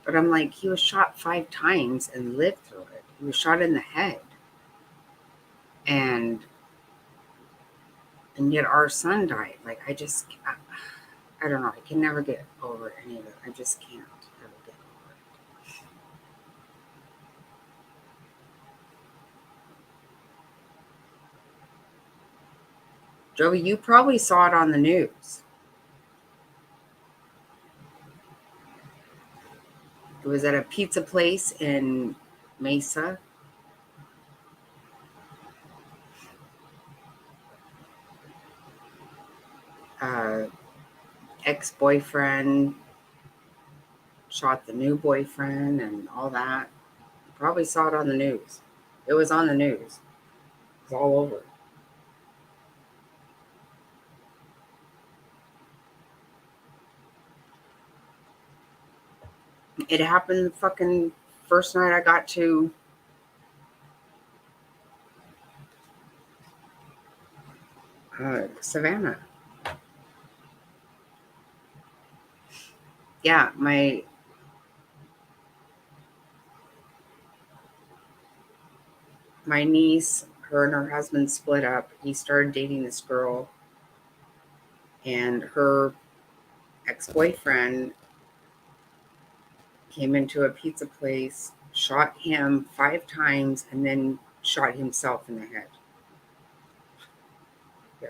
Speaker 1: But I'm like, he was shot 5 times and lived through it. He was shot in the head. And yet our son died. Like, I don't know. I can never get over any of it. I just can't ever get over it. Joey, you probably saw it on the news. It was at a pizza place in Mesa. Uh, Ex-boyfriend shot the new boyfriend and all that. Probably saw it on the news. It was on the news. It was all over. It happened the fucking first night I got to Savannah. Yeah, my niece, her and her husband split up. He started dating this girl, and her ex-boyfriend came into a pizza place, shot him 5 times, and then shot himself in the head. Yeah.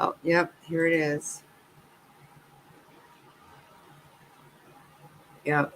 Speaker 1: Oh, yep, here it is. Yep.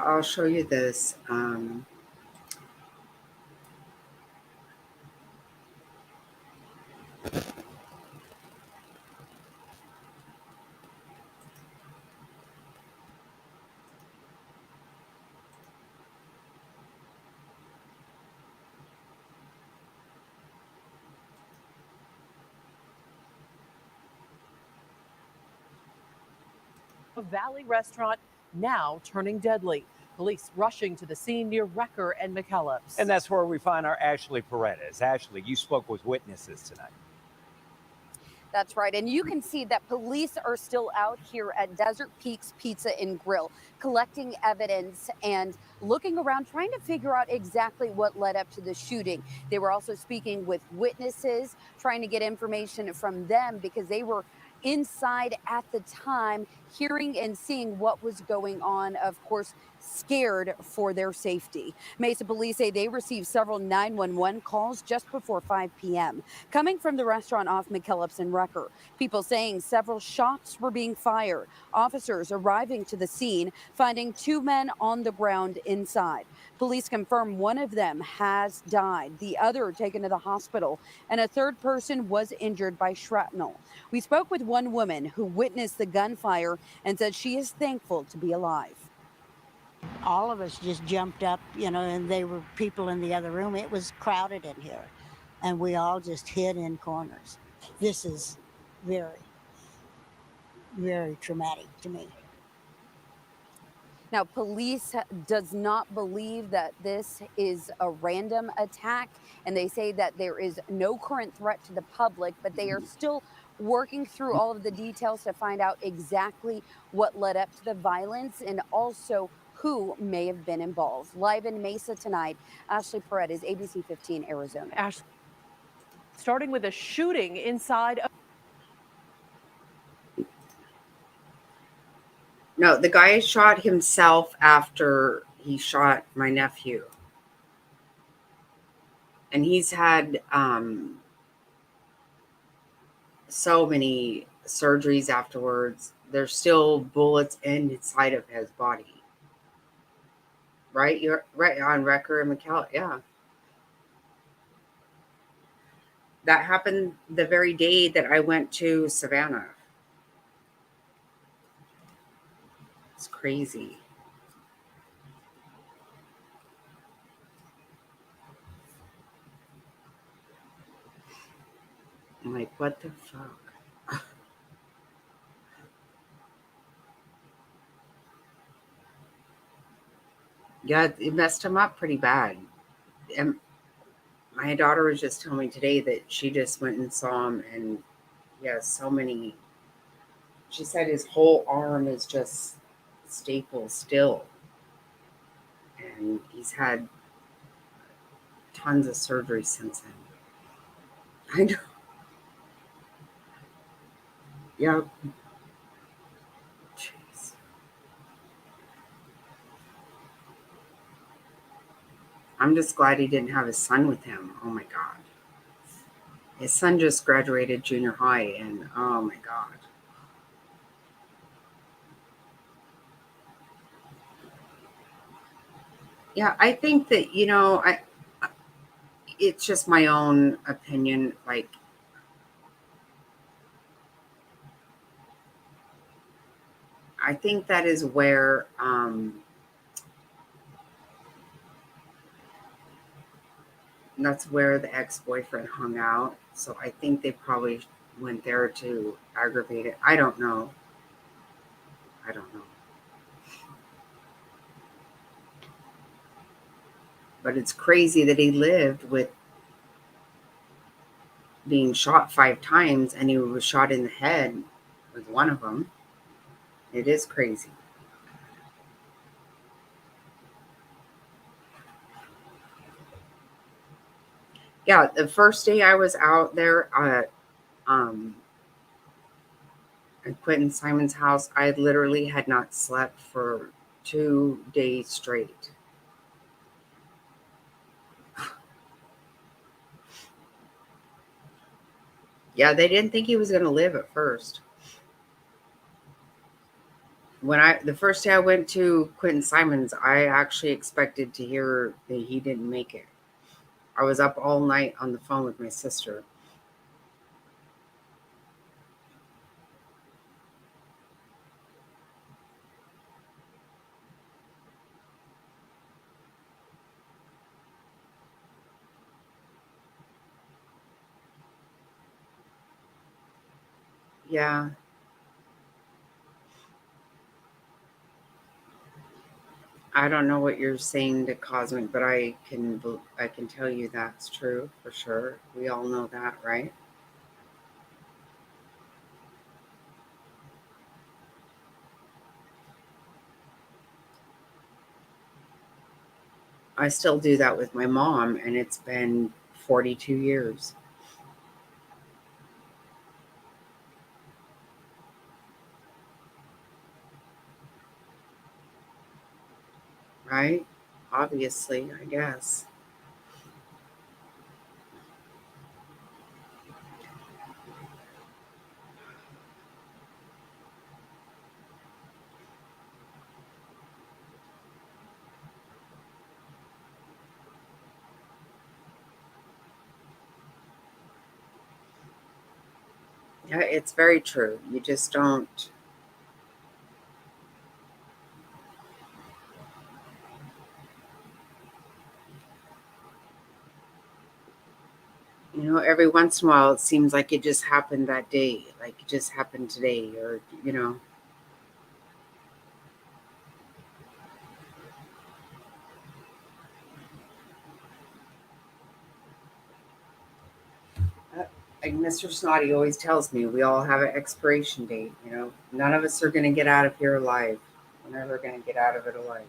Speaker 1: I'll show you this.
Speaker 2: A Valley restaurant now turning deadly. Police rushing to the scene near Wrecker and McKellips.
Speaker 3: And that's where we find our Ashley Paredes. Ashley, you spoke with witnesses tonight.
Speaker 4: That's right. And you can see that police are still out here at Desert Peaks Pizza and Grill, collecting evidence and looking around, trying to figure out exactly what led up to the shooting. They were also speaking with witnesses, trying to get information from them because they were inside at the time, hearing and seeing what was going on, of course, scared for their safety. Mesa police say they received several 911 calls just before 5 p.m. coming from the restaurant off McKellips and Wrecker. People saying several shots were being fired. Officers arriving to the scene, finding 2 men on the ground inside. Police confirm one of them has died, the other taken to the hospital, and a third person was injured by shrapnel. We spoke with one woman who witnessed the gunfire and said she is thankful to be alive.
Speaker 5: All of us just jumped up, and they were people in the other room. It was crowded in here, and we all just hid in corners. This is very, very traumatic to me.
Speaker 4: Now, police does not believe that this is a random attack, and they say that there is no current threat to the public, but they are still working through all of the details to find out exactly what led up to the violence and also who may have been involved. Live in Mesa tonight, Ashley Paredes, ABC 15, Arizona.
Speaker 2: Ashley, starting with a shooting inside
Speaker 1: No, the guy shot himself after he shot my nephew. And he's had so many surgeries afterwards. There's still bullets inside of his body. Right? You're right on Wrecker and McCall. Yeah. That happened the very day that I went to Savannah. It's crazy. I'm like, what the fuck? Yeah, it messed him up pretty bad. And my daughter was just telling me today that she just went and saw him, and he has so many. She said his whole arm is just stapled still. And he's had tons of surgery since then. I know. Yeah. Jeez. I'm just glad he didn't have his son with him. Oh my God. His son just graduated junior high, and oh my God. Yeah, I think that, it's just my own opinion. Like, I think that is where that's where the ex-boyfriend hung out. So I think they probably went there to aggravate it. I don't know. But it's crazy that he lived with being shot 5 times, and he was shot in the head with one of them. It is crazy. Yeah, the first day I was out there at Quentin Simon's house, I literally had not slept for 2 days straight. Yeah, they didn't think he was going to live at first. The first day I went to Quentin Simon's, I actually expected to hear that he didn't make it. I was up all night on the phone with my sister. Yeah. I don't know what you're saying to Cosmic, but I can tell you that's true for sure. We all know that, right? I still do that with my mom, and it's been 42 years, right? Obviously, I guess. Yeah, it's very true. You just don't, every once in a while it seems like it just happened that day, like it just happened today, or. Like Mr. Snotty always tells me, we all have an expiration date. None of us are going to get out of here alive. We're never going to get out of it alive.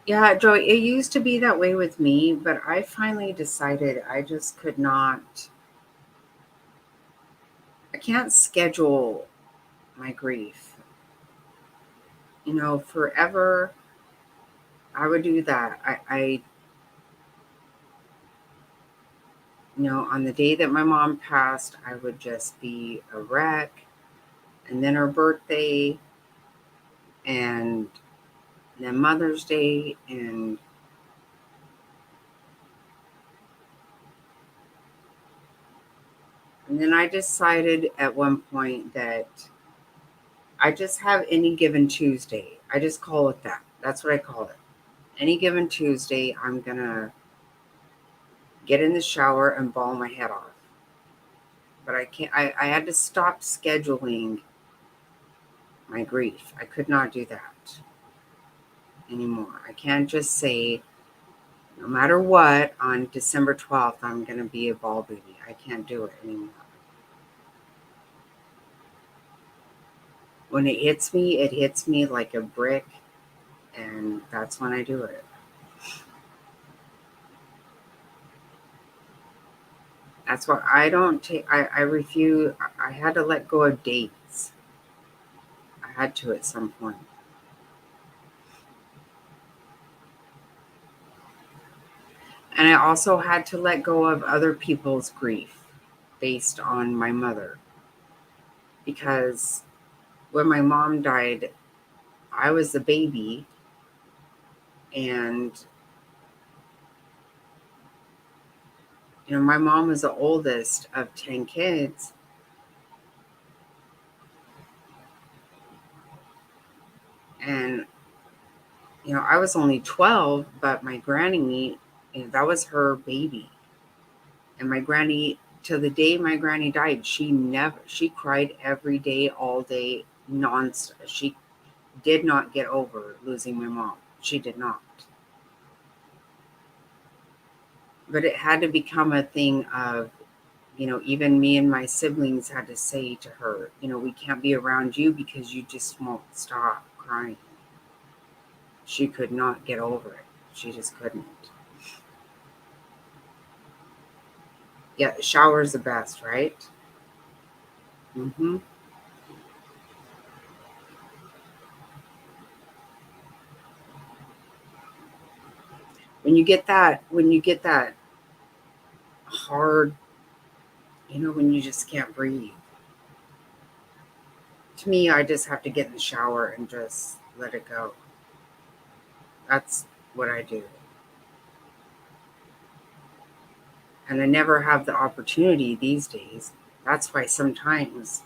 Speaker 1: Yeah, Joey, it used to be that way with me, but I finally decided I just could not, I can't schedule my grief. Forever I would do that. On the day that my mom passed, I would just be a wreck. And then her birthday, and then Mother's Day, and then I decided at one point that I just have any given Tuesday. I just call it that. That's what I call it. Any given Tuesday, I'm going to get in the shower and bawl my head off. But I can't, I had to stop scheduling my grief. I could not do that anymore. I can't just say, no matter what, on December 12th, I'm going to be a ball baby. I can't do it anymore. When it hits me like a brick, and that's when I do it. That's why I don't take, I refuse, I had to let go of dates. I had to at some point. And I also had to let go of other people's grief based on my mother. Because when my mom died, I was a baby, and my mom was the oldest of 10 kids. And I was only 12, but my granny, that was her baby. And my granny, till the day my granny died, she cried every day, all day, nonstop. She did not get over losing my mom. She did not. But it had to become a thing of, even me and my siblings had to say to her, we can't be around you because you just won't stop crying. She could not get over it. She just couldn't. Yeah, the shower's the best, right? Mm-hmm. When you get that hard, when you just can't breathe. To me, I just have to get in the shower and just let it go. That's what I do. And I never have the opportunity these days. That's why sometimes,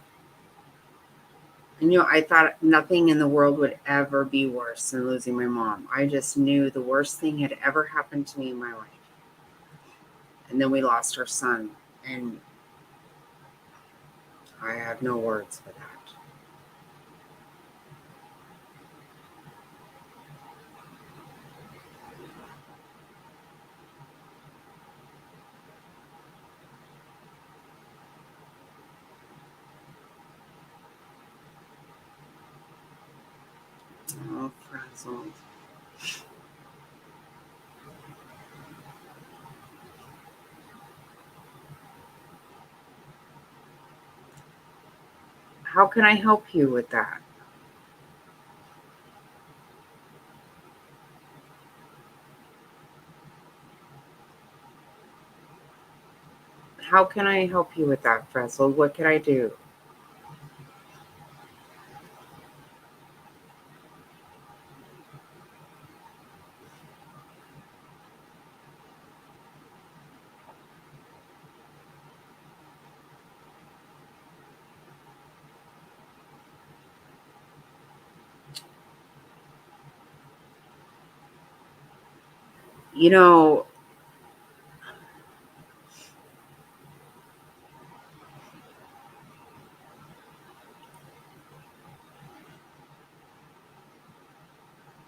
Speaker 1: and I thought nothing in the world would ever be worse than losing my mom. I just knew the worst thing had ever happened to me in my life. And then we lost our son, and I have no words for that. Oh, frazzled. How can I help you with that? How can I help you with that, Frazzled? What can I do? You know,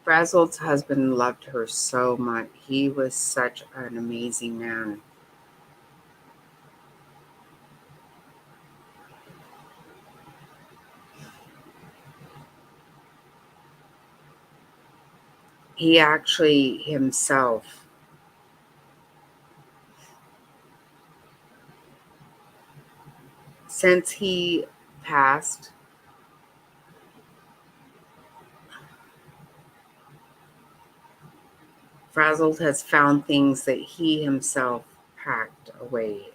Speaker 1: Frazzled's husband loved her so much. He was such an amazing man. he actually himself, since he passed, Frazzled has found things that he himself packed away.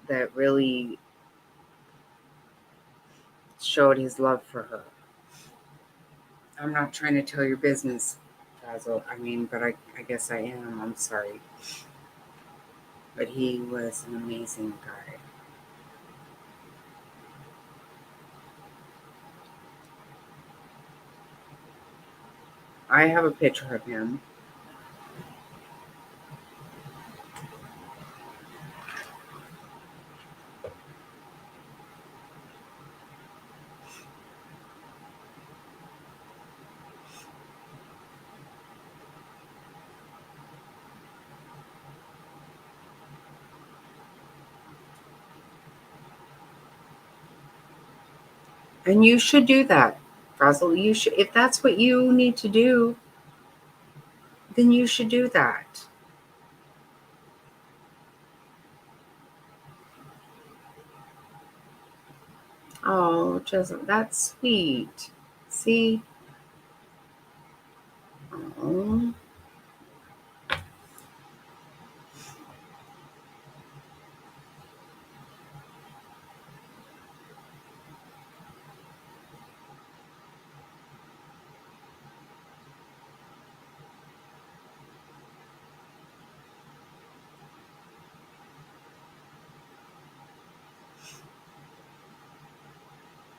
Speaker 1: That really showed his love for her. I'm not trying to tell your business, Frazzled. I mean, but I guess I am. I'm sorry. But he was an amazing guy. I have a picture of him. And you should do that, Frazzle. You should, if that's what you need to do, then you should do that. Oh, just that's sweet. See? Oh.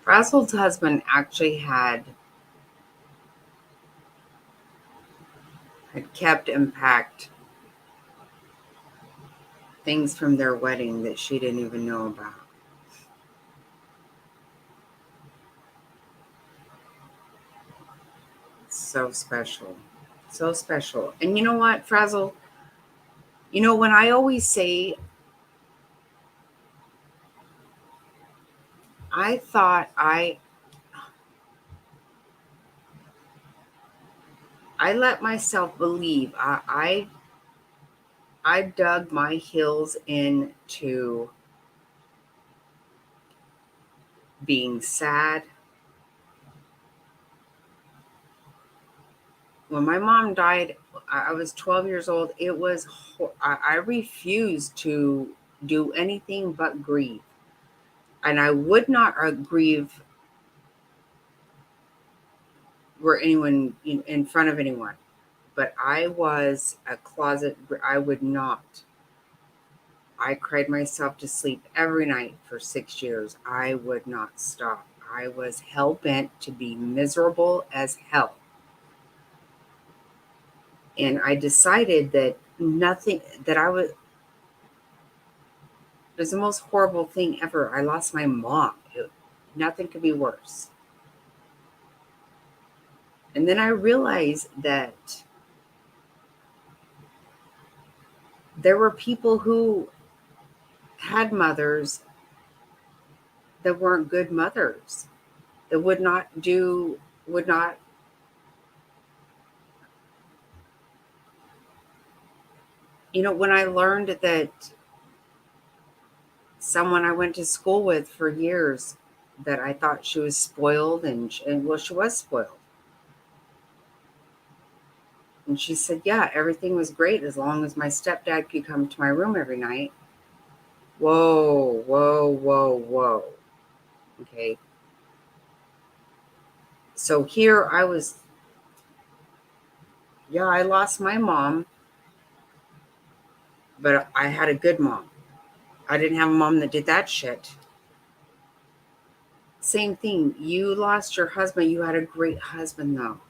Speaker 1: Frazzled's husband actually had kept and packed things from their wedding that she didn't even know about. So special. So special. And you know what, Frazzle? You know, when I always say, I thought I let myself believe. I dug my heels into being sad. When my mom died, I was 12 years old. It was, I refused to do anything but grieve. And I would not grieve where anyone, in front of anyone. But I was a closet, I would not. I cried myself to sleep every night for 6 years. I would not stop. I was hell bent to be miserable as hell. And I decided that nothing, that I was, it was the most horrible thing ever. I lost my mom. Nothing could be worse. And then I realized that there were people who had mothers that weren't good mothers, that would not, when I learned that someone I went to school with for years, that I thought she was spoiled, and well, she was spoiled. And she said, yeah, everything was great as long as my stepdad could come to my room every night. Whoa, whoa, whoa, whoa. Okay. So here I was, I lost my mom, but I had a good mom. I didn't have a mom that did that shit. Same thing. You lost your husband. You had a great husband, though.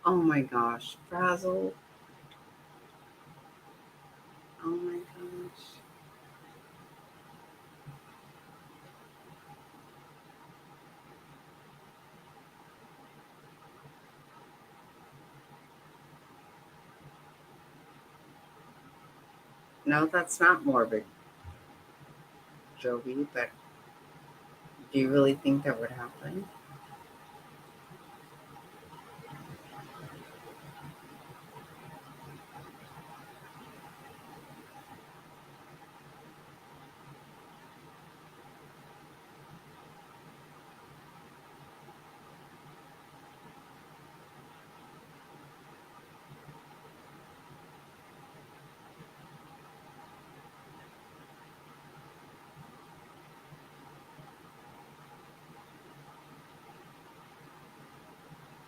Speaker 1: Oh my gosh, Frazzle. Oh my gosh. No, that's not morbid, Jovi, but do you really think that would happen?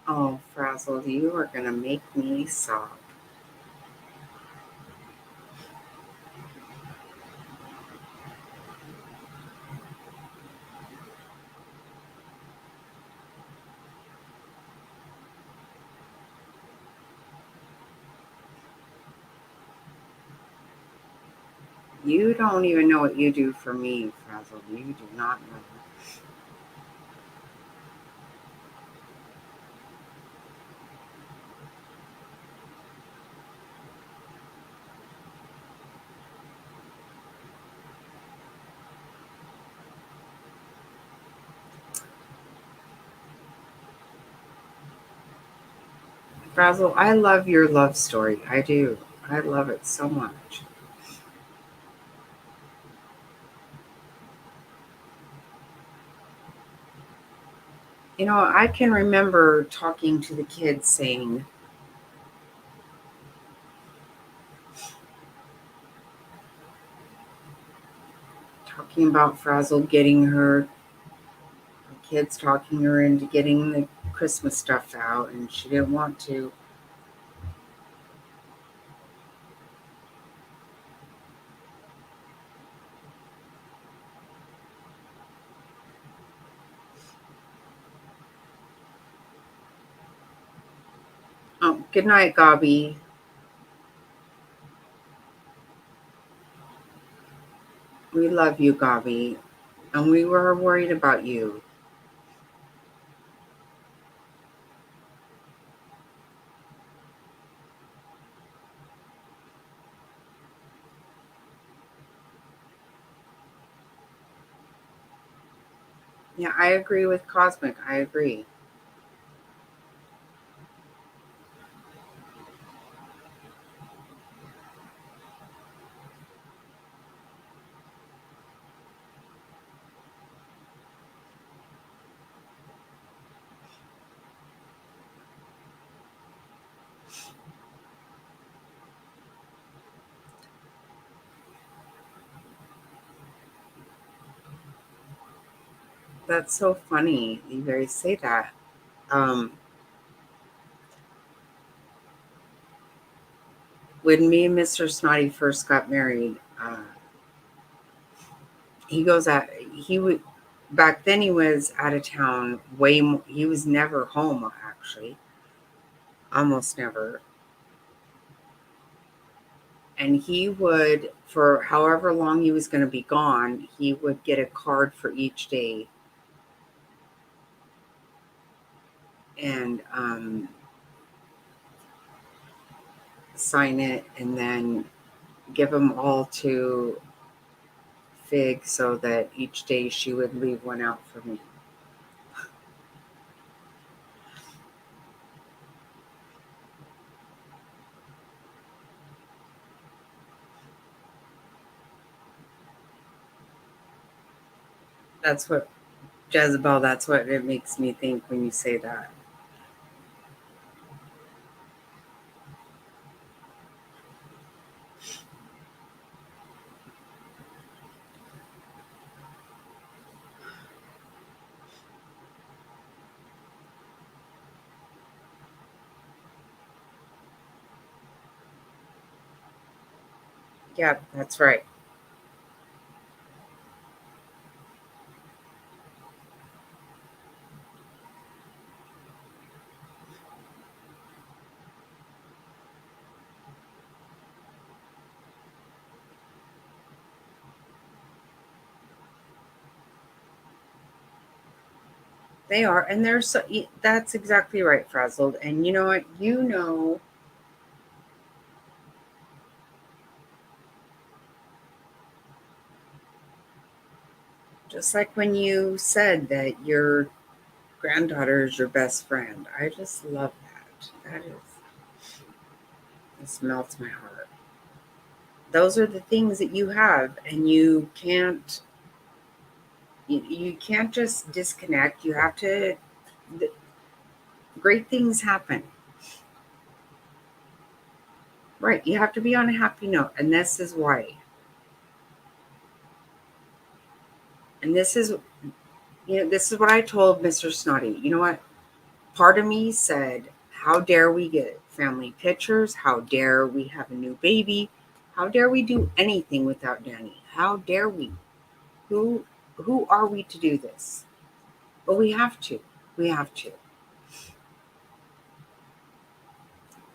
Speaker 1: Oh, Frazzled, you are going to make me sob. You don't even know what you do for me, Frazzled. You do not know. Frazzle, I love your love story. I do. I love it so much. You know, I can remember talking to the kids saying, talking about Frazzle getting her, the kids talking her into getting the Christmas stuff out, and she didn't want to. Oh, good night, Gobby. We love you, Gobby, and we were worried about you. Yeah, I agree with Cosmic. I agree. That's so funny. You guys say that. Um, when me and Mr. Snotty first got married, he goes out. He would back then. He was out of town way more. He was never home actually, almost never. And he would, for however long he was going to be gone, he would get a card for each day and sign it, and then give them all to Fig so that each day she would leave one out for me. That's what, Jezebel, that's what it makes me think when you say that. Yeah, that's right. They are, and they're so. That's exactly right, Frazzled. And you know what? You know, Just like when you said that your granddaughter is your best friend. I just love that. This melts my heart. Those are the things that you have, and you can't just disconnect. You have to. Great things happen. Right. You have to be on a happy note, and this is why. And this is what I told Mr. Snotty. You know what? Part of me said, how dare we get family pictures? How dare we have a new baby? How dare we do anything without Danny? How dare we? Who are we to do this? But we have to. We have to.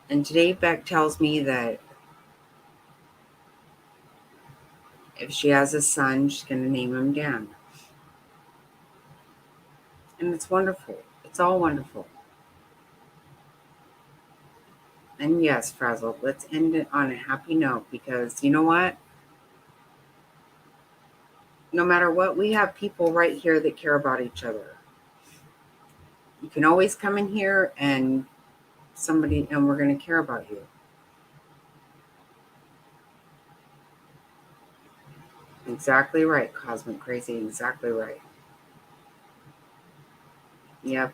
Speaker 1: And today Beck tells me that if she has a son, she's going to name him Dan. And it's wonderful. It's all wonderful. And yes, Frazzle, let's end it on a happy note, because you know what? No matter what, we have people right here that care about each other. You can always come in here and we're going to care about you. Exactly right, Cosmic Crazy. Exactly right. Yep.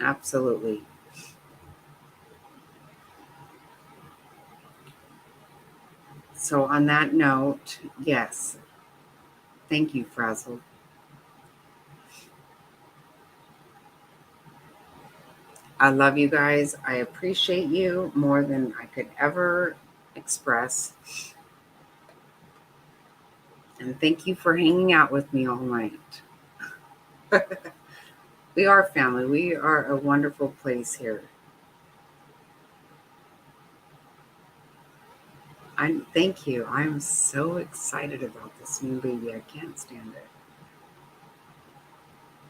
Speaker 1: Absolutely. So on that note, yes. Thank you, Frazzle. I love you guys. I appreciate you more than I could ever express. And thank you for hanging out with me all night. We are family. We are a wonderful place here. Thank you. I'm so excited about this new baby. I can't stand it.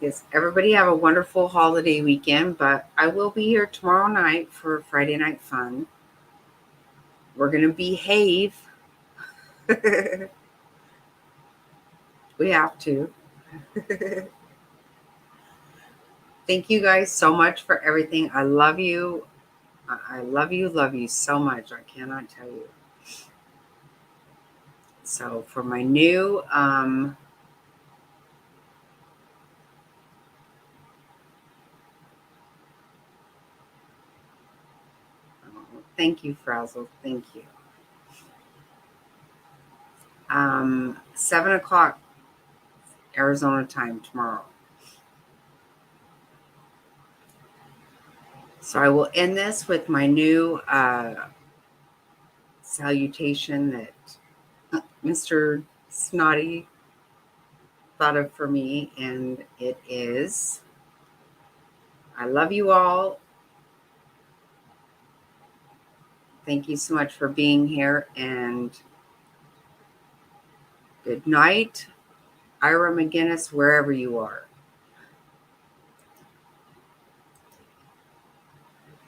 Speaker 1: Yes, everybody have a wonderful holiday weekend, but I will be here tomorrow night for Friday Night Fun. We're going to behave. We have to. Thank you guys so much for everything. I love you. I love you so much. I cannot tell you. So for my new, thank you, Frazzle. Thank you. 7 o'clock Arizona time tomorrow. So I will end this with my new salutation that Mr. Snotty thought of for me, and it is, I love you all. Thank you so much for being here, and good night, Ira McGinnis, wherever you are.